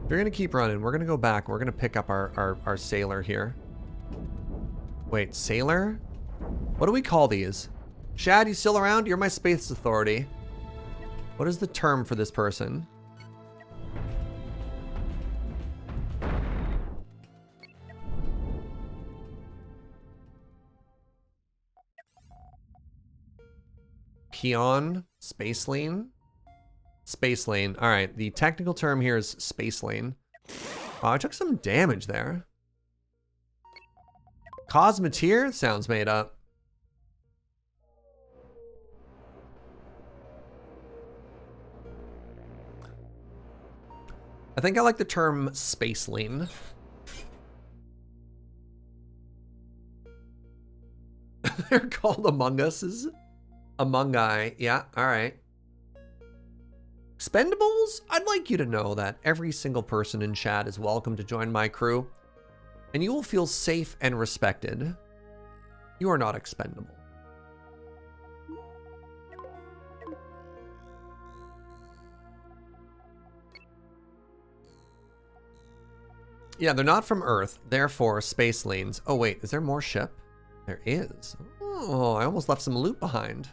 You're gonna keep running. We're gonna go back. We're gonna pick up our sailor here. Wait, sailor? What do we call these? Shad, you still around? You're my space authority. What is the term for this person? Peon? Space lane? Space lane. All right, the technical term here is space lane. Wow, I took some damage there. Cosmoteer? Sounds made up. I think I like the term space lane. They're called Among Us's. Among I. Yeah, all right. Expendables? I'd like you to know that every single person in chat is welcome to join my crew, and you will feel safe and respected. You are not expendable. Yeah, they're not from Earth, therefore space lanes. Oh wait, is there more ship? There is. Oh, I almost left some loot behind.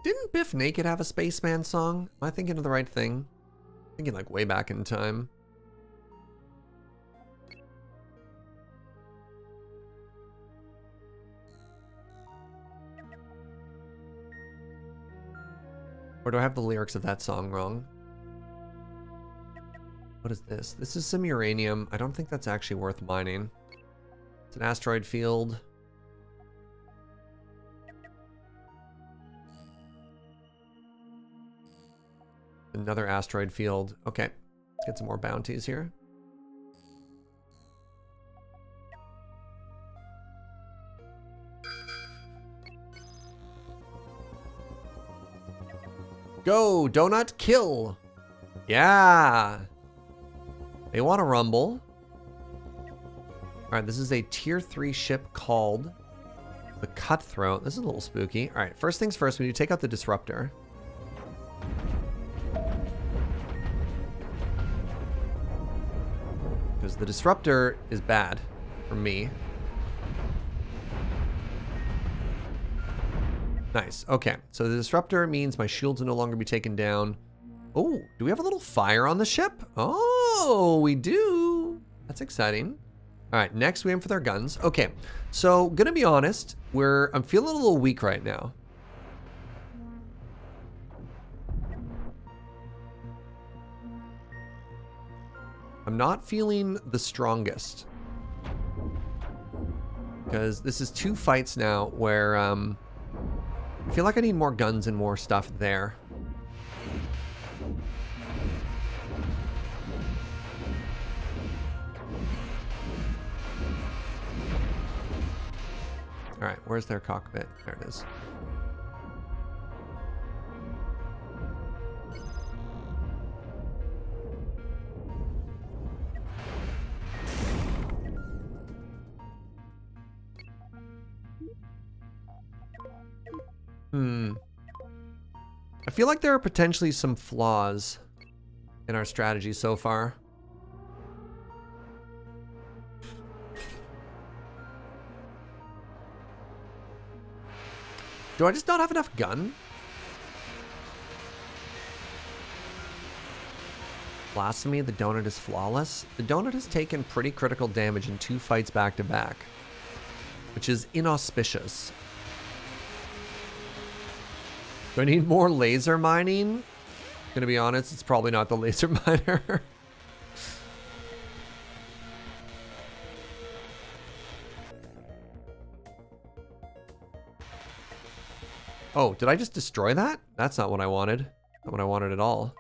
Didn't Biff Naked have a Spaceman song? Am I thinking of the right thing? Thinking like way back in time. Or do I have the lyrics of that song wrong? What is this? This is some uranium. I don't think that's actually worth mining. It's an asteroid field. Another asteroid field. Okay, let's get some more bounties here. Go, donut, kill. Yeah. They want to rumble. All right, this is a tier 3 ship called the Cutthroat. This is a little spooky. All right, first things first, we need to take out the disruptor. Because the disruptor is bad for me. Nice. Okay, so the disruptor means my shields will no longer be taken down. Oh, do we have a little fire on the ship? Oh, we do. That's exciting. All right, next we aim for their guns. Okay, so gonna be honest, I'm feeling a little weak right now. I'm not feeling the strongest. Because this is 2 fights now where I feel like I need more guns and more stuff there. All right, where's their cockpit? There it is. I feel like there are potentially some flaws in our strategy so far. Do I just not have enough gun? Blasphemy, the donut is flawless. The donut has taken pretty critical damage in 2 fights back to back, which is inauspicious. Do I need more laser mining? Gonna be honest, it's probably not the laser miner. Oh, did I just destroy that? That's not what I wanted. Not what I wanted at all.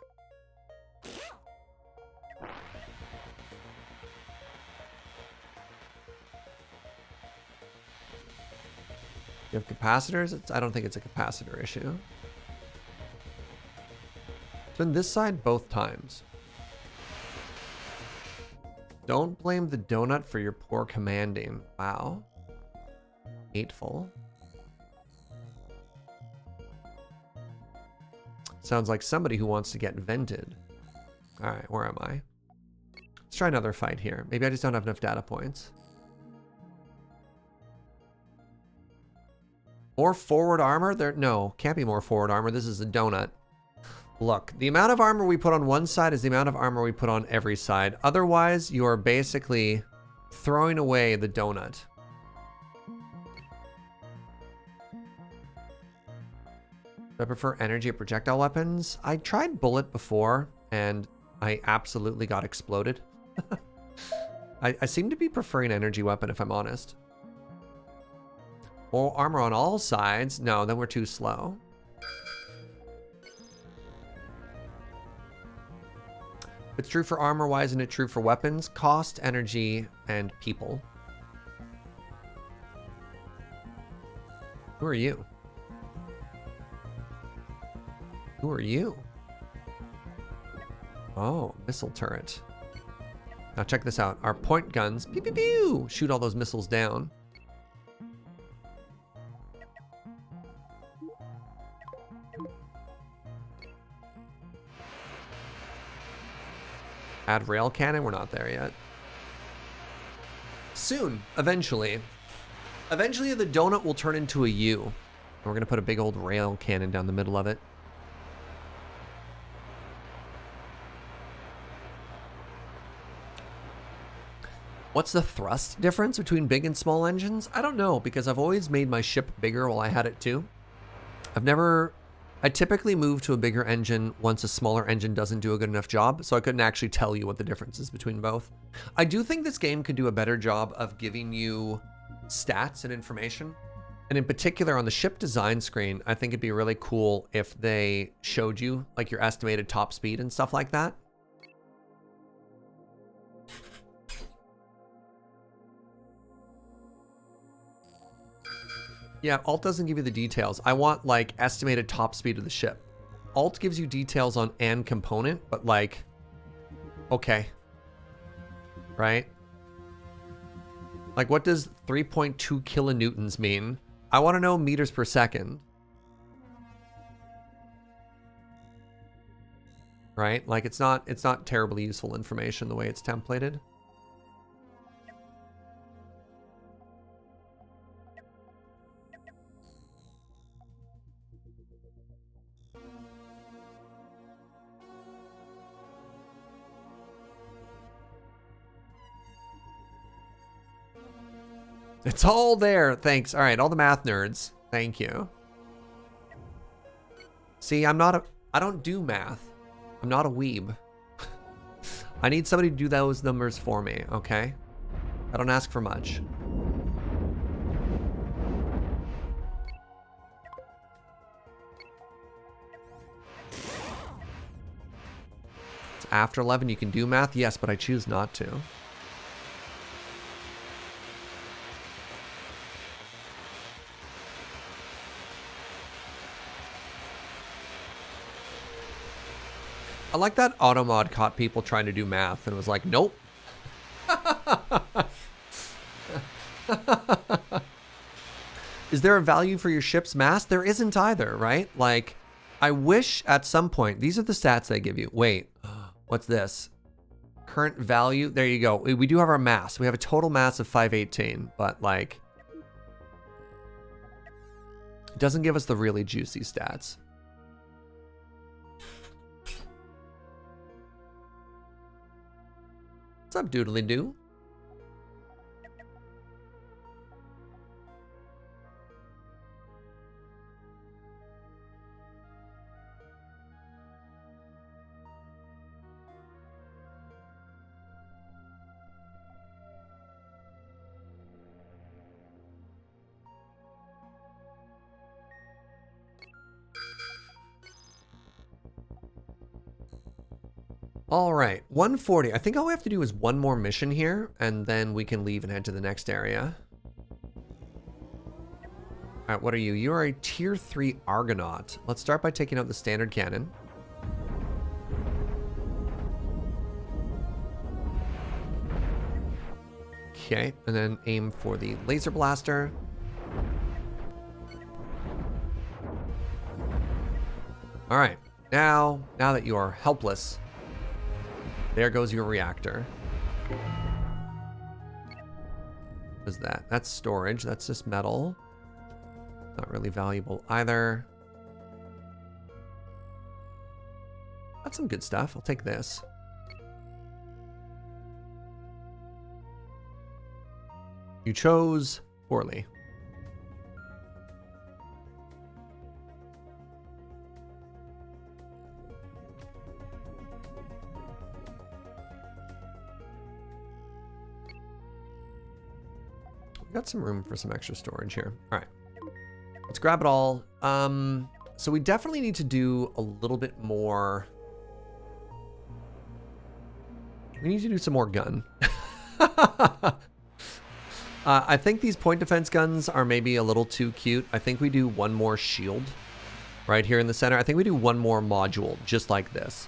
You have capacitors? I don't think it's a capacitor issue. It's been this side both times. Don't blame the donut for your poor commanding. Wow. Hateful. Sounds like somebody who wants to get vented. Alright, where am I? Let's try another fight here. Maybe I just don't have enough data points. More forward armor? No, can't be more forward armor. This is a donut. Look, the amount of armor we put on one side is the amount of armor we put on every side. Otherwise, you are basically throwing away the donut. Do I prefer energy or projectile weapons? I tried bullet before, and I absolutely got exploded. I seem to be preferring energy weapon, if I'm honest. More armor on all sides? No, then we're too slow. It's true for armor. Why isn't it true for weapons? Cost, energy, and people. Who are you? Who are you? Oh, missile turret. Now check this out. Our point guns, pew pew pew, shoot all those missiles down. Add rail cannon, we're not there yet. Soon, eventually. Eventually the donut will turn into a U. And we're gonna put a big old rail cannon down the middle of it. What's the thrust difference between big and small engines? I don't know, because I've always made my ship bigger while I had it too. I typically move to a bigger engine once a smaller engine doesn't do a good enough job, so I couldn't actually tell you what the difference is between both. I do think this game could do a better job of giving you stats and information. And in particular on the ship design screen, I think it'd be really cool if they showed you like your estimated top speed and stuff like that. Yeah, Alt doesn't give you the details. I want like estimated top speed of the ship. Alt gives you details on an component, but like, okay. Right? Like what does 3.2 kilonewtons mean? I want to know meters per second. Right? Like it's not terribly useful information the way it's templated. It's all there. Thanks. All right, all the math nerds. Thank you. See, I don't do math. I'm not a weeb. I need somebody to do those numbers for me, okay? I don't ask for much. It's after 11, you can do math? Yes, but I choose not to. I like that Automod caught people trying to do math and was like, nope. Is there a value for your ship's mass? There isn't either, right? Like, I wish at some point, these are the stats they give you. Wait, what's this? Current value, there you go. We do have our mass. We have a total mass of 518, but like, it doesn't give us the really juicy stats. What's up, doodly doo? All right, 140. I think all we have to do is one more mission here, and then we can leave and head to the next area. All right, what are you? You are a tier 3 Argonaut. Let's start by taking out the standard cannon. Okay, and then aim for the laser blaster. All right, now that you are helpless, there goes your reactor. What is that? That's storage. That's just metal. Not really valuable either. That's some good stuff. I'll take this. You chose poorly. Got some room for some extra storage here. All right, let's grab it all. So we definitely need to do a little bit more. We need to do some more gun. I think these point defense guns are maybe a little too cute. I think we do one more shield right here in the center. I think we do one more module just like this.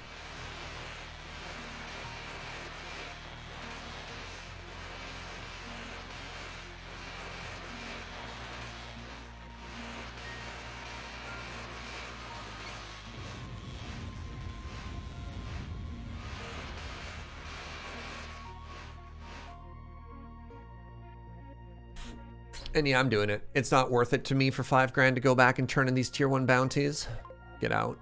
And yeah, I'm doing it. It's not worth it to me for 5 grand to go back and turn in these tier 1 bounties. Get out.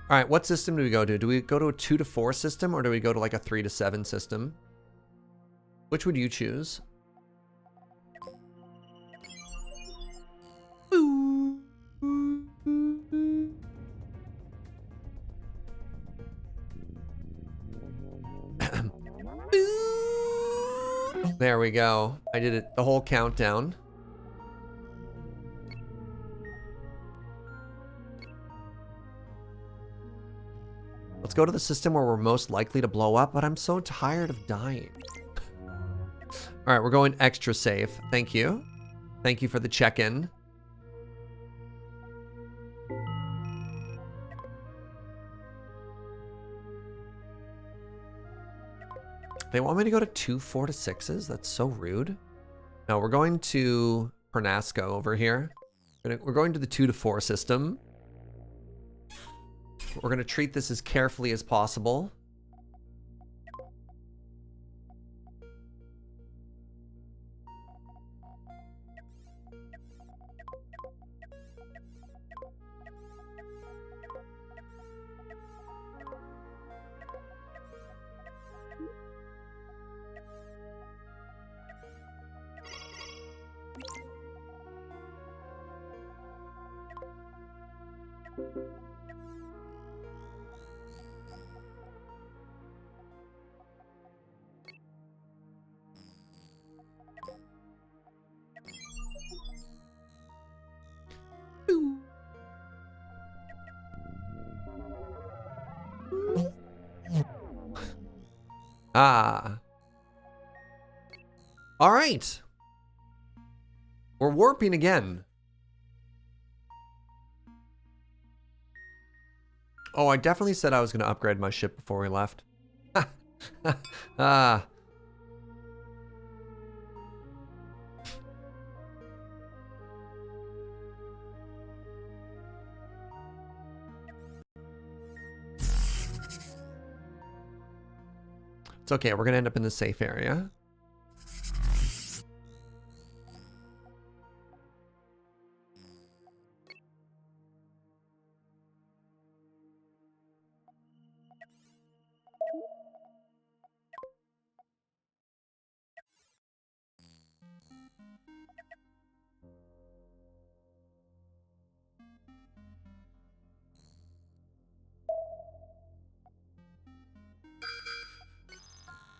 All right, what system do we go to? Do we go to a 2 to 4 system or do we go to like a 3 to 7 system? Which would you choose? There we go. I did it the whole countdown. Let's go to the system where we're most likely to blow up, but I'm so tired of dying. All right, we're going extra safe. Thank you. Thank you for the check-in. They want me to go to 2 4 to 6s? That's so rude. No, we're going to Pernasco over here. We're going to the 2 to 4 system. We're going to treat this as carefully as possible. Ah. All right. We're warping again. Oh, I definitely said I was going to upgrade my ship before we left. Ah. It's okay. We're going to end up in the safe area.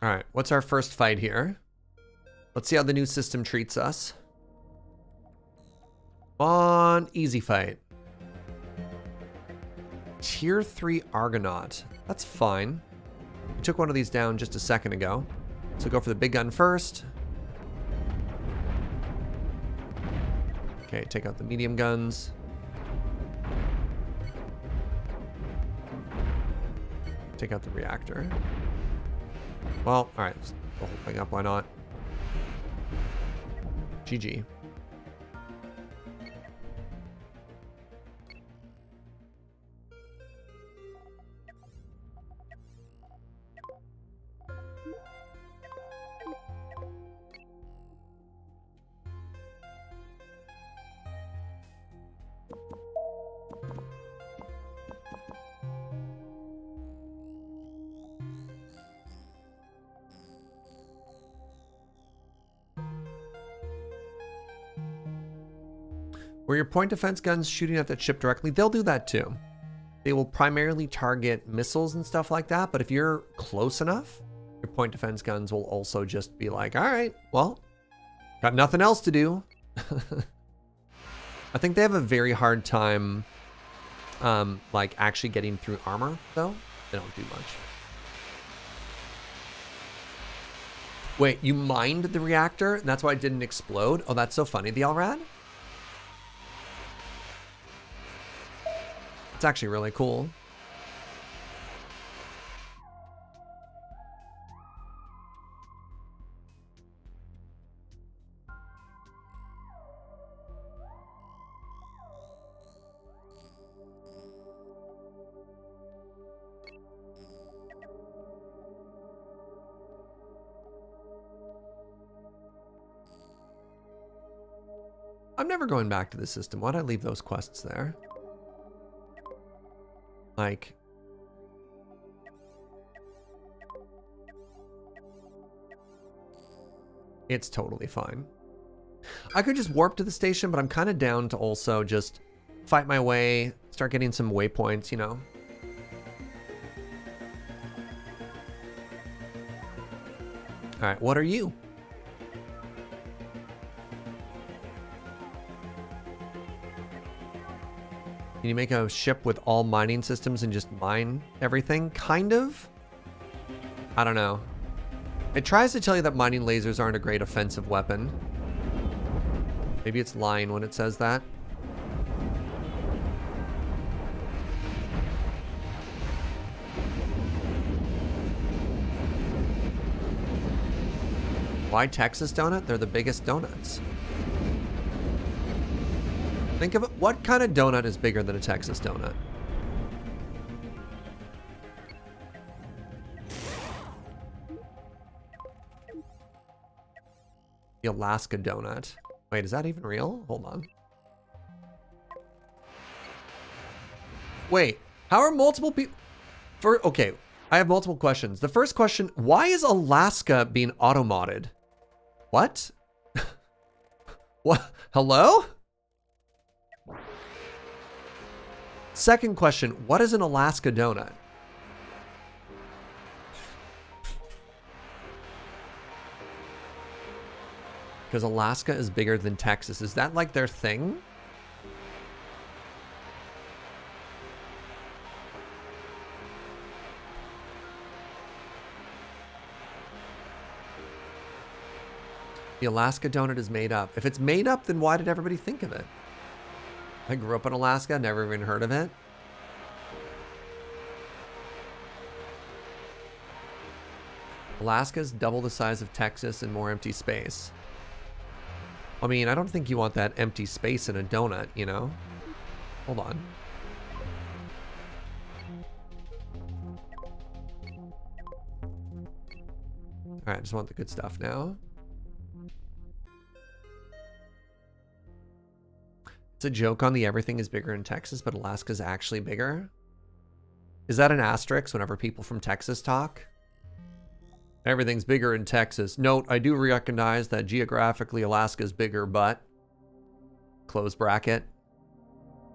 All right, what's our first fight here? Let's see how the new system treats us. On easy fight. Tier 3 Argonaut. That's fine. We took one of these down just a second ago. So go for the big gun first. Okay, take out the medium guns. Take out the reactor. Well, all right, let's the whole thing up, why not? GG. Were your point defense guns shooting at that ship directly? They'll do that too. They will primarily target missiles and stuff like that, but if you're close enough, your point defense guns will also just be like, all right, well, got nothing else to do. I think they have a very hard time like actually getting through armor though. They don't do much. Wait, you mined the reactor, and that's why it didn't explode? Oh, that's so funny, the Alrad. It's actually really cool. I'm never going back to the system. Why'd I leave those quests there? Like... It's totally fine. I could just warp to the station, but I'm kind of down to also just fight my way, start getting some waypoints, you know? Alright, what are you? Can you make a ship with all mining systems and just mine everything? Kind of? I don't know. It tries to tell you that mining lasers aren't a great offensive weapon. Maybe it's lying when it says that. Why Texas donut? They're the biggest donuts. Think of it. What kind of donut is bigger than a Texas donut? The Alaska donut. Wait, is that even real? Hold on. Wait, how are multiple people... Okay, I have multiple questions. The first question, why is Alaska being auto-modded? What? What? Hello? Second question, what is an Alaska donut? Because Alaska is bigger than Texas. Is that like their thing? The Alaska donut is made up. If it's made up, then why did everybody think of it? I grew up in Alaska, never even heard of it. Alaska's double the size of Texas and more empty space. I mean, I don't think you want that empty space in a donut, you know? Hold on. Alright, I just want the good stuff now. It's a joke on the everything is bigger in Texas, but Alaska's actually bigger. Is that an asterisk whenever people from Texas talk? Everything's bigger in Texas. Note, I do recognize that geographically Alaska's bigger, but... Close bracket.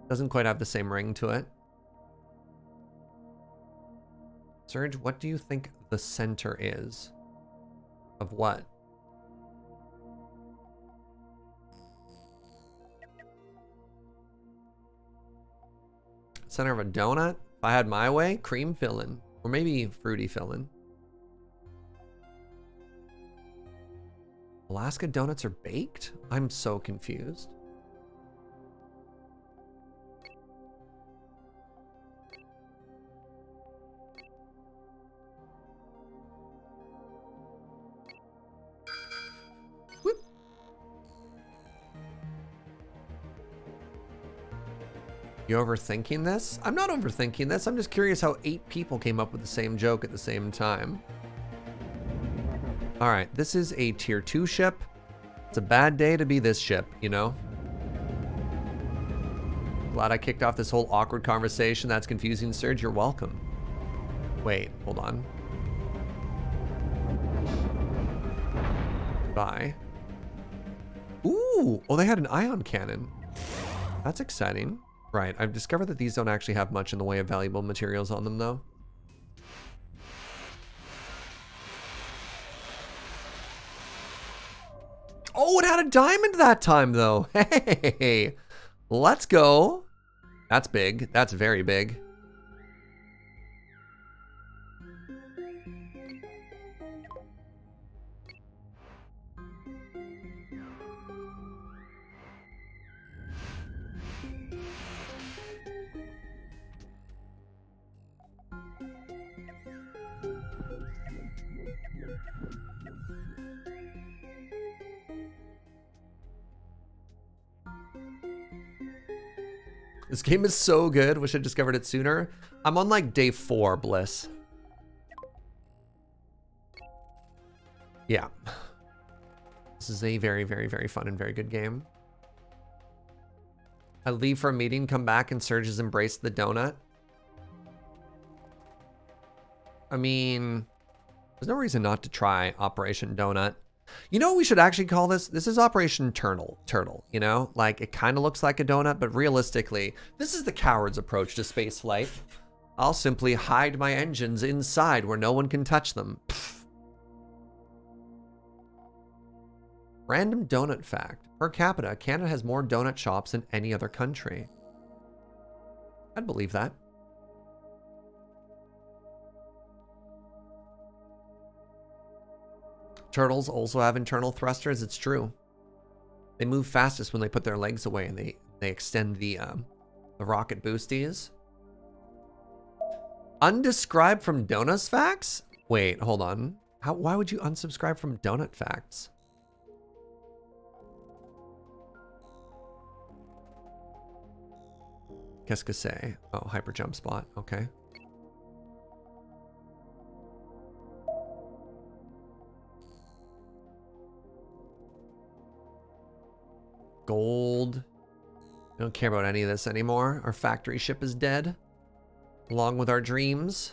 Doesn't quite have the same ring to it. Serge, what do you think the center is? Of what? Center of a donut? If I had my way, cream filling. Or maybe fruity filling. Alaska donuts are baked? I'm so confused. Whoop. You overthinking this? I'm not overthinking this. I'm just curious how 8 people came up with the same joke at the same time. All right, this is a tier 2 ship. It's a bad day to be this ship, you know? Glad I kicked off this whole awkward conversation. That's confusing, Serge. You're welcome. Wait, hold on. Bye. Ooh, oh, they had an ion cannon. That's exciting. Right, I've discovered that these don't actually have much in the way of valuable materials on them, though. Oh, it had a diamond that time, though. Hey, let's go. That's big. That's very big. This game is so good. Wish I discovered it sooner. I'm on like day 4, Bliss. Yeah. This is a very, very, very fun and very good game. I leave for a meeting, come back, and Serge has embraced the donut. I mean, there's no reason not to try Operation Donut. You know what we should actually call this? This is Operation Turtle, you know? Like, it kind of looks like a donut, but realistically, this is the coward's approach to space flight. I'll simply hide my engines inside where no one can touch them. Pfft. Random donut fact. Per capita, Canada has more donut shops than any other country. I'd believe that. Turtles also have internal thrusters, it's true. They move fastest when they put their legs away and they extend the rocket boosties. Undescribed from Donuts Facts? Wait, hold on. Why would you unsubscribe from Donut Facts? Qu'est-ce que c'est? Oh, hyper jump spot, okay. Gold. I don't care about any of this anymore. Our factory ship is dead, along with our dreams.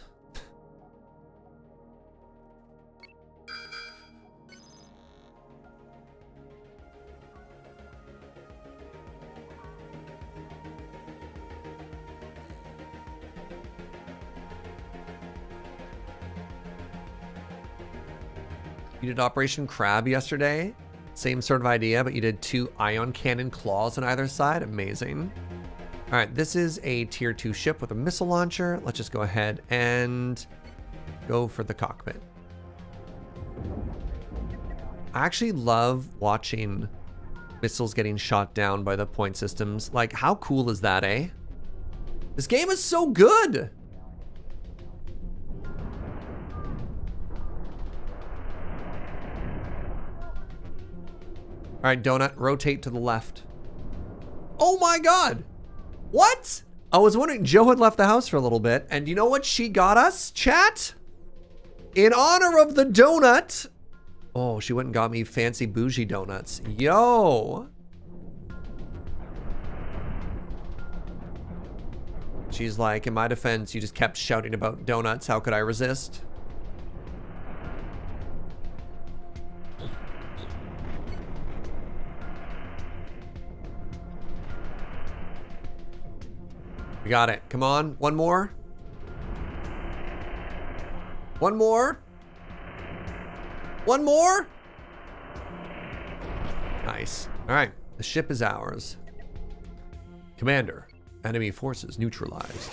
You did Operation Crab yesterday. Same sort of idea, but you did 2 ion cannon claws on either side. Amazing. All right, this is a tier 2 ship with a missile launcher. Let's just go ahead and go for the cockpit. I actually love watching missiles getting shot down by the point systems. Like, how cool is that, eh? This game is so good. All right, Donut, rotate to the left. Oh my God. What? I was wondering, Joe had left the house for a little bit, and you know what she got us, chat? In honor of the donut. Oh, she went and got me fancy bougie donuts. Yo. She's like, in my defense, you just kept shouting about donuts. How could I resist? We got it. Come on. One more. One more. One more. Nice. All right. The ship is ours. Commander, enemy forces neutralized.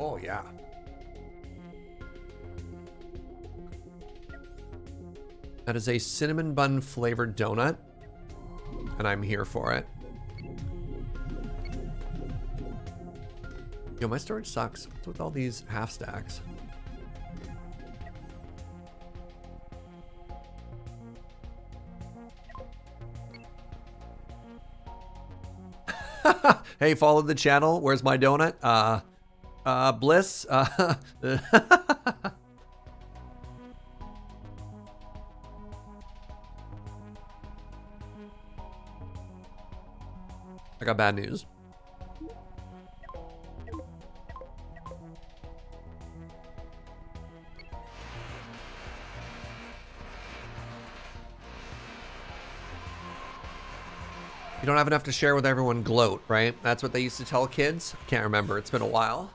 Oh, yeah. That is a cinnamon bun flavored donut, and I'm here for it. Yo, my storage sucks. What's with all these half stacks? Hey, follow the channel. Where's my donut? Bliss. I got bad news. You don't have enough to share with everyone, gloat, right? That's what they used to tell kids. I can't remember. It's been a while.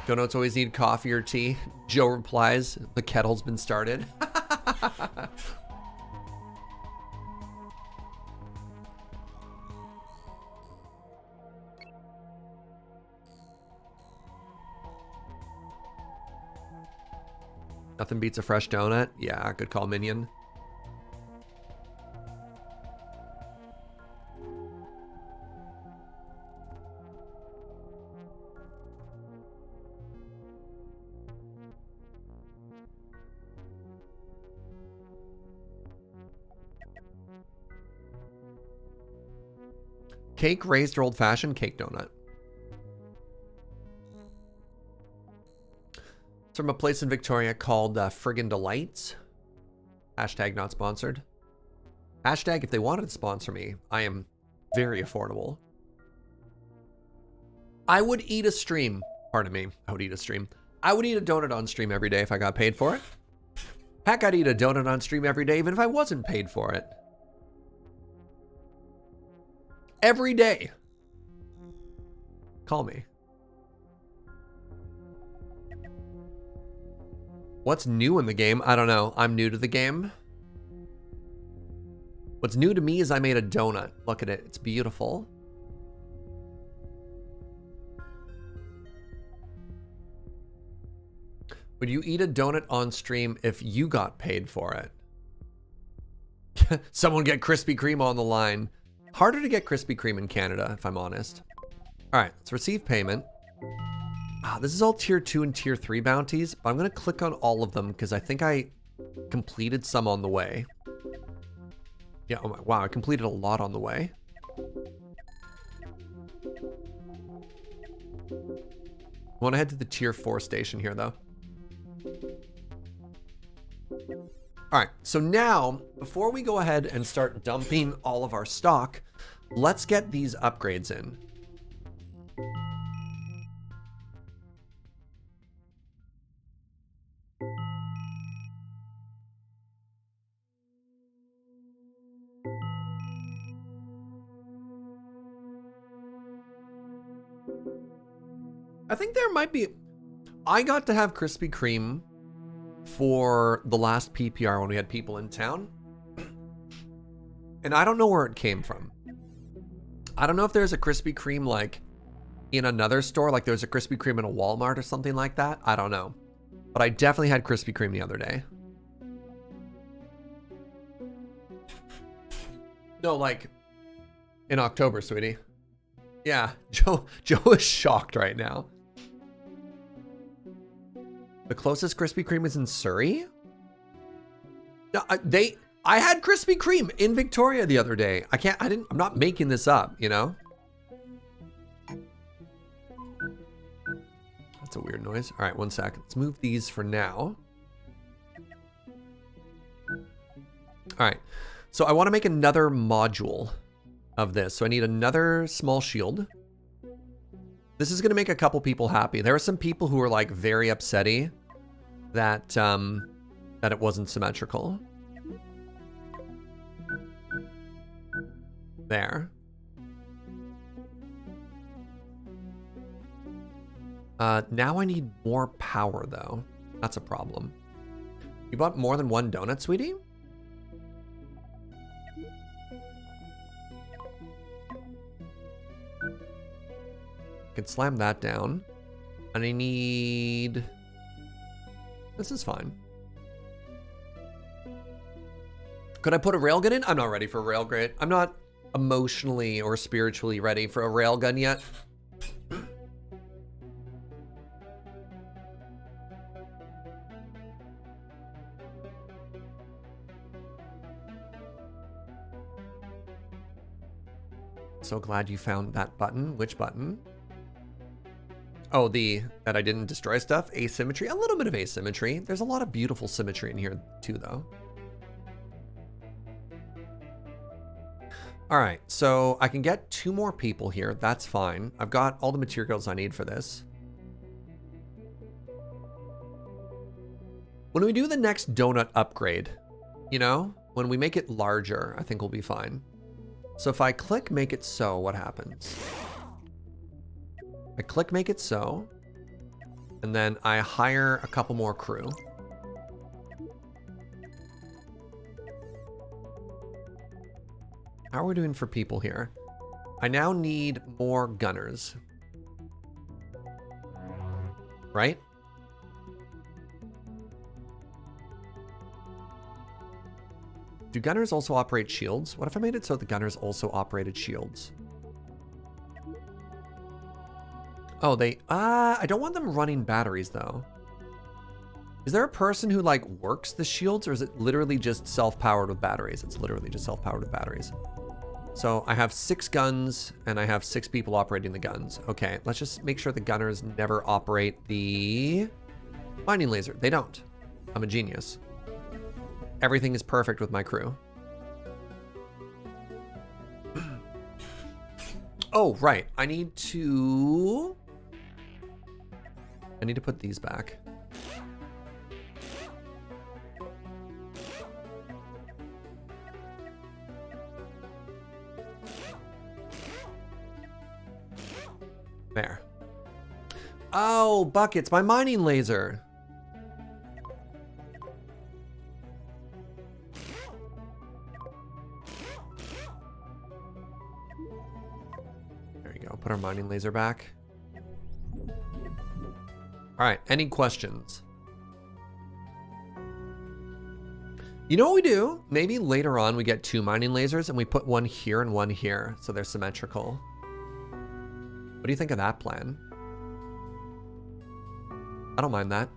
Donuts always need coffee or tea. Joe replies, the kettle's been started. Nothing beats a fresh donut. Yeah, good call, minion. Cake, raised or old-fashioned? Cake donut. It's from a place in Victoria called Friggin' Delights. Hashtag not sponsored. Hashtag if they wanted to sponsor me, I am very affordable. I would eat a stream. Pardon me. I would eat a stream. I would eat a donut on stream every day if I got paid for it. Heck, I'd eat a donut on stream every day even if I wasn't paid for it. Every day. Call me. What's new in the game? I don't know. I'm new to the game. What's new to me is I made a donut. Look at it. It's beautiful. Would you eat a donut on stream if you got paid for it? Someone get Krispy Kreme on the line. Harder to get Krispy Kreme in Canada, if I'm honest. All right, let's receive payment. This is all tier 2 and tier 3 bounties, but I'm going to click on all of them because I think I completed some on the way. Yeah, oh my, wow, I completed a lot on the way. I want to head to the tier 4 station here, though. All right, so now, before we go ahead and start dumping all of our stock, let's get these upgrades in. I think there might be... I got to have Krispy Kreme for the last PPR when we had people in town. And I don't know where it came from. I don't know if there's a Krispy Kreme like in another store, like there's a Krispy Kreme in a Walmart or something like that. I don't know. But I definitely had Krispy Kreme the other day. No, like in October, sweetie. Yeah, Joe is shocked right now. The closest Krispy Kreme is in Surrey? No, I had Krispy Kreme in Victoria the other day. I'm not making this up, you know? That's a weird noise. All right, one sec. Let's move these for now. All right, so I want to make another module of this. So I need another small shield. This is going to make a couple people happy. There are some people who are like very upsetty that that it wasn't symmetrical. There. Now I need more power though. That's a problem. You bought more than one donut, sweetie? Can slam that down. And I need... This is fine. Could I put a railgun in? I'm not ready for a railgun. I'm not emotionally or spiritually ready for a railgun yet. So glad you found that button. Which button? Oh, that I didn't destroy stuff? Asymmetry? A little bit of asymmetry. There's a lot of beautiful symmetry in here too, though. All right, so I can get 2 more people here. That's fine. I've got all the materials I need for this. When we do the next donut upgrade, you know, when we make it larger, I think we'll be fine. So if I click make it so, what happens? I click make it so, and then I hire a couple more crew. How are we doing for people here? I now need more gunners. Right? Do gunners also operate shields? What if I made it so the gunners also operated shields? Oh, they... I don't want them running batteries, though. Is there a person who, like, works the shields, or is it literally just self-powered with batteries? It's literally just self-powered with batteries. So I have 6 guns, and I have 6 people operating the guns. Okay, let's just make sure the gunners never operate the mining laser. They don't. I'm a genius. Everything is perfect with my crew. Oh, right. I need to put these back. There. Oh, buckets, my mining laser. There you go, put our mining laser back. All right, any questions? You know what we do? Maybe later on we get 2 mining lasers and we put one here and one here, so they're symmetrical. What do you think of that plan? I don't mind that.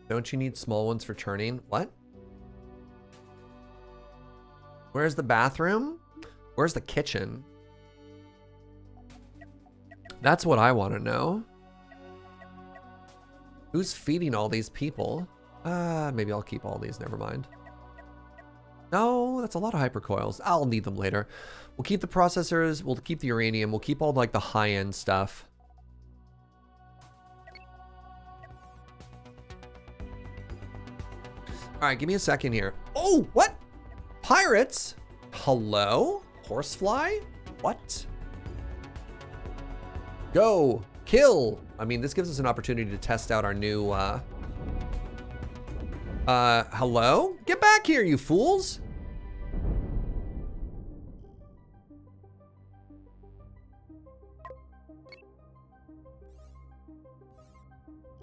Don't you need small ones for turning? What? Where's the bathroom? Where's the kitchen? That's what I want to know. Who's feeding all these people? Maybe I'll keep all these, never mind. No, that's a lot of hypercoils. I'll need them later. We'll keep the processors, we'll keep the uranium, we'll keep all like the high-end stuff. All right, give me a second here. Oh, what? Pirates? Hello? Horsefly? What? Go, kill. I mean, this gives us an opportunity to test out our new, hello? Get back here, you fools!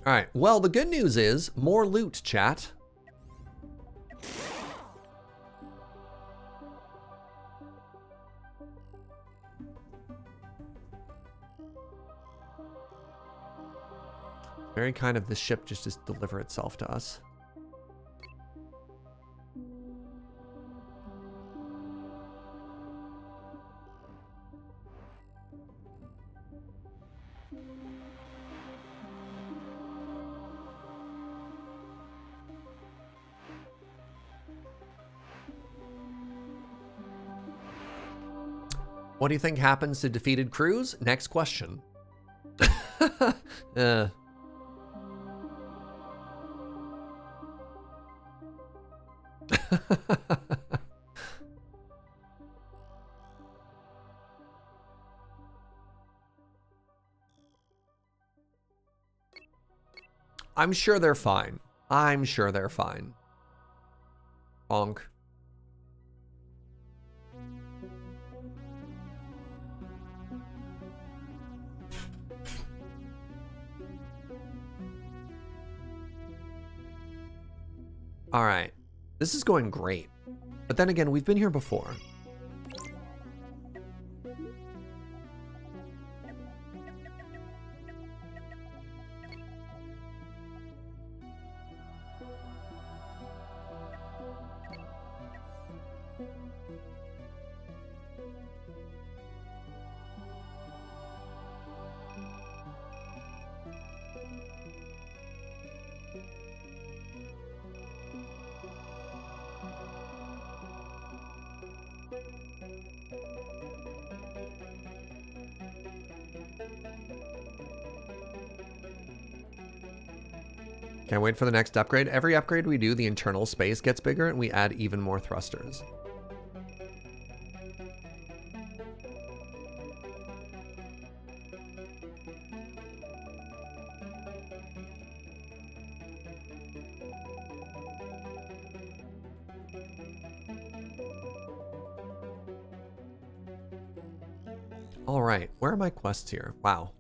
All right, well, the good news is more loot, chat. Very kind of the ship just deliver itself to us. What do you think happens to defeated crews? Next question. I'm sure they're fine. I'm sure they're fine. Bonk. All right. This is going great. But then again, we've been here before. Can't wait for the next upgrade. Every upgrade we do, the internal space gets bigger and we add even more thrusters. All right, where are my quests here? Wow.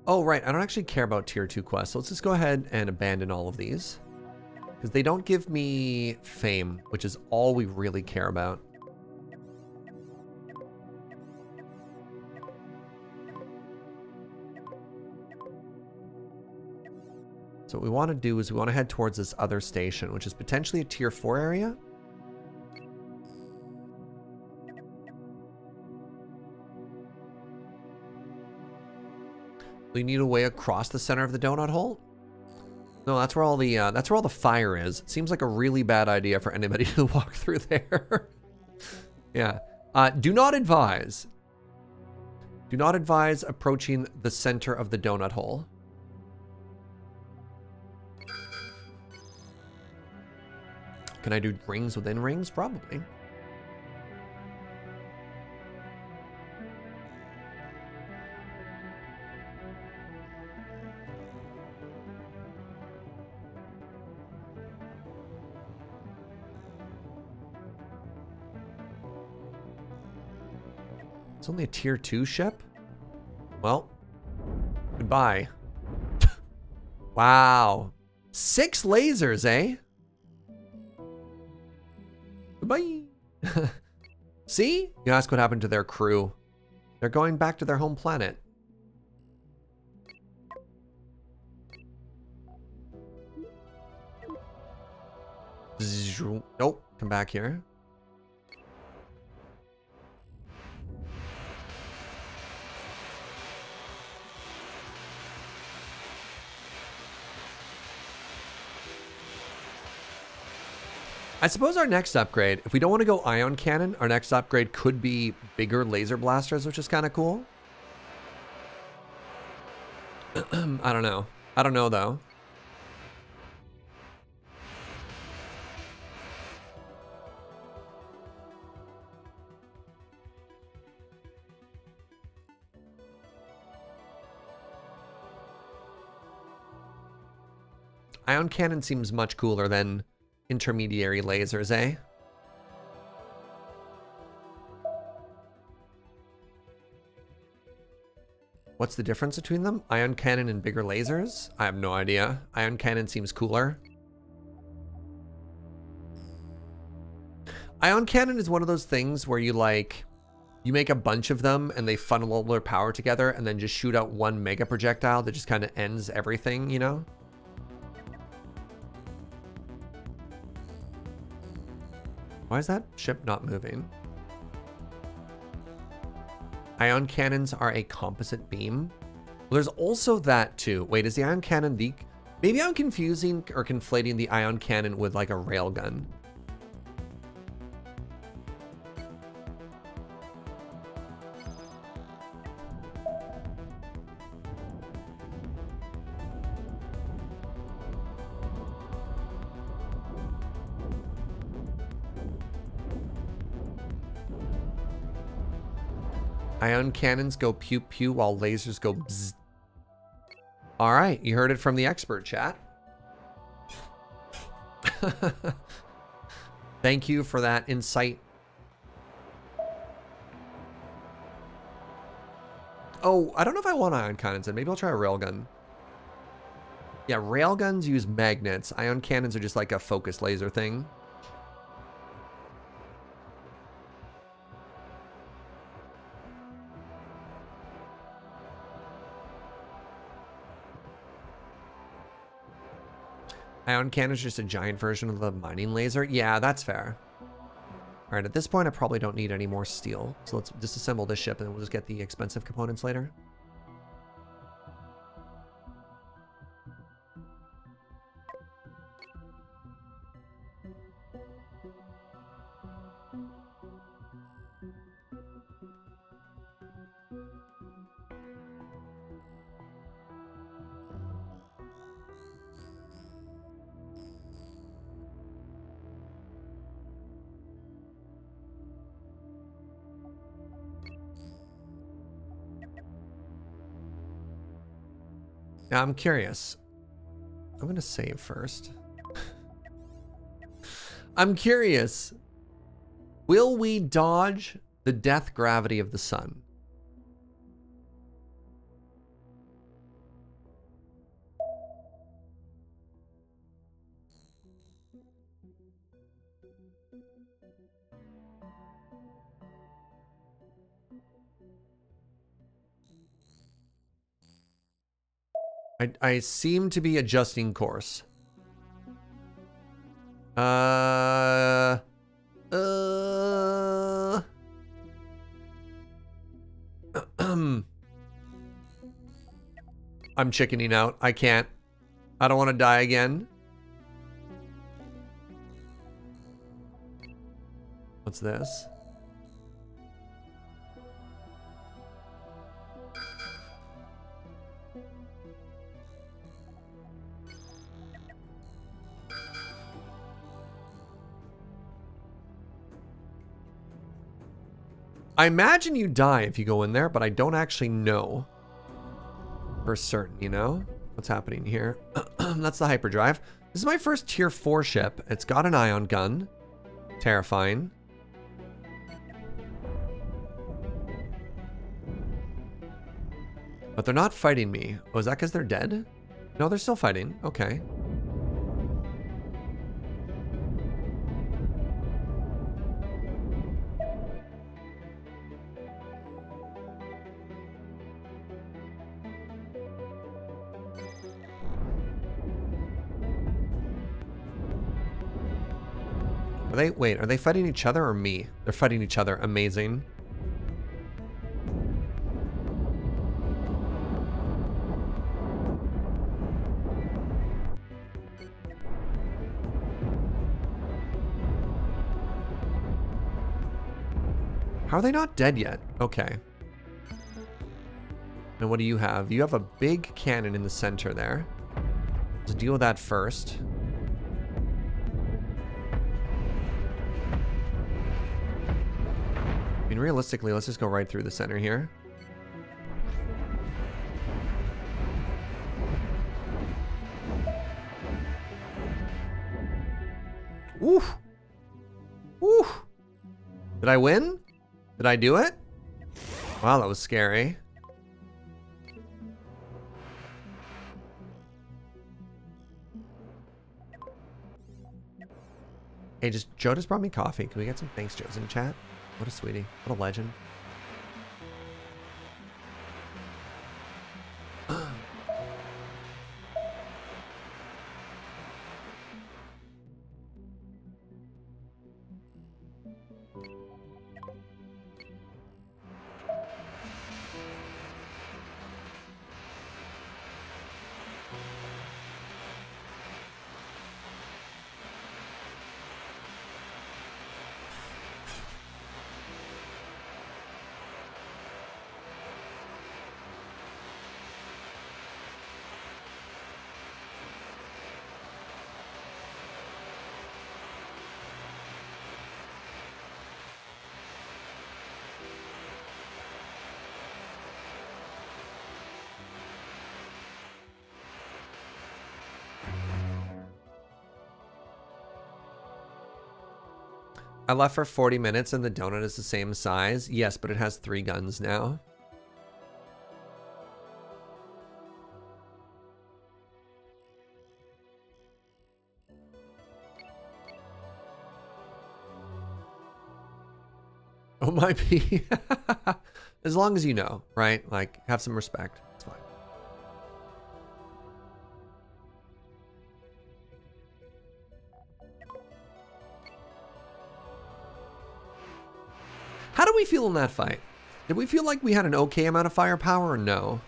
Oh, right. I don't actually care about tier 2 quests. So let's just go ahead and abandon all of these. Because they don't give me fame, which is all we really care about. So what we want to do is we want to head towards this other station, which is potentially a tier 4 area. We need a way across the center of the donut hole. No, that's where all the fire is. It seems like a really bad idea for anybody to walk through there. Yeah. Do not advise. Do not advise approaching the center of the donut hole. Can I do rings within rings? Probably. It's only a tier 2 ship? Well, goodbye. Wow. 6 lasers, eh? Goodbye. See? You ask what happened to their crew. They're going back to their home planet. Nope. Come back here. I suppose our next upgrade, if we don't want to go ion cannon, our next upgrade could be bigger laser blasters, which is kind of cool. I don't know. I don't know, though. Ion cannon seems much cooler than intermediary lasers, eh? What's the difference between them? Ion cannon and bigger lasers? I have no idea. Ion cannon seems cooler. Ion cannon is one of those things where you make a bunch of them and they funnel all their power together and then just shoot out one mega projectile that just kind of ends everything, you know? Why is that ship not moving? Ion cannons are a composite beam. Well, there's also that too. Wait, is the ion cannon the... Maybe I'm confusing or conflating the ion cannon with like a railgun. Ion cannons go pew pew while lasers go bzz. All right, you heard it from the expert, chat. Thank you for that insight. Oh, I don't know if I want ion cannons, and maybe I'll try a railgun. Yeah, railguns use magnets. Ion cannons are just like a focused laser thing. Ion cannon is just a giant version of the mining laser. Yeah, that's fair. All right, at this point, I probably don't need any more steel. So let's disassemble this ship and then we'll just get the expensive components later. Now, I'm curious. I'm going to save first. I'm curious. Will we dodge the death gravity of the sun? I seem to be adjusting course. I'm chickening out. I can't. I don't want to die again. What's this? I imagine you die if you go in there, but I don't actually know for certain, you know? What's happening here? That's the hyperdrive. This is my first tier 4 ship. It's got an ion gun. Terrifying. But they're not fighting me. Oh, is that because they're dead? No, they're still fighting. Okay. Are they, wait, are they fighting each other or me? They're fighting each other. Amazing. How are they not dead yet? Okay. And what do you have? You have a big cannon in the center there. Let's deal with that first. I mean, realistically, let's just go right through the center here. Oof. Oof. Did I win? Did I do it? Wow, that was scary. Hey, Joe just brought me coffee. Can we get some thanks Joes in chat? What a sweetie. What a legend. I left for 40 minutes and the donut is the same size. Yes, but it has 3 guns now. Oh, my P. As long as you know, right? Like, have some respect. It's fine. How do we feel in that fight? Did we feel like we had an okay amount of firepower or no?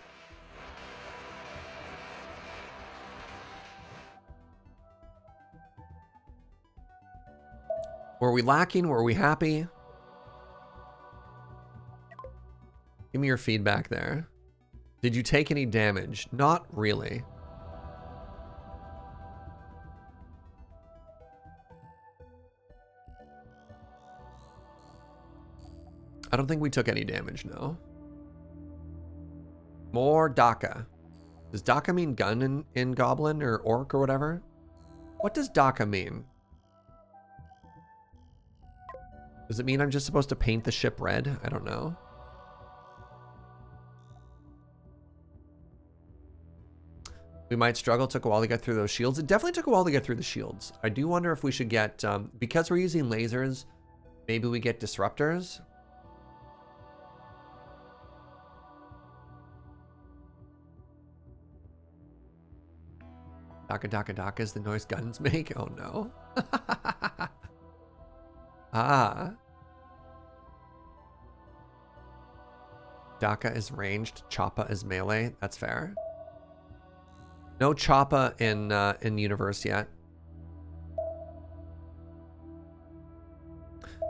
Were we lacking? Were we happy? Give me your feedback there. Did you take any damage? Not really. I don't think we took any damage, no. More Daka. Does Daka mean gun in Goblin or Orc or whatever? What does Daka mean? Does it mean I'm just supposed to paint the ship red? I don't know. We might struggle. It took a while to get through those shields. It definitely took a while to get through the shields. I do wonder if we should get, because we're using lasers, maybe we get disruptors. Daka daka daka is the noise guns make. Oh no. Ah. Daka is ranged. Choppa is melee. That's fair. No Choppa in universe yet.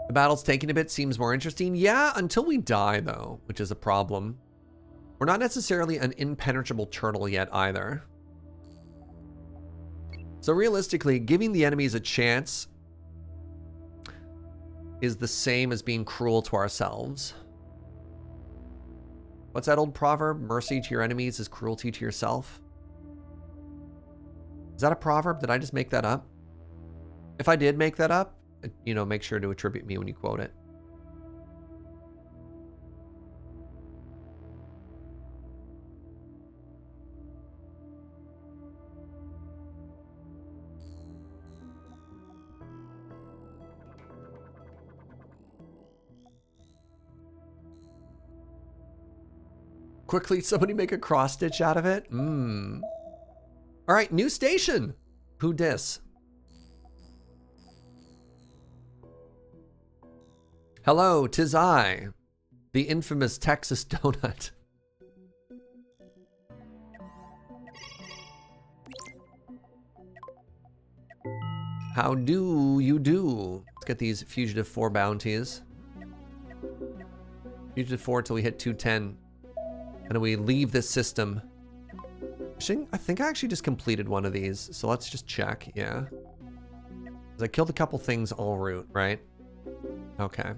The battle's taking a bit. Seems more interesting. Yeah, until we die though, which is a problem. We're not necessarily an impenetrable turtle yet either. So realistically, giving the enemies a chance is the same as being cruel to ourselves. What's that old proverb? Mercy to your enemies is cruelty to yourself. Is that a proverb? Did I just make that up? If I did make that up, you know, make sure to attribute me when you quote it. Quickly, somebody make a cross stitch out of it. All right, new station. Who dis? Hello, 'tis I, the infamous Texas Donut. How do you do? Let's get these Fugitive 4 bounties. Fugitive 4 till we hit 210. And then we leave this system. I think I actually just completed one of these, so let's just check, yeah. 'Cause I killed a couple things en route, right? Okay.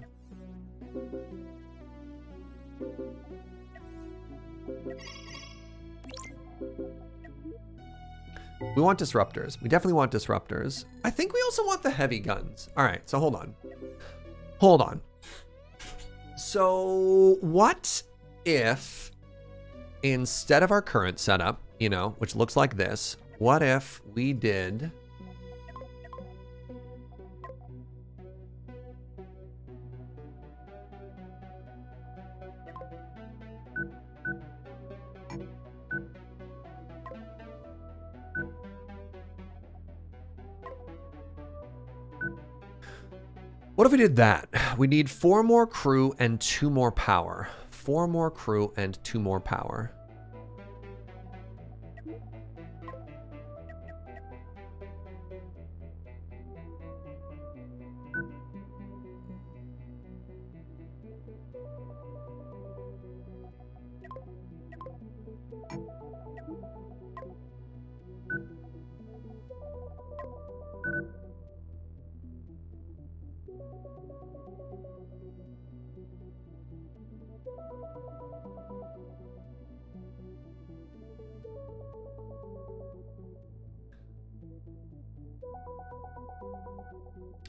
We want disruptors. We definitely want disruptors. I think we also want the heavy guns. All right, so hold on. Hold on. So what if instead of our current setup, you know, which looks like this, what if we did that? We need 4 more crew and 2 more power. 4 more crew and 2 more power.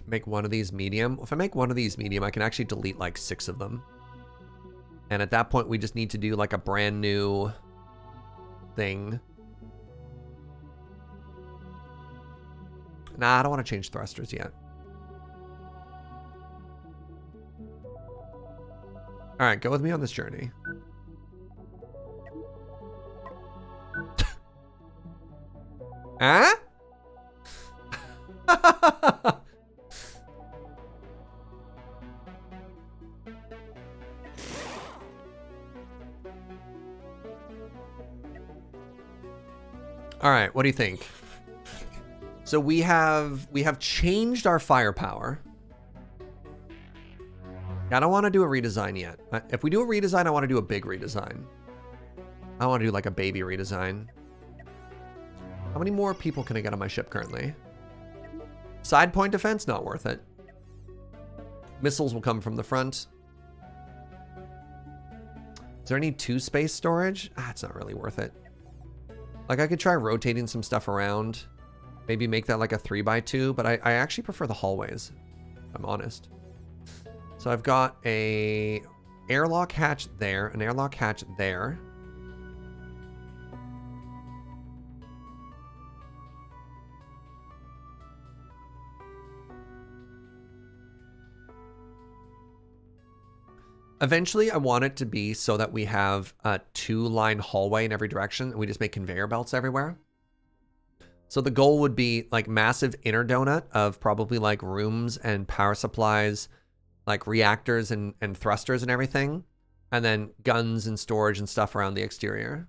Make one of these medium. If I make one of these medium, I can actually delete like 6 of them. And at that point, we just need to do like a brand new thing. Nah, I don't want to change thrusters yet. All right, go with me on this journey. Huh? All right, what do you think? So we have changed our firepower. I don't want to do a redesign yet. If we do a redesign, I want to do a big redesign. I want to do like a baby redesign. How many more people can I get on my ship currently? Side point defense, not worth it. Missiles will come from the front. Is there any 2 space storage? Ah, it's not really worth it. Like I could try rotating some stuff around. Maybe make that like a 3x2, but I actually prefer the hallways, if I'm honest. So I've got a airlock hatch there, an airlock hatch there. Eventually, I want it to be so that we have a 2-line hallway in every direction, and we just make conveyor belts everywhere. So the goal would be like massive inner donut of probably like rooms and power supplies, like reactors and thrusters and everything, and then guns and storage and stuff around the exterior.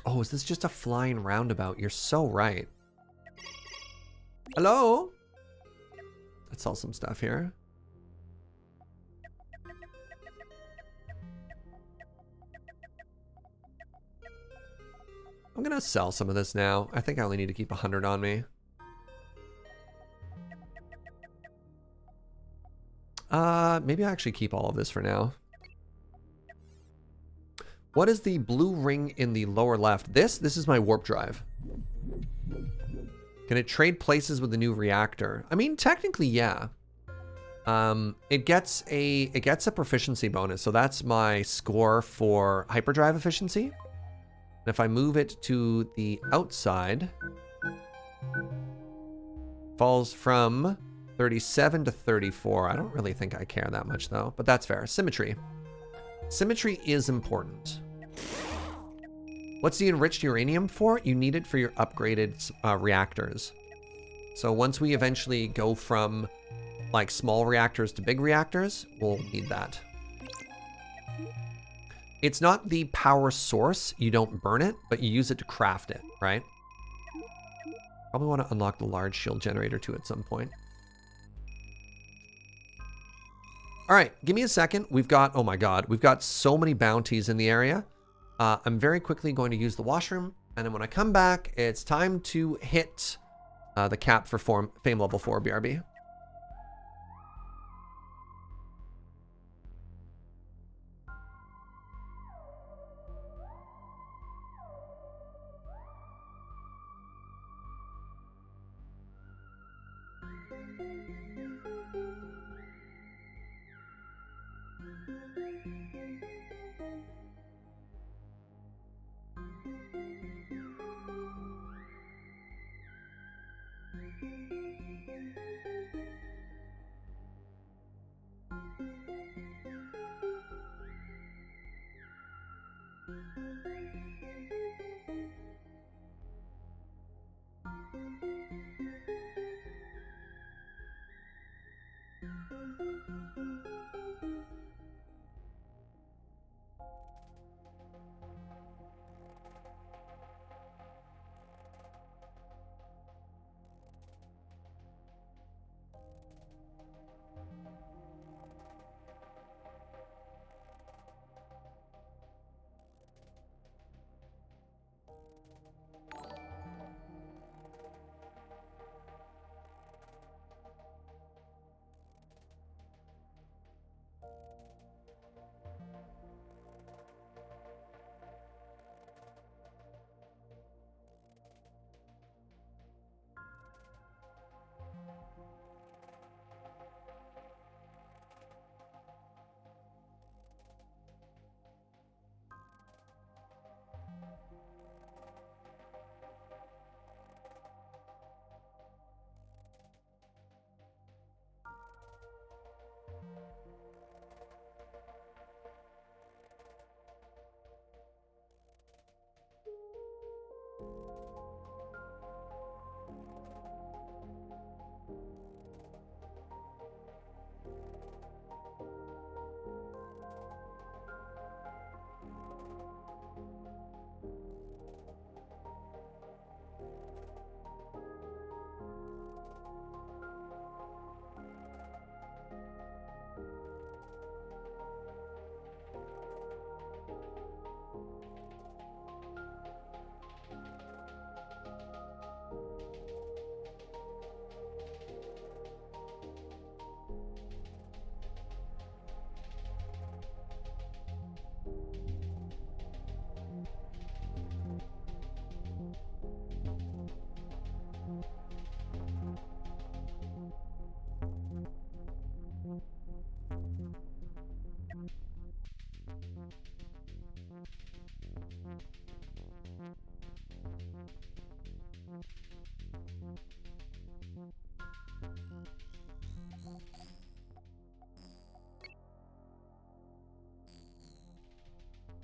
Oh, is this just a flying roundabout? You're so right. Hello? Let's sell some stuff here. I'm gonna sell some of this now. I think I only need to keep 100 on me. Maybe I actually keep all of this for now. What is the blue ring in the lower left? This is my warp drive. Can it trade places with the new reactor? I mean, technically, yeah. It gets a proficiency bonus, so that's my score for hyperdrive efficiency. And if I move it to the outside, falls from 37 to 34. I don't really think I care that much though, but that's fair. Symmetry. Symmetry is important. What's the enriched uranium for? You need it for your upgraded reactors. So once we eventually go from like small reactors to big reactors, we'll need that. It's not the power source. You don't burn it, but you use it to craft it, right? Probably want to unlock the large shield generator too at some point. All right, give me a second. We've got, oh my God, we've got so many bounties in the area. I'm very quickly going to use the washroom. And then when I come back, it's time to hit the cap for Fame Level 4 BRB.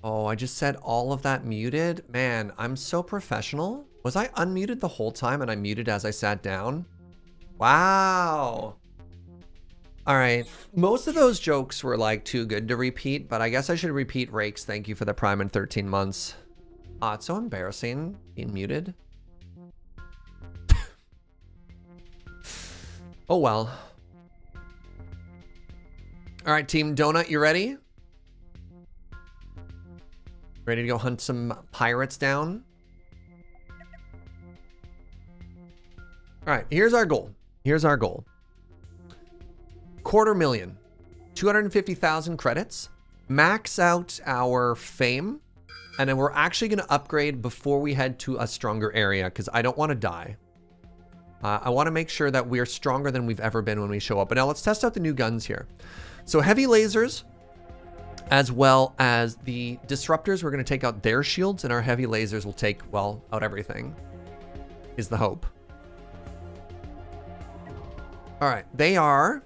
Oh, I just said all of that muted. Man, I'm so professional. Was I unmuted the whole time and I muted as I sat down? Wow. All right. Most of those jokes were like too good to repeat, but I guess I should repeat Rake's thank you for the Prime in 13 months. It's so embarrassing being muted. Oh well. All right, Team Donut, you ready? Ready to go hunt some pirates down? All right, here's our goal. Here's our goal. 250,000, 250,000 credits, max out our fame, and then we're actually going to upgrade before we head to a stronger area because I don't want to die. I want to make sure that we're stronger than we've ever been when we show up. But now let's test out the new guns here. So heavy lasers, as well as the disruptors, we're going to take out their shields, and our heavy lasers will take, well, out everything, is the hope. All right, they are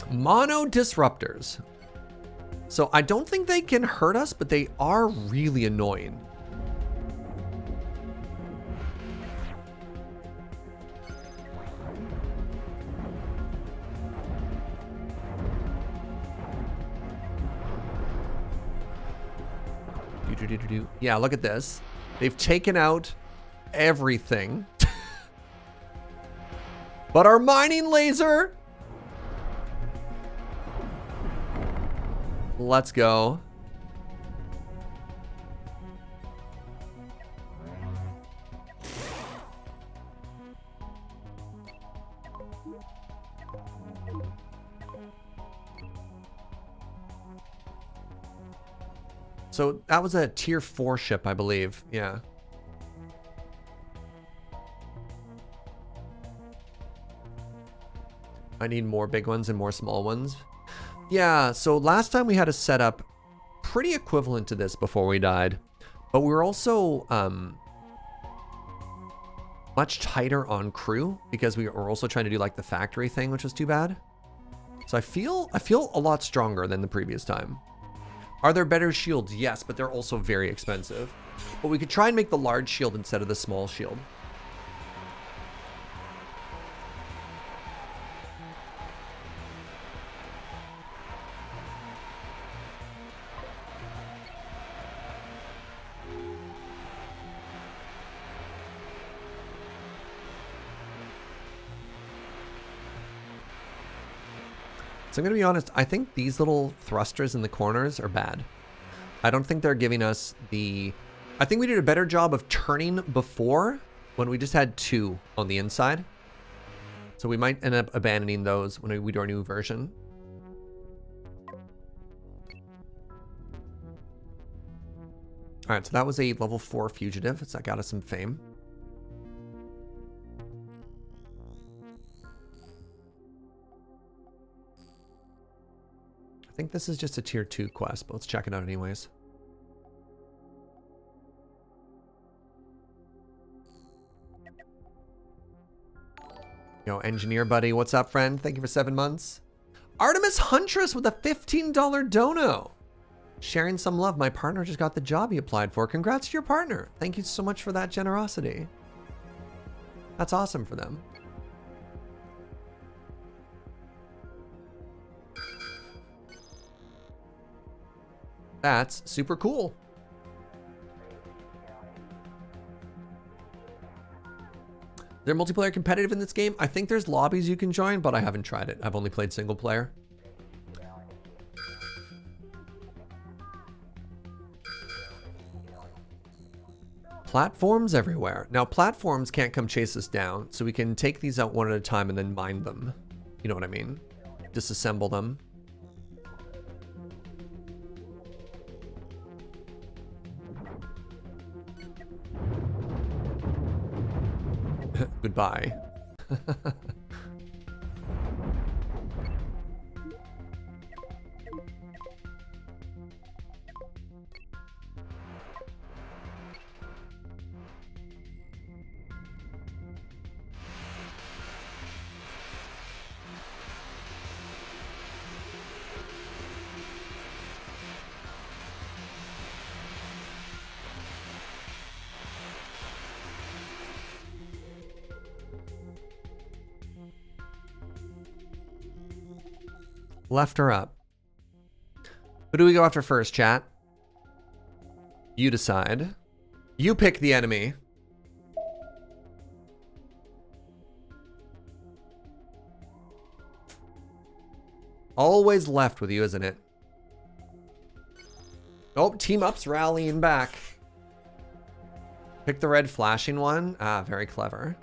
mono disruptors. So I don't think they can hurt us, but they are really annoying. Yeah, look at this. They've taken out everything. But our mining laser. Let's go. So that was a tier 4 ship, I believe. Yeah. I need more big ones and more small ones. Yeah, so last time we had a setup pretty equivalent to this before we died. But we were also much tighter on crew because we were also trying to do like the factory thing, which was too bad. So I feel a lot stronger than the previous time. Are there better shields? Yes, but they're also very expensive. But we could try and make the large shield instead of the small shield. So I'm going to be honest, I think these little thrusters in the corners are bad. I don't think they're giving us the... I think we did a better job of turning before when we just had 2 on the inside. So we might end up abandoning those when we do our new version. All right, so that was a level 4 fugitive. So that got us some fame. I think this is just a tier 2 quest, but let's check it out anyways. Yo, engineer buddy, what's up, friend? Thank you for 7 months. Artemis Huntress with a $15 dono. Sharing some love. My partner just got the job he applied for. Congrats to your partner. Thank you so much for that generosity. That's awesome for them. That's super cool. Is there multiplayer competitive in this game? I think there's lobbies you can join, but I haven't tried it. I've only played single player. Platforms everywhere. Now, platforms can't come chase us down, so we can take these out one at a time and then mine them. You know what I mean? Disassemble them. Goodbye. Left or up? Who do we go after first, chat? You decide. You pick the enemy. Always left with you, isn't it? Oh, team up's rallying back. Pick the red flashing one. Ah, very clever.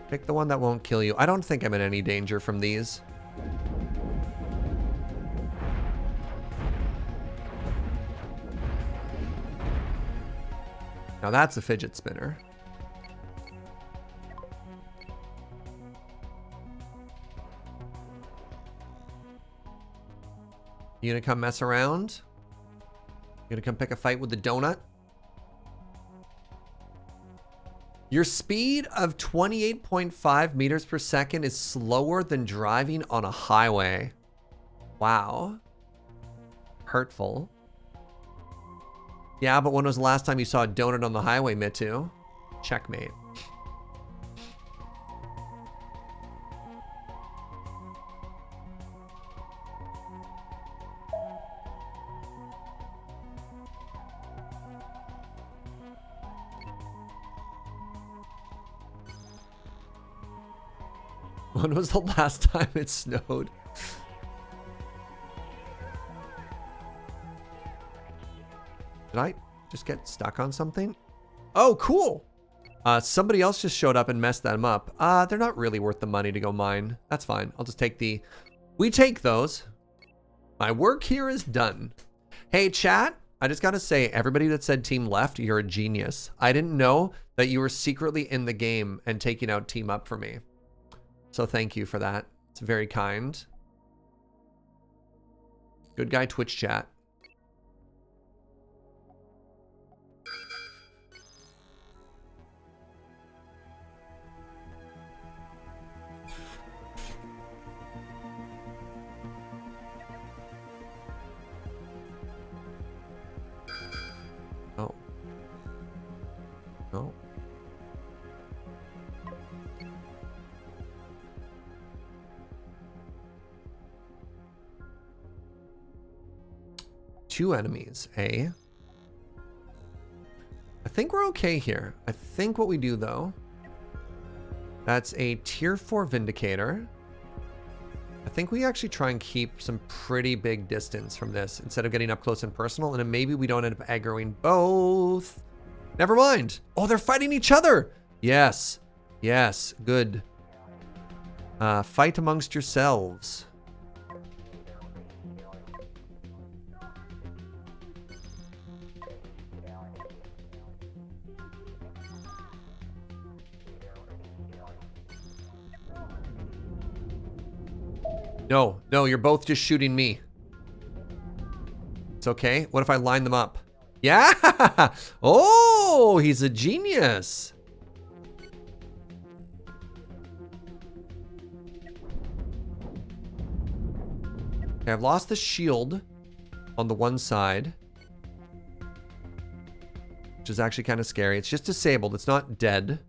Pick the one that won't kill you. I don't think I'm in any danger from these. Now that's a fidget spinner. You gonna come mess around? You gonna come pick a fight with the donut? Your speed of 28.5 meters per second is slower than driving on a highway. Wow. Hurtful. Yeah, but when was the last time you saw a donut on the highway, Mitu? Checkmate. When was the last time it snowed? Did I just get stuck on something? Oh, cool. Somebody else just showed up and messed them up. They're not really worth the money to go mine. That's fine. I'll just take the... We take those. My work here is done. Hey, chat. I just got to say, everybody that said team left, you're a genius. I didn't know that you were secretly in the game and taking out team up for me. So thank you for that. It's very kind. Good guy, Twitch chat. Oh. No. Two enemies, eh? I think we're okay here. I think what we do, though, that's a tier 4 Vindicator. I think we actually try and keep some pretty big distance from this instead of getting up close and personal, and then maybe we don't end up aggroing both. Never mind. Oh, they're fighting each other. Yes. Yes. Good. Fight amongst yourselves. No, no, you're both just shooting me. It's okay. What if I line them up? Yeah! Oh, he's a genius. Okay, I've lost the shield on the one side, which is actually kind of scary. It's just disabled. It's not dead.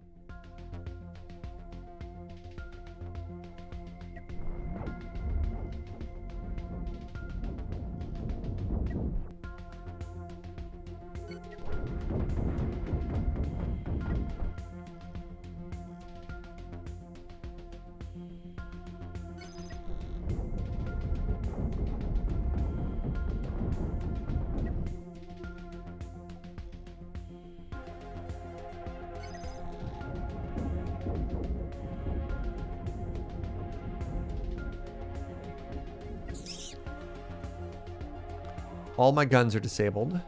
All my guns are disabled.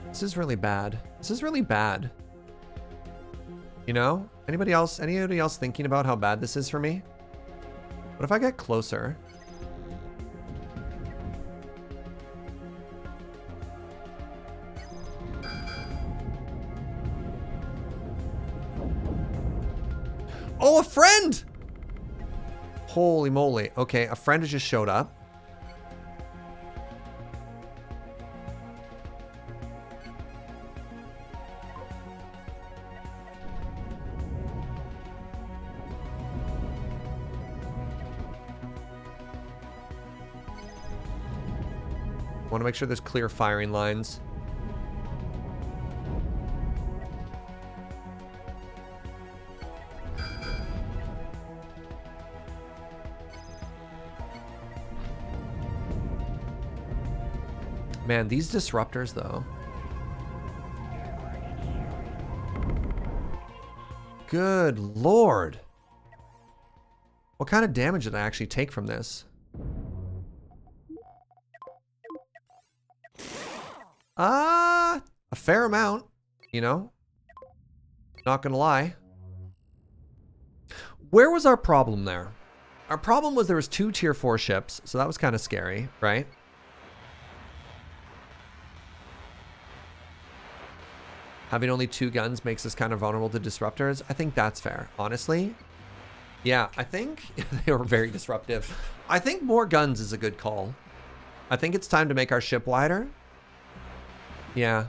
This is really bad. This is really bad. You know? Anybody else thinking about how bad this is for me? What if I get closer? Oh, a friend! Holy moly. Okay, a friend has just showed up. Want to make sure there's clear firing lines. Man, these disruptors, though. Good lord. What kind of damage did I actually take from this? A fair amount, you know? Not gonna lie. Where was our problem there? Our problem was there was 2 tier 4 ships, so that was kind of scary, right? Having only 2 guns makes us kind of vulnerable to disruptors. I think that's fair, honestly. Yeah, I think they were very disruptive. I think more guns is a good call. I think it's time to make our ship wider. Yeah.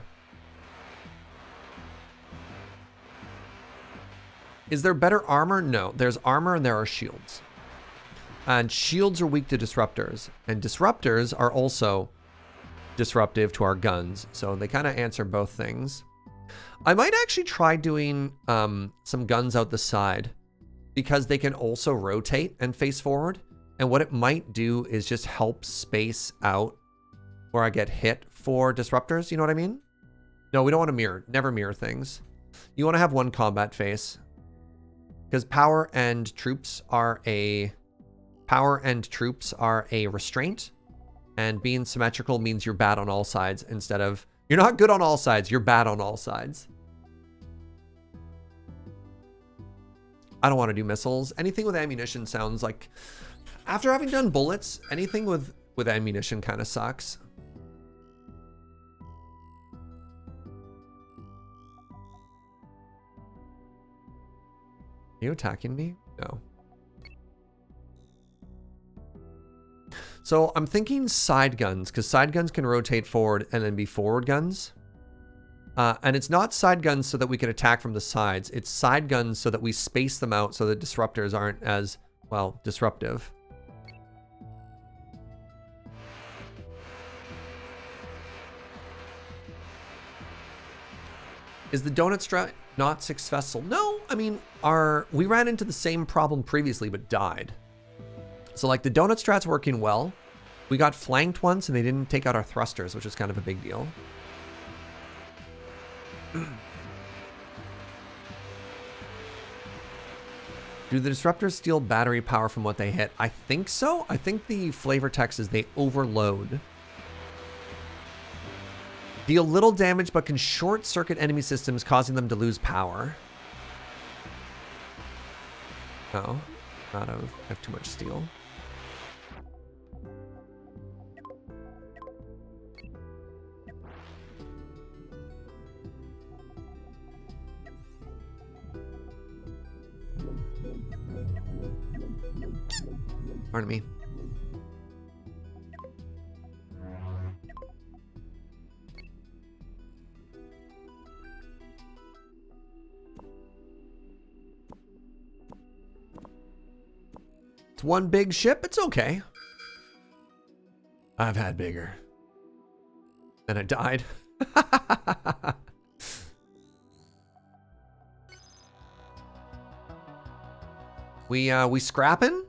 Is there better armor? No. There's armor and there are shields. And shields are weak to disruptors. And disruptors are also disruptive to our guns. So they kind of answer both things. I might actually try doing some guns out the side, because they can also rotate and face forward. And what it might do is just help space out where I get hit for disruptors. You know what I mean? No, we don't want to mirror. Never mirror things. You want to have one combat face. Because power and troops are a restraint. And being symmetrical means you're bad on all sides instead of... You're not good on all sides. You're bad on all sides. I don't want to do missiles. Anything with ammunition sounds like... After having done bullets, anything with ammunition kind of sucks. Are you attacking me? No. So I'm thinking side guns, because side guns can rotate forward and then be forward guns. And it's not side guns so that we can attack from the sides. It's side guns so that we space them out so the disruptors aren't as, well, disruptive. Is the donut strat not successful? No, I mean, we ran into the same problem previously but died. So like the donut strat's working well. We got flanked once and they didn't take out our thrusters, which is kind of a big deal. Do the disruptors steal battery power from what they hit? I think so. I think the flavor text is they overload. Deal little damage but can short circuit enemy systems, causing them to lose power. Oh, I have too much steel. Pardon me. It's one big ship. It's okay. I've had bigger. And I died. We scrapping?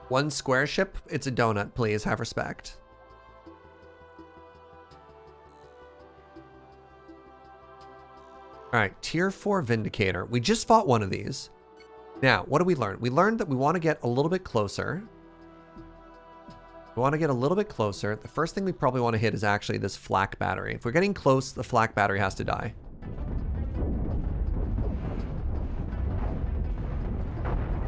One square ship? It's a donut, please. Have respect. Alright, tier 4 Vindicator. We just fought one of these. Now, what did we learn? We learned that we want to get a little bit closer. We want to get a little bit closer. The first thing we probably want to hit is actually this flak battery. If we're getting close, the flak battery has to die.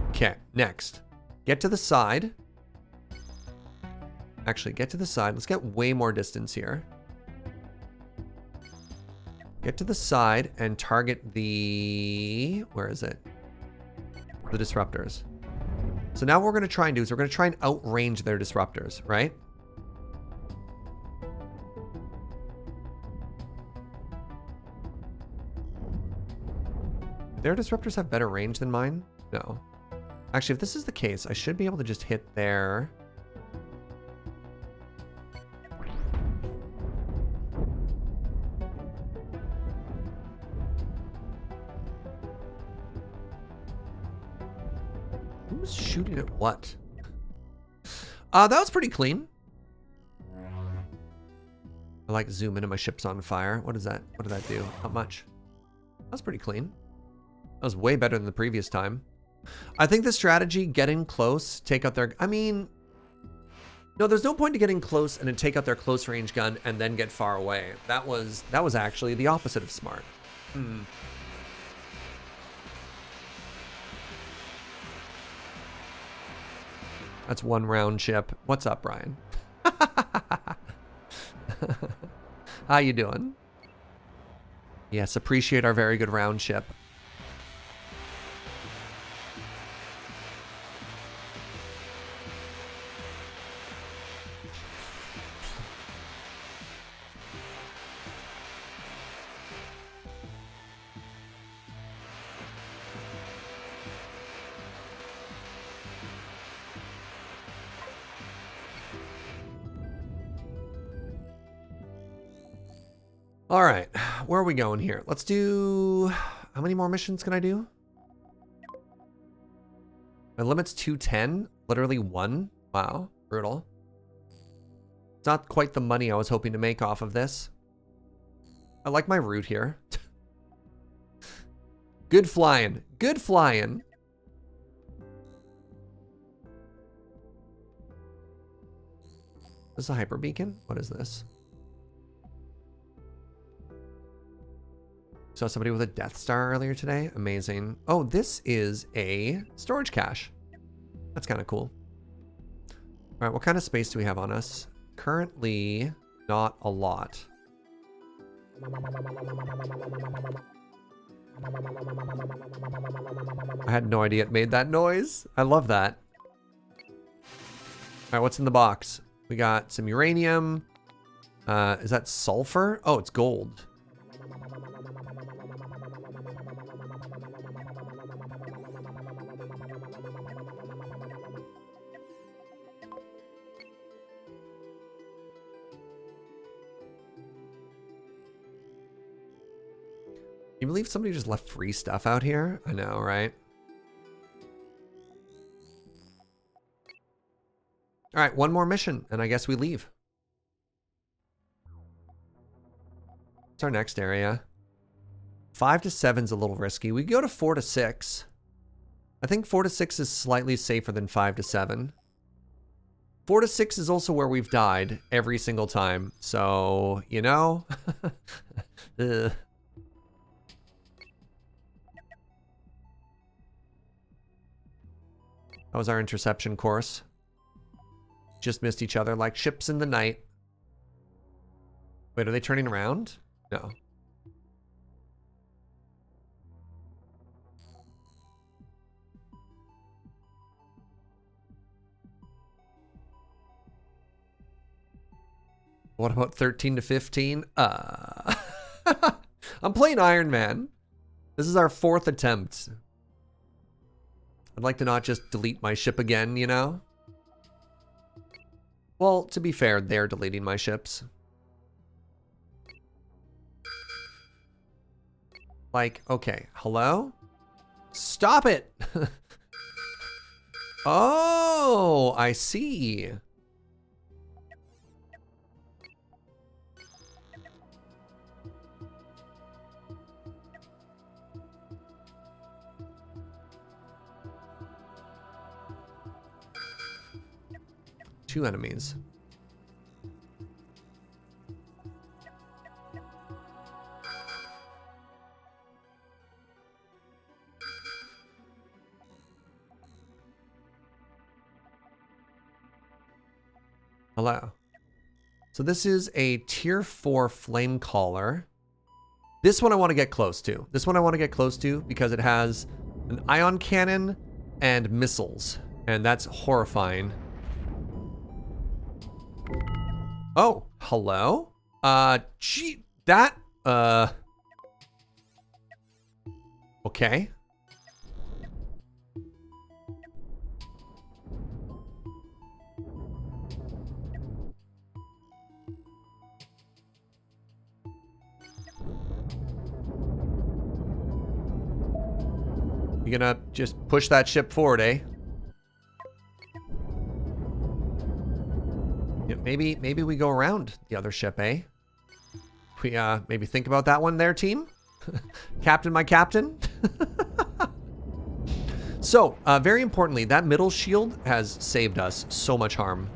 Okay, next. Get to the side. Actually, get to the side. Let's get way more distance here. Get to the side and target the... Where is it? The disruptors. So now what we're going to try and do is we're going to try and outrange their disruptors, right? Their disruptors have better range than mine? No. Actually, if this is the case, I should be able to just hit their Who's shooting at what? That was pretty clean. I like zoom into my ship's on fire. What is that? What did that do? Not much. That was pretty clean. That was way better than the previous time. I think the strategy, getting close, take out their... I mean... No, there's no point to getting close and then take out their close range gun and then get far away. That was actually the opposite of smart. That's one round ship. What's up, Brian? How you doing? Yes, appreciate our very good round ship. All right, where are we going here? Let's do, how many more missions can I do? My limit's 210, literally 1. Wow, brutal. It's not quite the money I was hoping to make off of this. I like my route here. Good flying, good flying. This is a hyper beacon? What is this? Saw somebody with a Death Star earlier today. Amazing. Oh, this is a storage cache. That's kind of cool. All right, what kind of space do we have on us? Currently, not a lot. I had no idea it made that noise. I love that. All right, what's in the box? We got some uranium. Is that sulfur? Oh, it's gold. Can you believe somebody just left free stuff out here? I know, right? All right, one more mission, and I guess we leave. What's our next area? 5 to 7's a little risky. We go to 4 to 6. I think 4 to 6 is slightly safer than 5 to 7. 4 to 6 is also where we've died every single time. So, you know. That was our interception course. Just missed each other like ships in the night. Wait, are they turning around? No. What about 13 to 15? I'm playing Iron Man. This is our 4th attempt. I'd like to not just delete my ship again, you know? Well, to be fair, they're deleting my ships. Like, okay, hello? Stop it! Oh, I see. Two enemies. Hello. So this is a tier 4 flame caller. This one I want to get close to. This one I want to get close to because it has an ion cannon and missiles. And that's horrifying. Oh, hello? Gee, that, okay. You gonna just push that ship forward, eh? Maybe we go around the other ship, eh? We maybe think about that one there, team. Captain, my captain. So, very importantly, that middle shield has saved us so much harm.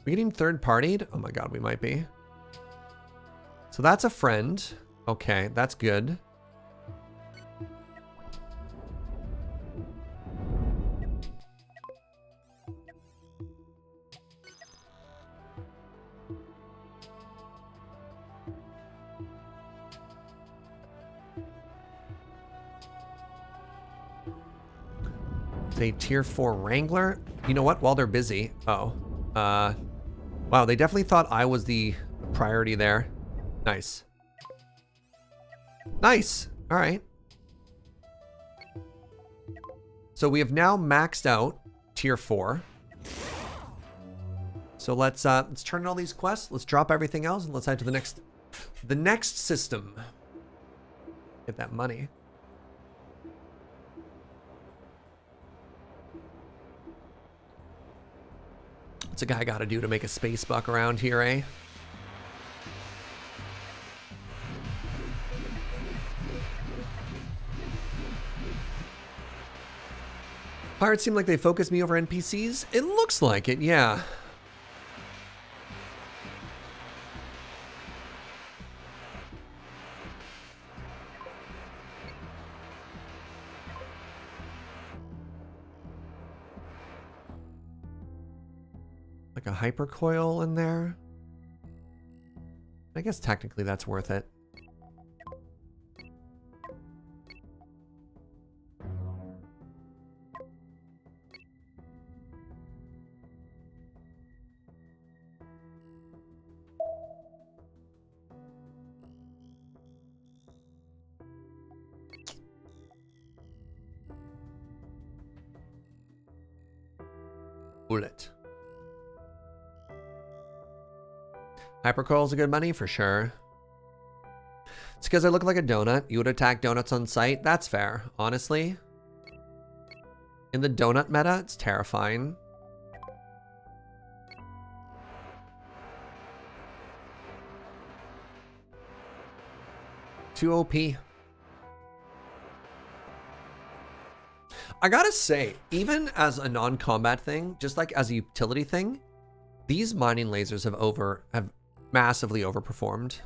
We getting third-partied? Oh my god, we might be. So that's a friend. Okay, that's good. It's a tier 4 Wrangler. You know what? While they're busy. Uh-oh. Wow, they definitely thought I was the priority there. Nice. Nice. All right. So we have now maxed out tier 4. So let's turn in all these quests. Let's drop everything else and let's head to the next system. Get that money. What's a guy got to do to make a space buck around here, eh? Pirates seem like they focus me over NPCs. It looks like it, yeah. Like a hypercoil in there. I guess technically that's worth it. Bullet. Hypercoil's a good money for sure. It's because I look like a donut. You would attack donuts on sight. That's fair, honestly. In the donut meta, it's terrifying. Too OP. I gotta say, even as a non-combat thing, just like as a utility thing, these mining lasers have massively overperformed.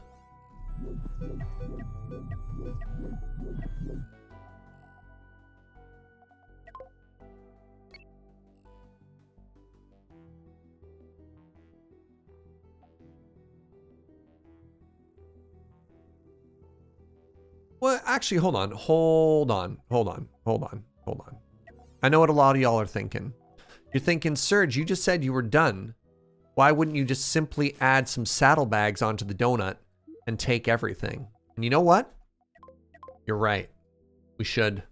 Well, actually, hold on. I know what a lot of y'all are thinking. You're thinking, Serge, you just said you were done. Why wouldn't you just simply add some saddlebags onto the donut and take everything? And you know what? You're right. We should.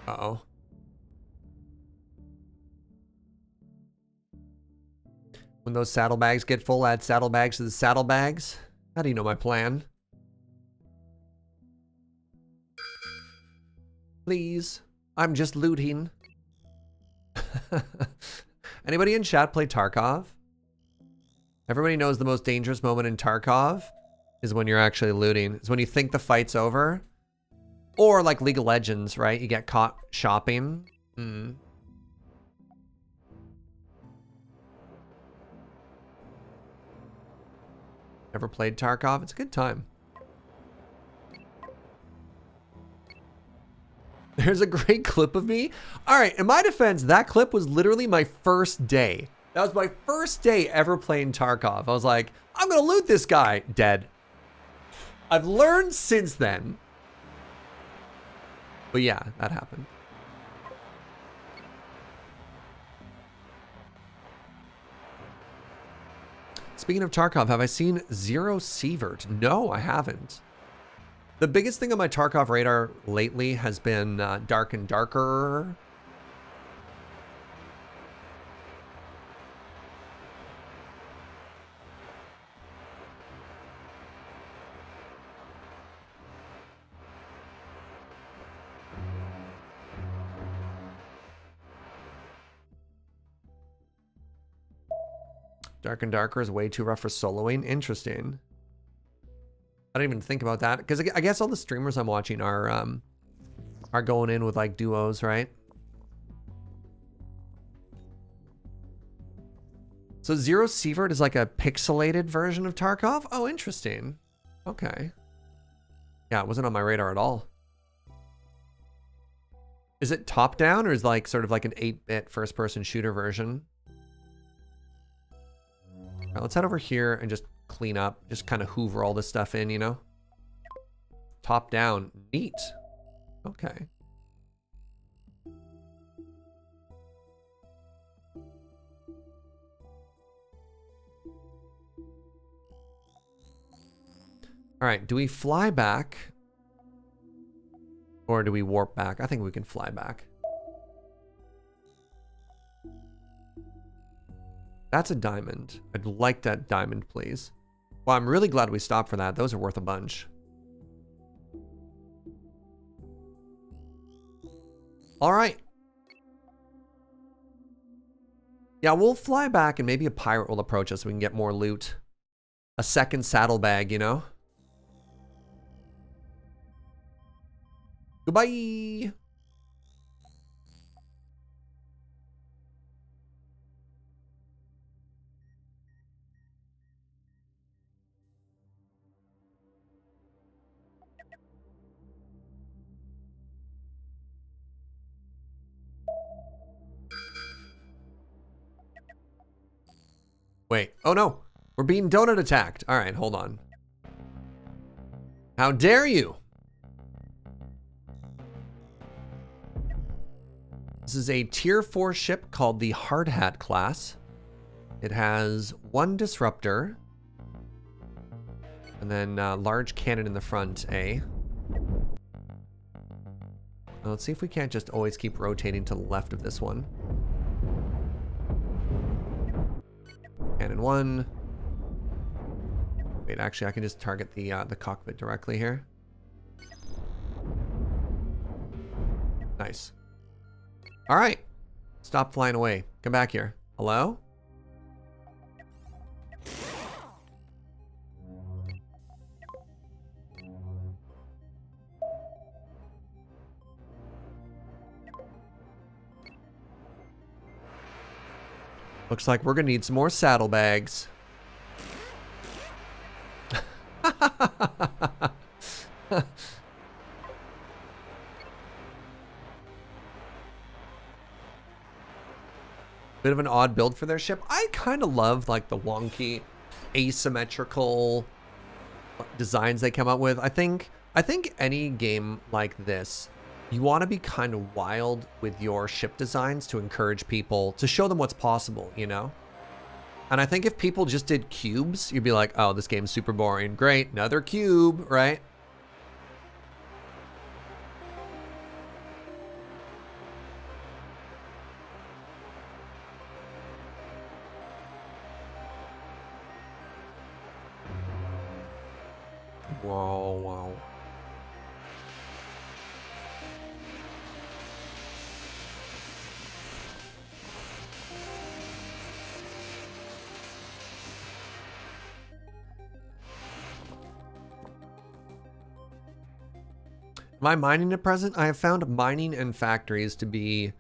Uh-oh. When those saddlebags get full, add saddlebags to the saddlebags. How do you know my plan? Please. I'm just looting. Anybody in chat play Tarkov? Everybody knows the most dangerous moment in Tarkov is when you're actually looting. Is when you think the fight's over. Or like League of Legends, right? You get caught shopping. Ever played Tarkov? It's a good time. There's a great clip of me. All right, in my defense, that clip was literally my first day. That was my first day ever playing Tarkov. I was like, I'm gonna loot this guy. Dead. I've learned since then. But yeah, that happened. Speaking of Tarkov, have I seen Zero Sievert? No, I haven't. The biggest thing on my Tarkov radar lately has been Dark and Darker. Dark and Darker is way too rough for soloing. Interesting. I didn't even think about that because I guess all the streamers I'm watching are going in with like duos, right? So Zero Sievert is like a pixelated version of Tarkov. Oh, interesting. Okay. Yeah, it wasn't on my radar at all. Is it top down or is it like sort of like an 8-bit first person shooter version? All right, let's head over here and just clean up, just kind of hoover all this stuff in, you know? Top down, neat. Okay. All right, do we fly back? Or do we warp back? I think we can fly back. That's a diamond. I'd like that diamond, please. Well, I'm really glad we stopped for that. Those are worth a bunch. All right. Yeah, we'll fly back and maybe a pirate will approach us so we can get more loot. A second saddlebag, you know? Goodbye. Wait, oh no, we're being donut attacked. All right, hold on. How dare you? This is a tier 4 ship called the Hard Hat class. It has 1 disruptor. And then large cannon in the front, A. Now, let's see if we can't just always keep rotating to the left of this one. Cannon 1. Wait, actually, I can just target the cockpit directly here. Nice. All right. Stop flying away. Come back here. Hello? Looks like we're gonna need some more saddlebags. Bit of an odd build for their ship. I kind of love like the wonky, asymmetrical designs they come up with. I think any game like this, you want to be kind of wild with your ship designs to encourage people, to show them what's possible, you know? And I think if people just did cubes, you'd be like, oh, this game's super boring. Great, another cube, right? Whoa, wow. Am I mining at present? I have found mining and factories to be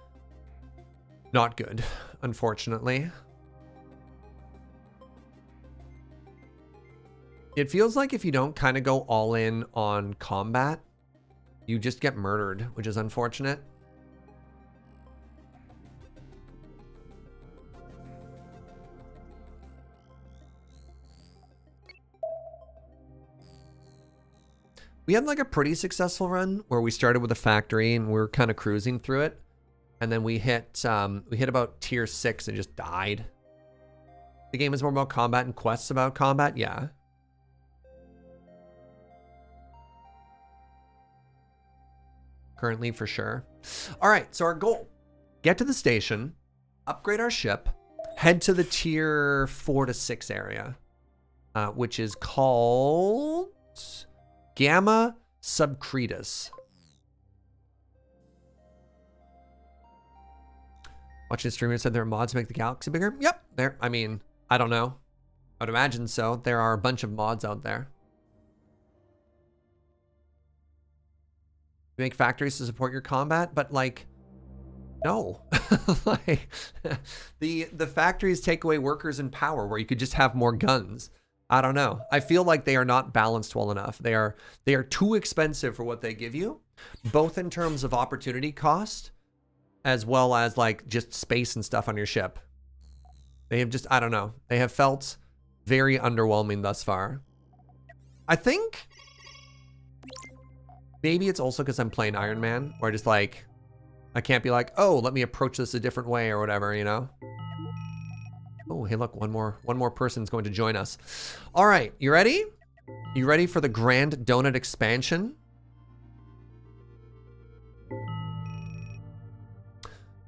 not good, unfortunately. It feels like if you don't kind of go all in on combat, you just get murdered, which is unfortunate. We had like a pretty successful run where we started with a factory and we were kind of cruising through it. And then we hit about tier 6 and just died. The game is more about combat and quests about combat, yeah. Currently, for sure. All right, so our goal, get to the station, upgrade our ship, head to the tier 4 to 6 area, which is called Gamma Subcretus. Watching the streamer said there are mods to make the galaxy bigger. Yep, there. I mean, I don't know. I would imagine so. There are a bunch of mods out there. You make factories to support your combat, but like, no. Like, the factories take away workers and power where you could just have more guns. I don't know. I feel like they are not balanced well enough. They are too expensive for what they give you, both in terms of opportunity cost as well as like just space and stuff on your ship. They have just, I don't know. They have felt very underwhelming thus far. I think maybe it's also because I'm playing Iron Man, where I just like, I can't be like, oh, let me approach this a different way or whatever, you know? Oh, hey, look, one more person's going to join us. All right, you ready? You ready for the Grand Donut expansion?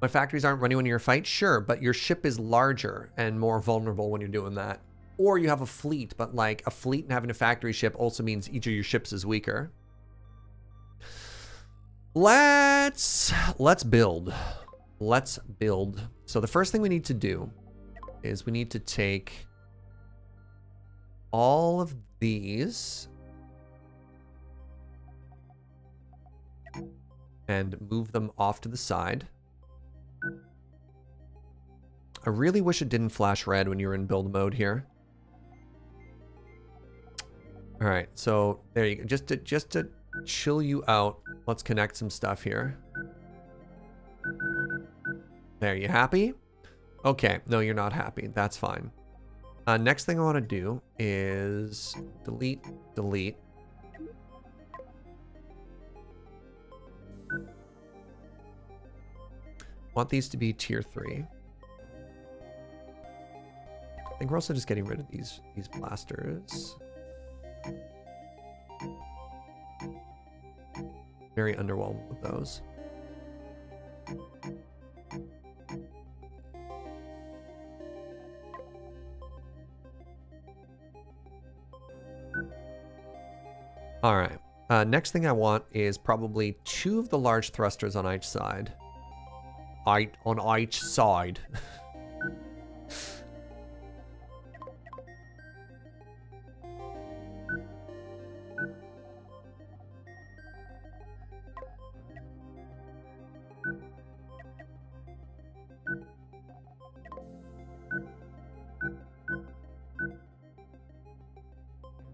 My factories aren't running when you're fight? Sure, but your ship is larger and more vulnerable when you're doing that. Or you have a fleet, but like a fleet and having a factory ship also means each of your ships is weaker. Let's build. Let's build. So the first thing we need to do is we need to take all of these and move them off to the side. I really wish it didn't flash red when you were in build mode here. All right, so there you go. Just to chill you out, let's connect some stuff here. There, you happy? Okay, no, you're not happy. That's fine. Next thing I want to do is delete. Want these to be tier 3. I think we're also just getting rid of these blasters. Very underwhelmed with those. All right. Next thing I want is probably 2 of the large thrusters on each side. On each side.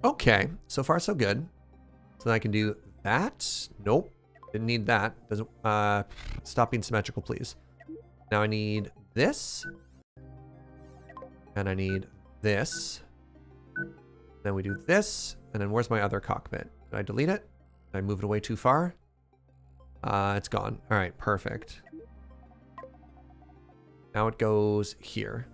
Okay, so far so good. So then I can do that. Nope, didn't need that. Doesn't stop being symmetrical, please. Now I need this, and I need this. Then we do this, and then where's my other cockpit? Did I delete it? Did I move it away too far? It's gone. All right, perfect. Now it goes here.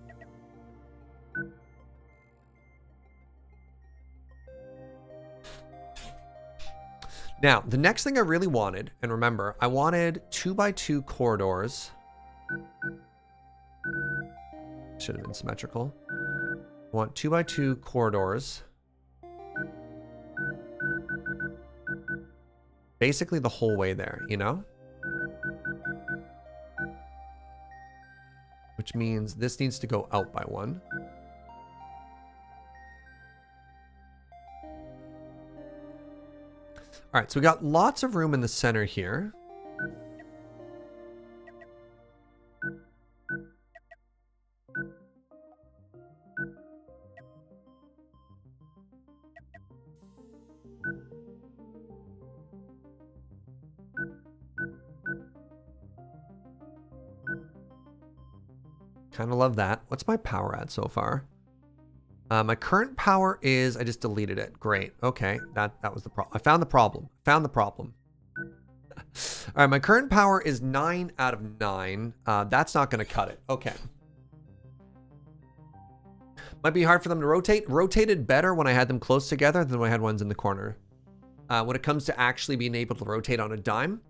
Now, the next thing I really wanted, and remember, I wanted 2x2 corridors. Should have been symmetrical. I want 2x2 corridors. Basically the whole way there, you know? Which means this needs to go out by 1. All right, so we got lots of room in the center here. Kind of love that. What's my power at so far? My current power is, I just deleted it. Great. Okay, that was the problem. I found the problem. Found the problem. All right, my current power is 9 out of 9. That's not going to cut it. Okay. Might be hard for them to rotate. Rotated better when I had them close together than when I had ones in the corner. When it comes to actually being able to rotate on a dime.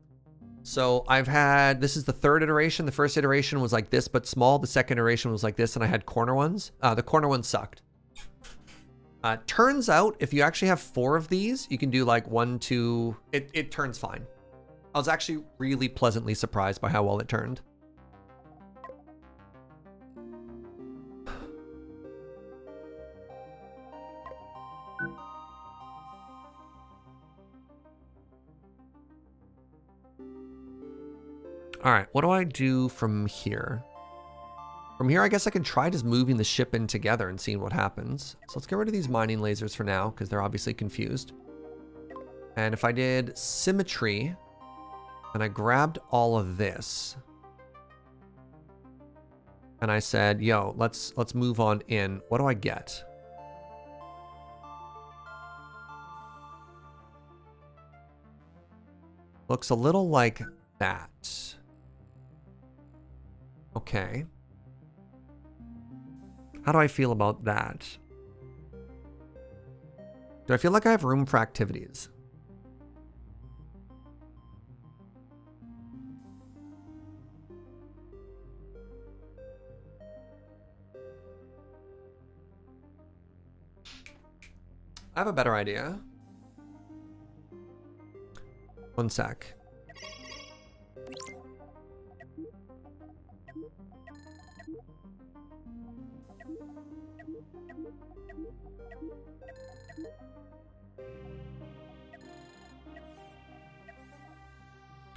So I've had, this is the third iteration. The first iteration was like this, but small. The second iteration was like this, and I had corner ones. The corner ones sucked. Turns out, if you actually have 4 of these, you can do like 1, 2, it turns fine. I was actually really pleasantly surprised by how well it turned. All right, what do I do from here? From here, I guess I can try just moving the ship in together and seeing what happens. So let's get rid of these mining lasers for now, because they're obviously confused. And if I did symmetry, and I grabbed all of this, and I said, yo, let's move on in, what do I get? Looks a little like that. Okay. How do I feel about that? Do I feel like I have room for activities? I have a better idea. One sec.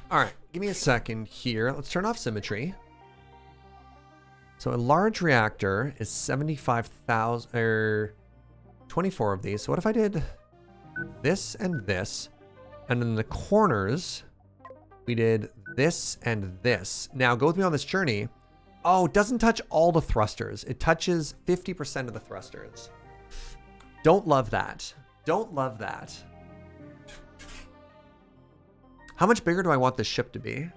All right, give me a second here. Let's turn off symmetry. So a large reactor is 75,000, or 24 of these. So what if I did this and this, and in the corners, we did this and this. Now go with me on this journey. Oh, it doesn't touch all the thrusters. It touches 50% of the thrusters. Don't love that. Don't love that. How much bigger do I want this ship to be?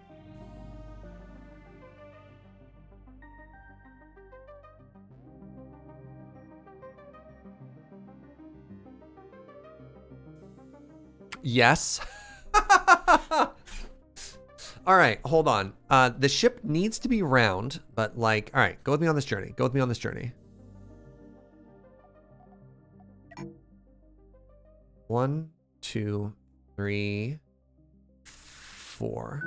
Yes. All right, hold on. The ship needs to be round, but like, all right, go with me on this journey. Go with me on this journey. 1, 2, 3, 4.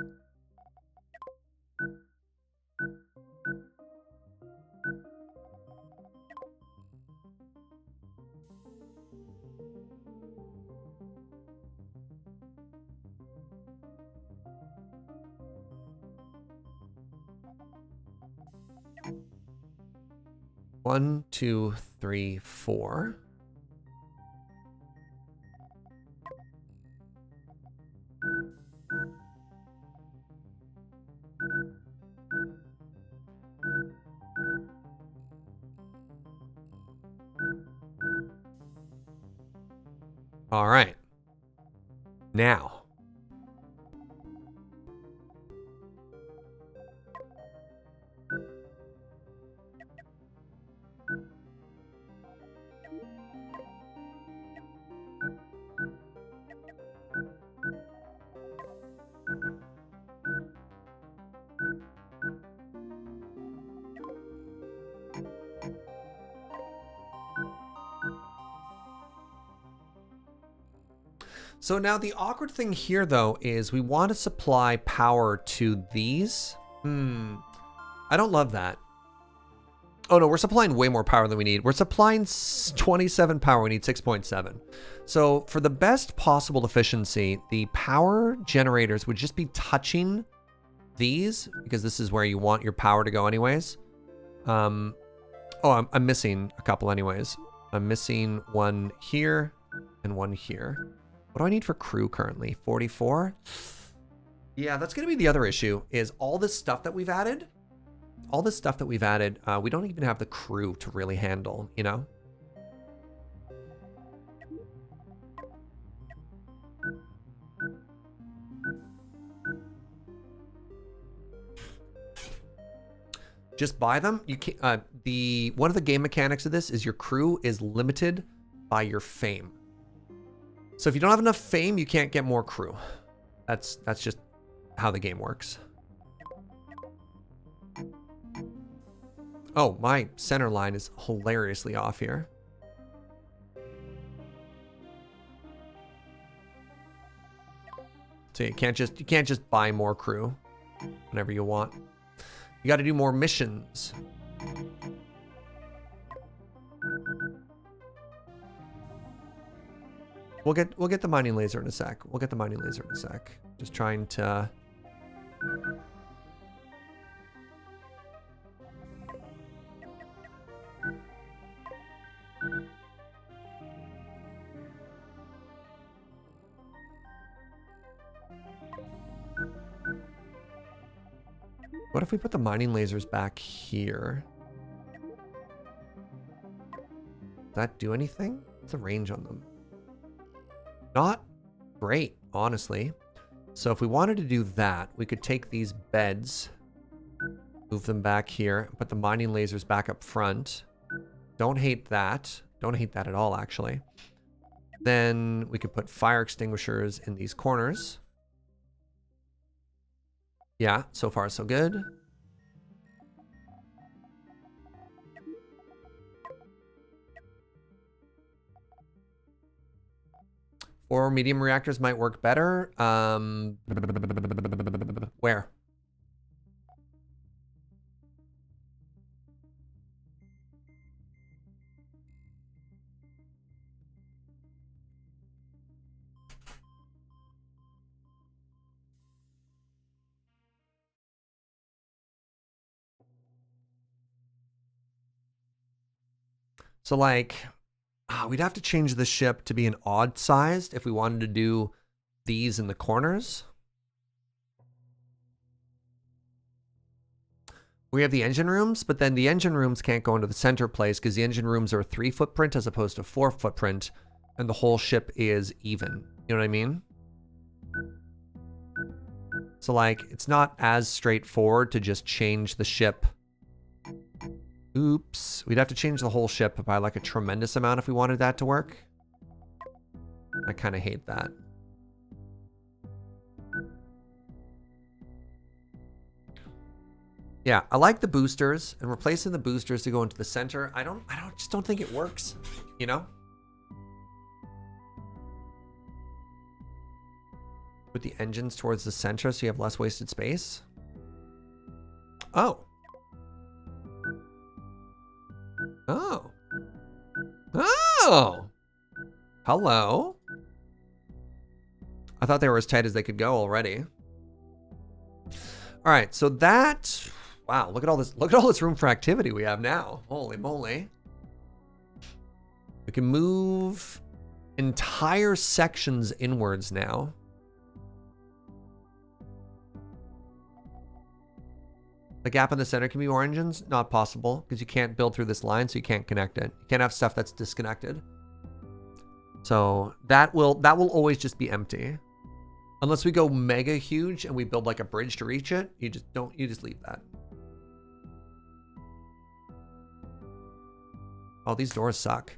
One, two, three, 4. All right. Now. So now the awkward thing here, though, is we want to supply power to these. I don't love that. Oh, no, we're supplying way more power than we need. We're supplying 27 power. We need 6.7. So for the best possible efficiency, the power generators would just be touching these, because this is where you want your power to go anyways. Oh, I'm missing a couple anyways. I'm missing one here and one here. What do I need for crew currently? 44? Yeah, that's going to be the other issue, is all this stuff that we've added. all this stuff that we've added, we don't even have the crew to really handle, you know? Just buy them. You can't, one of the game mechanics of this is your crew is limited by your fame. So if you don't have enough fame, you can't get more crew. That's just how the game works. Oh, my center line is hilariously off here. So you can't just buy more crew whenever you want. You got to do more missions. We'll get the mining laser in a sec. We'll get the mining laser in a sec. Just trying to. What if we put the mining lasers back here? Does that do anything? What's the range on them? Not great, honestly. So if we wanted to do that, we could take these beds, move them back here, put the mining lasers back up front. Don't hate that. Don't hate that at all, actually. Then we could put fire extinguishers in these corners. Yeah, so far so good. Or medium reactors might work better. Where? So like, we'd have to change the ship to be an odd sized if we wanted to do these in the corners. We have the engine rooms, but then the engine rooms can't go into the center place because the engine rooms are a 3 footprint as opposed to 4 footprint, and the whole ship is even. You know what I mean? So like, it's not as straightforward to just change the ship. Oops. We'd have to change the whole ship by like a tremendous amount if we wanted that to work. I kind of hate that. Yeah, I like the boosters, and replacing the boosters to go into the center, I just don't think it works, you know? Put the engines towards the center so you have less wasted space. Oh. Oh. Oh. Hello. I thought they were as tight as they could go already. All right, so that, wow, look at all this room for activity we have now. Holy moly. We can move entire sections inwards now. The gap in the center can be more engines? Not possible, because you can't build through this line, so you can't connect it. You can't have stuff that's disconnected. So that will always just be empty. Unless we go mega huge and we build like a bridge to reach it, you just leave that. Oh, these doors suck.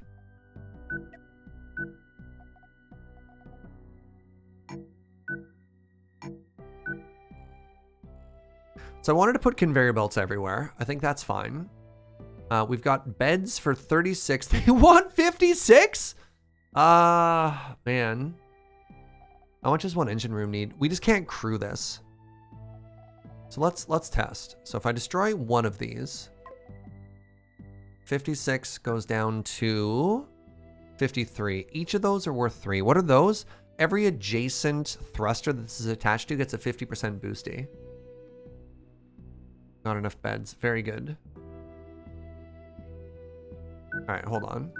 So I wanted to put conveyor belts everywhere. I think that's fine. We've got beds for 36. They want 56? Man. How much does one engine room need? We just can't crew this. So let's test. So if I destroy one of these, 56 goes down to 53. Each of those are worth 3. What are those? Every adjacent thruster that this is attached to gets a 50% boosty. Not enough beds. Very good. All right, hold on.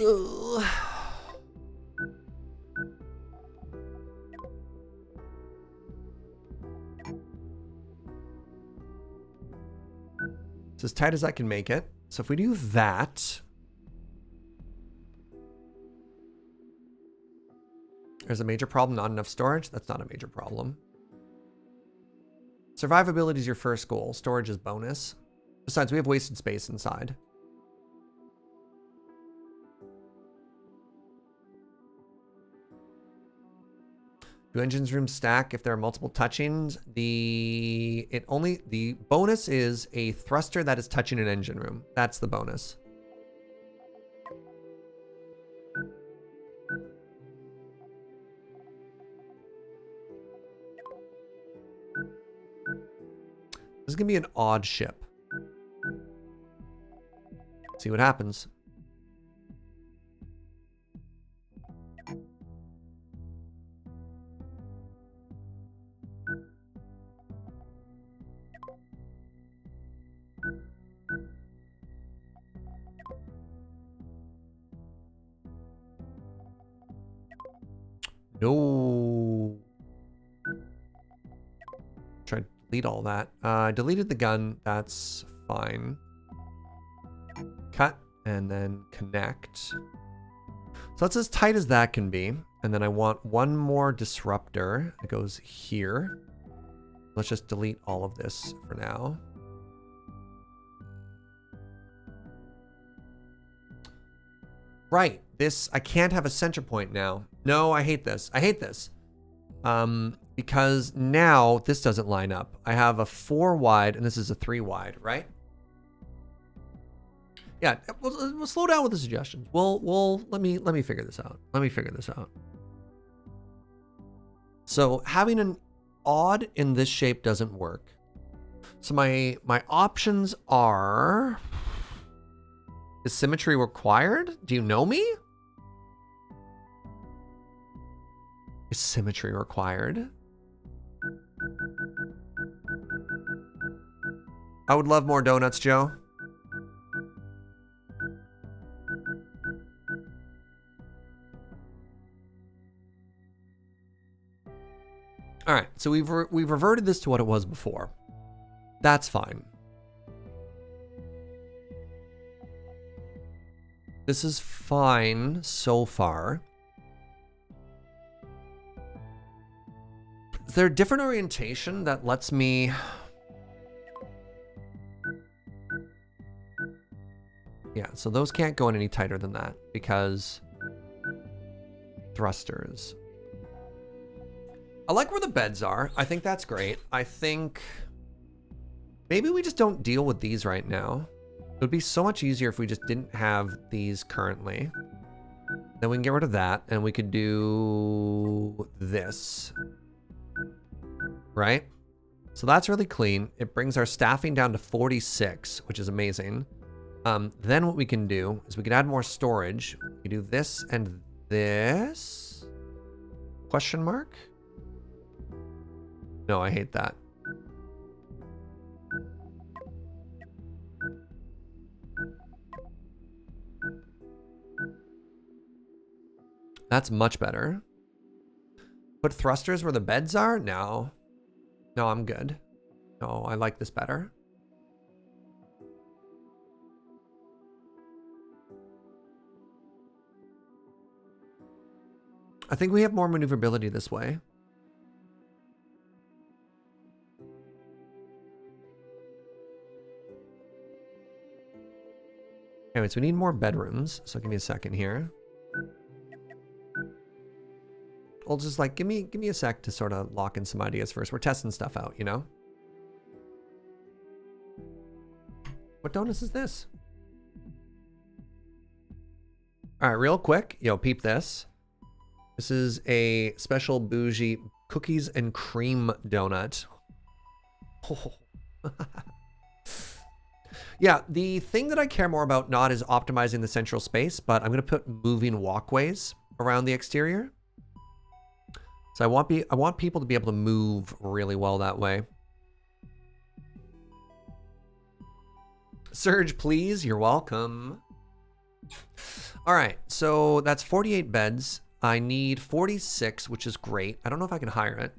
Ugh. It's as tight as I can make it. So if we do that, there's a major problem, not enough storage. That's not a major problem. Survivability is your first goal. Storage is bonus. Besides, we have wasted space inside. Do engines rooms stack if there are multiple touchings? The bonus is a thruster that is touching an engine room. That's the bonus. This is gonna be an odd ship. See what happens. No. Try to delete all that. I deleted the gun. That's fine. Cut and then connect. So that's as tight as that can be. And then I want one more disruptor. It goes here. Let's just delete all of this for now. Right. This, I can't have a center point now. No, I hate this. I hate this. Because now this doesn't line up. I have a 4 wide and this is a 3 wide, right? Yeah, we'll slow down with the suggestions. Let me figure this out. Let me figure this out. So having an odd in this shape doesn't work. So my options are, is symmetry required? Do you know me? Is symmetry required? I would love more donuts, Joe. All right, so we've reverted this to what it was before. That's fine. This is fine so far. Is there a different orientation that lets me... Yeah, so those can't go in any tighter than that because thrusters. I like where the beds are. I think that's great. I think maybe we just don't deal with these right now. It would be so much easier if we just didn't have these currently. Then we can get rid of that and we could do this. Right? So that's really clean. It brings our staffing down to 46, which is amazing. Then what we can do is we can add more storage. We can do this and this. Question mark? No, I hate that. That's much better. Put thrusters where the beds are? No. No, I'm good. No, I like this better. I think we have more maneuverability this way. Anyways, we need more bedrooms. So give me a second here. I'll just like, give me a sec to sort of lock in some ideas first. We're testing stuff out, you know? What donuts is this? All right, real quick. Yo, peep this. This is a special bougie cookies and cream donut. Oh. Yeah, the thing that I care more about not is optimizing the central space, but I'm going to put moving walkways around the exterior. So I want people to be able to move really well that way. Serge, please, you're welcome. All All right, so that's 48 beds. I need 46, which is great. I don't know if I can hire it.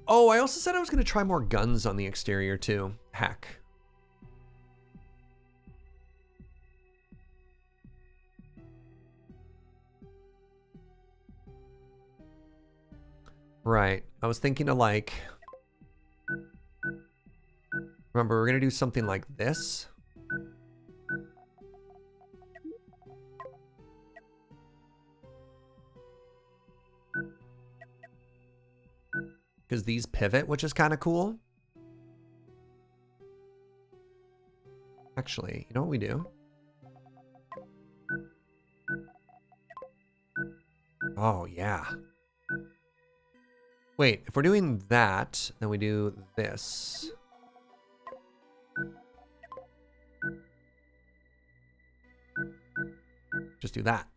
Oh, I also said I was going to try more guns on the exterior too. Heck. Right. I was thinking of like... Remember, we're going to do something like this. Because these pivot, which is kind of cool. Actually, you know what we do? Oh, yeah. Wait, if we're doing that, then we do this. Just do that.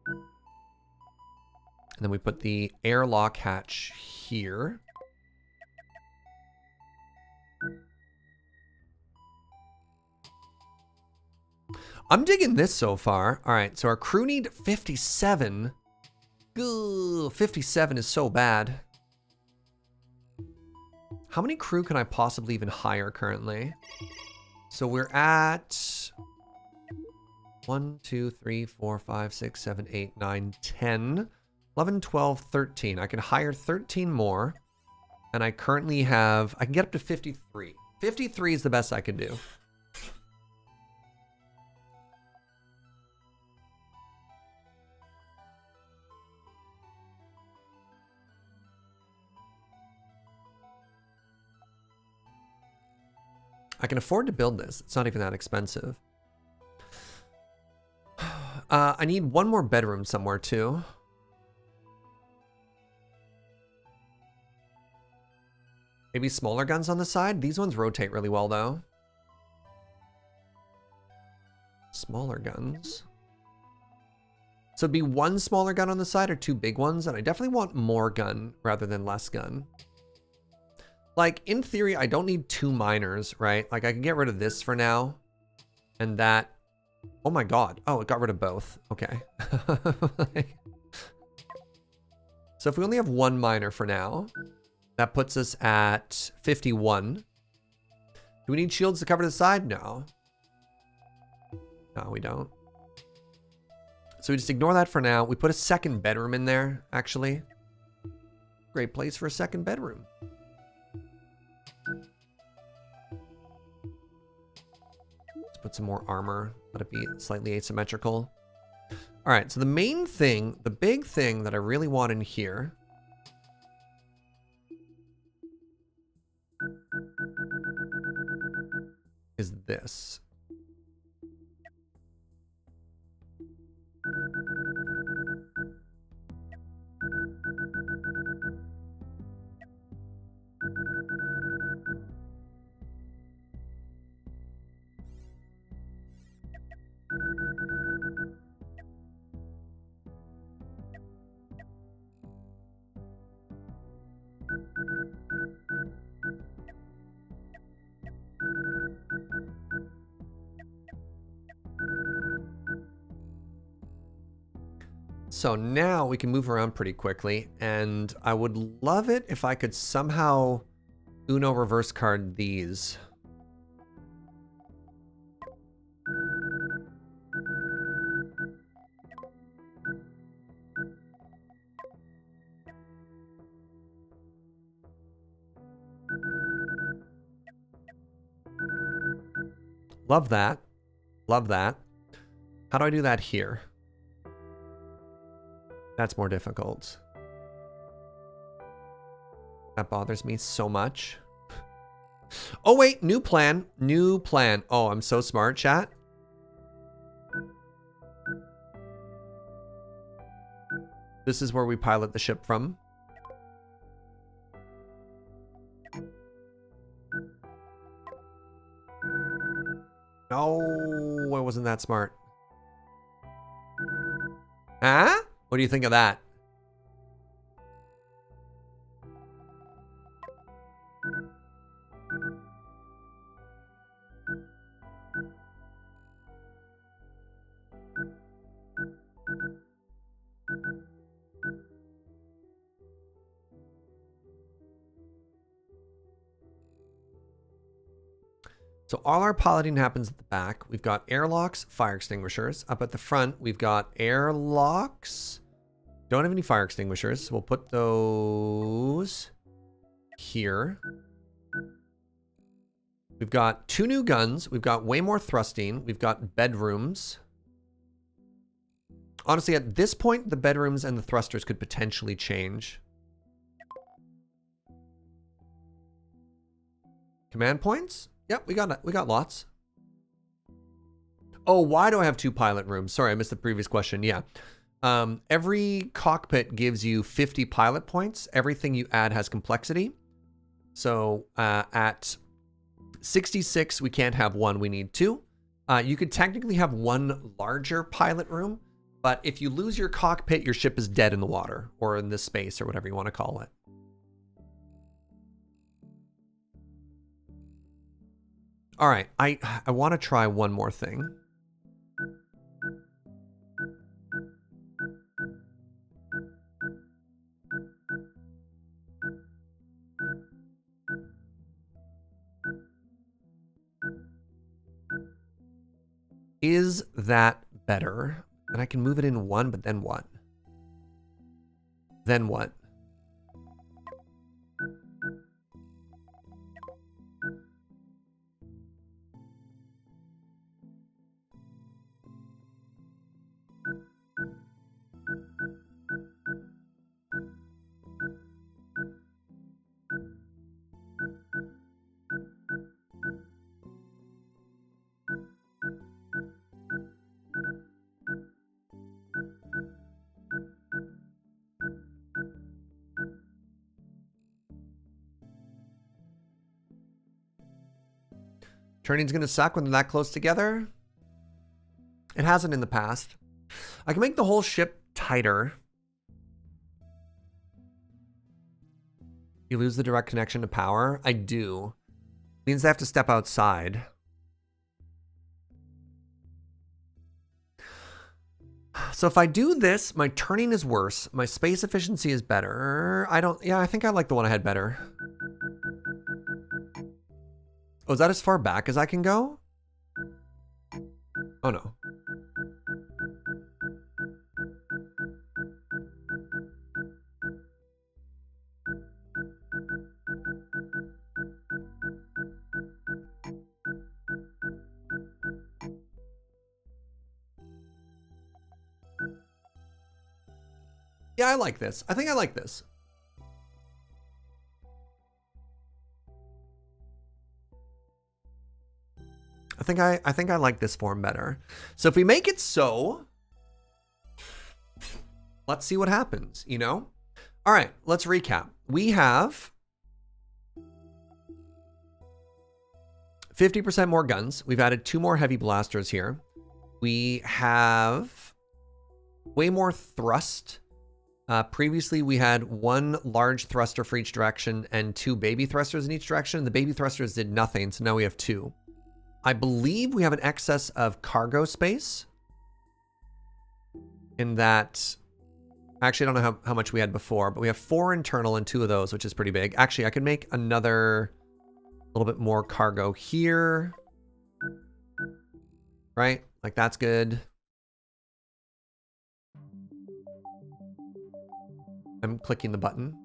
And then we put the airlock hatch here. I'm digging this so far. All right, so our crew need 57. Ugh, 57 is so bad. How many crew can I possibly even hire currently? So we're at 1, 2, 3, 4, 5, 6, 7, 8, 9, 10, 11, 12, 13. I can hire 13 more. And I currently have, I can get up to 53. 53 is the best I can do. I can afford to build this. It's not even that expensive. I need one more bedroom somewhere too. Maybe smaller guns on the side. These ones rotate really well though. Smaller guns. So it'd be one smaller gun on the side or two big ones. And I definitely want more gun rather than less gun. Like, in theory, I don't need two miners, right? Like, I can get rid of this for now. And that... Oh my god. Oh, it got rid of both. Okay. So if we only have one miner for now, that puts us at 51. Do we need shields to cover the side? No. No, we don't. So we just ignore that for now. We put a second bedroom in there, actually. Great place for a second bedroom. Put some more armor, let it be slightly asymmetrical. All right, so the main thing, the big thing that I really want in here is this. So now we can move around pretty quickly, and I would love it if I could somehow Uno reverse card these. Love that. Love that. How do I do that here? That's more difficult. That bothers me so much. Oh, wait. New plan. New plan. Oh, I'm so smart, chat. This is where we pilot the ship from. No, I wasn't that smart. Huh? What do you think of that? So all our piloting happens at the back. We've got airlocks, fire extinguishers. Up at the front, we've got airlocks. Don't have any fire extinguishers, so we'll put those here. We've got 2 new guns. We've got way more thrusting. We've got bedrooms. Honestly, at this point, the bedrooms and the thrusters could potentially change. Command points? Yep, we got lots. Oh, why do I have 2 pilot rooms? Sorry, I missed the previous question. Yeah. Every cockpit gives you 50 pilot points. Everything you add has complexity. So at 66, we can't have 1. We need 2. You could technically have 1 larger pilot room, but if you lose your cockpit, your ship is dead in the water or in this space or whatever you want to call it. All right, I want to try one more thing. Is that better? And I can move it in 1, but then what? Then what? Turning's gonna suck when they're that close together. It hasn't in the past. I can make the whole ship tighter. You lose the direct connection to power? I do. Means I have to step outside. So if I do this, my turning is worse. My space efficiency is better. Yeah, I think I like the one I had better. Oh, is that as far back as I can go? Oh, no. Yeah, I like this. I think I like this. I think I like this form better. So if we make it so, let's see what happens, you know? All right, let's recap. We have 50% more guns. We've added 2 more heavy blasters here. We have way more thrust. Previously, we had 1 large thruster for each direction and 2 baby thrusters in each direction. The baby thrusters did nothing, so now we have 2. I believe we have an excess of cargo space. In that, actually, I don't know how much we had before, but we have 4 internal and 2 of those, which is pretty big. Actually, I could make another little bit more cargo here. Right? Like, that's good. I'm clicking the button.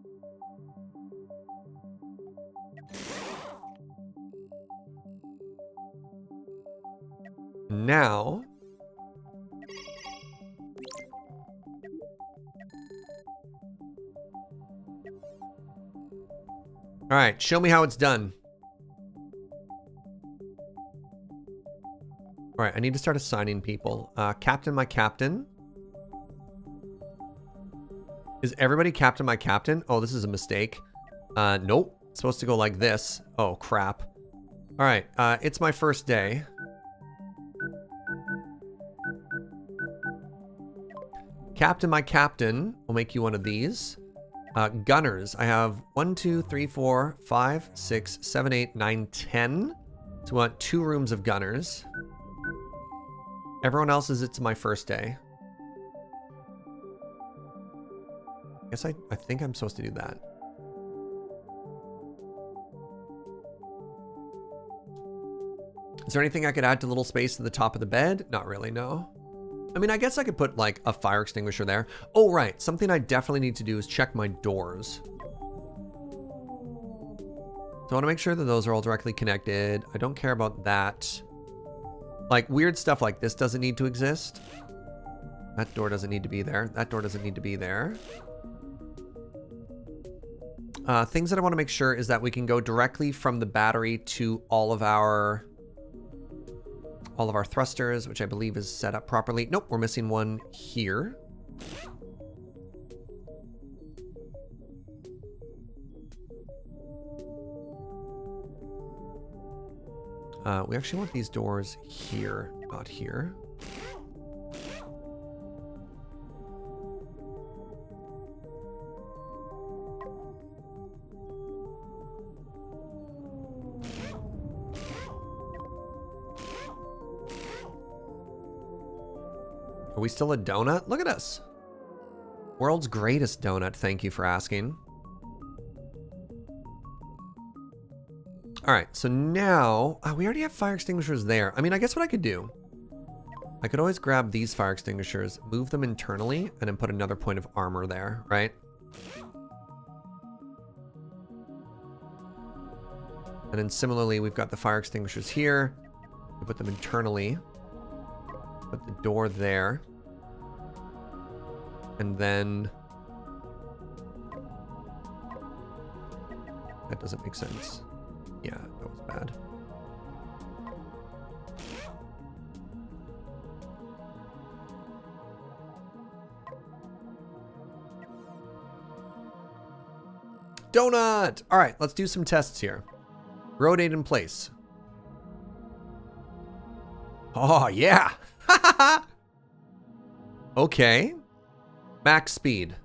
Now, all right, show me how it's done. All right, I need to start assigning people. Captain, my captain. Is everybody captain, my captain? Oh, this is a mistake. Nope. It's supposed to go like this. Oh, crap. All right, it's my first day. Captain, my captain. We'll make you one of these. Gunners. I have 1, 2, 3, 4, 5, 6, 7, 8, 9, 10. So we want 2 rooms of gunners. Everyone else is it's my first day. I guess I think I'm supposed to do that. Is there anything I could add to little space at the top of the bed? Not really, no. I mean, I guess I could put like a fire extinguisher there. Oh, right. Something I definitely need to do is check my doors. So I want to make sure that those are all directly connected. I don't care about that. Like weird stuff like this doesn't need to exist. That door doesn't need to be there. That door doesn't need to be there. Things that I want to make sure is that we can go directly from the battery to all of our thrusters, which I believe is set up properly. Nope, we're missing one here. We actually want these doors here, not here. Are we still a donut? Look at us. World's greatest donut, thank you for asking. All right, so now, we already have fire extinguishers there. I mean, I guess what I could do, I could always grab these fire extinguishers, move them internally, and then put another point of armor there, right? And then similarly, we've got the fire extinguishers here. We put them internally. Put the door there. And then... that doesn't make sense. Yeah, that was bad. Donut! All right, let's do some tests here. Rotate in place. Oh, yeah. Okay. Max speed.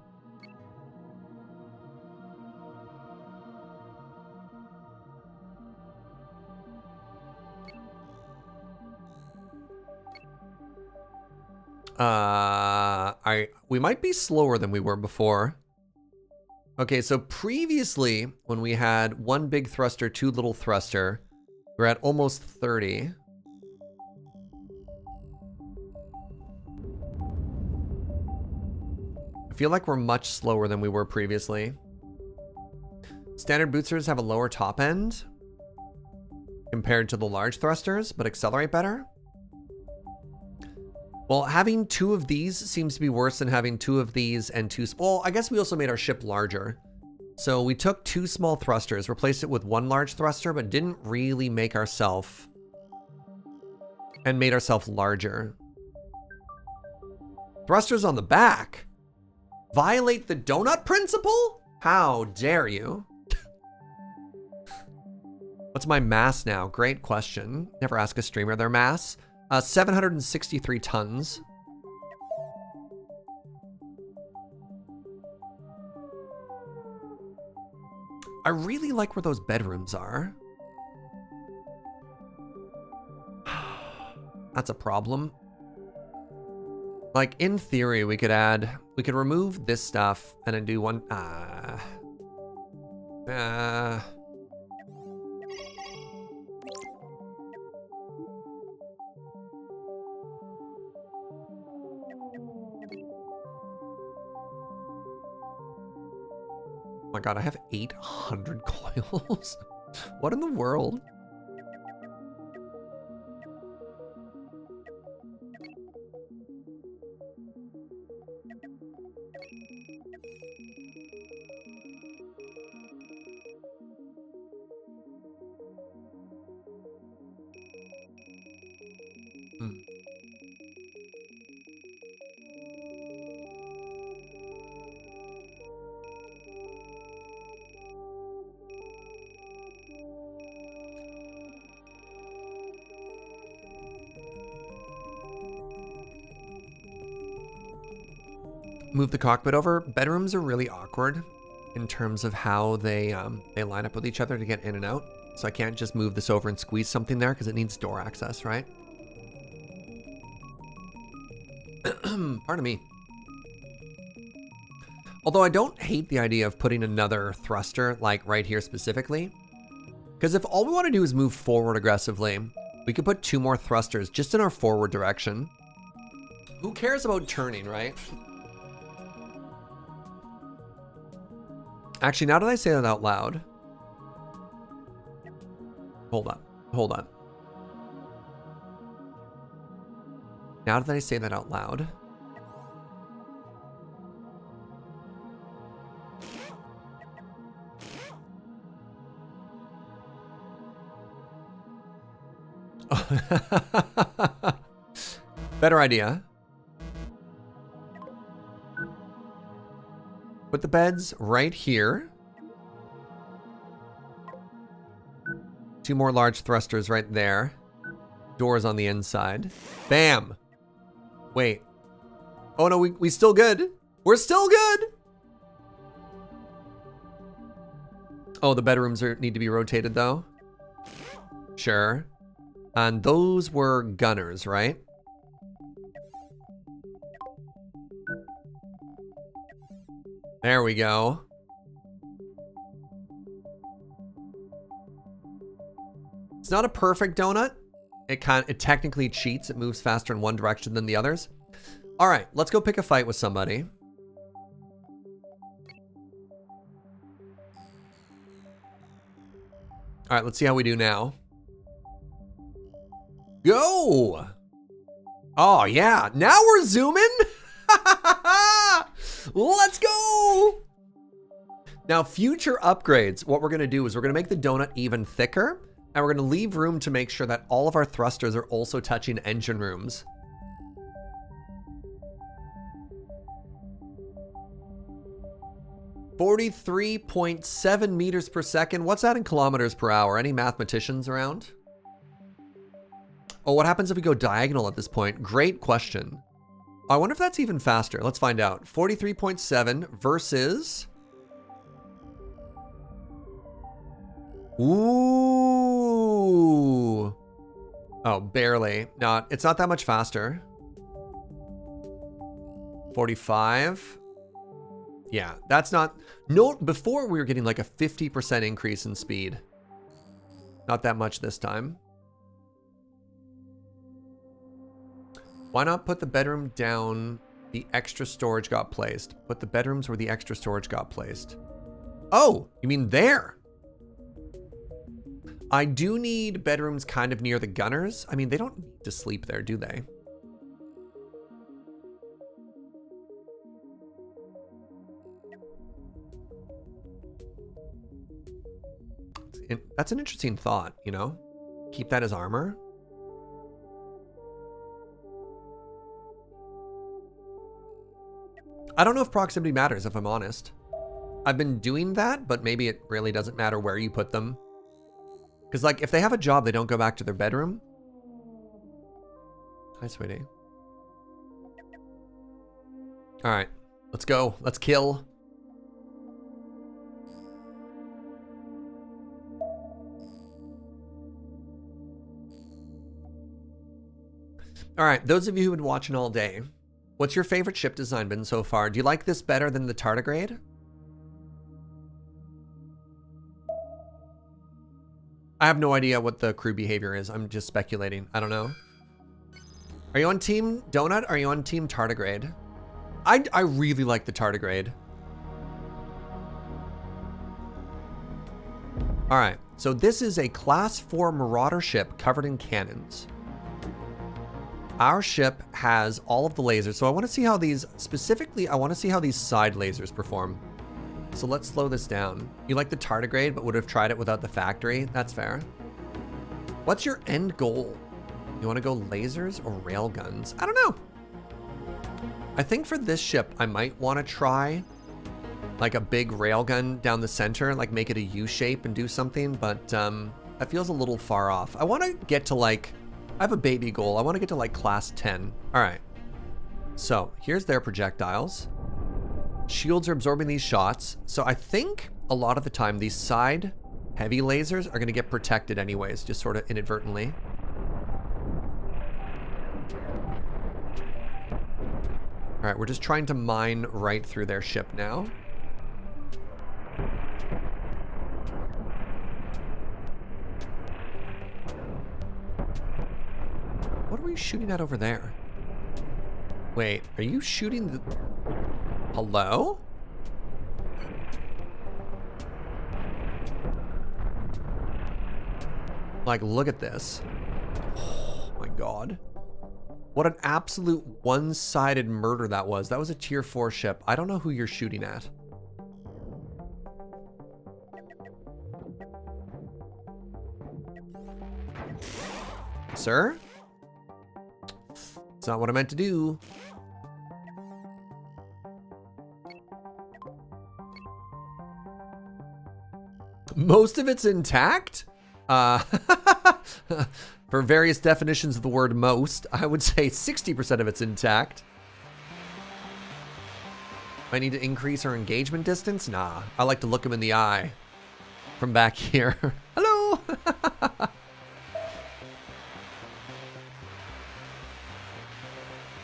We might be slower than we were before. Okay, so previously, when we had 1 big thruster, 2 little thruster, we're at almost 30. I feel like we're much slower than we were previously. Standard boosters have a lower top end compared to the large thrusters, but accelerate better. Well, having 2 of these seems to be worse than having 2 of these and 2... well, I guess we also made our ship larger. So we took 2 small thrusters, replaced it with 1 large thruster, but didn't really make ourselves... and made ourselves larger. Thrusters on the back? Violate the donut principle? How dare you? What's my mass now? Great question. Never ask a streamer their mass. 763 tons. I really like where those bedrooms are. That's a problem. Like, in theory, we could remove this stuff and then do one, oh my god, I have 800 coils. What in the world? move the cockpit over. Bedrooms are really awkward in terms of how they line up with each other to get in and out. So I can't just move this over and squeeze something there because it needs door access, right? Pardon me. Although I don't hate the idea of putting another thruster like right here specifically. Because if all we want to do is move forward aggressively, we could put 2 more thrusters just in our forward direction. Who cares about turning, right? Actually, now that I say that out loud. Hold on. Hold on. Now that I say that out loud. Better idea. Put the beds right here. 2 more large thrusters right there. Doors on the inside. Bam. Wait. Oh no, we still good. We're still good. Oh, the bedrooms need to be rotated though. Sure. And those were gunners, right? There we go. It's not a perfect donut. It technically cheats. It moves faster in one direction than the others. All right, let's go pick a fight with somebody. All right, let's see how we do now. Go! Oh yeah, now we're zooming. Let's go! Now, future upgrades, what we're gonna do is we're gonna make the donut even thicker, and we're gonna leave room to make sure that all of our thrusters are also touching engine rooms. .7 meters per second. What's that in kilometers per hour? Any mathematicians around? Oh, what happens if we go diagonal at this point? Great question. I wonder if that's even faster. Let's find out. 43.7 versus... Ooh. Oh, barely. No, it's not that much faster. 45. Yeah, that's not... No, before we were getting like a 50% increase in speed. Not that much this time. Why not put the bedroom down? The extra storage got placed. Put the bedrooms where the extra storage got placed. Oh, you mean there? I do need bedrooms kind of near the gunners. I mean, they don't need to sleep there, do they? That's an interesting thought, you know? Keep that as armor. I don't know if proximity matters, if I'm honest. I've been doing that, but maybe it really doesn't matter where you put them. Because, like, if they have a job, they don't go back to their bedroom. Hi, sweetie. All right, let's go. Let's kill. All right, those of you who've been watching all day, what's your favorite ship design been so far? Do you like this better than the tardigrade? I have no idea what the crew behavior is. I'm just speculating. I don't know. Are you on Team Donut? Or are you on Team Tardigrade? I really like the tardigrade. All right, so this is a Class 4 Marauder ship covered in cannons. Our ship has all of the lasers, so I want to see how these, specifically, I want to see how these side lasers perform. So let's slow this down. You like the tardigrade, but would have tried it without the factory? That's fair. What's your end goal? You want to go lasers or rail guns? I don't know. I think for this ship, I might want to try like a big railgun down the center, like make it a U shape and do something, but that feels a little far off. I want to get to like, I have a baby goal. I want to get to like class 10. All right. So here's their projectiles. Shields are absorbing these shots. So I think a lot of the time these side heavy lasers are going to get protected anyways, just sort of inadvertently. All right, we're just trying to mine right through their ship now. What are we shooting at over there? Wait, are you shooting the... Hello? Like, look at this. Oh my god. What an absolute one-sided murder that was. That was a tier 4 ship. I don't know who you're shooting at. Sir? It's not what I meant to do. Most of it's intact? For various definitions of the word most, I would say 60% of it's intact. I need to increase our engagement distance? Nah, I like to look him in the eye from back here. Hello!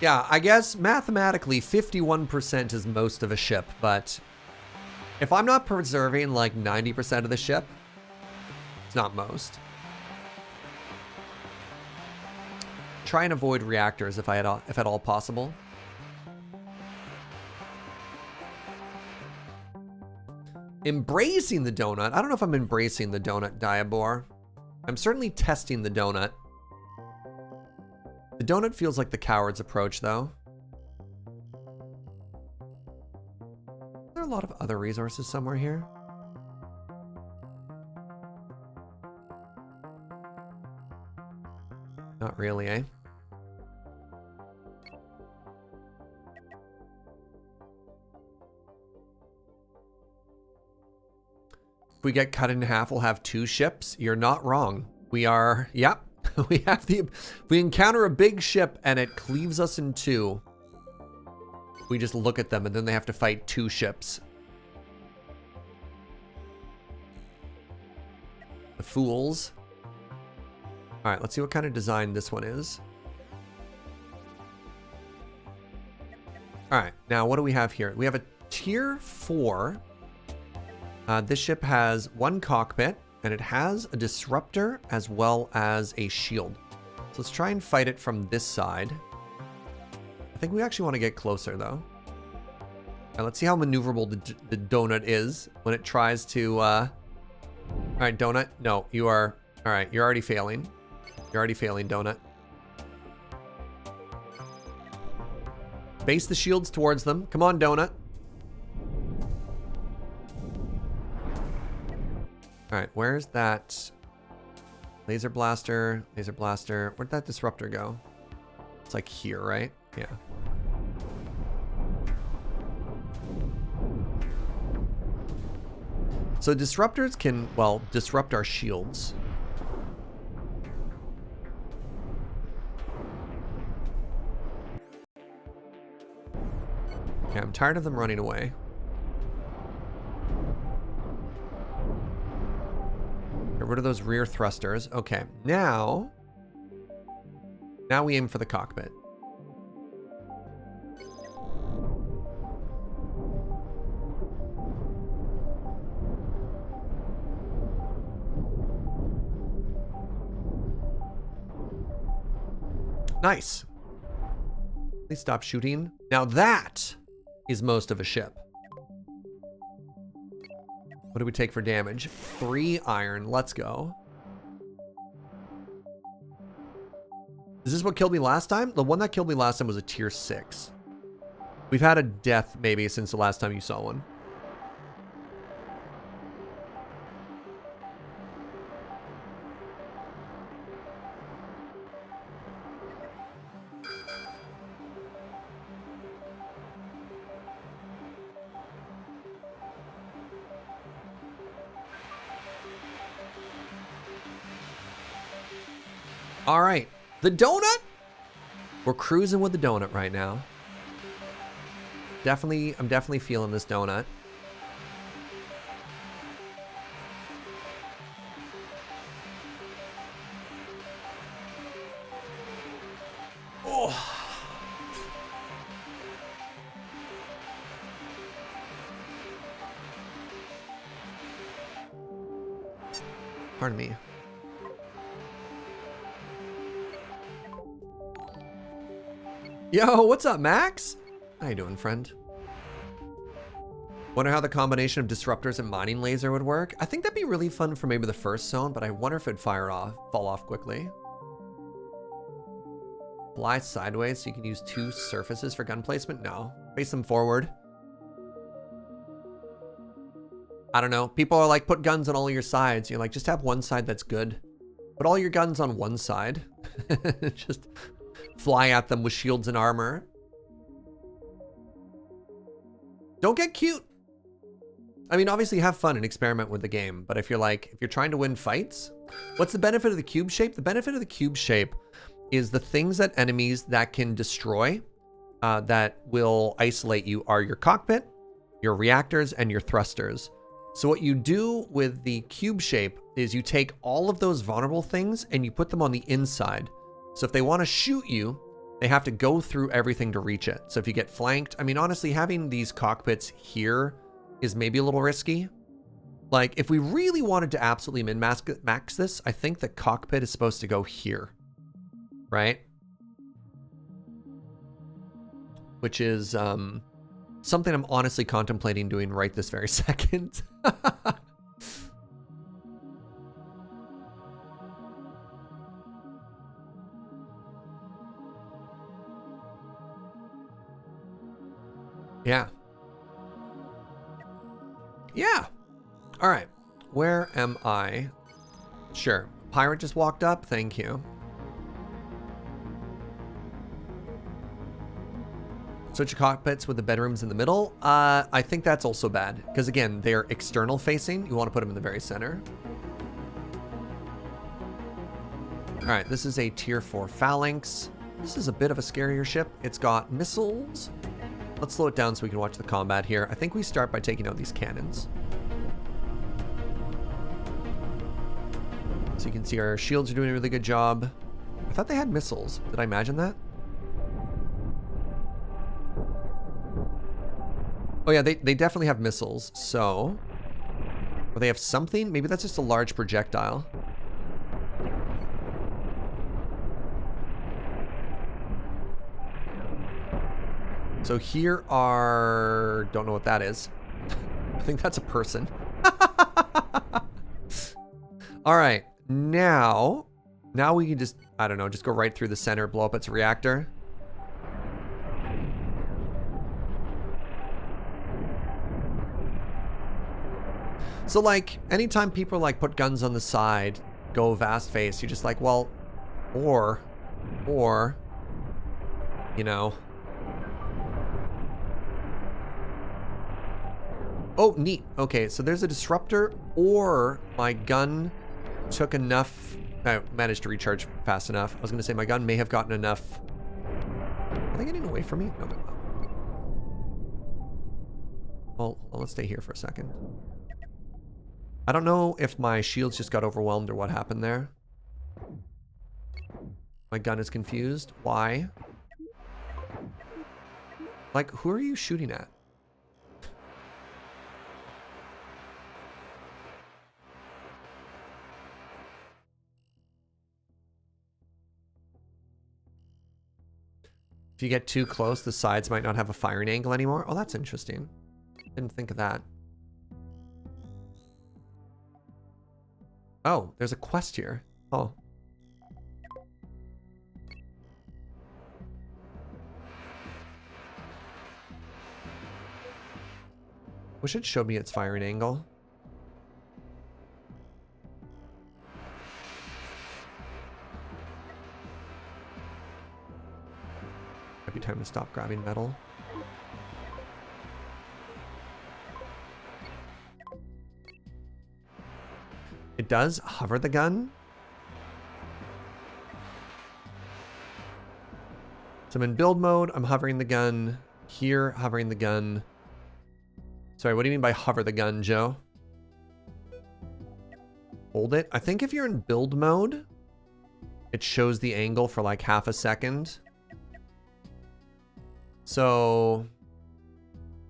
Yeah, I guess mathematically 51% is most of a ship, but if I'm not preserving like 90% of the ship, it's not most. Try and avoid reactors if at all possible. Embracing the donut. I don't know if I'm embracing the donut, Diabor. I'm certainly testing the donut. The donut feels like the coward's approach, though. Are there a lot of other resources somewhere here? Not really, eh? If we get cut in half, we'll have 2 ships. You're not wrong. We are, yep. We encounter a big ship and it cleaves us in 2. We just look at them and then they have to fight 2 ships. The fools. All right, let's see what kind of design this one is. All right, now what do we have here? We have a tier 4. This ship has 1 cockpit, and it has a disruptor as well as a shield. So let's try and fight it from this side. I think we actually want to get closer, though. All right, let's see how maneuverable the donut is when it tries to... All right, donut. No, you are... All right, you're already failing. You're already failing, donut. Base the shields towards them. Come on, donut. All right, where's that laser blaster? Laser blaster. Where'd that disruptor go? It's like here, right? Yeah. So disruptors can, well, disrupt our shields. Okay, I'm tired of them running away. Get rid of those rear thrusters. Okay, now we aim for the cockpit. Nice. Please stop shooting. Now that is most of a ship. What do we take for damage? 3 iron. Let's go. Is this what killed me last time? The one that killed me last time was a tier 6. We've had a death maybe since the last time you saw one. All right, the donut. We're cruising with the donut right now. I'm definitely feeling this donut. Oh. Pardon me. Yo, what's up, Max? How you doing, friend? Wonder how the combination of disruptors and mining laser would work. I think that'd be really fun for maybe the first zone, but I wonder if it'd fall off quickly. Fly sideways so you can use 2 surfaces for gun placement? No. Face them forward. I don't know. People are like, put guns on all your sides. You're like, just have one side that's good. Put all your guns on one side. Just fly at them with shields and armor. Don't get cute. I mean, obviously have fun and experiment with the game, but if you're trying to win fights, what's the benefit of the cube shape? The benefit of the cube shape is the things that enemies that can destroy, that will isolate you are your cockpit, your reactors, and your thrusters. So what you do with the cube shape is you take all of those vulnerable things and you put them on the inside. So if they want to shoot you, they have to go through everything to reach it. So if you get flanked, I mean, honestly, having these cockpits here is maybe a little risky. Like, if we really wanted to absolutely min-max this, I think the cockpit is supposed to go here, right? Which is something I'm honestly contemplating doing right this very second. Yeah. Yeah. All right. Where am I? Sure. Pirate just walked up. Thank you. Switch cockpits with the bedrooms in the middle. I think that's also bad because, again, they're external facing. You want to put them in the very center. All right. This is a tier 4 phalanx. This is a bit of a scarier ship. It's got missiles. Let's slow it down so we can watch the combat here. I think we start by taking out these cannons. So you can see our shields are doing a really good job. I thought they had missiles. Did I imagine that? Oh yeah, they definitely have missiles. So, or they have something? Maybe that's just a large projectile. So here are, don't know what that is. I think that's a person. All right, now we can just, I don't know, just go right through the center, blow up its reactor. So like, anytime people like put guns on the side, go vast face, you're just like, well, or, you know. Oh, neat. Okay, so there's a disruptor, or my gun took enough. I managed to recharge fast enough. I was going to say my gun may have gotten enough. Are they getting away from me? No, they're not. Well, let's stay here for a second. I don't know if my shields just got overwhelmed or what happened there. My gun is confused. Why? Like, who are you shooting at? If you get too close, the sides might not have a firing angle anymore. Oh, that's interesting. Didn't think of that. Oh, there's a quest here. Oh. Wish it showed me its firing angle. Might be time to stop grabbing metal. It does hover the gun. So I'm in build mode. I'm hovering the gun. Here, hovering the gun. Sorry, what do you mean by hover the gun, Joe? Hold it. I think if you're in build mode, it shows the angle for like half a second. So,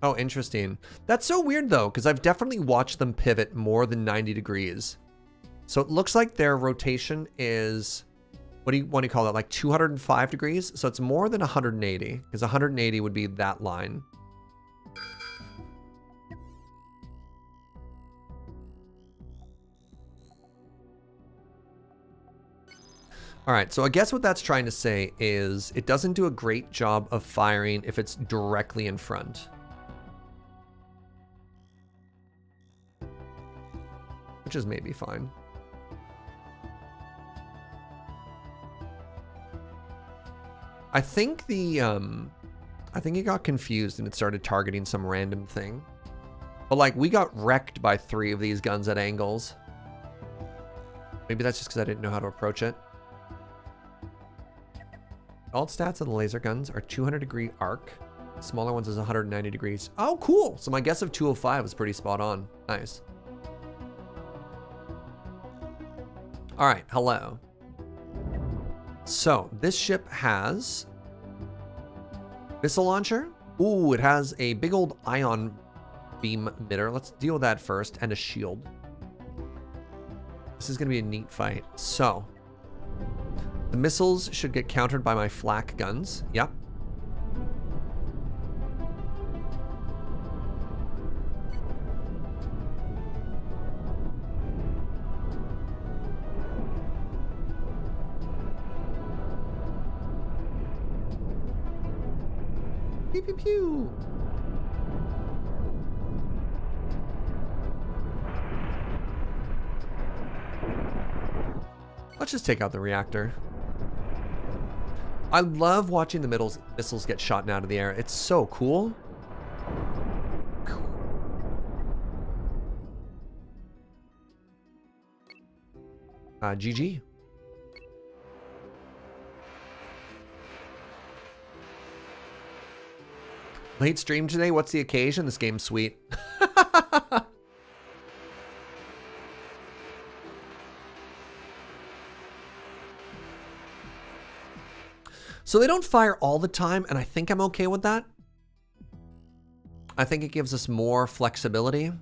oh, interesting. That's so weird though, because I've definitely watched them pivot more than 90 degrees. So it looks like their rotation is, what do you call that? Like 205 degrees. So it's more than 180, because 180 would be that line. All right, so I guess what that's trying to say is it doesn't do a great job of firing if it's directly in front. Which is maybe fine. I think I think it got confused and it started targeting some random thing. But like, we got wrecked by 3 of these guns at angles. Maybe that's just because I didn't know how to approach it. Alt stats of the laser guns are 200 degree arc. Smaller ones is 190 degrees. Oh, cool. So my guess of 205 was pretty spot on. Nice. All right, hello. So this ship has missile launcher. Ooh, it has a big old ion beam emitter. Let's deal with that first, and a shield. This is gonna be a neat fight. So the missiles should get countered by my flak guns. Yep. Pew pew pew. Let's just take out the reactor. I love watching the missiles get shot out of the air. It's so cool. GG. Late stream today. What's the occasion? This game's sweet. So they don't fire all the time, and I think I'm okay with that. I think it gives us more flexibility.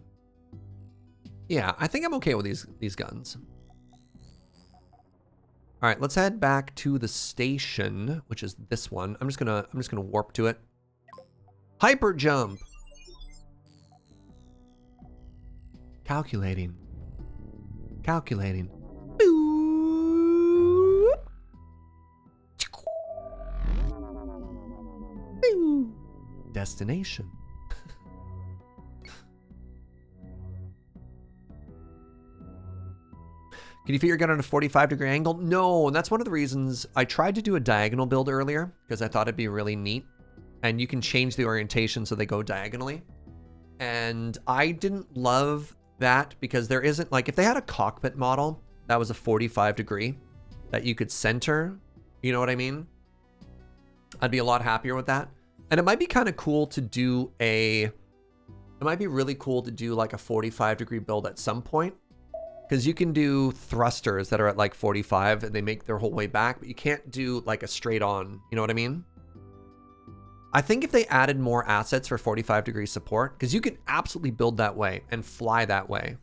Yeah, I think I'm okay with these guns. All right, let's head back to the station, which is this one. I'm just gonna warp to it. Hyper jump. Calculating. Calculating. Destination. Can you fit your gun on a 45-degree angle? No, and that's one of the reasons I tried to do a diagonal build earlier because I thought it'd be really neat. And you can change the orientation so they go diagonally. And I didn't love that because there isn't, like, if they had a cockpit model that was a 45-degree that you could center, you know what I mean? I'd be a lot happier with that. And it might be kind of cool to do it might be really cool to do like a 45-degree build at some point. Because you can do thrusters that are at like 45 and they make their whole way back, but you can't do like a straight on, you know what I mean? I think if they added more assets for 45-degree support, because you can absolutely build that way and fly that way.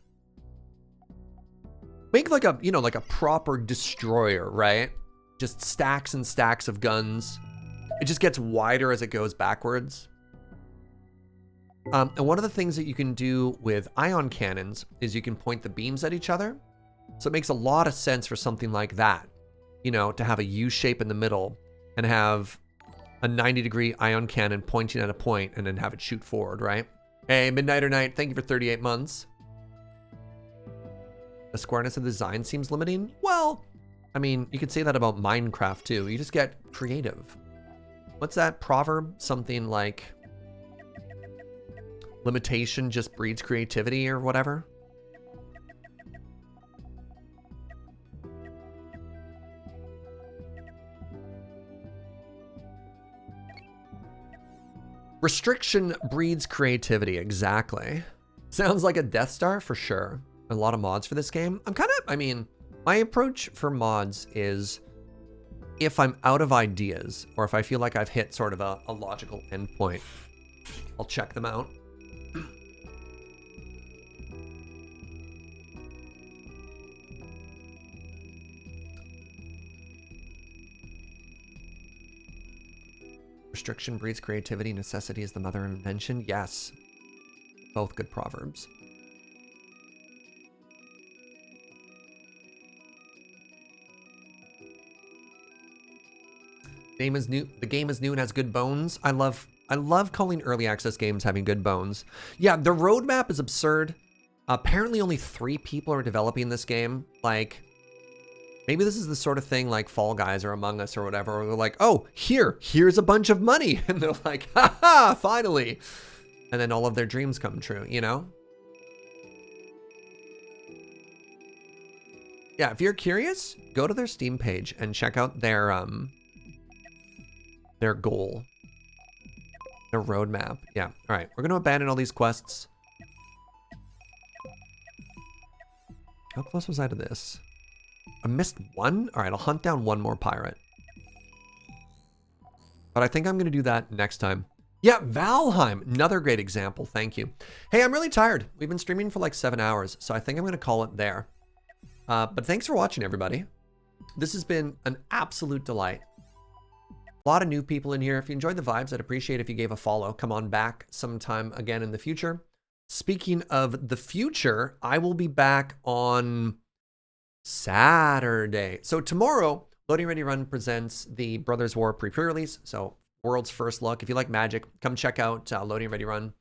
Make like a, you know, like a proper destroyer, right? Just stacks and stacks of guns. It just gets wider as it goes backwards. And one of the things that you can do with ion cannons is you can point the beams at each other. So it makes a lot of sense for something like that, you know, to have a U shape in the middle and have a 90-degree ion cannon pointing at a point and then have it shoot forward, right? Hey, Midnighter Knight, thank you for 38 months. The squareness of the design seems limiting. Well, I mean, you could say that about Minecraft too. You just get creative. What's that proverb? Something like limitation just breeds creativity or whatever. Restriction breeds creativity. Exactly. Sounds like a Death Star for sure. A lot of mods for this game. I mean, my approach for mods is if I'm out of ideas or if I feel like I've hit sort of a logical endpoint, I'll check them out. Restriction breeds creativity. Necessity is the mother of invention. Yes. Both good proverbs. The game is new and has good bones. I love calling early access games having good bones. Yeah, the roadmap is absurd. Apparently only 3 people are developing this game. Like, maybe this is the sort of thing like Fall Guys or Among Us or whatever, where they're like, oh, here's a bunch of money. And they're like, haha, finally. And then all of their dreams come true, you know? Yeah, if you're curious, go to their Steam page and check out their goal, their roadmap. Yeah, all right, we're gonna abandon all these quests. How close was I to this? I missed one? All right, I'll hunt down one more pirate. But I think I'm gonna do that next time. Yeah, Valheim, another great example, thank you. Hey, I'm really tired. We've been streaming for like 7 hours, so I think I'm gonna call it there. But thanks for watching, everybody. This has been an absolute delight. A lot of new people in here. If you enjoyed the vibes, I'd appreciate if you gave a follow. Come on back sometime again in the future. Speaking of the future, I will be back on Saturday. So tomorrow, Loading Ready Run presents the Brothers War pre-release. So world's first look. If you like Magic, come check out Loading Ready Run.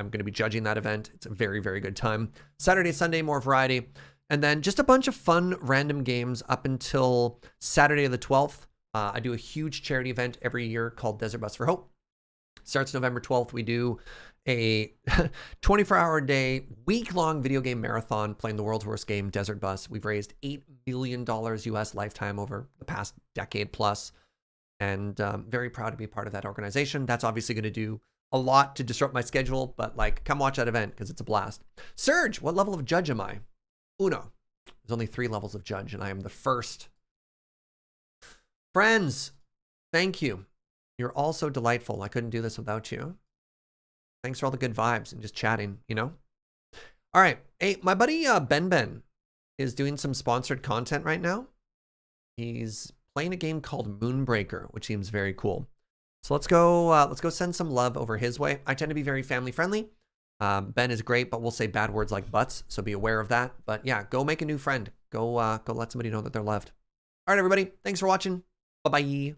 I'm going to be judging that event. It's a very, very good time. Saturday, Sunday, more variety. And then just a bunch of fun random games up until Saturday the 12th. I do a huge charity event every year called Desert Bus for Hope. Starts November 12th. We do a 24-hour day, week-long video game marathon playing the world's worst game, Desert Bus. We've raised $8 million US lifetime over the past decade plus. And very proud to be part of that organization. That's obviously going to do a lot to disrupt my schedule, but like, come watch that event because it's a blast. Serge, what level of judge am I? Uno. There's only 3 levels of judge, and I am the first. Friends, thank you. You're all so delightful. I couldn't do this without you. Thanks for all the good vibes and just chatting, you know? All right. Hey, my buddy Ben is doing some sponsored content right now. He's playing a game called Moonbreaker, which seems very cool. So let's go send some love over his way. I tend to be very family friendly. Ben is great, but we'll say bad words like butts, so be aware of that. But yeah, go make a new friend. Go let somebody know that they're loved. All right, everybody. Thanks for watching. Bye-bye.